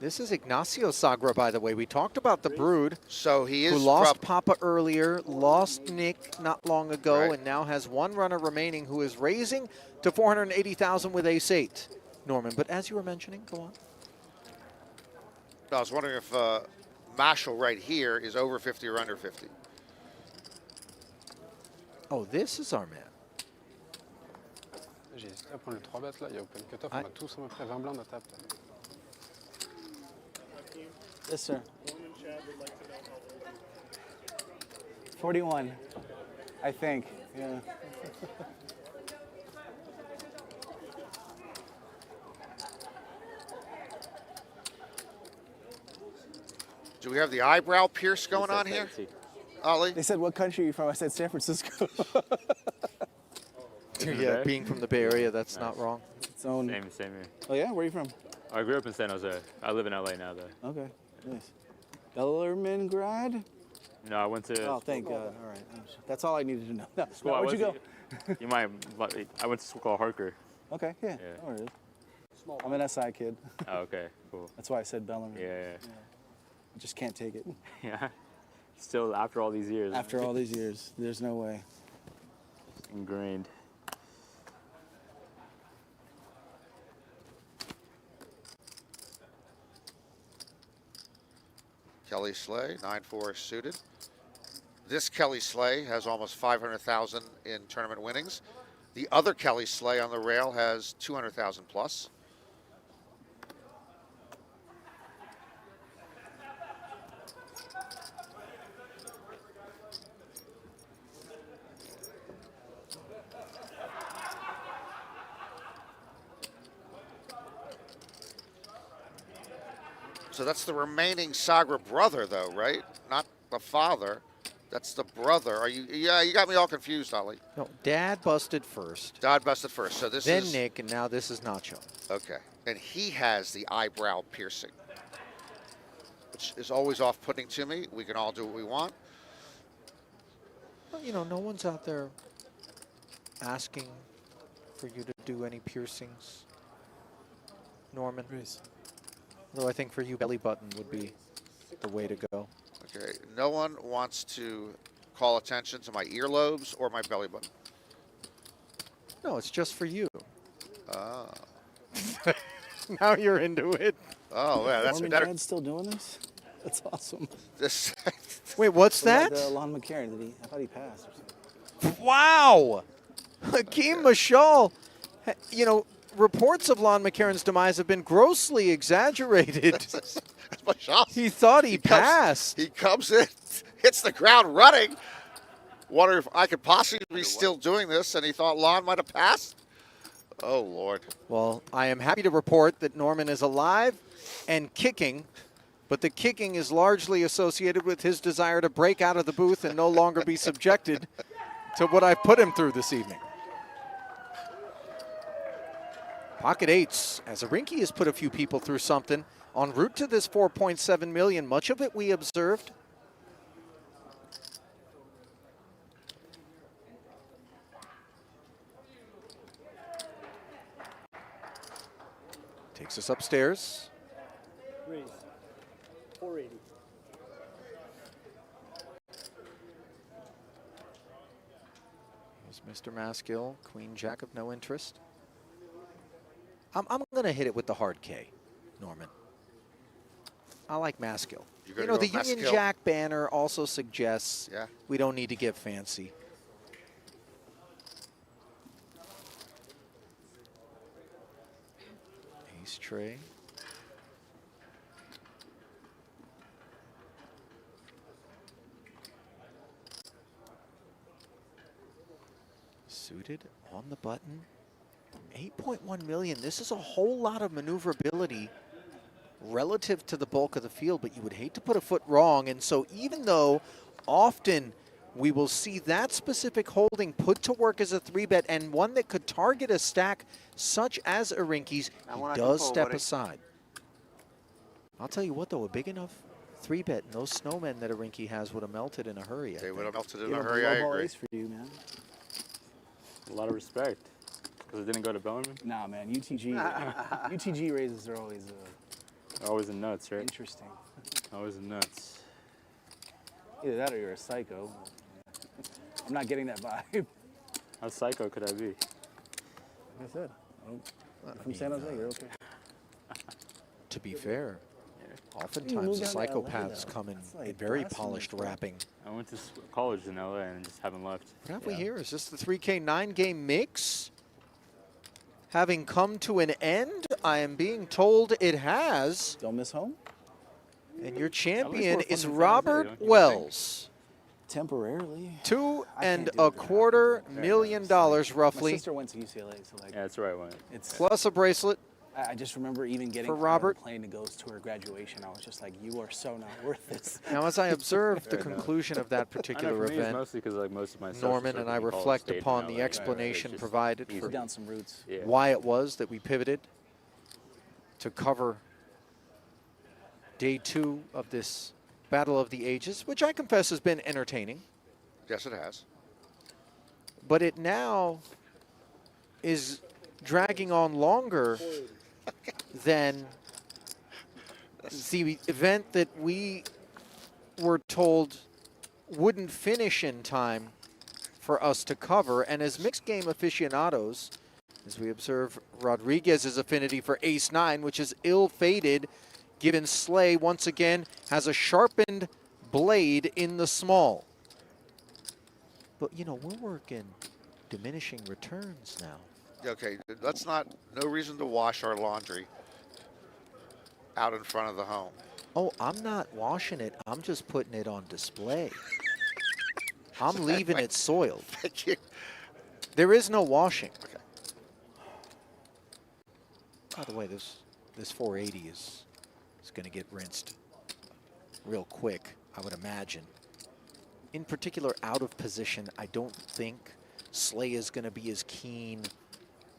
This is Ignacio Sagra, by the way. We talked about the Brood. So he is who lost Papa earlier, lost Nick not long ago, Right. and now has one runner remaining who is raising to 480,000 with ace-8. Norman, but as you were mentioning, go on. I was wondering if Marshall right here is over 50 or under 50. Oh, this is our man. J'ai hésité à prendre le 3 bêtes là, il y a open cutoff, on a tous à peu près 20 blancs dans ta table. Yes, sir. 41, I think. Yeah. Do we have the eyebrow pierce going on here? Ollie? They said, what country are you from? I said, San Francisco. Yeah, being from the Bay Area, that's not wrong. Its own. Same here. Oh, yeah? Where are you from? I grew up in San Jose. I live in LA now, though. Okay, nice. Bellarmine grad? No, I went to. Oh, thank God. All right. That's all I needed to know. No, School, where'd you go? You might. I went to school called Harker. Okay, yeah. No worries. I'm an SI kid. Oh, okay, cool. That's why I said Bellarmine. Yeah. I just can't take it. Yeah. Still, after all these years. After all these years, there's no way. Ingrained. Kelly Slay, 9-4 suited. This Kelly Slay has almost 500,000 in tournament winnings. The other Kelly Slay on the rail has 200,000 plus. So that's the remaining Sagra brother, though, right? Not the father. That's the brother. Are you? Yeah, you got me all confused, Ollie. No, Dad busted first. Dad busted first. So this then is Nick, and now this is Nacho. Okay, and he has the eyebrow piercing, which is always off-putting to me. We can all do what we want. Well, no one's out there asking for you to do any piercings, Norman. Though I think for you, belly button would be the way to go. Okay, no one wants to call attention to my earlobes or my belly button. No, it's just for you. Ah. Now you're into it. Oh, yeah, that's Norman better. Chad's still doing this? That's awesome. This. Wait, what's So that? Like, Allan McCarron, I thought he passed or something. Wow! Hakeem Mashal, you know, reports of Lon McCarron's demise have been grossly exaggerated. He thought he passed. He comes in, hits the ground running. Wonder if I could possibly be still doing this, and he thought Lon might have passed. Oh, Lord. Well, I am happy to report that Norman is alive and kicking, but the kicking is largely associated with his desire to break out of the booth and no longer be subjected to what I've put him through this evening. Pocket eights, as Arinki has put a few people through something. En route to this 4.7 million, much of it we observed. Takes us upstairs. Raise. 480. Here's Mr. Maskill, Queen Jack of no interest. I'm going to hit it with the hard K, Norman. I like Maskill. You know, the Union Maskill? Jack banner also suggests we don't need to get fancy. Ace tray. Suited on the button. 8.1 million. This is a whole lot of maneuverability relative to the bulk of the field, but you would hate to put a foot wrong. And so even though often we will see that specific holding put to work as a 3-bet and one that could target a stack such as Arinki's, he does step aside. I'll tell you what, though, a big enough 3-bet and those snowmen that Arinki has would have melted in a hurry. They would have melted in a hurry, I agree. For you, man. A lot of respect. Because it didn't go to Bellarmine? Nah, man, UTG. UTG raises are always always in nuts, right? Interesting. Always in nuts. Either that or you're a psycho. I'm not getting that vibe. How psycho could I be? Like I said, from San Jose, you're okay. To be fair, oftentimes the psychopaths come in very polished wrapping. I went to college in LA and just haven't left. What have we here? Is this the 3K 9-game mix? Having come to an end, I am being told it has. Don't miss home. And your champion is Robert Wells. Temporarily. $2.25 million roughly. My sister went to UCLA, so like. Yeah, that's where I went. Plus a bracelet. I just remember even getting for on Robert. the plane to go to her graduation. I was just like, you are so not worth this. Now, as I observe the conclusion of that particular event, mostly because like most of my Norman and I reflect upon the explanation provided for down some roots. why it was that we pivoted to cover day 2 of this Battle of the Ages, which I confess has been entertaining. Yes, it has. But it now is dragging on longer than the event that we were told wouldn't finish in time for us to cover. And as mixed game aficionados, as we observe Rodriguez's affinity for ace-9, which is ill-fated, given Slay once again has a sharpened blade in the small. But, you know, we're working diminishing returns now. Okay, let's not, no reason to wash our laundry out in front of the home. Oh, I'm not washing it. I'm just putting it on display. I'm leaving it soiled. Thank you. There is no washing. Okay. By the way, this 480 is going to get rinsed real quick, I would imagine. In particular, out of position, I don't think Slay is going to be as keen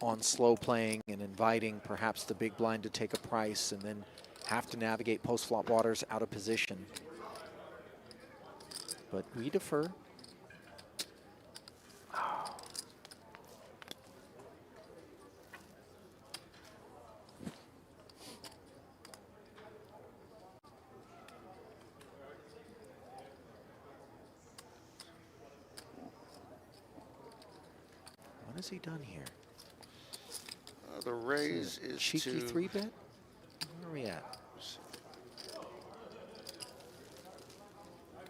on slow playing and inviting perhaps the big blind to take a price and then have to navigate post-flop waters out of position. But we defer. What has he done here? The raise is cheeky to 3-bet. Where are we at?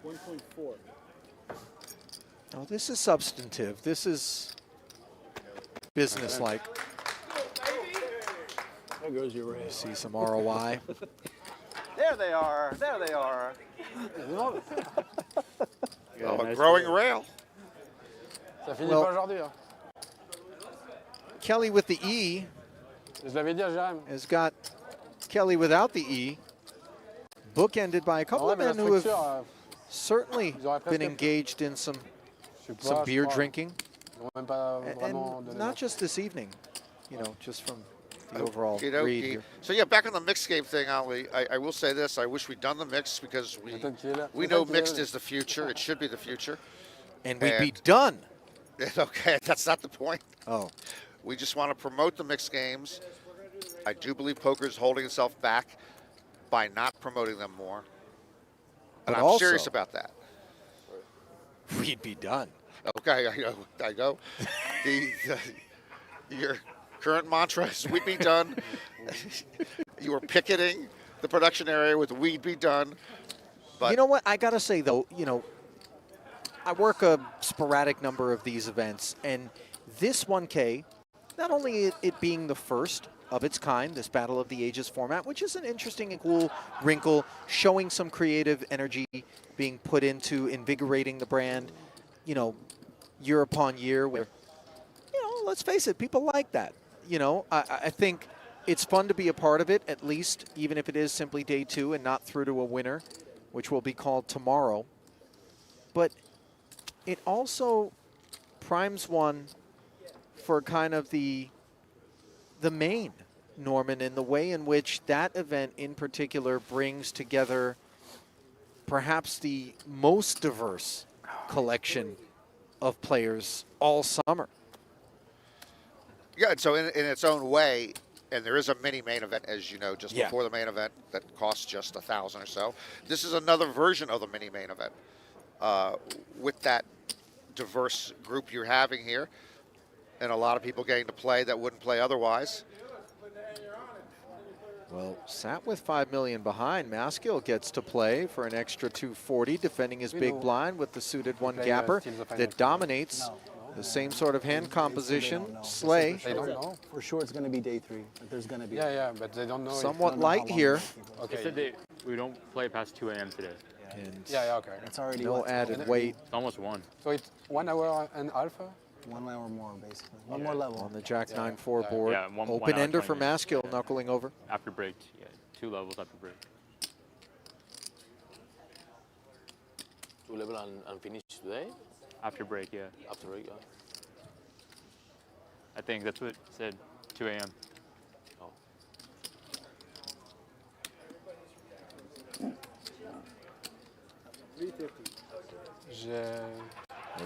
1.4. Oh, this is substantive. This is business-like. There goes your raise. See some ROI. There they are. There they are. Oh, a growing rail. Ça finit Well, pas aujourd'hui. Hein. Kelly with the E Je l'avais dit à Jeremy. has got Kelly without the E, bookended by a couple Ouais, of mais la men who have structure, certainly been engaged in some beer drinking. Ils n'ont même pas vraiment And donné not just this evening, you know, just from the overall Okey-dokey. read here. So yeah, back on the mixed game thing, Ali, I will say this. I wish we'd done the mixed because we know mixed is the future. It should be the future. And we'd be done. Okay, that's not the point. Oh. We just want to promote the mixed games. I do believe poker is holding itself back by not promoting them more. And But I'm also, serious about that. We'd be done. Okay, I go. Your current mantra is we'd be done. You were picketing the production area with we'd be done. But you know what? I got to say, though, you know, I work a sporadic number of these events, and this 1K, not only it being the first of its kind, this Battle of the Ages format, which is an interesting and cool wrinkle, showing some creative energy being put into invigorating the brand, you know, year upon year, where, you know, let's face it, people like that. You know, I think it's fun to be a part of it, at least, even if it is simply day 2 and not through to a winner, which will be called tomorrow. But it also primes one for kind of the main, Norman, in the way in which that event in particular brings together perhaps the most diverse collection of players all summer. yeah, and so in its own way, and there is a mini main event, as you know, just Yeah. before the main event that costs just $1,000 or so. This is another version of the mini main event with that diverse group you're having here, and a lot of people getting to play that wouldn't play otherwise. Well, sat with 5 million behind. Maskill gets to play for an extra 240, defending his big blind with the suited one gapper that dominates the same sort of hand composition. Slay. They don't know. For sure it's going to be day 3. There's going to be. Yeah, but they don't know. Somewhat light here. Okay. They said we don't play past 2 a.m. today. And Yeah, okay. It's already no added weight. It's almost 1. So it's 1 hour and alpha? 1 hour more, basically. One more level. On the Jack 9-4 board. Yeah, one Open hour, ender 20 for minutes. Maskill, knuckling over. After break, yeah, 2 levels after break. 2 level and finish today? After break, yeah. After break, yeah. I think that's what it said, 2 a.m. Oh.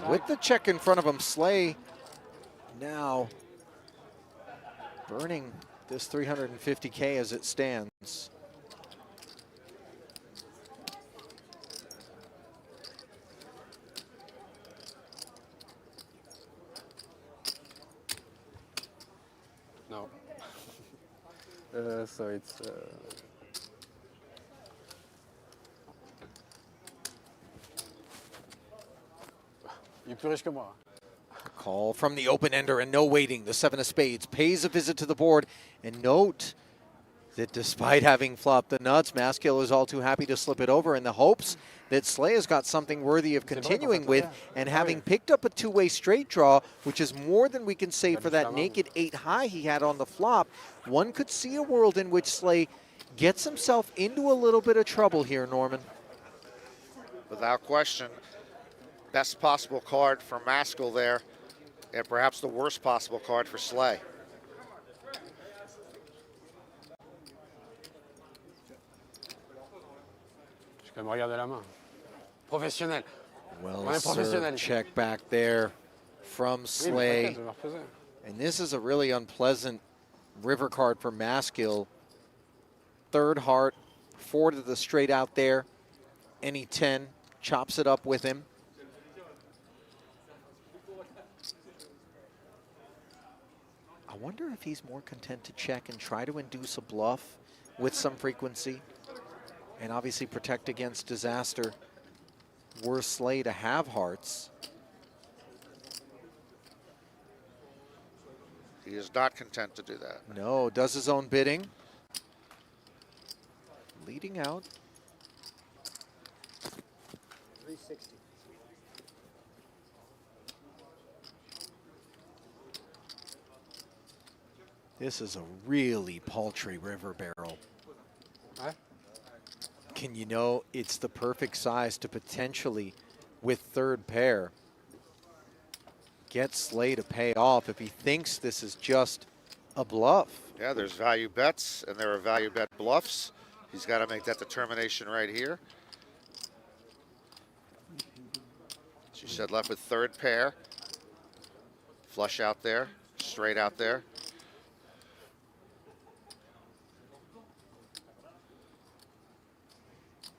With the check in front of him, Slay now burning this 350K as it stands. No. So it's. You're plus riche que moi. Call from the open ender and no waiting. The 7 of spades pays a visit to the board. And note that despite having flopped the nuts, Maskill is all too happy to slip it over in the hopes that Slay has got something worthy of continuing with. And having picked up a 2-way straight draw, which is more than we can say for that naked 8 high he had on the flop, one could see a world in which Slay gets himself into a little bit of trouble here, Norman. Without question, best possible card for Maskill there, and perhaps the worst possible card for Slay. Je peux me regarder la main. Professionnel. Well, Ouais, professionnel. check back there from Slay. And this is a really unpleasant river card for Maskill. 3rd heart, 4 to the straight out there. Any 10, chops it up with him. I wonder if he's more content to check and try to induce a bluff with some frequency and obviously protect against disaster. were Slay to have hearts. He is not content to do that. No, does his own bidding. Leading out. 360. This is a really paltry river barrel. Ouais. Can you know it's the perfect size to potentially, with third pair, get Slay to pay off if he thinks this is just a bluff. Yeah, there's value bets and there are value bet bluffs. He's got to make that determination right here. She said left with third pair. Flush out there, straight out there.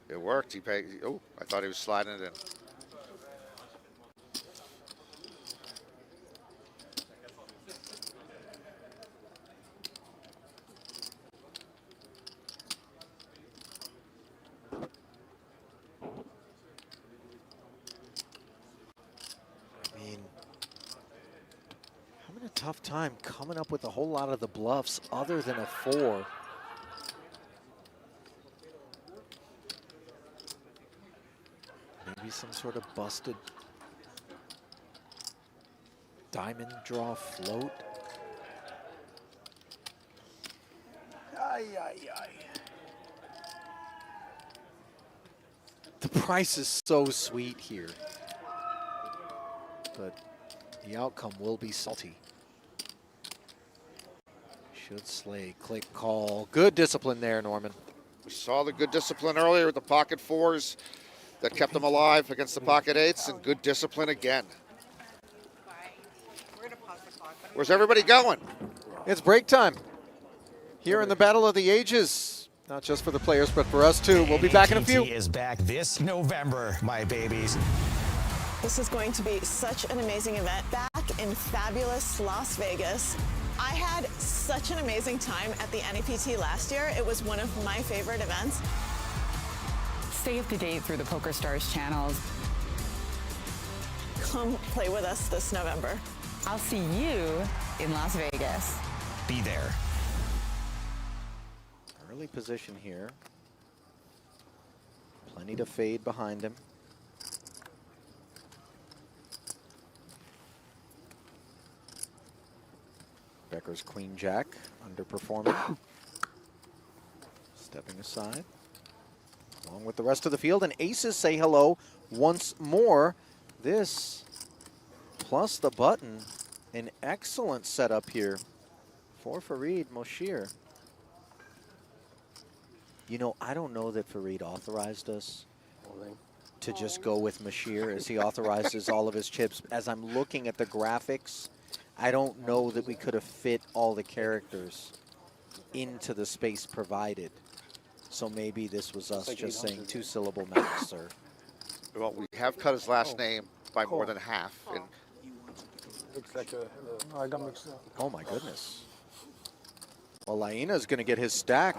It worked. He paid. Oh, I thought he was sliding it in. I mean, having a tough time coming up with a whole lot of the bluffs other than a 4. Maybe some sort of busted diamond draw float. Aye, aye, aye. The price is so sweet here, but the outcome will be salty. Should Slay click call. Good discipline there, Norman. We saw the good discipline earlier with the pocket 4s that kept him alive against the pocket 8s, and good discipline again. Where's everybody going? It's break time here in the Battle of the Ages. Not just for the players, but for us too. We'll be back in a few. AT&T is back this November, my babies. This is going to be such an amazing event back in fabulous Las Vegas. I had such an amazing time at the NAPT last year. It was one of my favorite events. Stay up to date through the PokerStars channels. Come play with us this November. I'll see you in Las Vegas. Be there. Early position here. Plenty to fade behind him. Becker's Queen Jack underperforming. Stepping aside. Along with the rest of the field, and aces say hello once more. This plus the button, an excellent setup here for Farid Moshirbahram. You know, I don't know that Farid authorized us to just go with Moshirbahram as he authorizes all of his chips. As I'm looking at the graphics, I don't know that we could have fit all the characters into the space provided. So maybe this was us just saying 2-syllable max, or... Well, we have cut his last name by more than half. And Looks like I got mixed up. oh my goodness. Well, Laina is going to get his stack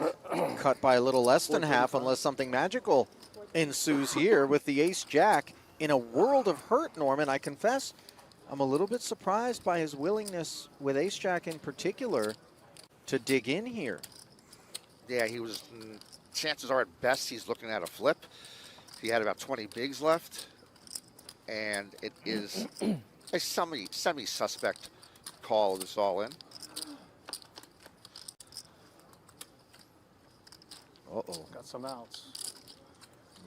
cut by a little less than half unless something magical ensues here with the ace-jack. In a world of hurt, Norman, I confess, I'm a little bit surprised by his willingness with ace-jack in particular to dig in here. yeah, he was, chances are at best he's looking at a flip. He had about 20 bigs left. And it is a semi-suspect call this all in. Uh-oh. Got some outs.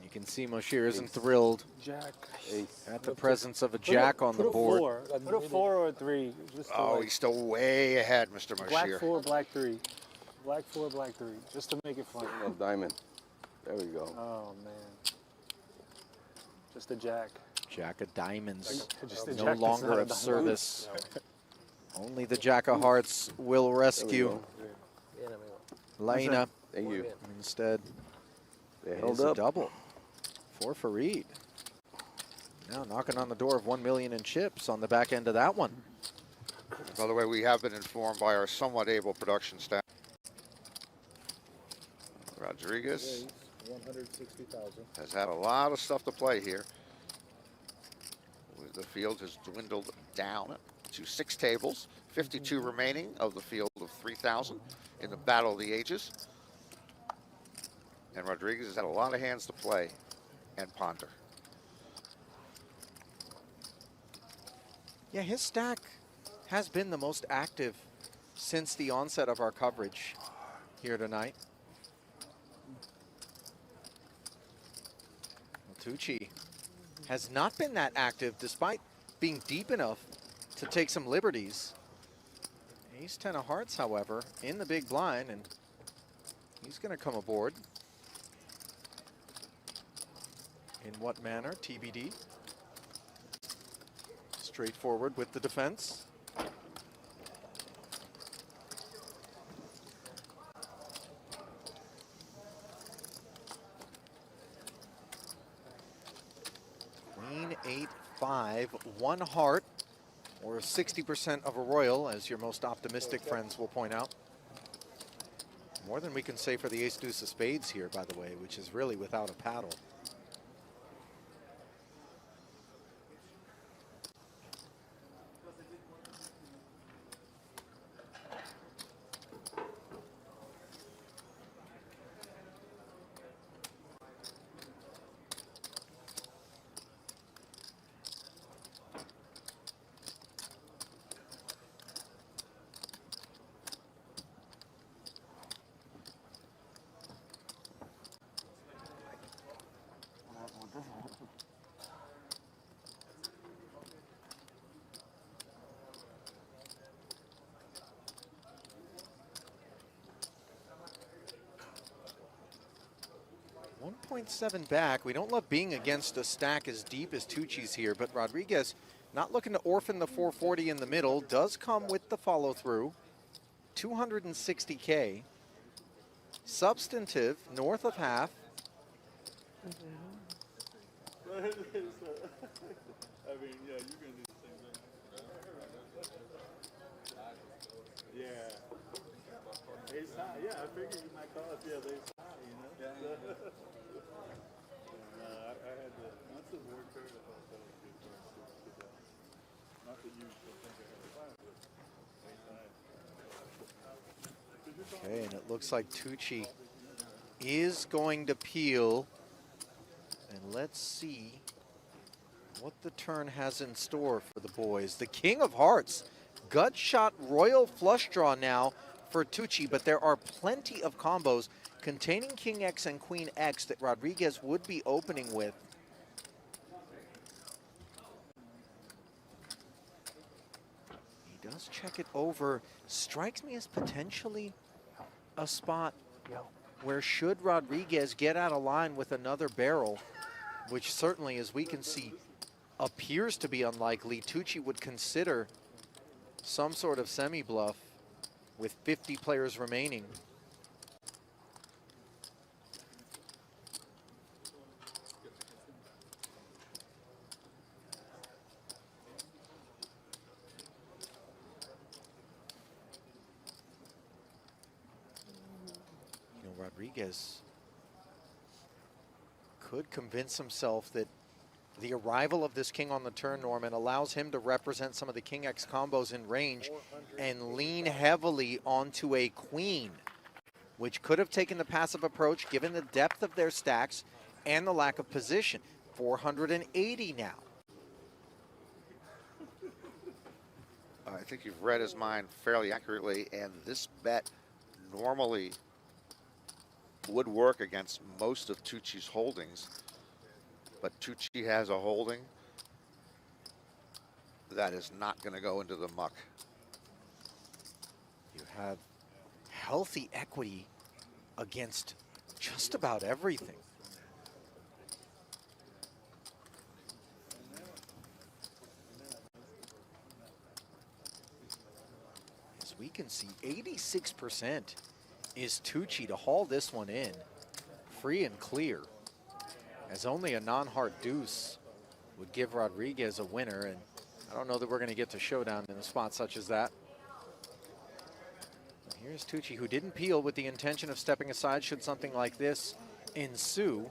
You can see Moshirbahram isn't thrilled Jack. at the presence of a jack on the board. Put a 4 or a 3. Just Oh, he's still way ahead, Mr. Black Moshirbahram. 4, black 3. Black 4, black 3. Just to make it fun. A diamond. There we go. Oh, man. Just a jack. Jack of diamonds, Just a no jack that's longer not a of diamond. service. Only the jack of hearts will rescue Laina. Thank you. Instead, They it held is a up. double for Farid. Now knocking on the door of 1 million in chips on the back end of that one. By the way, we have been informed by our somewhat able production staff. Rodriguez 160,000. has had a lot of stuff to play here. the field has dwindled down to 6 tables, 52 remaining of the field of 3,000 in the Battle of the Ages. And Rodriguez has had a lot of hands to play and ponder. Yeah, his stack has been the most active since the onset of our coverage here tonight. Tucci has not been that active despite being deep enough to take some liberties. Ace 10 of hearts, however, in the big blind, and he's going to come aboard. In what manner? TBD. Straightforward with the defense. Queen 8-5, 1 heart, or 60% of a royal, as your most optimistic friends will point out. More than we can say for the ace deuce of spades here, by the way, which is really without a paddle. .7 back. We don't love being against a stack as deep as Tucci's here, but Rodriguez not looking to orphan the 440 in the middle, does come with the follow through. 260K. Substantive, north of half. I mean, yeah, you can do the same thing. Yeah. Ace high. Yeah, I figured you might call it the ace high, you know? Yeah. I had to, once it worked there, I thought that was good for us to get that. Not that you still think I had a five, but ace high. Okay, and it looks like Tucci is going to peel. And let's see what the turn has in store for the boys. The King of Hearts, gut shot royal flush draw now for Tucci, but there are plenty of combos containing King X and Queen X that Rodriguez would be opening with. He does check it over. Strikes me as potentially a spot where should Rodriguez get out of line with another barrel, which certainly, as we can see, appears to be unlikely, Tucci would consider some sort of semi-bluff with 50 players remaining. You know, Rodriguez could convince himself that the arrival of this king on the turn, Norman, allows him to represent some of the King X combos in range and lean heavily onto a queen, which could have taken the passive approach given the depth of their stacks and the lack of position. 480 now. I think you've read his mind fairly accurately, and this bet normally would work against most of Tucci's holdings, but Tucci has a holding that is not going to go into the muck. You have healthy equity against just about everything. As we can see, 86% is Tucci to haul this one in free and clear, as only a non-heart deuce would give Rodriguez a winner, and I don't know that we're going to get to showdown in a spot such as that. Here's Tucci, who didn't peel with the intention of stepping aside should something like this ensue.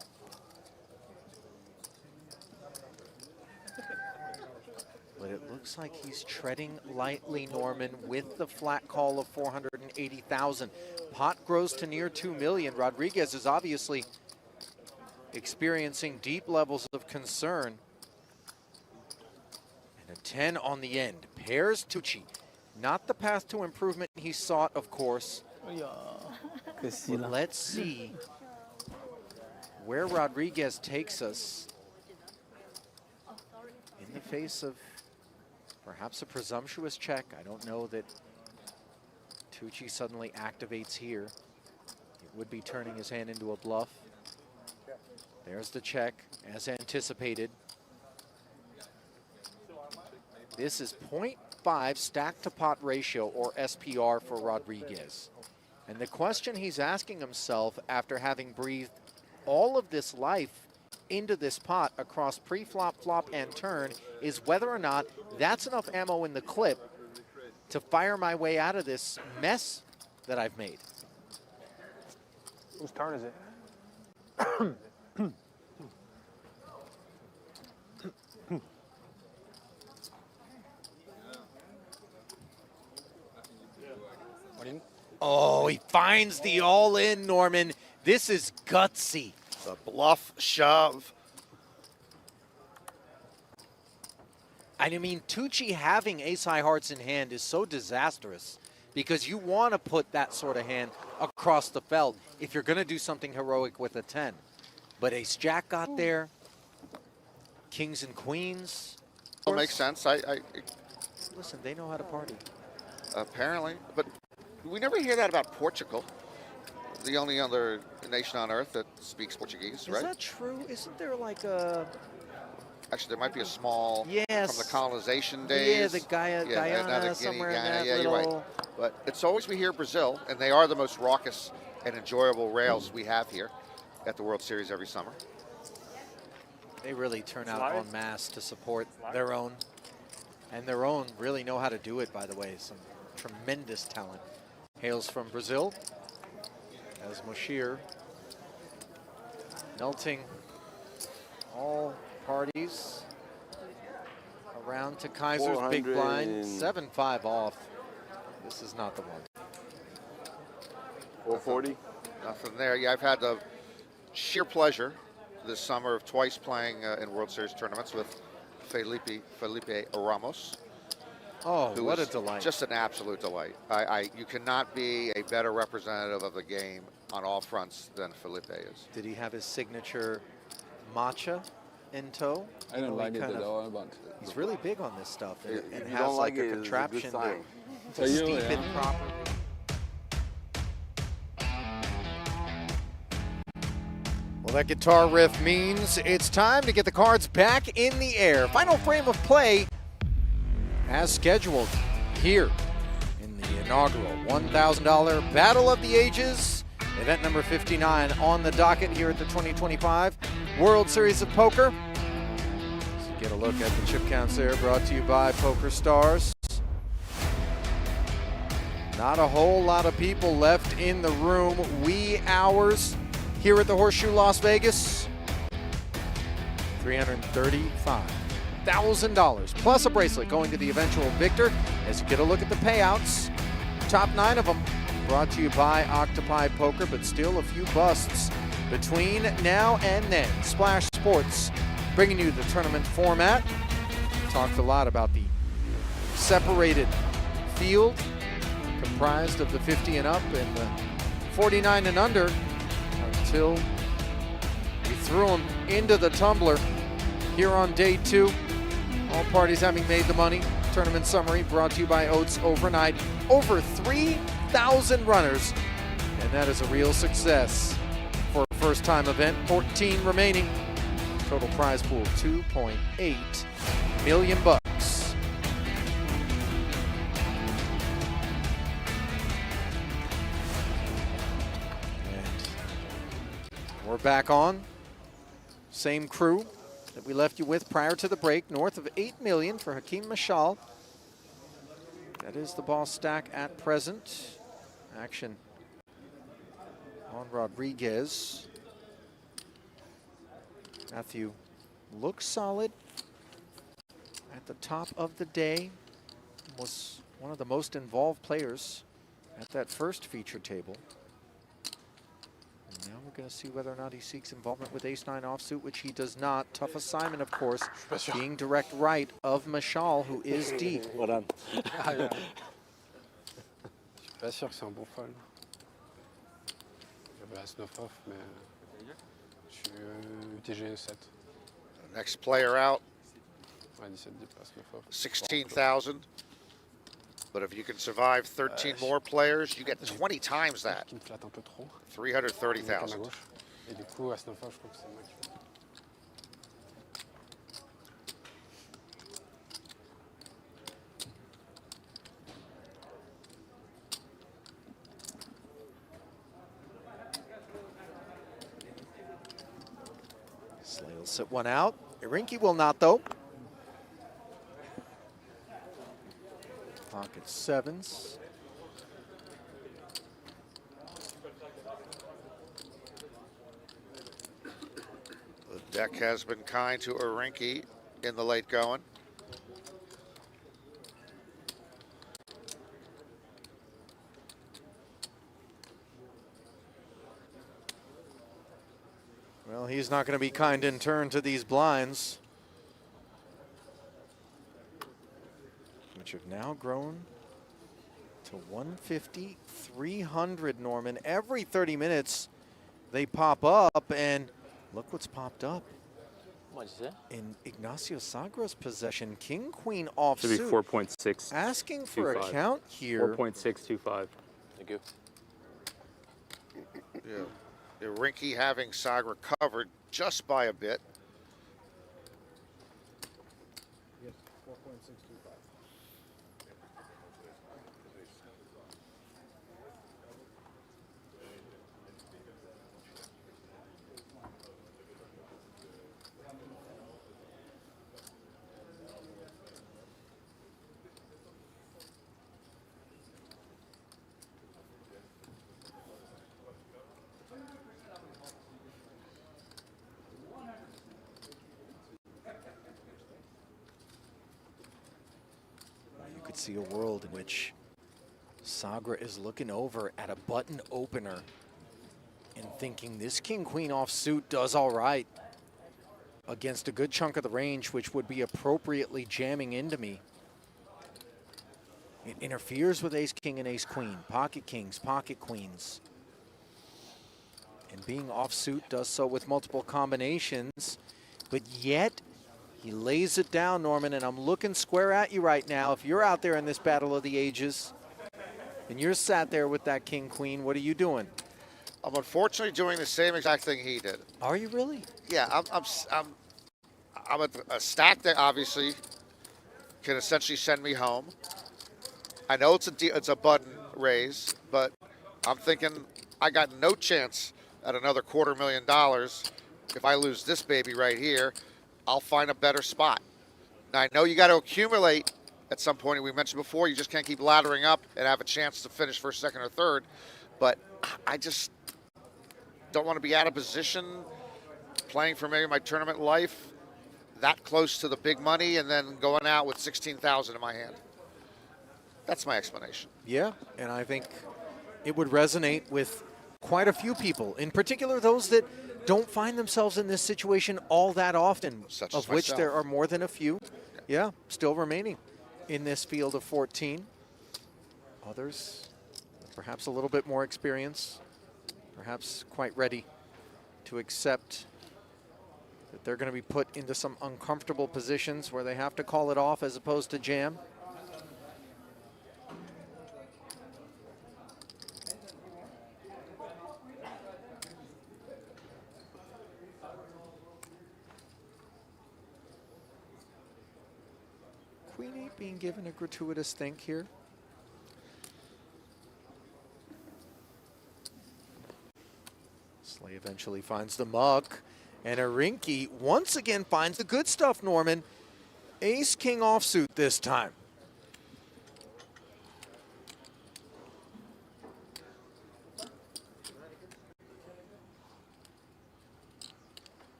it looks like he's treading lightly, Norman, with the flat call of 480,000. Pot grows to near 2 million. Rodriguez is obviously experiencing deep levels of concern. And a 10 on the end. Pairs Tucci. Not the path to improvement he sought, of course. But let's see where Rodriguez takes us in the face of perhaps a presumptuous check. I don't know that Tucci suddenly activates here. It would be turning his hand into a bluff. There's the check, as anticipated. This is 0.5 stack to pot ratio, or SPR, for Rodriguez. And the question he's asking himself after having breathed all of this life into this pot across pre-flop, flop, and turn is whether or not that's enough ammo in the clip to fire my way out of this mess that I've made. Whose turn is it? Oh, he finds the all-in, Norman. This is gutsy. The bluff shove. I mean, Tucci having ace-high hearts in hand is so disastrous because you want to put that sort of hand across the felt if you're going to do something heroic with a 10. But ace-jack got there. Kings and queens. Well, makes sense. Listen, they know how to party. Apparently. But we never hear that about Portugal. The only other nation on earth that speaks Portuguese, right? Is that true? Isn't there like a... Actually, there might be a small yes. from the colonization days. Yeah, the Guyana somewhere in that yeah, little... you're right. But it's always we hear Brazil, and they are the most raucous and enjoyable rails we have here at the World Series every summer. They really turn out en masse to support their own. And their own really know how to do it, by the way. Some tremendous talent. Hails from Brazil. As Moshir melting all parties around to Kaiser's big blind. 7-5 off. This is not the one. 440. Nothing there. Yeah, I've had the sheer pleasure this summer of twice playing in World Series tournaments with Felipe Ramos. Oh, what a delight. Just an absolute delight. You cannot be a better representative of the game on all fronts than Felipe is. Did he have his signature matcha in tow? I don't like it at all, but he's really big on this stuff and If you has don't like like a it, contraption it's a good to sign. steep it properly. Well, that guitar riff means it's time to get the cards back in the air. Final frame of play as scheduled here in the inaugural $1,000 Battle of the Ages, event number 59 on the docket here at the 2025 World Series of Poker. So get a look at the chip counts there, brought to you by PokerStars. Not a whole lot of people left in the room. Wee hours here at the Horseshoe Las Vegas. $335,000 plus a bracelet going to the eventual victor. As you get a look at the payouts, top 9 of them brought to you by Octopi Poker, but still a few busts between now and then. Splash Sports bringing you the tournament format. Talked a lot about the separated field comprised of the 50 and up and the 49 and under until we threw them into the tumbler here on day 2. All parties having made the money. Tournament summary brought to you by Oats Overnight. Over 3,000 runners, and that is a real success for a first-time event. 14 remaining. Total prize pool, $2.8 million. We're back on. Same crew that we left you with prior to the break. North of $8 million for Hakeem Mashal. That is the ball stack at present. Action on Rodriguez. Matthieu looks solid. at the top of the day, was one of the most involved players at that first feature table. And now we're going to see whether or not he seeks involvement with ace-9 offsuit, which he does not. Tough assignment, of course, being direct right of Mashal, who is deep. Well done. Je suis pas sûr que c'est un bon fold. J'avais As-9 off, mais je suis UTG 7. Next player out, Ouais, 17 deep, As-9 off. 16,000. But if you can survive 13 more players, you get 20 times that. Qui me flatte un peu trop. 330,000. Et du coup, As-9 off, je crois que c'est le max. Slay will sit one out. Irinki will not, though. Pocket sevens. The deck has been kind to Irinki in the late going. Well, he's not going to be kind in turn to these blinds, which have now grown to 150, 300, Norman. Every 30 minutes, they pop up, and look what's popped up. What is it? In Ignacio Sagra's possession, king, queen offsuit. Should be 4.6. Asking for a count here. 4.625. Thank you. Yeah. Irinki having Sagra covered just by a bit. Yes, 4.625. See a world in which Sagra is looking over at a button opener and thinking this king-queen offsuit does all right against a good chunk of the range, which would be appropriately jamming into me. It interferes with ace-king and ace-queen, pocket kings, pocket queens. And being offsuit does so with multiple combinations, but yet he lays it down, Norman, and I'm looking square at you right now. If you're out there in this battle of the ages and you're sat there with that king-queen, what are you doing? I'm unfortunately doing the same exact thing he did. Are you really? Yeah, I'm a stack that obviously can essentially send me home. I know it's a button raise, but I'm thinking I got no chance at another $250,000 if I lose this baby right here. I'll find a better spot. Now, I know you got to accumulate at some point. We mentioned before, you just can't keep laddering up and have a chance to finish first, second, or third. But I just don't want to be out of position playing for maybe my tournament life that close to the big money and then going out with 16,000 in my hand. That's my explanation. Yeah, and I think it would resonate with quite a few people, in particular those that don't find themselves in this situation all that often, of which there are more than a few. Yeah, still remaining in this field of 14. Others, perhaps a little bit more experience, perhaps quite ready to accept that they're going to be put into some uncomfortable positions where they have to call it off as opposed to jam. Queen 8 being given a gratuitous think here. Slay eventually finds the muck, and Irinki once again finds the good stuff, Norman. Ace-king offsuit this time.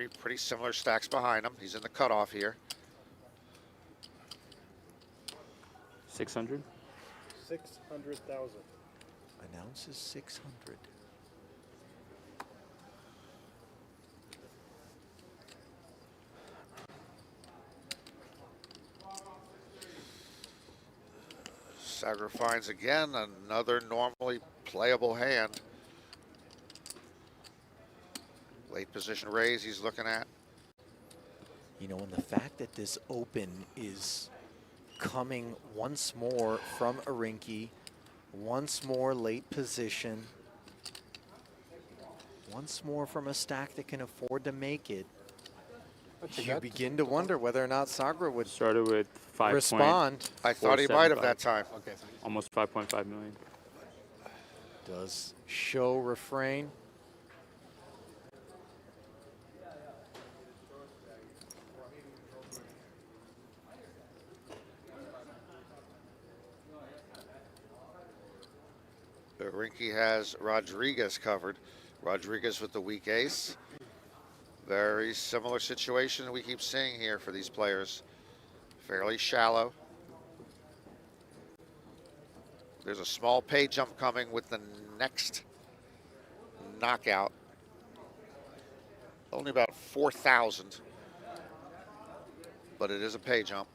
Jeremy, pretty similar stacks behind him. He's in the cutoff here. 600. 600,000. Announces 600. Sagra finds again another normally playable hand. Late position raise he's looking at. You know, and the fact that this open is coming once more from Arinki, once more late position, once more from a stack that can afford to make it, you begin to wonder whether or not Sagra would started with 5. respond. I thought he might have that time. Okay, almost 5.5 million. Does show refrain. Rinky has Rodriguez covered. Rodriguez with the weak ace. Very similar situation we keep seeing here for these players. Fairly shallow. There's a small pay jump coming with the next knockout. Only about 4,000, but it is a pay jump.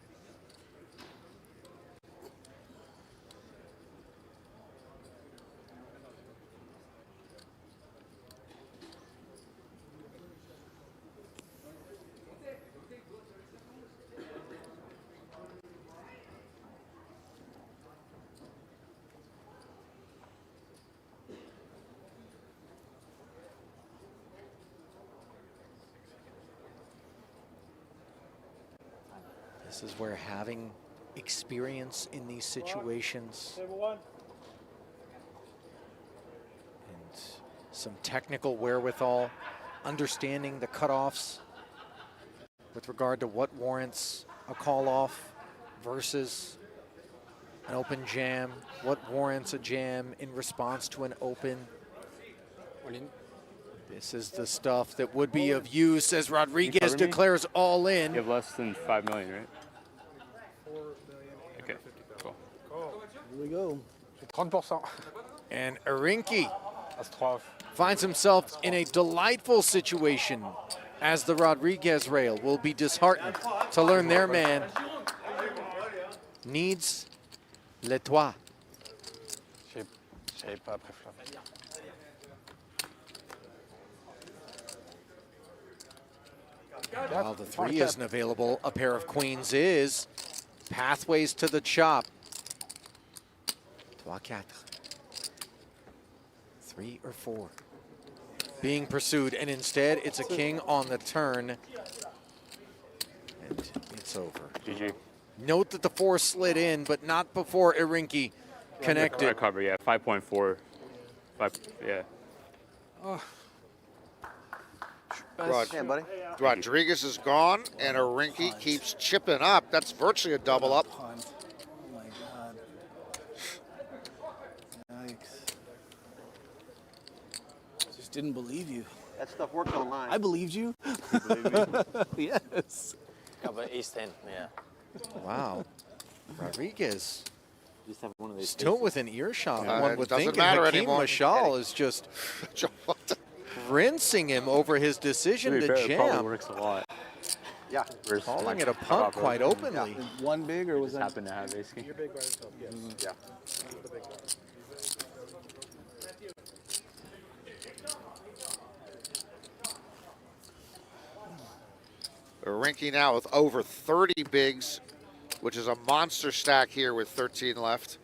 This is where having experience in these situations and some technical wherewithal, understanding the cutoffs with regard to what warrants a call off versus an open jam, what warrants a jam in response to an open. This is the stuff that would be of use as Rodriguez declares all in. You have less than 5 million, right? Okay, cool. Here we go. 30%. And Arinki As-3 finds himself in a delightful situation as the Rodriguez rail will be disheartened to learn their man needs le toit. J'avais pas après flop. While the 3 isn't available, a pair of queens is. Pathways to the chop. 3-4. 3 or 4. Being pursued, and instead it's a king on the turn. And it's over. GG. Note that the 4 slid in, but not before Arinki connected. Right cover, yeah, 5.4. 5, yeah. Oh. Rodriguez is gone, and Arinki keeps chipping up. That's virtually a double up. Oh my God. Yikes. Just didn't believe you. That stuff works online. I believed you. You believe me? Yes. Got about ace-10, yeah. Wow. Rodriguez Just have one of these still cases. within earshot. Yeah, One it would doesn't think matter Hakeem anymore. Mashal is just rinsing him over his decision to It probably jam. works a lot. Yeah. Calling it a punt quite openly. One big or was Just that? happen to have ace king. You're big by yourself, yes. Yeah. The big guy. Arinki now with over 30 bigs, which is a monster stack here with 13 left.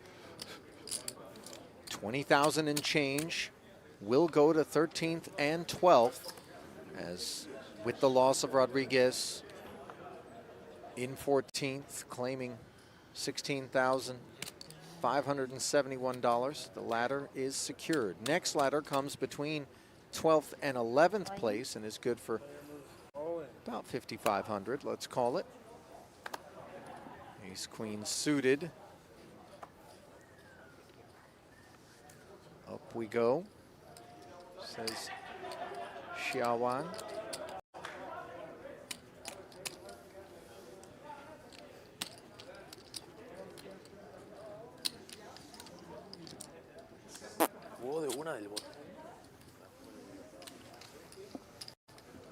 20,000 and change will go to 13th and 12th, as with the loss of Rodriguez in 14th, claiming $16,571. The ladder is secured. Next ladder comes between 12th and 11th place and is good for about 5,500, let's call it. Ace queen suited. Up we go, says Xiaowan.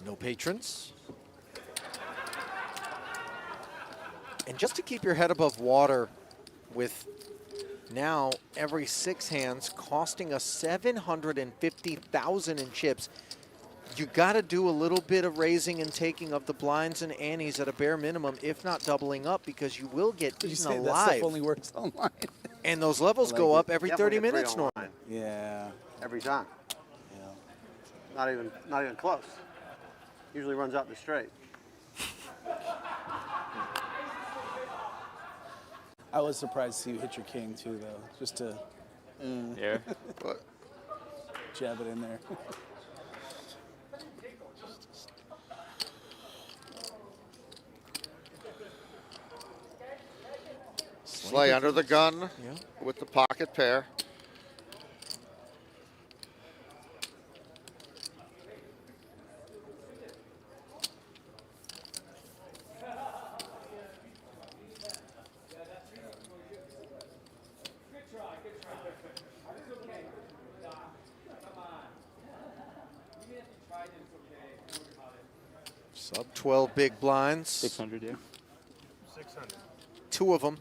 No patrons. And just to keep your head above water, with now every 6 hands costing us 750,000 in chips, you got to do a little bit of raising and taking of the blinds and antes at a bare minimum, if not doubling up, because you will get eaten alive. That stuff only works online. And those levels go up every 30 minutes, Norman. Yeah. Every time. Yeah. Not even close. Usually runs out the straight. I was surprised to see you hit your king too, though. Just to Yeah. jab it in there. Slay under the gun with the pocket pair. Sub 12 big blinds. 600, yeah. 600. 2 of them.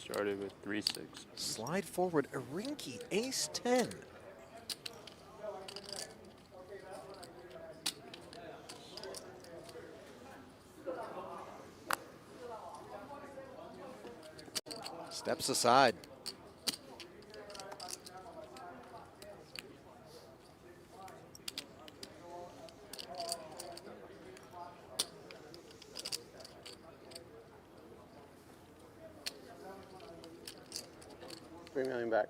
Started with 3-6. Slide forward, a rinky ace 10. Steps aside. $3 million back.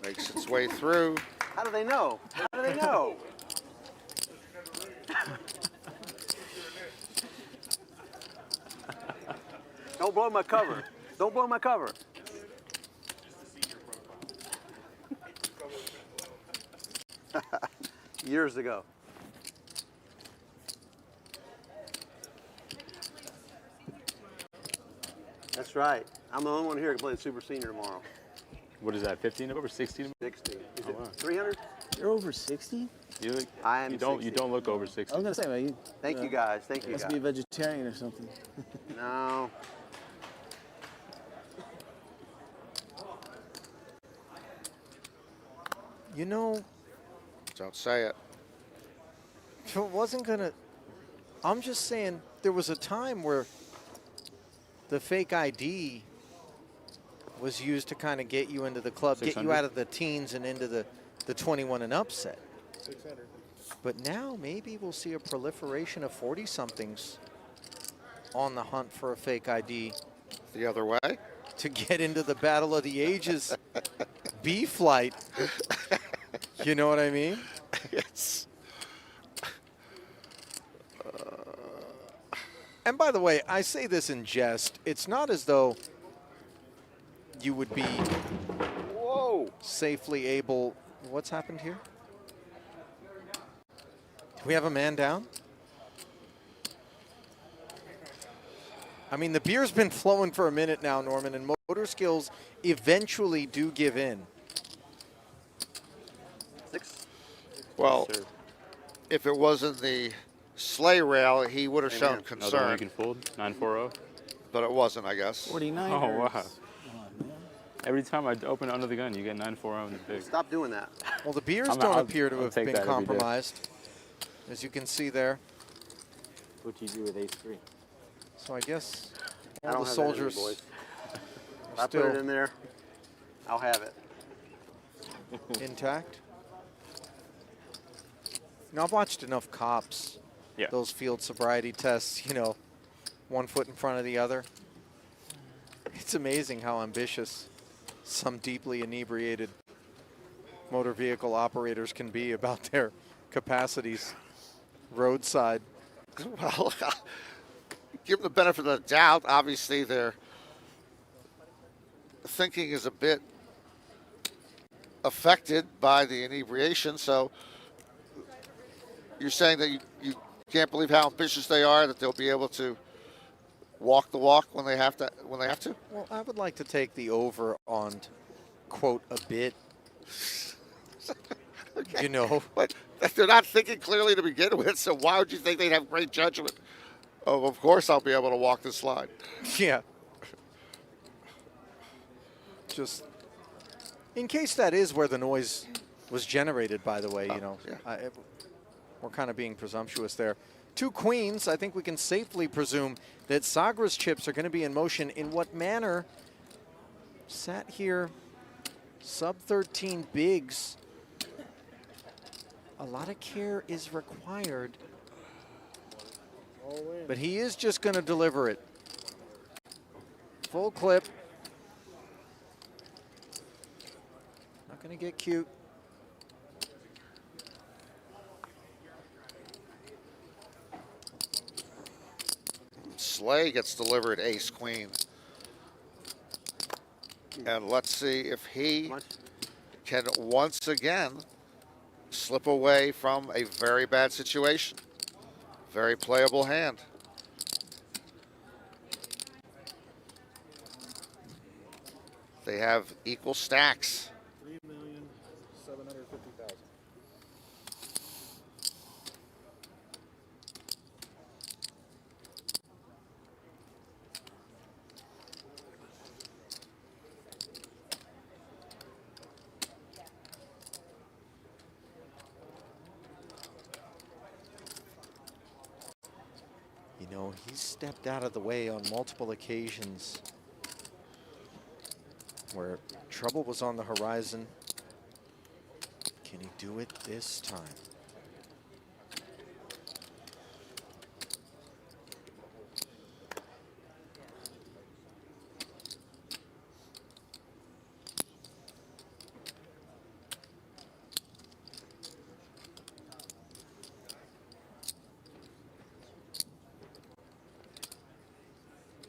Makes its way through. How do they know? How do they know? Don't blow my cover. Don't blow my cover. Years ago. That's right. I'm the only one here who can play the Super Senior tomorrow. What is that, 15 over 16? 60. Is Oh, it wow. 300? You're over 60? You I am you don't 60. you don't look over 60. I was gonna say, man. Thank you guys. Thank you Must guys. be a vegetarian or something. No. You know, Don't say it. if it wasn't gonna, I'm just saying there was a time where the fake ID was used to kind of get you into the club, get you 600? out of the teens and into the 21 and up set. 600. But now maybe we'll see a proliferation of 40-somethings on the hunt for a fake ID. The other way? To get into the Battle of the Ages B flight. You know what I mean? Yes. And by the way, I say this in jest. It's not as though you would be safely able. What's happened here? Do we have a man down? I mean, the beer's been flowing for a minute now, Norman, and motor skills eventually do give in. 6. Well, if it wasn't the sleigh rail, he would have shown Another one concern. you can fold, 940. But it wasn't, I guess. 49. Oh, wow. Every time I open it under the gun, you get 940 in the big. Stop doing that. Well, the beers I'll don't appear to have take been that every day. compromised, as you can see there. What you do with ace 3? So I guess I all don't the have that in me, soldiers boys. If are I put it still in there, I'll have it. intact. You know, I've watched enough cops, Yeah. those field sobriety tests, you know, 1 foot in front of the other. It's amazing how ambitious some deeply inebriated motor vehicle operators can be about their capacities roadside. Well, give them the benefit of the doubt. Obviously, their thinking is a bit affected by the inebriation, so you're saying that you can't believe how ambitious they are, that they'll be able to walk the walk when they have to. Well, I would like to take the over on, quote, a bit. Okay. You know. But they're not thinking clearly to begin with, so why would you think they'd have great judgment? Oh, of course I'll be able to walk this line. Yeah. Just in case that is where the noise was generated, by the way, you know, we're kind of being presumptuous there. 2 queens, I think we can safely presume that Sagra's chips are going to be in motion. In what manner? Sat here, sub 13 bigs. A lot of care is required, but he is just going to deliver it. Full clip. Not going to get cute. Slay gets delivered ace queen. And let's see if he can once again slip away from a very bad situation. Very playable hand. They have equal stacks. 3,750,000. You know, he's stepped out of the way on multiple occasions where trouble was on the horizon. Can he do it this time?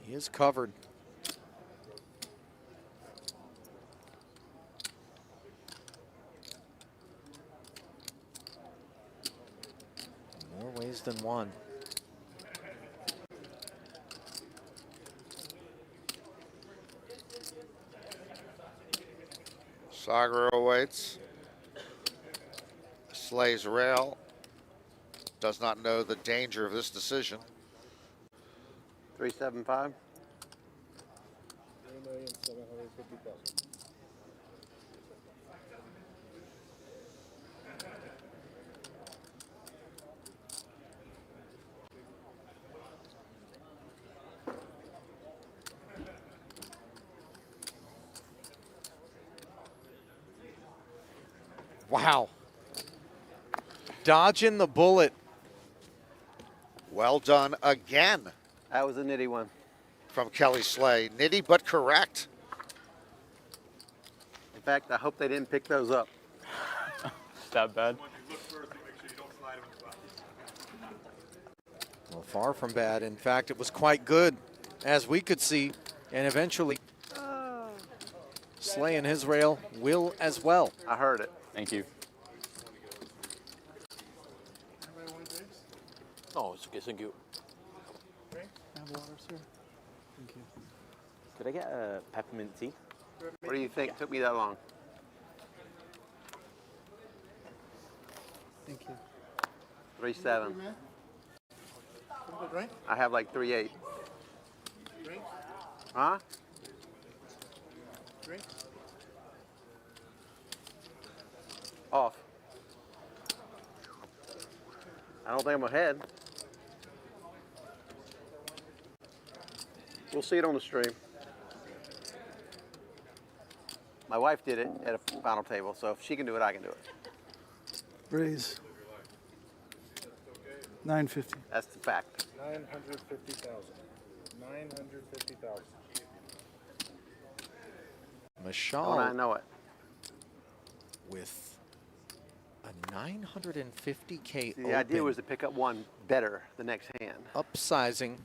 He is covered. More ways than one. Sagra awaits. Slays rail. Does not know the danger of this decision. 375. 3,750,000. Wow. Dodging the bullet. Well done again. That was a nitty one. From Kelly Slay. Nitty but correct. In fact, I hope they didn't pick those up. That bad? Well, far from bad. In fact, it was quite good, as we could see, and eventually Slay and his rail will as well. I heard it. Thank you. Oh, it's okay, thank you. Have water, sir. Thank you. Could I get a peppermint tea? What do you think took me that long? Thank you. 3.7. Right? I have like 3.8. Drink? Huh? Drink? Off. I don't think I'm ahead. We'll see it on the stream. My wife did it at a final table, so if she can do it, I can do it. Raise. 950. That's the fact. 950,000. 950,000. Mashal. I know it. With a 950K The idea was to pick up one better the next hand. Upsizing.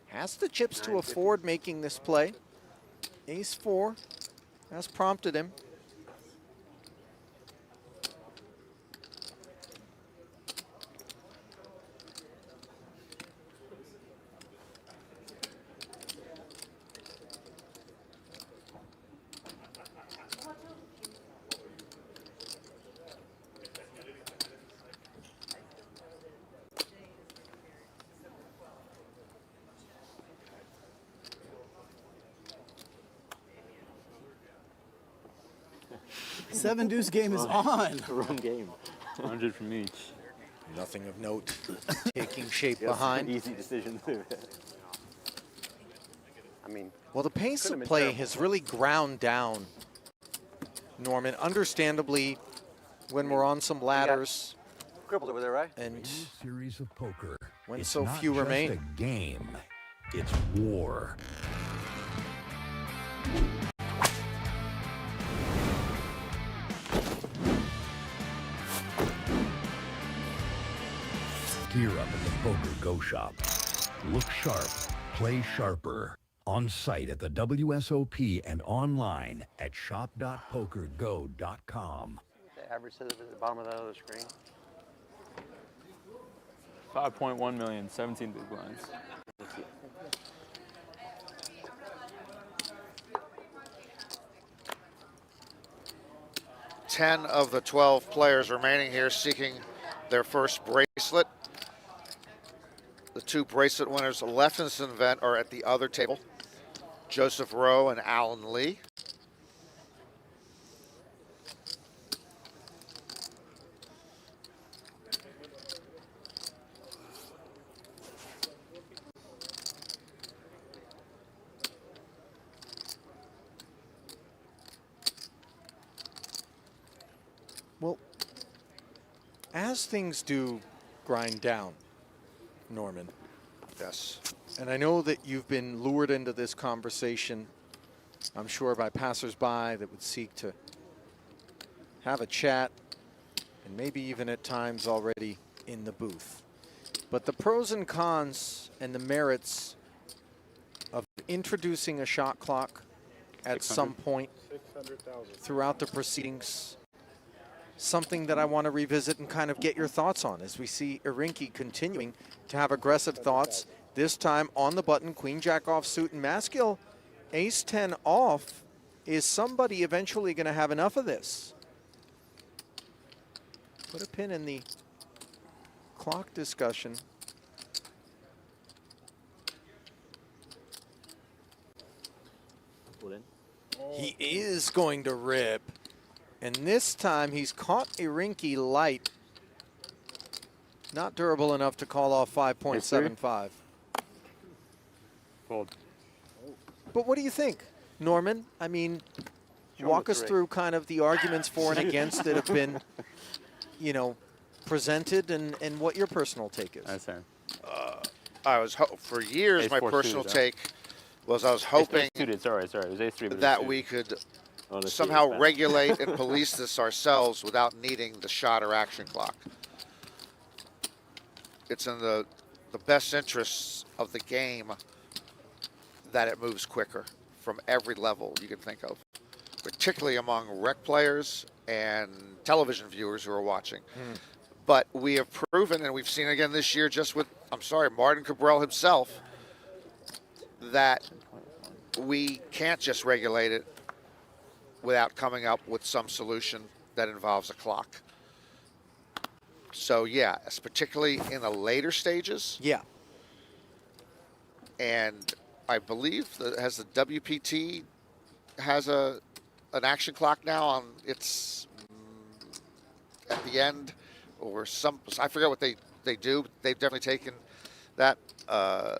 Has the chips to afford making this play. Ace 4 has prompted him. Seven deuce game is on. Wrong game. 100 from each. Nothing of note taking shape Yes, behind. Easy decision too. I mean, Well, the pace couldn't of have been play terrible. has really ground down, Norman. Understandably, when we're on some ladders Crippled over there, right? and Series of poker. when It's so not few just remain. a game. It's war. Gear up at the PokerGO shop. Look sharp, play sharper. On site at the WSOP and online at shop.pokergo.com. The average says at the bottom of that other screen. 5.1 million, 17 big blinds. 10 of the 12 players remaining here seeking their first bracelet. The two bracelet winners left in this event are at the other table, Joseph Rowe and Allan Lee. Well, as things do grind down, Norman. Yes. And I know that you've been lured into this conversation, I'm sure, by passersby that would seek to have a chat and maybe even at times already in the booth. But the pros and cons and the merits of introducing a shot clock at some point throughout the proceedings, something that I want to revisit and kind of get your thoughts on as we see Irinki continuing to have aggressive thoughts, this time on the button, queen jack offsuit and Maskill, ace 10 off. Is somebody eventually going to have enough of this? Put a pin in the clock discussion. He is going to rip. And this time he's caught Irinki light. Not durable enough to call off 5.75. Fold. But what do you think, Norman? I mean, walk us through kind of the arguments for and against that have been, you know, presented and what your personal take is. That's fair. I was for years Ace my four personal suited, huh? take was I was hoping Ace suited, sorry, it was ace 3. But that ace we suited. could Oh, the somehow suited is regulate and police this ourselves without needing the shot or action clock. It's in the best interests of the game that it moves quicker from every level you can think of, particularly among rec players and television viewers who are watching. But we have proven, and we've seen again this year just with, I'm sorry, Martin Cabral himself, that we can't just regulate it without coming up with some solution that involves a clock. So yeah, particularly in the later stages. Yeah. And I believe that has the WPT has an action clock now on its at the end or some, I forget what they do. They've definitely taken that. The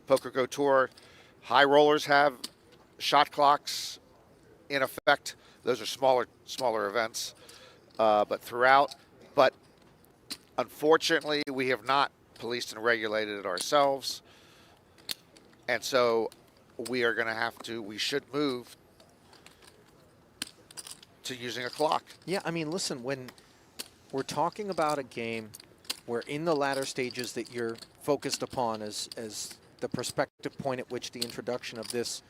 PokerGO Tour high rollers have shot clocks in effect. Those are smaller events, but throughout. But unfortunately, we have not policed and regulated it ourselves, and so we are going to have to. We should move to using a clock. Yeah, I mean, listen, when we're talking about a game where in the latter stages that you're focused upon as the perspective point at which the introduction of this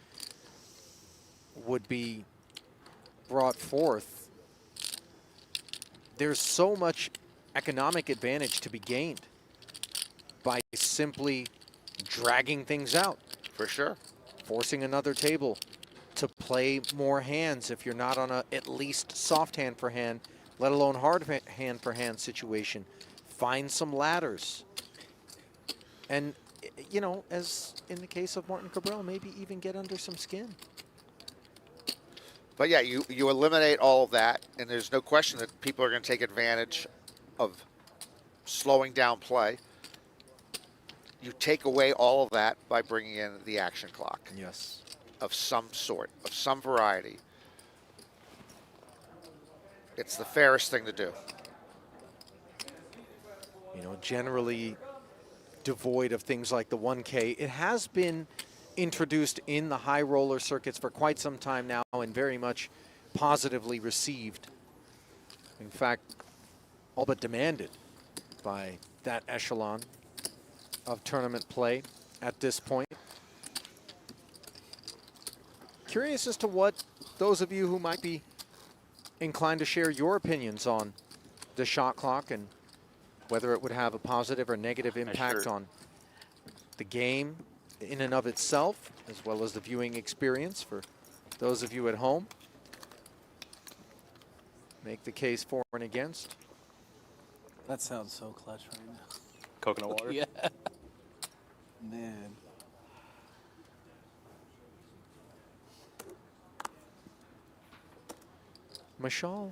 would be brought forth, there's so much economic advantage to be gained by simply dragging things out. For sure. Forcing another table to play more hands if you're not on a at least soft hand for hand, let alone hard hand for hand situation. Find some ladders. And, you know, as in the case of Martin Cabral, maybe even get under some skin. But yeah, you eliminate all of that, and there's no question that people are going to take advantage of slowing down play. You take away all of that by bringing in the action clock. Yes. Of some sort, of some variety. It's the fairest thing to do. You know, generally devoid of things like the 1K. It has been introduced in the high roller circuits for quite some time now and very much positively received. In fact, all but demanded by that echelon of tournament play at this point. Curious as to what those of you who might be inclined to share your opinions on the shot clock and whether it would have a positive or negative impact on the game in and of itself, as well as the viewing experience for those of you at home. Make the case for and against. That sounds so clutch right now. Coconut water? Yeah. Man. Mashal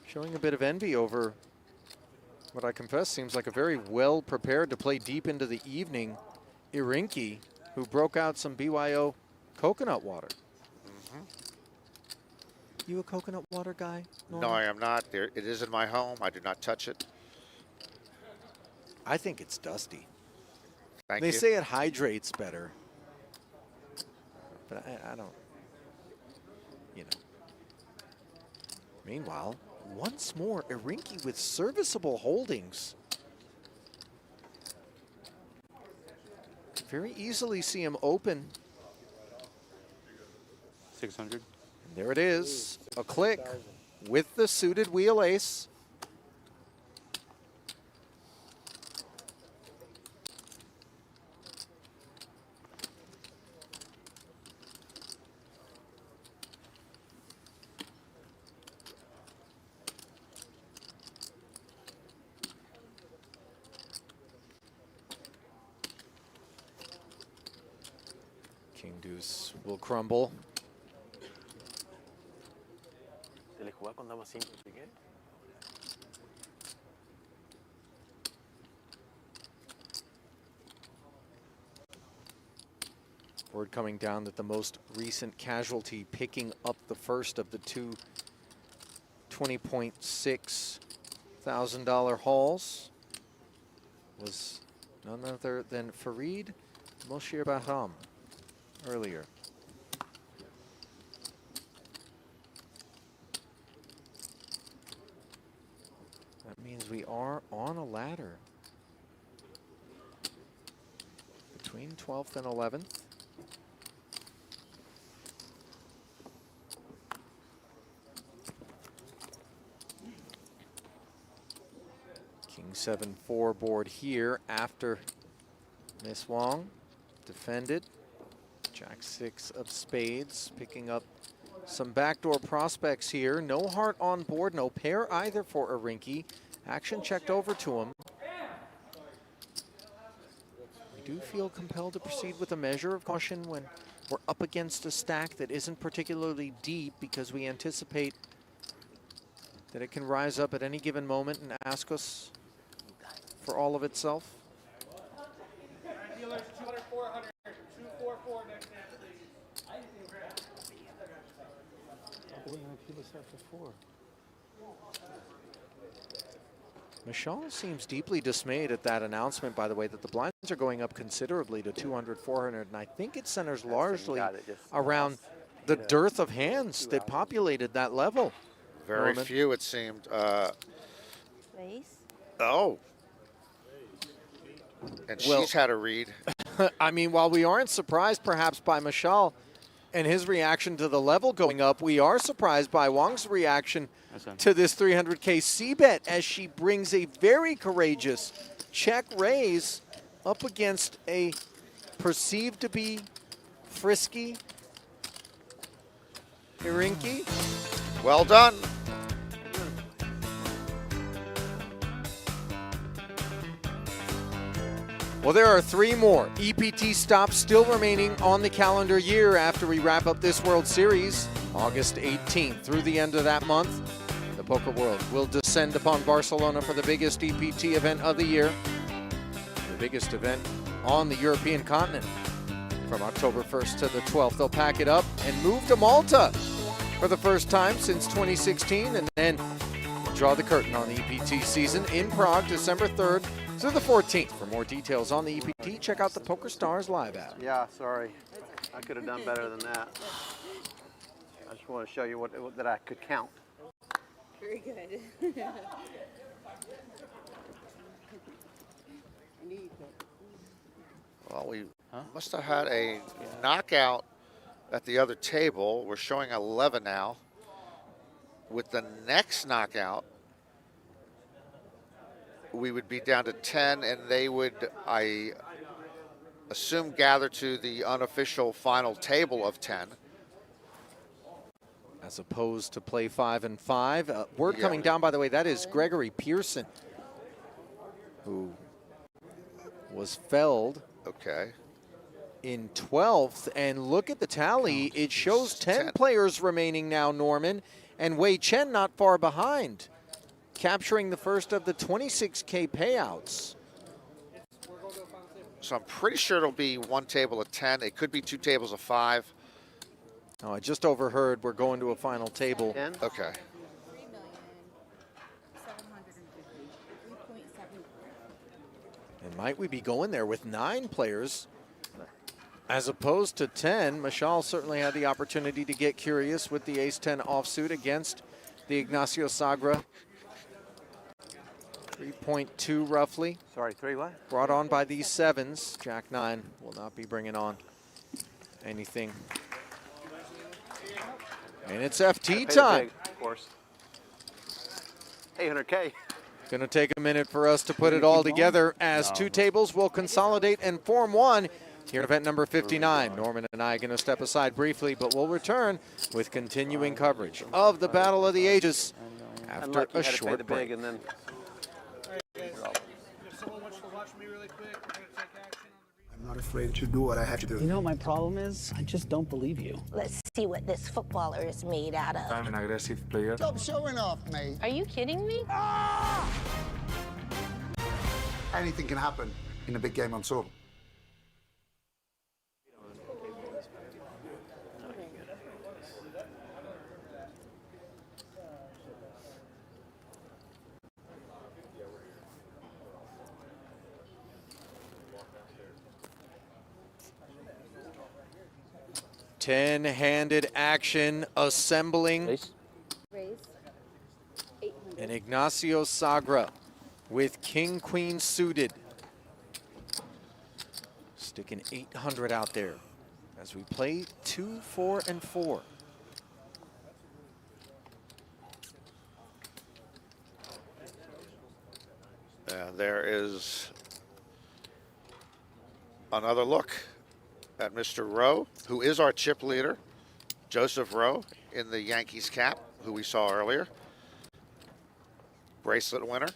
showing a bit of envy over what I confess seems like a very well prepared to play deep into the evening Irinki, who broke out some BYO coconut water. You a coconut water guy, Norman? No, I am not. There, it is in my home. I do not touch it. I think it's dusty. Thank they you. say it hydrates better, but I don't, you know. Meanwhile, once more, Irinki with serviceable holdings. Very easily see him open. 600. There it is, a click with the suited wheel ace. King deuce will crumble. ¿Se le jugaba con dama 5 piqué? Word coming down that the most recent casualty picking up the first of the two $20.6 thousand hauls was none other than Farid Moshirbahram earlier. That means we are on a ladder between 12th and 11th. King 7-4 board here after Miss Wong defended. Jack 6 of spades picking up some backdoor prospects here. No heart on board, no pair either for Irinki. Action checked over to him. We do feel compelled to proceed with a measure of caution when we're up against a stack that isn't particularly deep, because we anticipate that it can rise up at any given moment and ask us for all of itself. Dealers 200, 400, 244 next hand, please. Michal seems deeply dismayed at that announcement, by the way, that the blinds are going up considerably to 200, 400, and I think it centers largely around the dearth of hands that populated that level. Very Norman. few, it seemed. Raise. Oh. And she's had a read. I mean, while we aren't surprised perhaps by Michal and his reaction to the level going up, we are surprised by Wong's reaction to this 300K C-bet as she brings a very courageous check raise up against a perceived to be frisky Irinki. Well done. Well, there are 3 more EPT stops still remaining on the calendar year after we wrap up this World Series. August 18th through the end of that month, the poker world will descend upon Barcelona for the biggest EPT event of the year, the biggest event on the European continent. From October 1st to the 12th, they'll pack it up and move to Malta for the first time since 2016, and then draw the curtain on the EPT season in Prague, December 3rd through the 14th. For more details on the EPT, check out the PokerStars Live app. Yeah, sorry. I could have done better than that. I just want to show you that I could count. Very good. Well, we must have had a knockout at the other table. We're showing 11 now. With the next knockout, we would be down to 10, and they would, I assume, gather to the unofficial final table of 10. As opposed to play 5 and 5. Word coming down, by the way, that is Gregory Pearson, who was felled in 12th. And look at the tally. It shows 10 players remaining now, Norman, and Wei Chen not far behind, capturing the first of the 26K payouts. So I'm pretty sure it'll be one table of 10. It could be 2 tables of 5. Oh, I just overheard we're going to a final table. 10? Okay. And might we be going there with 9 players as opposed to 10? Mashal certainly had the opportunity to get curious with the ace-10 offsuit against the Ignacio Sagra. 3.2 roughly. Sorry, 3 what? Brought on by these 7s. Jack-9 will not be bringing on anything. And it's FT time. Of course. 800K. Going to take a minute for us to put it all together as 2 tables will consolidate and form one here at event number 59. Norman and I are going to step aside briefly, but we'll return with continuing coverage of the Battle of the Ages after a short break. And then I'm not afraid to do what I have to do. You know what my problem is? I just don't believe you. Let's see what this footballer is made out of. I'm an aggressive player. Stop showing off, mate. Are you kidding me? Anything can happen in a big game on tour. Ten-handed action assembling. And Ignacio Sagra with king-queen suited. Sticking 800 out there as we play 2, 4, and 4. And there is another look at Mr. Rowe, who is our chip leader, Joseph Rowe, in the Yankees cap, who we saw earlier. Bracelet winner.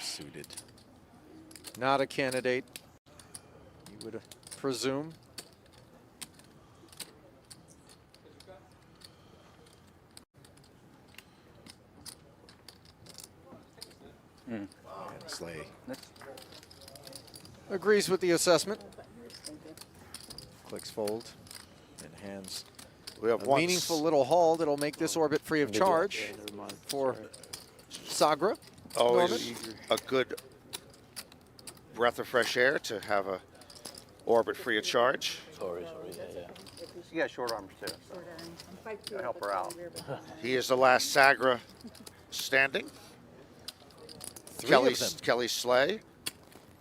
Suited. Not a candidate, you would presume. And Slay agrees with the assessment. Clicks fold and hands we have a meaningful little haul that'll make this orbit free of charge for Sagra. Always a good breath of fresh air to have a orbit free of charge. Sorry, yeah. She got short arms too, so gotta help her out. He is the last Sagra standing. Kelly Slay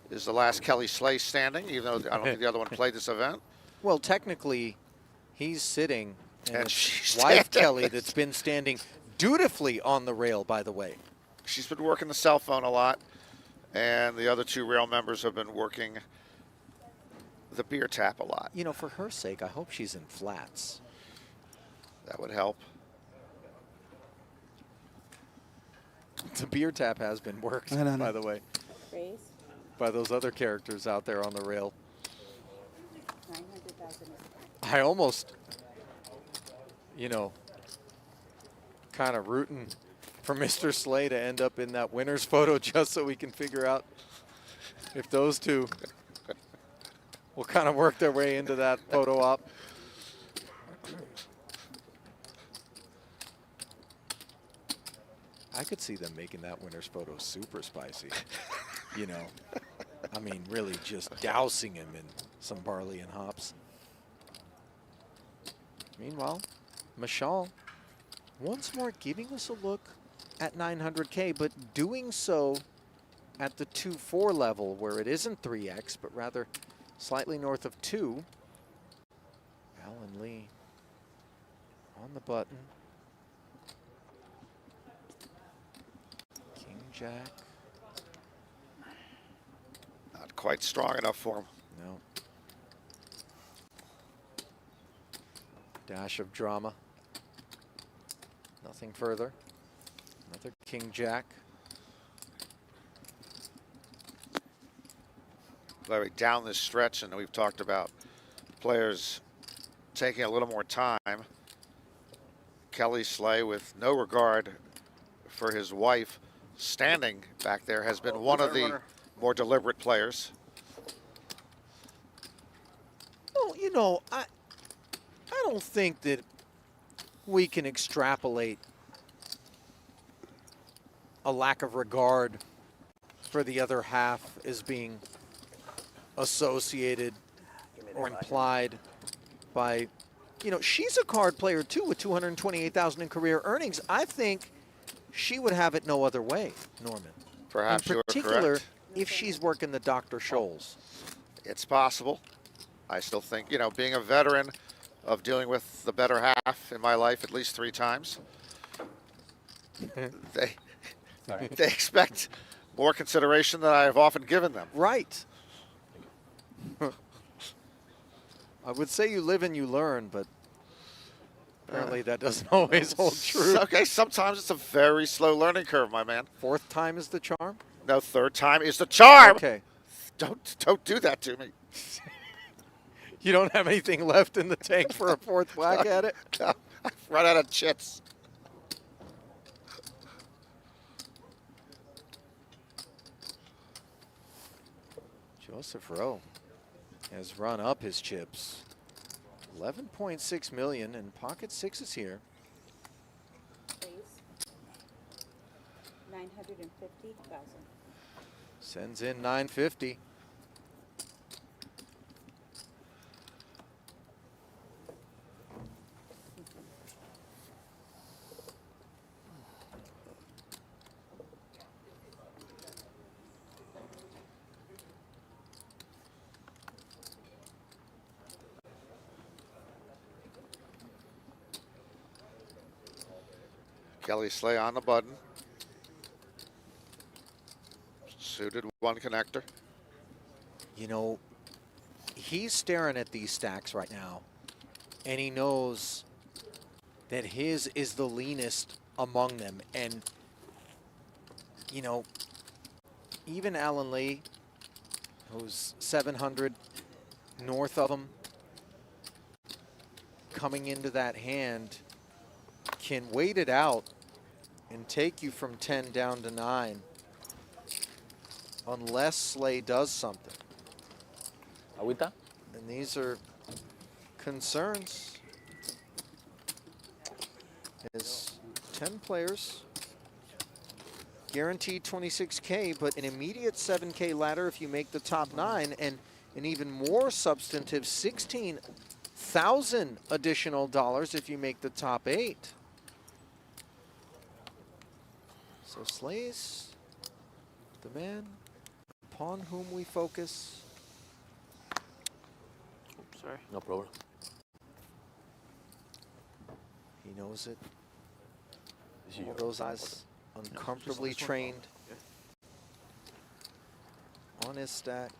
is the last Kelly Slay standing, even though I don't think the other one played this event. Well, technically, he's sitting, and And it's she's wife standing. Kelly that's been standing dutifully on the rail, by the way. She's been working the cell phone a lot, and the other 2 rail members have been working the beer tap a lot. You know, for her sake, I hope she's in flats. That would help. The beer tap has been worked, I know. by the way, Raise. by those other characters out there on the rail. 900,000. I almost, you know, kind of rooting for Mr. Slay to end up in that winner's photo just so we can figure out if those two will kind of work their way into that photo op. I could see them making that winner's photo super spicy. You know, I mean, really just dousing him in some barley and hops. Meanwhile, Mashal once more giving us a look at 900K, but doing so at the 2-4 level where it isn't 3x, but rather slightly north of 2. Allan Lee on the button. King Jack. Not quite strong enough for him. No. Dash of drama. Nothing further. Another King Jack. By the way, down this stretch, and we've talked about players taking a little more time. Kelly Slay, with no regard for his wife, standing back there, has been one of the more deliberate players. Well, you know, I don't think that we can extrapolate a lack of regard for the other half as being associated or implied by, you know, she's a card player too with 228,000 in career earnings. I think she would have it no other way, Norman. Perhaps in you are particular, correct. if she's working the Dr. Scholes. It's possible. I still think, you know, being a veteran of dealing with the better half in my life at least 3 times, they expect more consideration than I have often given them. Right. I would say you live and you learn, but apparently that doesn't always hold true. Okay, sometimes it's a very slow learning curve, my man. 4th time is the charm? No, 3rd time is the charm. Okay. Don't do that to me. You don't have anything left in the tank for a 4th whack at it? No, I've run out of chits. Joseph Rowe has run up his chips. 11.6 million and pocket 6s here. 950,000. Sends in 950. Kelly Slay on the button. Suited 1 connector. You know, he's staring at these stacks right now, and he knows that his is the leanest among them. And, you know, even Allan Lee, who's 700 north of him, coming into that hand, can wait it out and take you from 10 down to 9 unless Slay does something. Agüita? And these are concerns. As 10 players, guaranteed 26K, but an immediate 7K ladder if you make the top 9, and an even more substantive 16,000 additional dollars if you make the top 8. So Slay's the man upon whom we focus. Oops. Sorry. No problem. He knows it. All those eyes uncomfortably trained on his stack.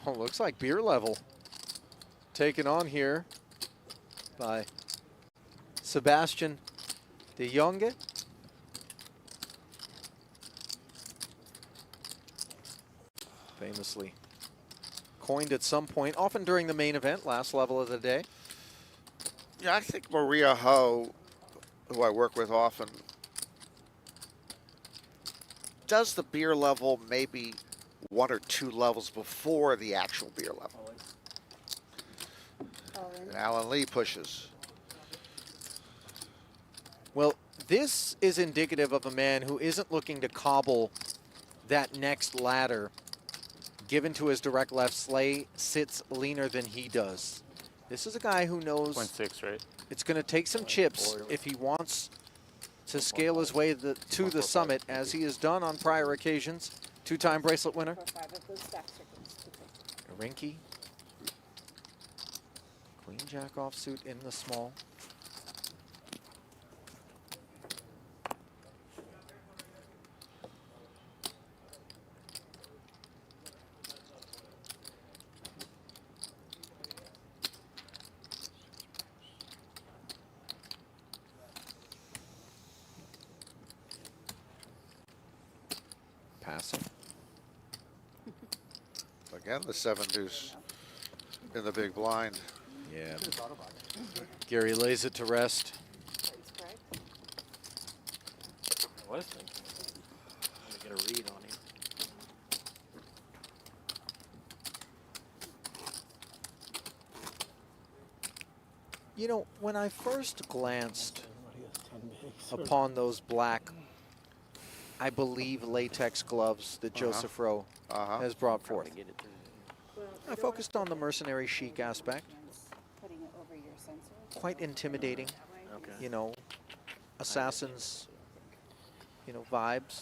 Oh, looks like beer level taken on here by Sebastian de Jonge. Famously coined at some point, often during the main event, last level of the day. Yeah, I think Maria Ho, who I work with often, does the beer level maybe 1 or 2 levels before the actual beer level. And Allan Lee pushes. Well, this is indicative of a man who isn't looking to cobble that next ladder. Given to his direct left, Slay sits leaner than he does. This is a guy who knows 0.6, right? It's going to take some chips if he wants to scale his way to the summit, as he has done on prior occasions. Two-time bracelet winner. Rinky. Queen Jack offsuit in the small. Passing. Again, the 7 deuce in the big blind. Yeah. Gary lays it to rest. I was thinking. I'm gonna get a read on him. You know, when I first glanced upon those black, I believe, latex gloves that Joseph Rowe has brought forth, I focused on the mercenary chic aspect. Quite intimidating, you know, assassins, you know, vibes.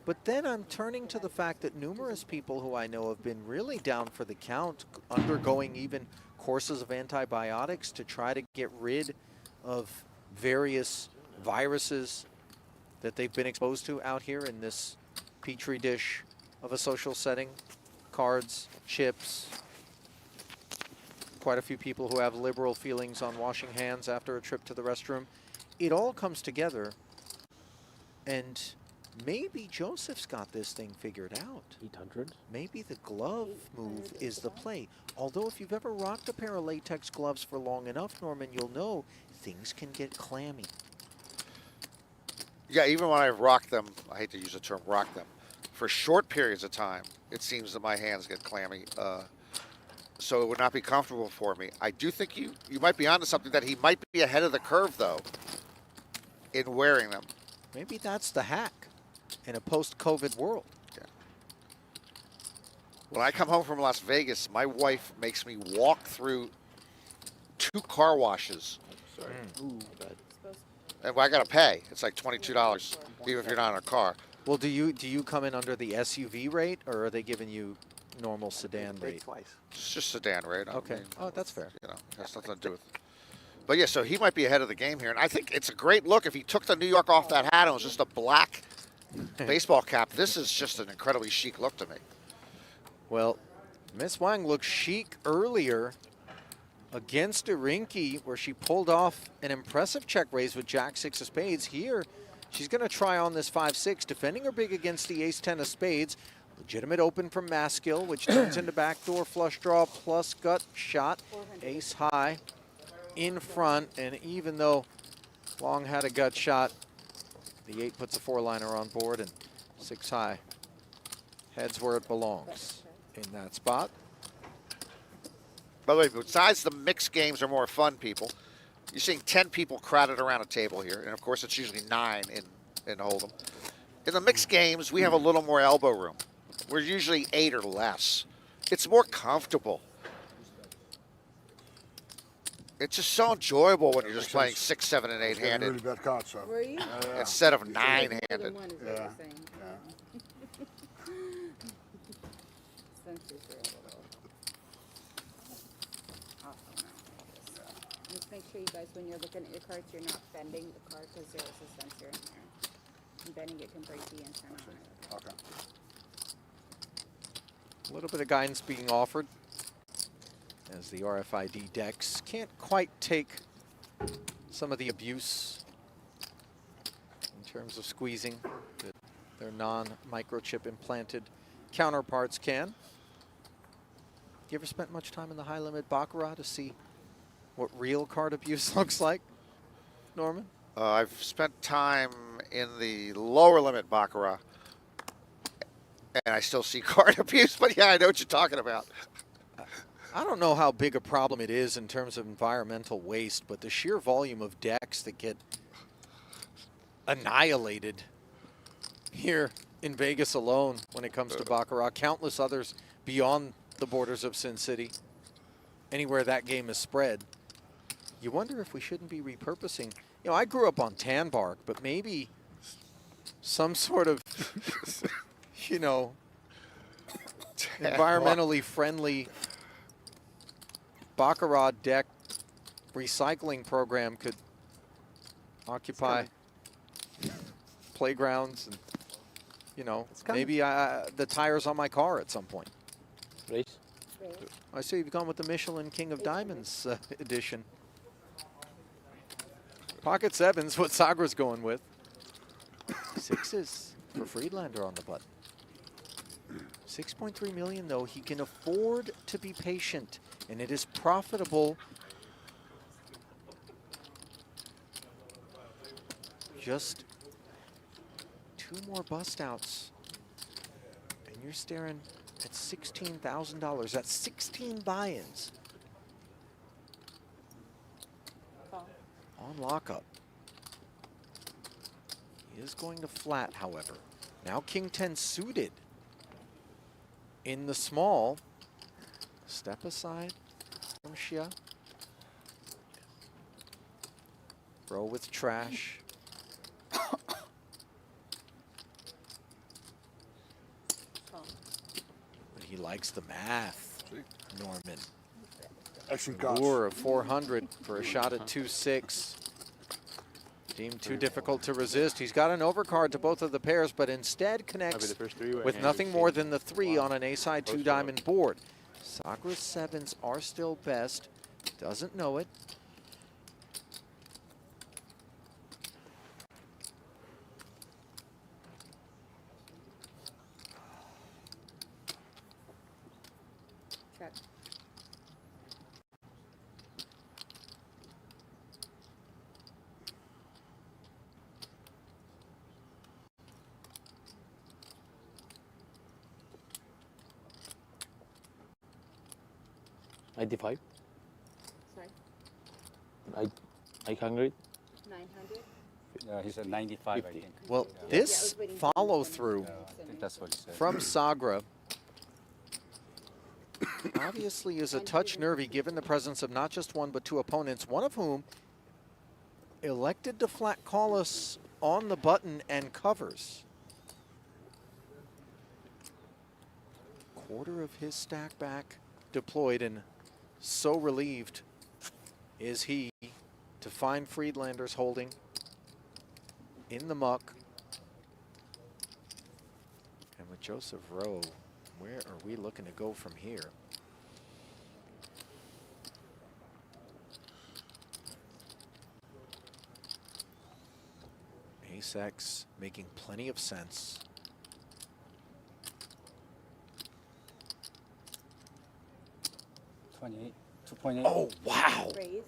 But then I'm turning to the fact that numerous people who I know have been really down for the count, undergoing even courses of antibiotics to try to get rid of various viruses that they've been exposed to out here in this petri dish of a social setting. Cards, chips. Quite a few people who have liberal feelings on washing hands after a trip to the restroom. It all comes together, and maybe Joseph's got this thing figured out. 800. Maybe the glove move is the play. Although if you've ever rocked a pair of latex gloves for long enough, Norman, you'll know things can get clammy. Yeah, even when I've rocked them, I hate to use the term rock them, for short periods of time, it seems that my hands get clammy. So it would not be comfortable for me. I do think you might be onto something, that he might be ahead of the curve, though, in wearing them. Maybe that's the hack in a post-COVID world. Yeah. When I come home from Las Vegas, my wife makes me walk through 2 car washes. Sorry. Ooh, bad. And I got to pay. It's like $22, even if you're not in a car. Well, do you come in under the SUV rate, or are they giving you normal sedan rate? Twice. It's just sedan rate. Okay. I mean, Oh, that's fair. You know, has nothing to do with it. But yeah, so he might be ahead of the game here. And I think it's a great look. If he took the New York off that hat and it was just a black baseball cap, this is just an incredibly chic look to me. Well, Miss Wang looked chic earlier against Irinki, where she pulled off an impressive check raise with Jack-6 of spades. Here, she's going to try on this 5-6, defending her big against the Ace-10 of spades. Legitimate open from Maskill, which turns into backdoor flush draw plus gut shot. Ace high in front, and even though Long had a gut shot, the 8 puts a 4-liner on board, and 6 high heads where it belongs in that spot. By the way, besides the mixed games are more fun, people, you're seeing 10 people crowded around a table here. And of course, it's usually 9 in Hold'em. In the mixed games, we have a little more elbow room. We're usually 8 or less. It's more comfortable. It's just so enjoyable when you're just playing 6, 7, and 8-handed. Really bad cards, so. Were you? Instead of 9-handed. Yeah. Just make sure you guys, when you're looking at your cards, you're not bending the card because there is a sensor in there. And bending it can break the antenna. Okay. A little bit of guidance being offered as the RFID decks can't quite take some of the abuse in terms of squeezing that their non-microchip implanted counterparts can. You ever spent much time in the high-limit Baccarat to see what real card abuse looks like, Norman? I've spent time in the lower limit Baccarat, and I still see card abuse, but yeah, I know what you're talking about. I don't know how big a problem it is in terms of environmental waste, but the sheer volume of decks that get annihilated here in Vegas alone when it comes to Baccarat, countless others beyond the borders of Sin City, anywhere that game is spread. You wonder if we shouldn't be repurposing. You know, I grew up on tan bark, but maybe some sort of, you know, environmentally friendly Baccarat deck recycling program could occupy playgrounds and, you know, maybe the tires on my car at some point. Race? I see you've gone with the Michelin King of Diamonds edition. Pocket sevens, what Sagra's going with. 6s for Friedlander on the button. 6.3 million though. He can afford to be patient, and it is profitable. Just 2 more bust outs, and you're staring at $16,000. That's 16 buy-ins on lockup. He is going to flat, however. Now King 10 suited in the small. Step aside from Xia. Row with trash. But he likes the math, Norman. Lure of 400 for a shot at 2-6. Deemed too difficult to resist. He's got an overcard to both of the pairs, but instead connects with nothing more than the 3 on an A-side 2-diamond board. Sagra's 7s are still best. Doesn't know it. Check. $95. Sorry. 800. 900. He said 95, I think. Well, this follow-through That's what he said. from Sagra obviously is a touch nervy given the presence of not just 1 but 2 opponents, one of whom elected to flat call us on the button and covers. Quarter of his stack back deployed, and so relieved is he to find Friedlander's holding in the muck. And with Joseph Rowe, where are we looking to go from here? Ace-X making plenty of sense. $2.8. Oh, wow. Raise.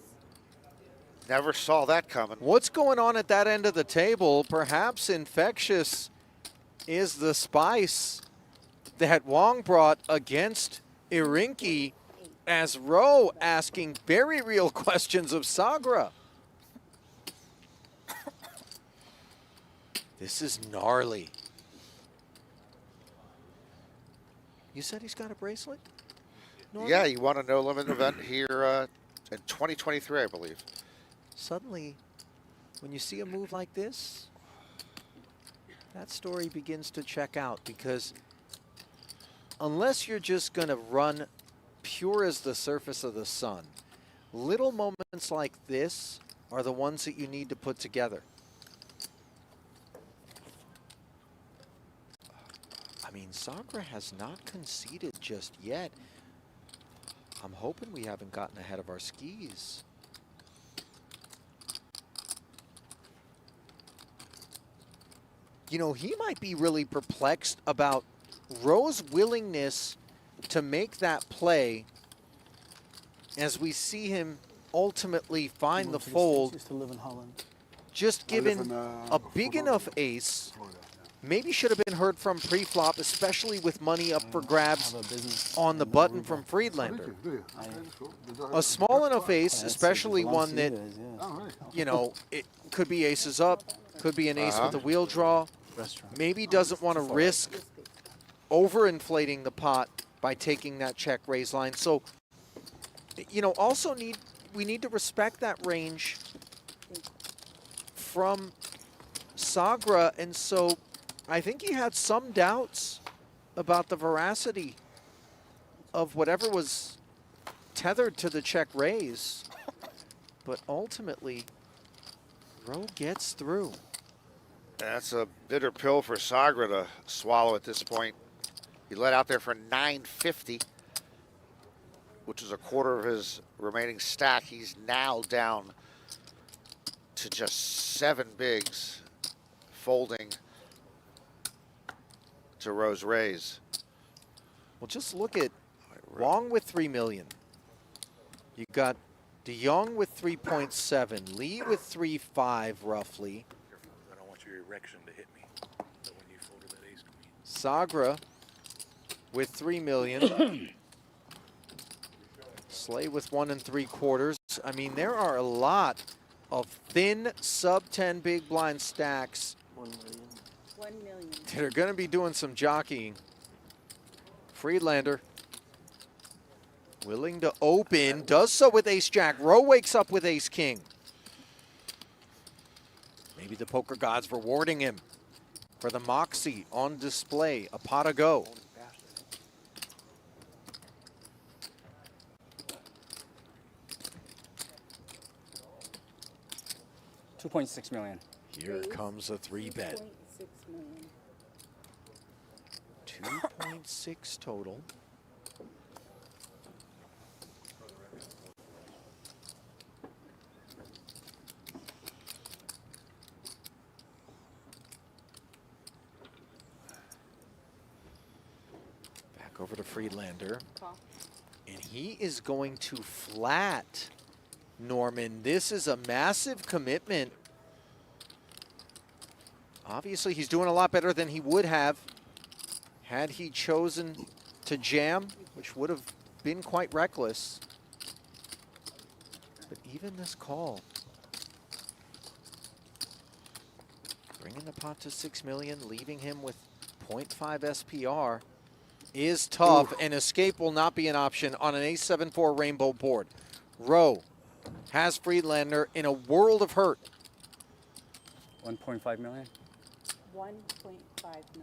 Never saw that coming. What's going on at that end of the table? Perhaps infectious is the spice that Wong brought against Irinki, as Rowe asking very real questions of Sagra. This is gnarly. You said he's got a bracelet? Norman? Yeah, he won a no-limit event here in 2023, I believe. Suddenly, when you see a move like this, that story begins to check out, because unless you're just going to run pure as the surface of the sun, little moments like this are the ones that you need to put together. I mean, Sagra has not conceded just yet. I'm hoping we haven't gotten ahead of our skis. You know, he might be really perplexed about Rowe's willingness to make that play as we see him ultimately find the fold. Used to live in Holland. Just given a big enough ace, maybe should have been heard from pre-flop, especially with money up for grabs on the button from Friedlander. A small enough ace, especially one that, you know, it could be aces up, could be an ace with a wheel draw. Maybe doesn't want to risk overinflating the pot by taking that check raise line. So, you know, also we need to respect that range from Sagra, and so I think he had some doubts about the veracity of whatever was tethered to the check raise, but ultimately Rowe gets through. That's a bitter pill for Sagra to swallow at this point. He let out there for 950, which is a quarter of his remaining stack. He's now down to just 7 bigs, folding to Rowe's raise. Well, just look at Wong with 3 million. You got De Jong with 3.7, Lee with 3.5 roughly. I don't want your erection to hit me. So when you folded that ace queen. Sagra with 3 million. Slay with 1 3/4. I mean, there are a lot of thin sub 10 big blind stacks 1 million. that are going to be doing some jockeying. Friedlander willing to open, does so with ace jack. Rowe wakes up with ace king. Maybe the poker gods rewarding him for the moxie on display. A pot to go. $2.6 million. Here comes a 3-bet. 2.6 total. Back over to Friedlander. And he is going to flat, Norman. This is a massive commitment. Obviously, he's doing a lot better than he would have had he chosen to jam, which would have been quite reckless. But even this call, bringing the pot to 6 million, leaving him with 0.5 SPR, is tough, and escape will not be an option on an ace 7-4 rainbow board. Rowe has Friedlander in a world of hurt. 1.5 million. 1.5 million.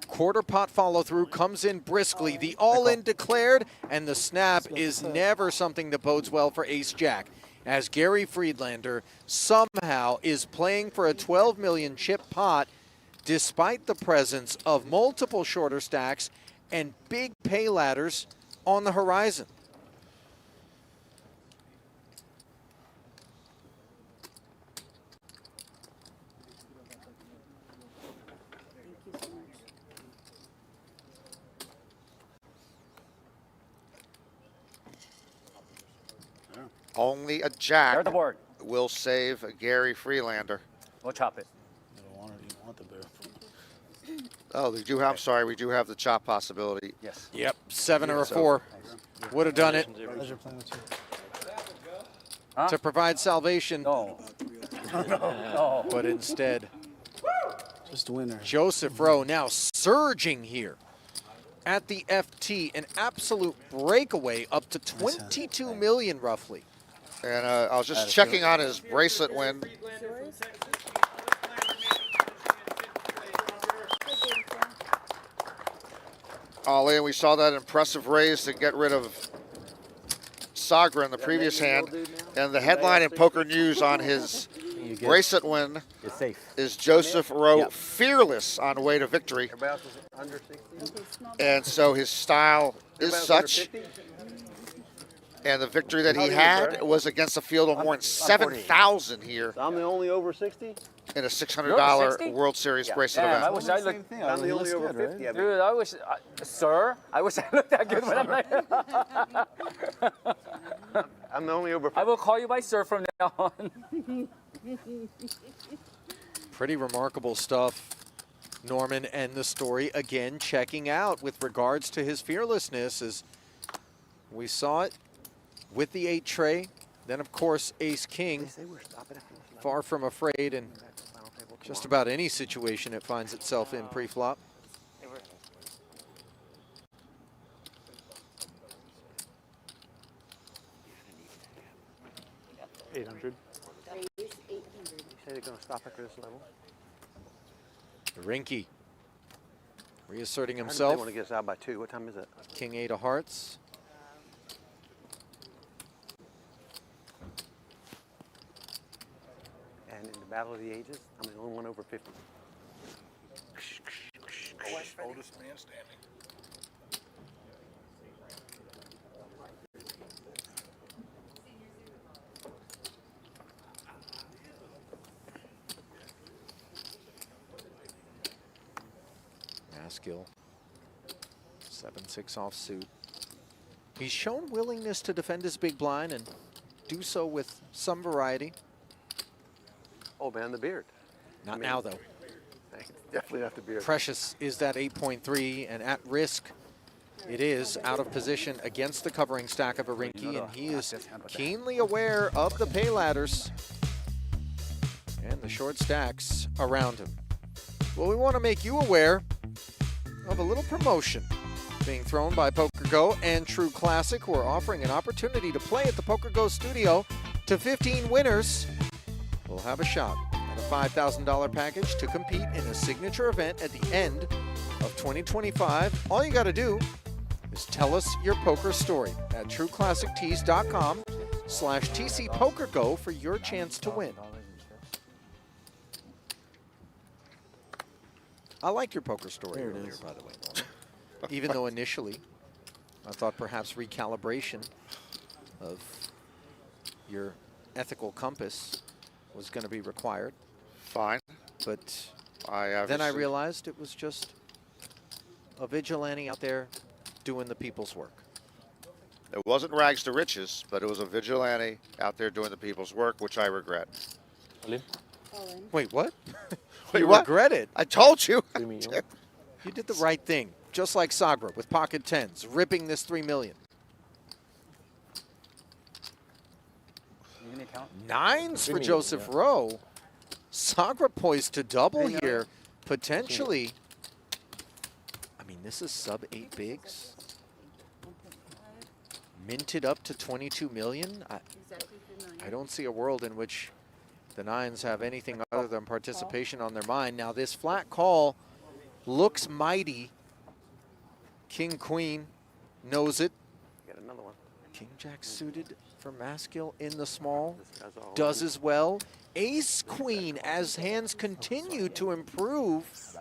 Quarter pot follow through comes in briskly. The all-in declared, and the snap is never something that bodes well for ace jack, as Gary Friedlander somehow is playing for a 12 million chip pot despite the presence of multiple shorter stacks and big pay ladders on the horizon. Only a jack Bear the board. will save Gary Friedlander. We'll chop it. You don't want the bear. Oh, we do have, sorry, we do have the chop possibility. Yes. Yep, 7 or a 4. Would have done it. Pleasure playing with you. Huh? To provide salvation. No. No. But instead, Just winner. Joseph Rowe now surging here. at the FT, an absolute breakaway up to 22 million roughly. And I was just checking on his bracelet win. Allan, we saw that impressive raise to get rid of Sagra in the previous hand. And the headline in Poker News on his bracelet win is Joseph Rowe fearless on the way to victory. And so his style is such. And the victory that he had was against a field of more than 7,000 here. I'm the only over 60? In a $600 World Series bracelet event. I wish I looked. I'm the only over 50. Dude, I wish, sir, I wish I looked that good when I'm like. I'm the only over 50. I will call you by sir from now on. Pretty remarkable stuff. Norman and the story again checking out with regards to his fearlessness as we saw it with the 8 tray. Then, of course, Ace King. Far from afraid in just about any situation it finds itself in pre-flop. $800. You say they're going to stop after this level? Rinky reasserting They himself. want to get us out by 2. What time is it? King 8 of hearts. And in the Battle of the Ages, I'm the only one over 50. Oldest man standing. Maskill, 7-6 offsuit. He's shown willingness to defend his big blind and do so with some variety. Oh man, the beard. Not now though. Definitely not the beard. Precious is that 8.3 and at risk. It is out of position against the covering stack of a Rinky, and he is keenly aware of the pay ladders and the short stacks around him. Well, we want to make you aware of a little promotion being thrown by PokerGo and True Classic, who are offering an opportunity to play at the PokerGo studio to 15 winners. We'll have a shot at a $5,000 package to compete in a signature event at the end of 2025. All you got to do is tell us your poker story at trueclassictees.com/TCPokerGo for your chance to win. I like your poker story earlier, by the way. Even though initially I thought perhaps recalibration of your ethical compass was going to be required. Fine. But then I realized it was just a vigilante out there doing the people's work. It wasn't rags to riches, but it was a vigilante out there doing the people's work, which I regret. Wait, what? Wait, you what? regret it. I told you. You did the right thing, just like Sagra with pocket 10s, ripping this $3 million. Nines for Joseph Rowe. Sagra poised to double here, potentially. I mean, this is sub 8 bigs. Minted up to 22 million. I don't see a world in which the nines have anything other than participation on their mind. Now this flat call looks mighty. King Queen knows it. Get another one. King Jack suited for Maskill in the small. Does as well. Ace Queen as hands continue to improve.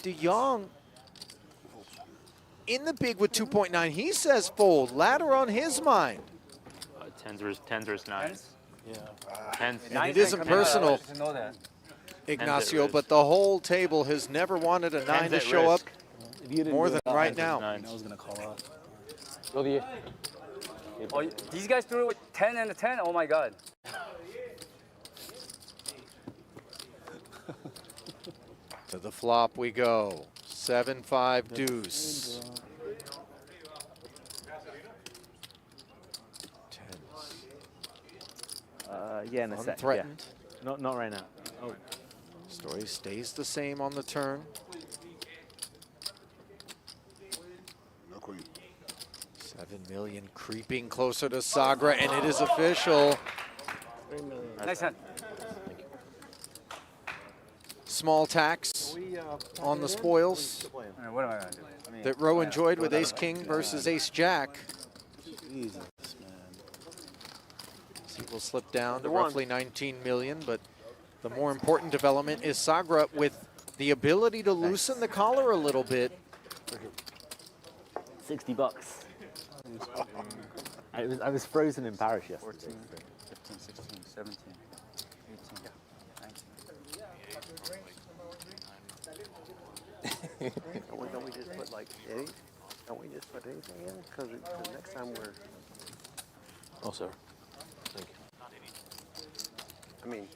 De Jong in the big with 2.9. He says fold. Ladder on his mind. Tens versus nines. Yeah. Tens. And it isn't personal, Ignacio, but the whole table has never wanted a 9 to show up more than right now. I was going to call out. Oh, these guys threw it with 10 and a 10? Oh my God. To the flop we go. 7-5 deuce. Yeah, in a set. Unthreatened. Yeah. Not right now. Oh. Story stays the same on the turn. 7 million creeping closer to Sagra, and it is official. 3 million. Nice hand. Small tax on the spoils What am I gonna do? I mean, that Roe enjoyed with Ace King versus Ace Jack. Jesus, man. He will slip down to roughly 19 million, but the more important development is Sagra with the ability to loosen the collar a little bit. $60. I was frozen in Paris yesterday. 14, 15, 16, 17, 18, 19. Don't we just put like don't we just put anything in? Because next time we're. Oh, sir. Thank you. I mean.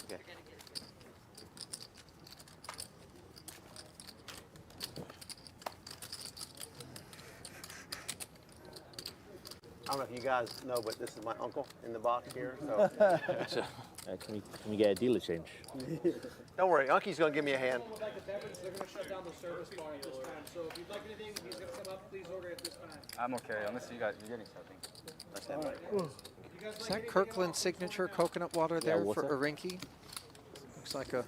Okay. I don't know if you guys know, but this is my uncle in the box here. So. Can we get a dealer change? Don't worry, Uncle's gonna give me a hand. If you'd like a beverage, they're going to shut down the service bar at this time. So if you'd like anything, he's going to come up. Please order at this time. I'm okay, unless you guys are getting something. Is that Kirkland's signature coconut water there for water. Arinki? Looks like a...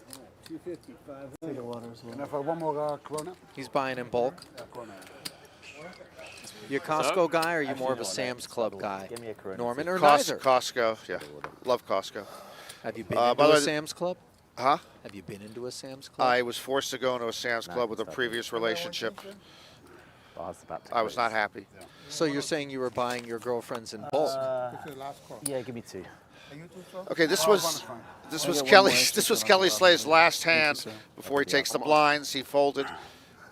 255. Take a water as well. Can I have one more Corona? He's buying in bulk. You a Costco guy, or are you more of a Sam's Club guy? Give me a Corona. Norman or neither? Costco, yeah. Love Costco. Have you been by into the a way, Sam's Club? Huh? Have you been into a Sam's Club? I was forced to go into a Sam's Club with a previous relationship. I was not happy. So you're saying you were buying your girlfriends in bulk? Yeah, give me 2. Okay, this was Kelly Slay's last hand before he takes the blinds. He folded.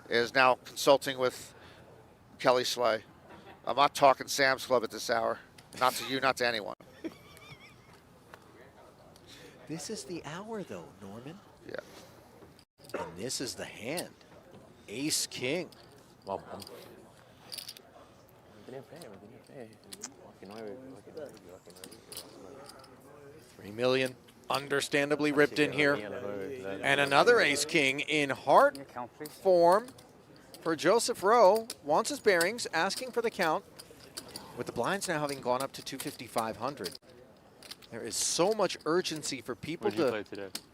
Is now consulting with Kelly Slay. I'm not talking Sam's Club at this hour. Not to you, not to anyone. This is the hour, though, Norman. Yeah. And this is the hand. Ace King. Wow. 3 million. Understandably ripped in here. And another Ace King in heart form for Joseph Rowe. Wants his bearings, asking for the count. With the blinds now having gone up to 250,500. There is so much urgency for people to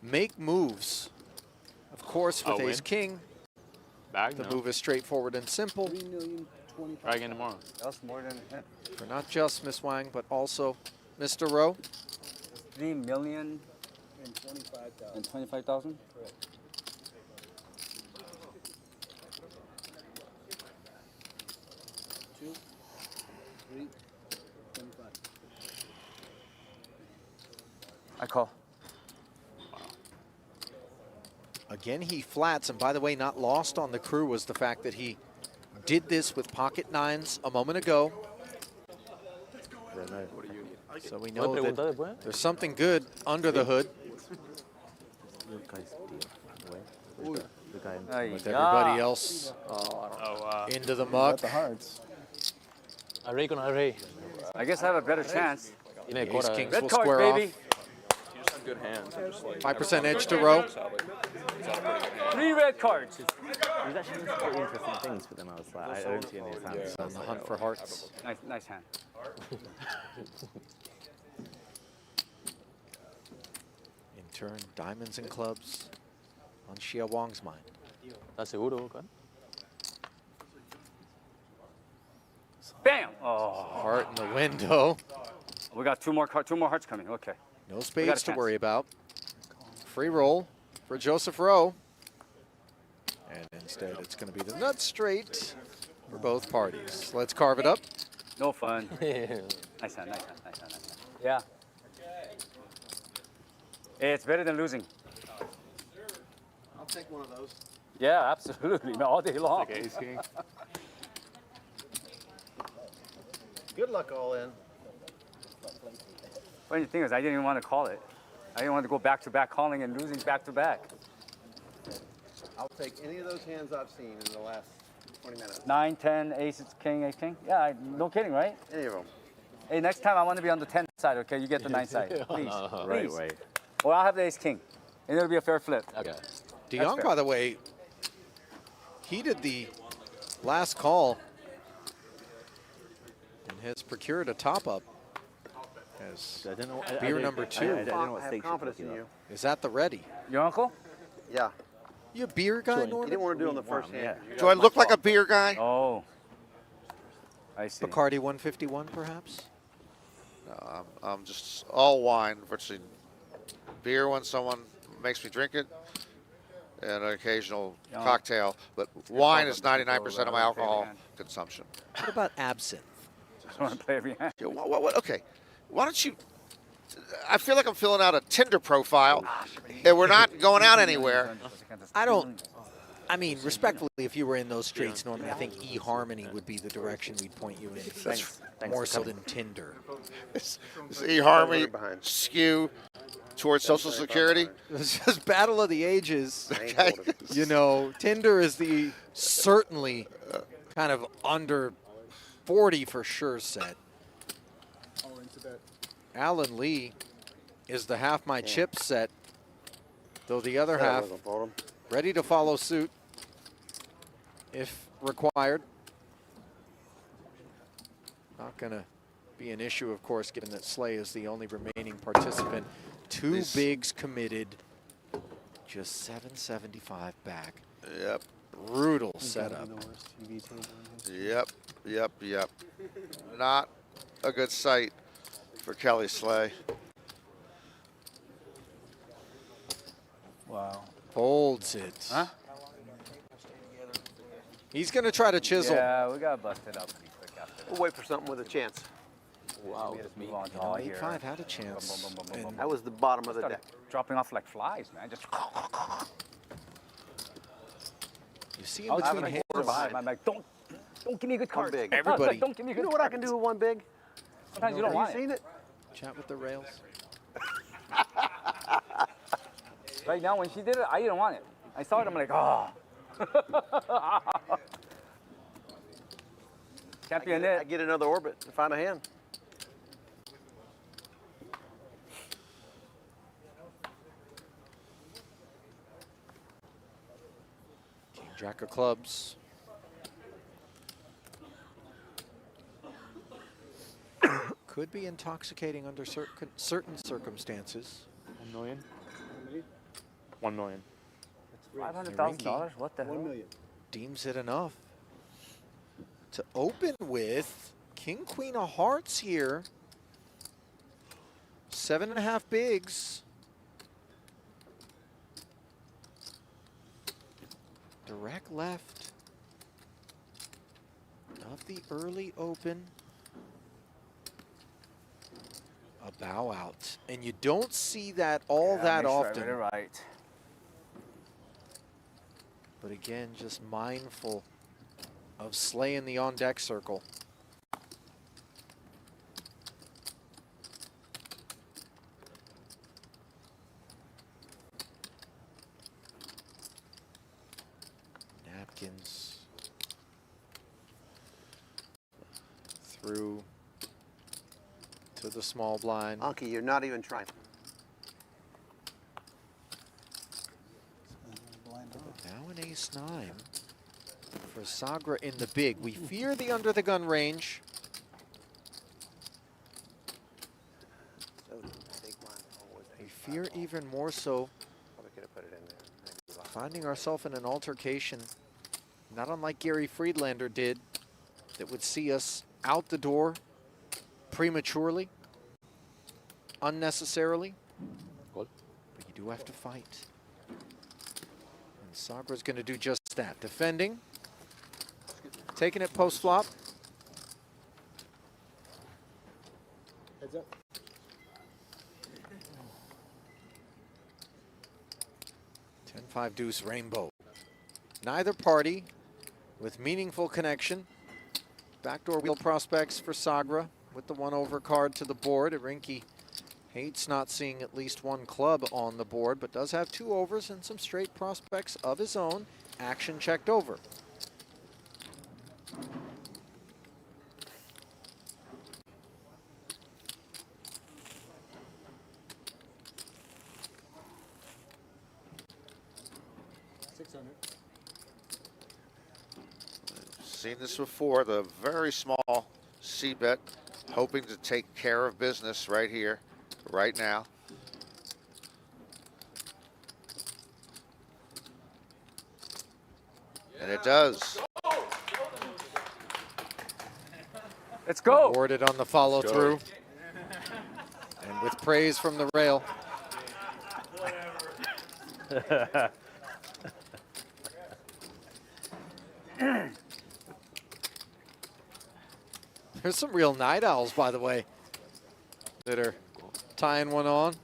make moves. Of course, with Ace King, the move is straightforward and simple. Try again tomorrow. That's more than it. For not just Miss Wang, but also Mr. Rowe. 3,025,000. Correct. I call. Again, he flats, and by the way, not lost on the crew was the fact that he did this with pocket nines a moment ago. So we know that there's something good under the hood. With everybody else into the muck. I guess I have a better chance. Ace Kings Red will card, square baby. off. 5% edge to Rowe. 3 red cards. There's actually some pretty interesting things for them. I was like, I don't see any of hands. On the hunt for hearts. Nice hand. In turn, diamonds and clubs on Xia Wang's mind. ¿Estás seguro, Juan? Bam! Oh. Heart in the window. We got two more hearts coming. Okay. No spades to worry about. Free roll for Joseph Rowe. And instead, it's going to be the nut straight for both parties. Let's carve it up. No fun. Nice hand. Yeah. Hey, it's better than losing. I'll take one of those. Yeah, absolutely. No, all day long. Ace King. Good luck all in. Funny thing is, I didn't even want to call it. I didn't want to go back-to-back calling and losing back-to-back. I'll take any of those hands I've seen in the last 20 minutes. 9, 10, ace, king, ace, king. Yeah, no kidding, right? Any of them. Hey, next time I want to be on the 10 side, okay? You get the 9 side, please. Right, please. right. Or I'll have the ace, king. And it'll be a fair flip. Okay. De Jong, by the way, he did the last call and has procured a top-up as beer number 2. I have confidence in you. Is at the ready. Your uncle? Yeah. You a beer guy, You Norman? didn't want to do it on the first hand. Do I look like a beer guy? Oh. I see. Bacardi 151, perhaps? No, I'm just all wine, virtually beer when someone makes me drink it, and an occasional cocktail. But wine is 99% of my alcohol consumption. What about absinthe? Just want to play every hand. Yeah, okay, why don't you? I feel like I'm filling out a Tinder profile, and we're not going out anywhere. I mean, respectfully, if you were in those streets, normally I think eHarmony would be the direction we'd point you in. Thanks More so than Tinder. Is eHarmony skew towards Social Security? It's just battle of the ages. You know, Tinder is the certainly kind of under 40 for sure set. Allan Lee is the half my chip set, though the other half ready to follow suit if required. Not going to be an issue, of course, given that Slay is the only remaining participant. Two bigs committed, just 775 back. Yep. Brutal setup. Yep. Not a good sight for Kelly Slay. Wow. Folds it. Huh? He's going to try to chisel. Yeah, we got busted up pretty quick after that. We'll wait for something with a chance. Wow. Just move on to 8-5 had a chance. That was the bottom of the deck. Dropping off like flies, man. Just. You see in between hands. I'm like, don't give me a good card. Big. Everybody. Don't give me a good You know what I can do with one big? Sometimes you don't want Have you seen it? Chat with the rails. Right now, when she did it, I didn't want it. I saw it, I'm like, oh. Champion it. I get another orbit to find a hand. King Jack of clubs. Could be intoxicating under certain circumstances. 1 million? 1 million. $500,000? What the hell? 1 million. Deems it enough to open with King, Queen of Hearts here. 7.5 bigs. Direct left of the early open. A bow out. And you don't see that all that often. Right. But again, just mindful of slaying the on-deck circle. Napkins. Through to the small blind. Anki, you're not even trying. Now an ace-9 for Sagra in the big. We fear the under-the-gun range. We fear even more so finding ourselves in an altercation, not unlike Gary Friedlander did, that would see us out the door prematurely, unnecessarily. But you do have to fight. Sagra's going to do just that. Defending. Taking it post-flop. Heads up. Ten-5 deuce rainbow. Neither party with meaningful connection. Backdoor wheel prospects for Sagra with the 1-over card to the board. Rinky hates not seeing at least one club on the board, but does have 2 overs and some straight prospects of his own. Action checked over. Seen this before, the very small C-bet, hoping to take care of business right here, right now. And it does. Let's go. Awarded on the follow through. And with praise from the rail. There's some real night owls, by the way, that are tying one on.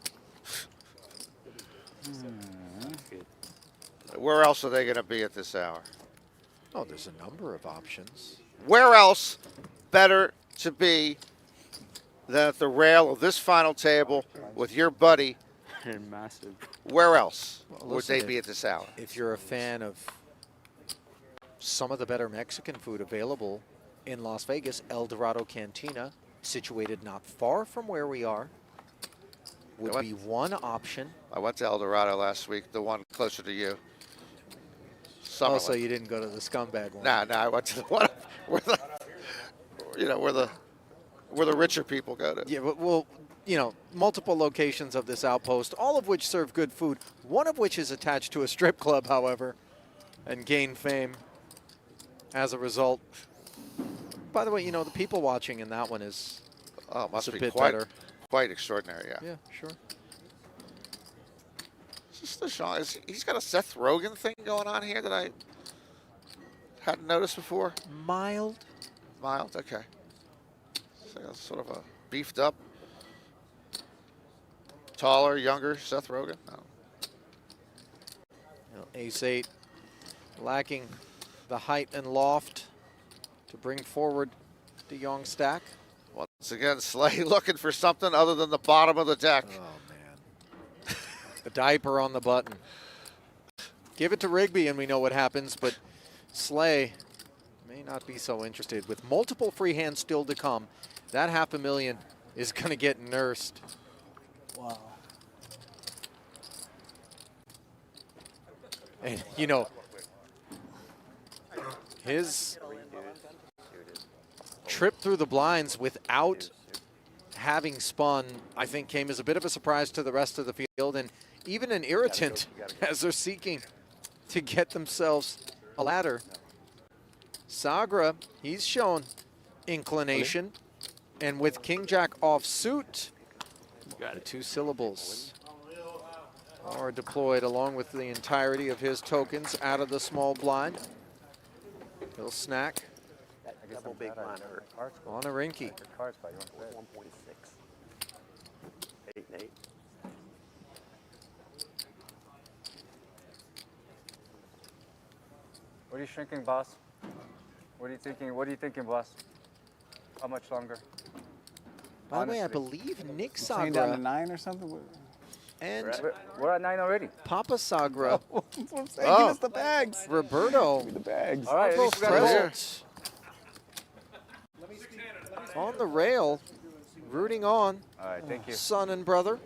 Where else are they going to be at this hour? Oh, there's a number of options. Where else better to be than at the rail of this final table with your buddy? Massive. Where else Well, would listen, they be at this hour? If you're a fan of some of the better Mexican food available in Las Vegas, El Dorado Cantina, situated not far from where we are, would be one option. I went to El Dorado last week, the one closer to you. Also, you didn't go to the scumbag one. No, I went to the one where the, where the richer people go to. Yeah, but well, you know, multiple locations of this outpost, all of which serve good food, one of which is attached to a strip club, however, and gained fame as a result. By the way, you know, the people watching in that one is must a be bit quite, better. Quite extraordinary, yeah. Yeah, sure. Is this the Shawn? He's got a Seth Rogen thing going on here that I hadn't noticed before. Mild. Mild, okay. So sort of a beefed up, taller, younger Seth Rogen. No. You know, Ace-8 lacking the height and loft to bring forward the young stack. Once again, Slay looking for something other than the bottom of the deck. Oh, man. The diaper on the button. Give it to Rigby and we know what happens, but Slay may not be so interested. With multiple free hands still to come, that $500,000 is going to get nursed. Wow. And, you know, his trip through the blinds without having spun, I think, came as a bit of a surprise to the rest of the field and even an irritant as they're seeking to get themselves a ladder. Sagra, he's shown inclination, and with King-Jack off suit, the 2 syllables are deployed along with the entirety of his tokens out of the small blind. He'll snack Double big blind hurt. on a rinky. 1.6. 8 and 8. What are you shrinking, boss? What are you thinking? What are you thinking, boss? How much longer? By the way, I believe Nick Saying down to Sagra 9 or something. and We're at 9 already. Papa Sagra, That's what I'm saying. Give us the bags. Roberto, Give me the bags. All right, are both you gotta go. present on the rail, rooting on All right, thank you. son and brother.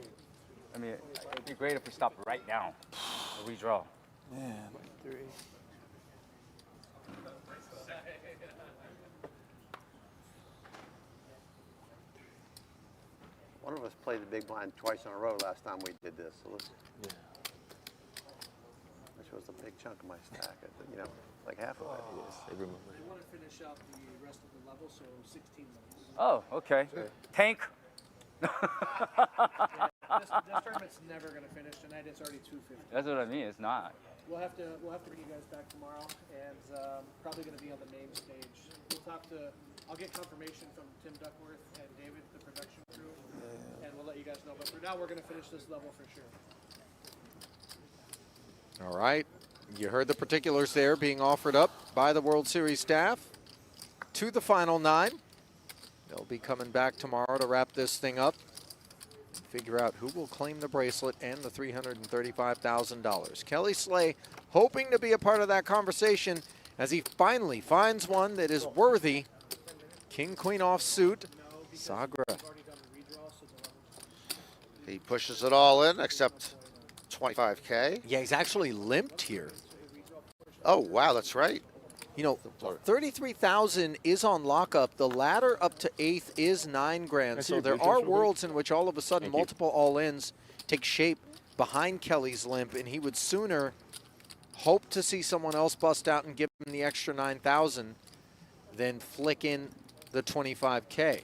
I mean, it'd be great if we stopped right now. Or redraw. Man. One of us played the big blind twice in a row last time we did this. So let's, which was a big chunk of my stack. You know, like half of it. We want to finish out the rest of the level, so 16 levels. Oh, okay. Tank. This tournament's never going to finish tonight. It's already 2:50. That's what I mean. It's not. We'll have to bring you guys back tomorrow, and probably going to be on the main stage. I'll get confirmation from Tim Duckworth and David, the production crew, and we'll let you guys know. But for now, we're going to finish this level for sure. All right, you heard the particulars there being offered up by the World Series staff to the final 9. They'll be coming back tomorrow to wrap this thing up, figure out who will claim the bracelet and the $335,000. Kelly Slay hoping to be a part of that conversation as he finally finds one that is worthy. King, queen off suit, Sagra. He pushes it all in except 25K. Yeah, he's actually limped here. Oh, wow, that's right. You know, 33,000 is on lockup. The ladder up to 8th is 9 grand. So there are worlds in which all of a sudden multiple all-ins take shape behind Kelly's limp, and he would sooner hope to see someone else bust out and give him the extra 9,000 than flick in the 25K.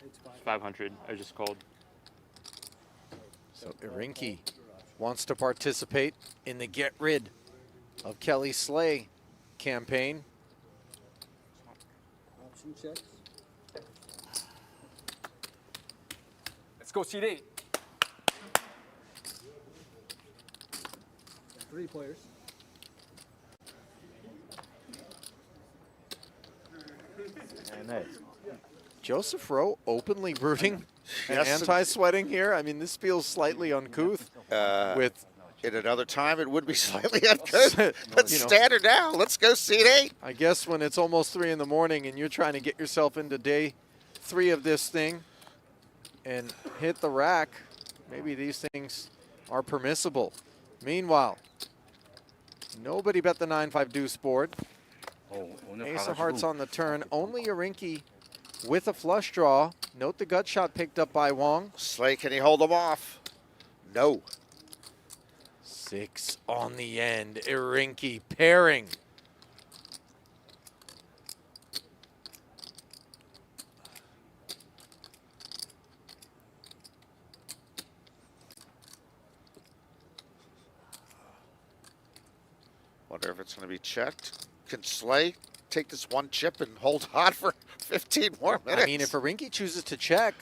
It's 500. I just called. So Irinki wants to participate in the get rid of Kelly Slay campaign. Option checks. Let's go seat 8. 3 players. Joseph Rowe openly rooting and Yes. anti-sweating here. I mean, this feels slightly uncouth. With at another time, it would be slightly uncouth. But you know, standard now. Let's go seat 8. I guess when it's almost 3 in the morning and you're trying to get yourself into day 3 of this thing and hit the rack, maybe these things are permissible. Meanwhile, nobody bet the 9-5 deuce board. Ace of hearts on the turn. Only Irinki with a flush draw. Note the gut shot picked up by Wong. Slay, can he hold him off? No. 6 on the end. Irinki pairing. Wonder if it's going to be checked. Can Slay take this one chip and hold on for 15 more minutes? I mean, if Irinki chooses to check,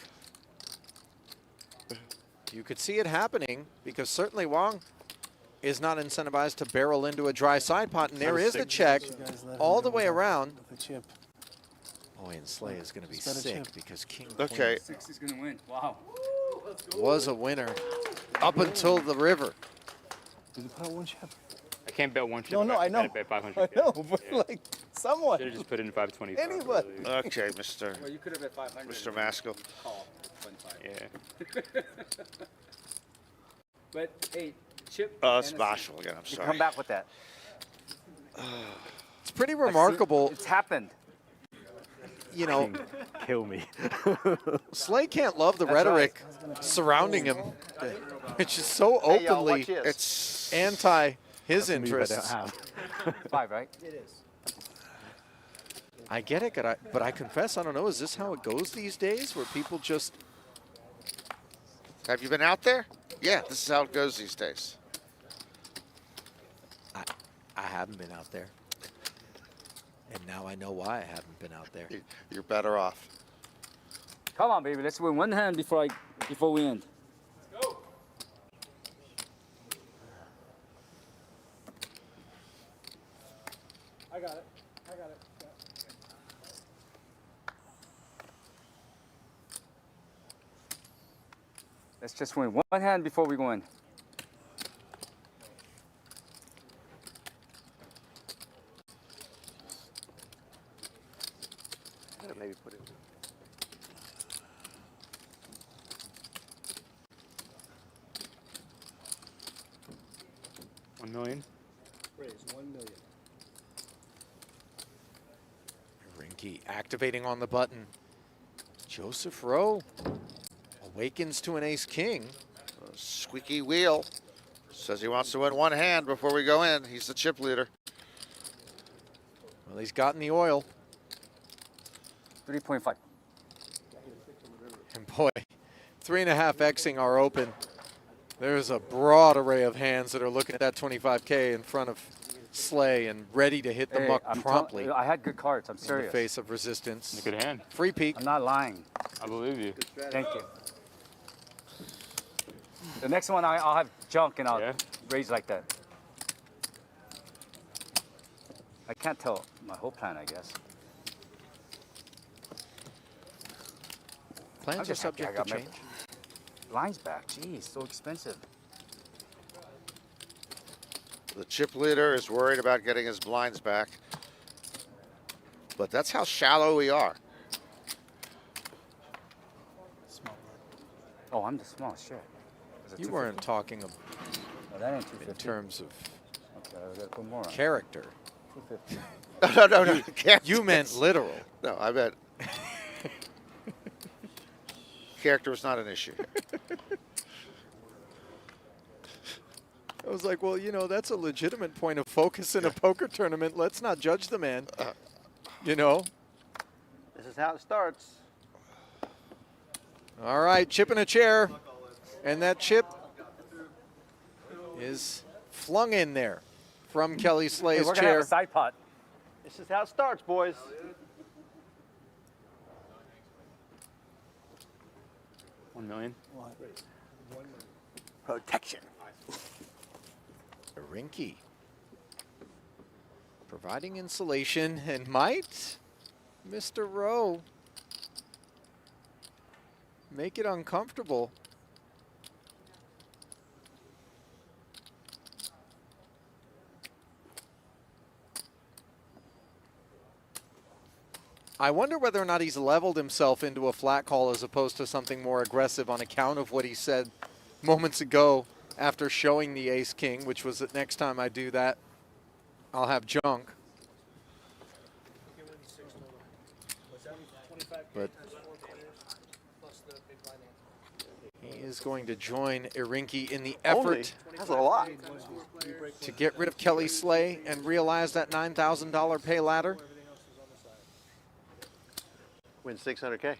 you could see it happening, because certainly Wong is not incentivized to barrel into a dry side pot, and there is the check all the way around. Oh, and Slay is going to be sick because King Okay. 6 is going to win. Wow. was a winner up until the river. Did you put out one chip? I can't bet one chip. No, I know. I bet 500. I know, but like someone. Should have just put in 520. Anybody. Okay, Mr. Well, you could have bet 500. Mr. Maskell. Call. Yeah. But hey, chip. It's Marshall again. I'm You sorry. come back with that. It's pretty remarkable. It's happened. You know, Kill me. Slay can't love the rhetoric surrounding him, which is so Hey, y'all, openly watch this. It's anti his That's a move I don't interests. have. 5, right? It is. I get it, but I confess, I don't know, is this how it goes these days, where people just... Have you been out there? Yeah, this is how it goes these days. I haven't been out there. And now I know why I haven't been out there. You're better off. Come on, baby. Let's win one hand before we end. I got it. I got it. Yeah. Let's just win one hand before we go in. Maybe put it. $1 million. Raise 1 million. Rinky activating on the button. Joseph Rowe awakens to an ace-king. Squeaky wheel. Says he wants to win one hand before we go in. He's the chip leader. Well, he's gotten the oil. 3.5. And boy, 3.5xing our open. There's a broad array of hands that are looking at that 25K in front of Slay and ready to hit the muck promptly. I had good cards. I'm In the serious. face of resistance. Good hand. Free peek. I'm not lying. I believe you. Thank you. The next one, I'll have junk and I'll raise like that. I can't tell my whole plan, I guess. Plans are subject to change. Lines back. Jeez, so expensive. The chip leader is worried about getting his blinds back. But that's how shallow we are. Oh, I'm the smallest. Shit. You weren't talking Oh, that ain't 250. in terms of Okay, I gotta put more on. character. 250. No. You meant literal. No, I meant character was not an issue here. I was like, well, you know, that's a legitimate point of focus in a poker tournament. Let's not judge the man. You know? This is how it starts. All right, chip in a chair. And that chip is flung in there from Kelly Slay's Hey, we're gonna chair. have a side pot. This is how it starts, boys. $1 million. Protection. Rinky providing insulation, and might Mr. Rowe make it uncomfortable. I wonder whether or not he's leveled himself into a flat call as opposed to something more aggressive on account of what he said moments ago after showing the ace-king, which was that next time I do that, I'll have junk. But he is going to join Irinki in the effort That's a lot. to get rid of Kelly Slay and realize that $9,000 pay ladder. Win 600K.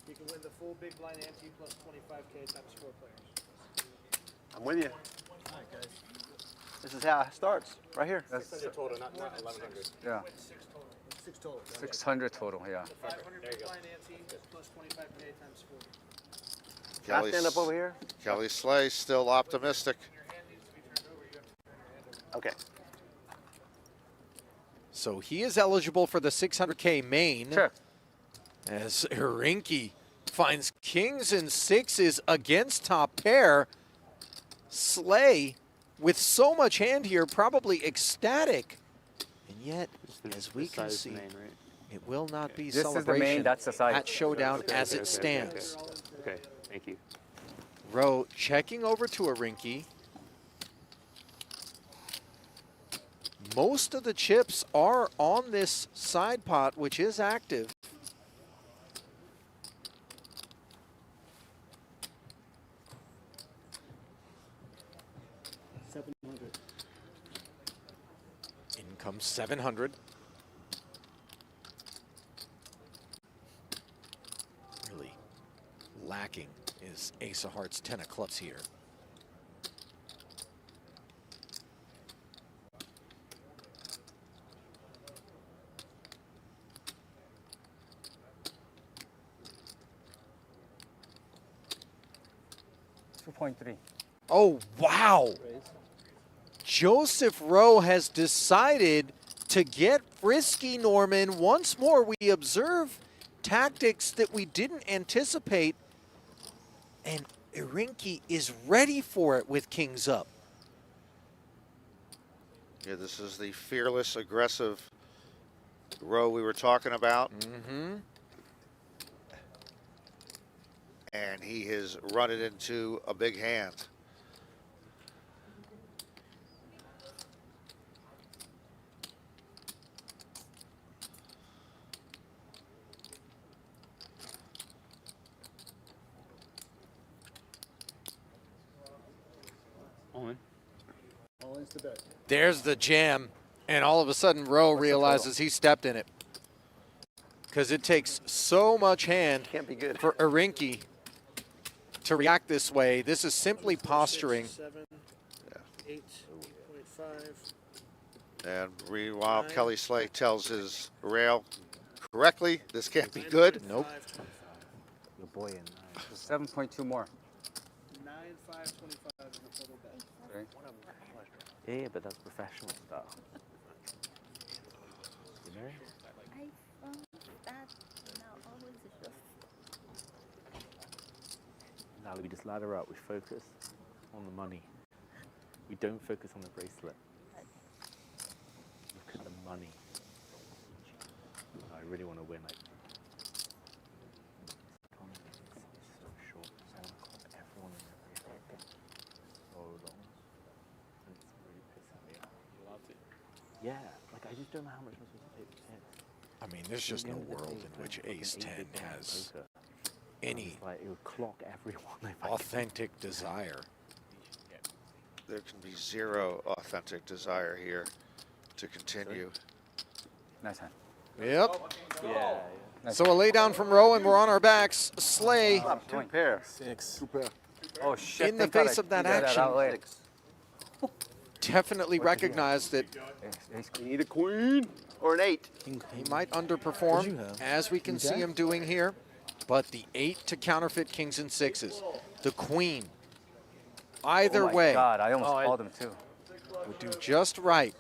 You can win the full big blind ante plus 25K times 4 players. I'm with you. This is how it starts, right here. That's 600 total, not 1,100. yeah. 6 total. 600 total. Yeah. 500 big blind ante plus 25K times 4. Can I stand up over here? Kelly Slay still optimistic. Okay. So he is eligible for the 600K main. Sure. As Irinki finds kings and sixes against top pair. Slay, with so much hand here, probably ecstatic. And yet, as we can see, it will not be This celebration is the main, that's the side. at Showdown as it stands. Okay, thank you. Rowe checking over to Irinki. Most of the chips are on this side pot, which is active. In comes 700. Really lacking is ace of hearts, 10 of clubs here. $2.3. Oh, wow. Joseph Rowe has decided to get frisky, Norman. Once more, we observe tactics that we didn't anticipate, and Irinki is ready for it with kings up. Yeah, this is the fearless, aggressive Rowe we were talking about. Mm-hmm. And he has run it into a big hand. All in. All in's the bet. There's the jam, and all of a sudden Rowe realizes he stepped in it. Because it takes so much hand Can't be good. for Irinki to react this way. This is simply posturing. 7, 8, 8.5. And meanwhile, Kelly Slay tells his rail correctly, this can't be good. Nope. Your boy in 7.2 more. 9, 5, 25 is the total bet. Okay. Yeah, but that's professional stuff. You know? Now we just ladder up, we focus on the money. We don't focus on the bracelet. Look at the money. really want to win. Like, so short. 7 o'clock. Everyone in there is like so long. And it's really pissing me off. You loved it. Yeah. Like I just don't know how much I'm supposed to take the chance. I mean, there's just no world in which Ace 10 has any like it would clock everyone. authentic desire. There can be zero authentic desire here to continue. Nice hand. Yep. Yeah. So a lay down from Rowan. We're on our backs. Slay 2 pair. 6. 2 pair. Oh shit. in the face of that action. Definitely recognized that You need a queen or an 8. he might underperform, as we can see him doing here. But the 8 to counterfeit kings and 6s. The queen. Either Oh my way. God, I almost called him too. Would do just right.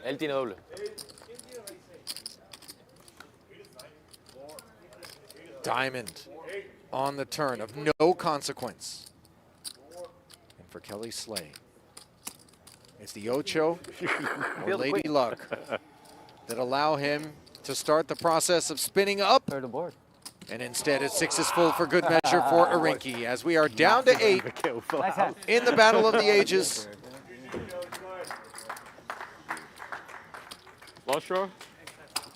Él tiene doble. Diamond on the turn of no consequence. And for Kelly Slay, it's the Ocho or Lady Luck that allow him to start the process of spinning up. Clear the board. And instead, it's 6 is full for good measure for Arinki as we are down to 8 in the Battle of the Ages. Lost draw?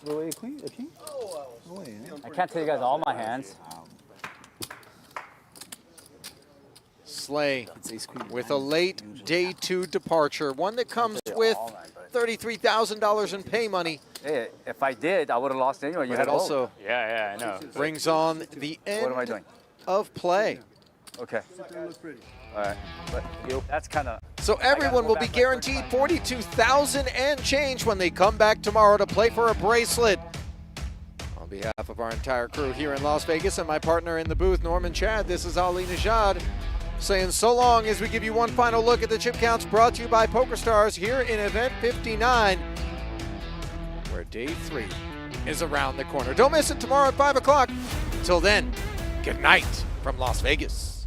A king? I can't tell you guys all my hands. Slay with a late day 2 departure, one that comes with $33,000 in pay money. Hey, if I did, I would have lost anyway. You But had it also Yeah, I know. brings on the end What am I doing? of play. Okay. All right. But that's kind of. So everyone will be guaranteed $42,000 and change when they come back tomorrow to play for a bracelet. On behalf of our entire crew here in Las Vegas and my partner in the booth, Norman Chad, this is Ali Najad saying so long as we give you one final look at the chip counts brought to you by PokerStars here in event 59, where day 3 is around the corner. Don't miss it tomorrow at 5 o'clock. Until then, good night from Las Vegas.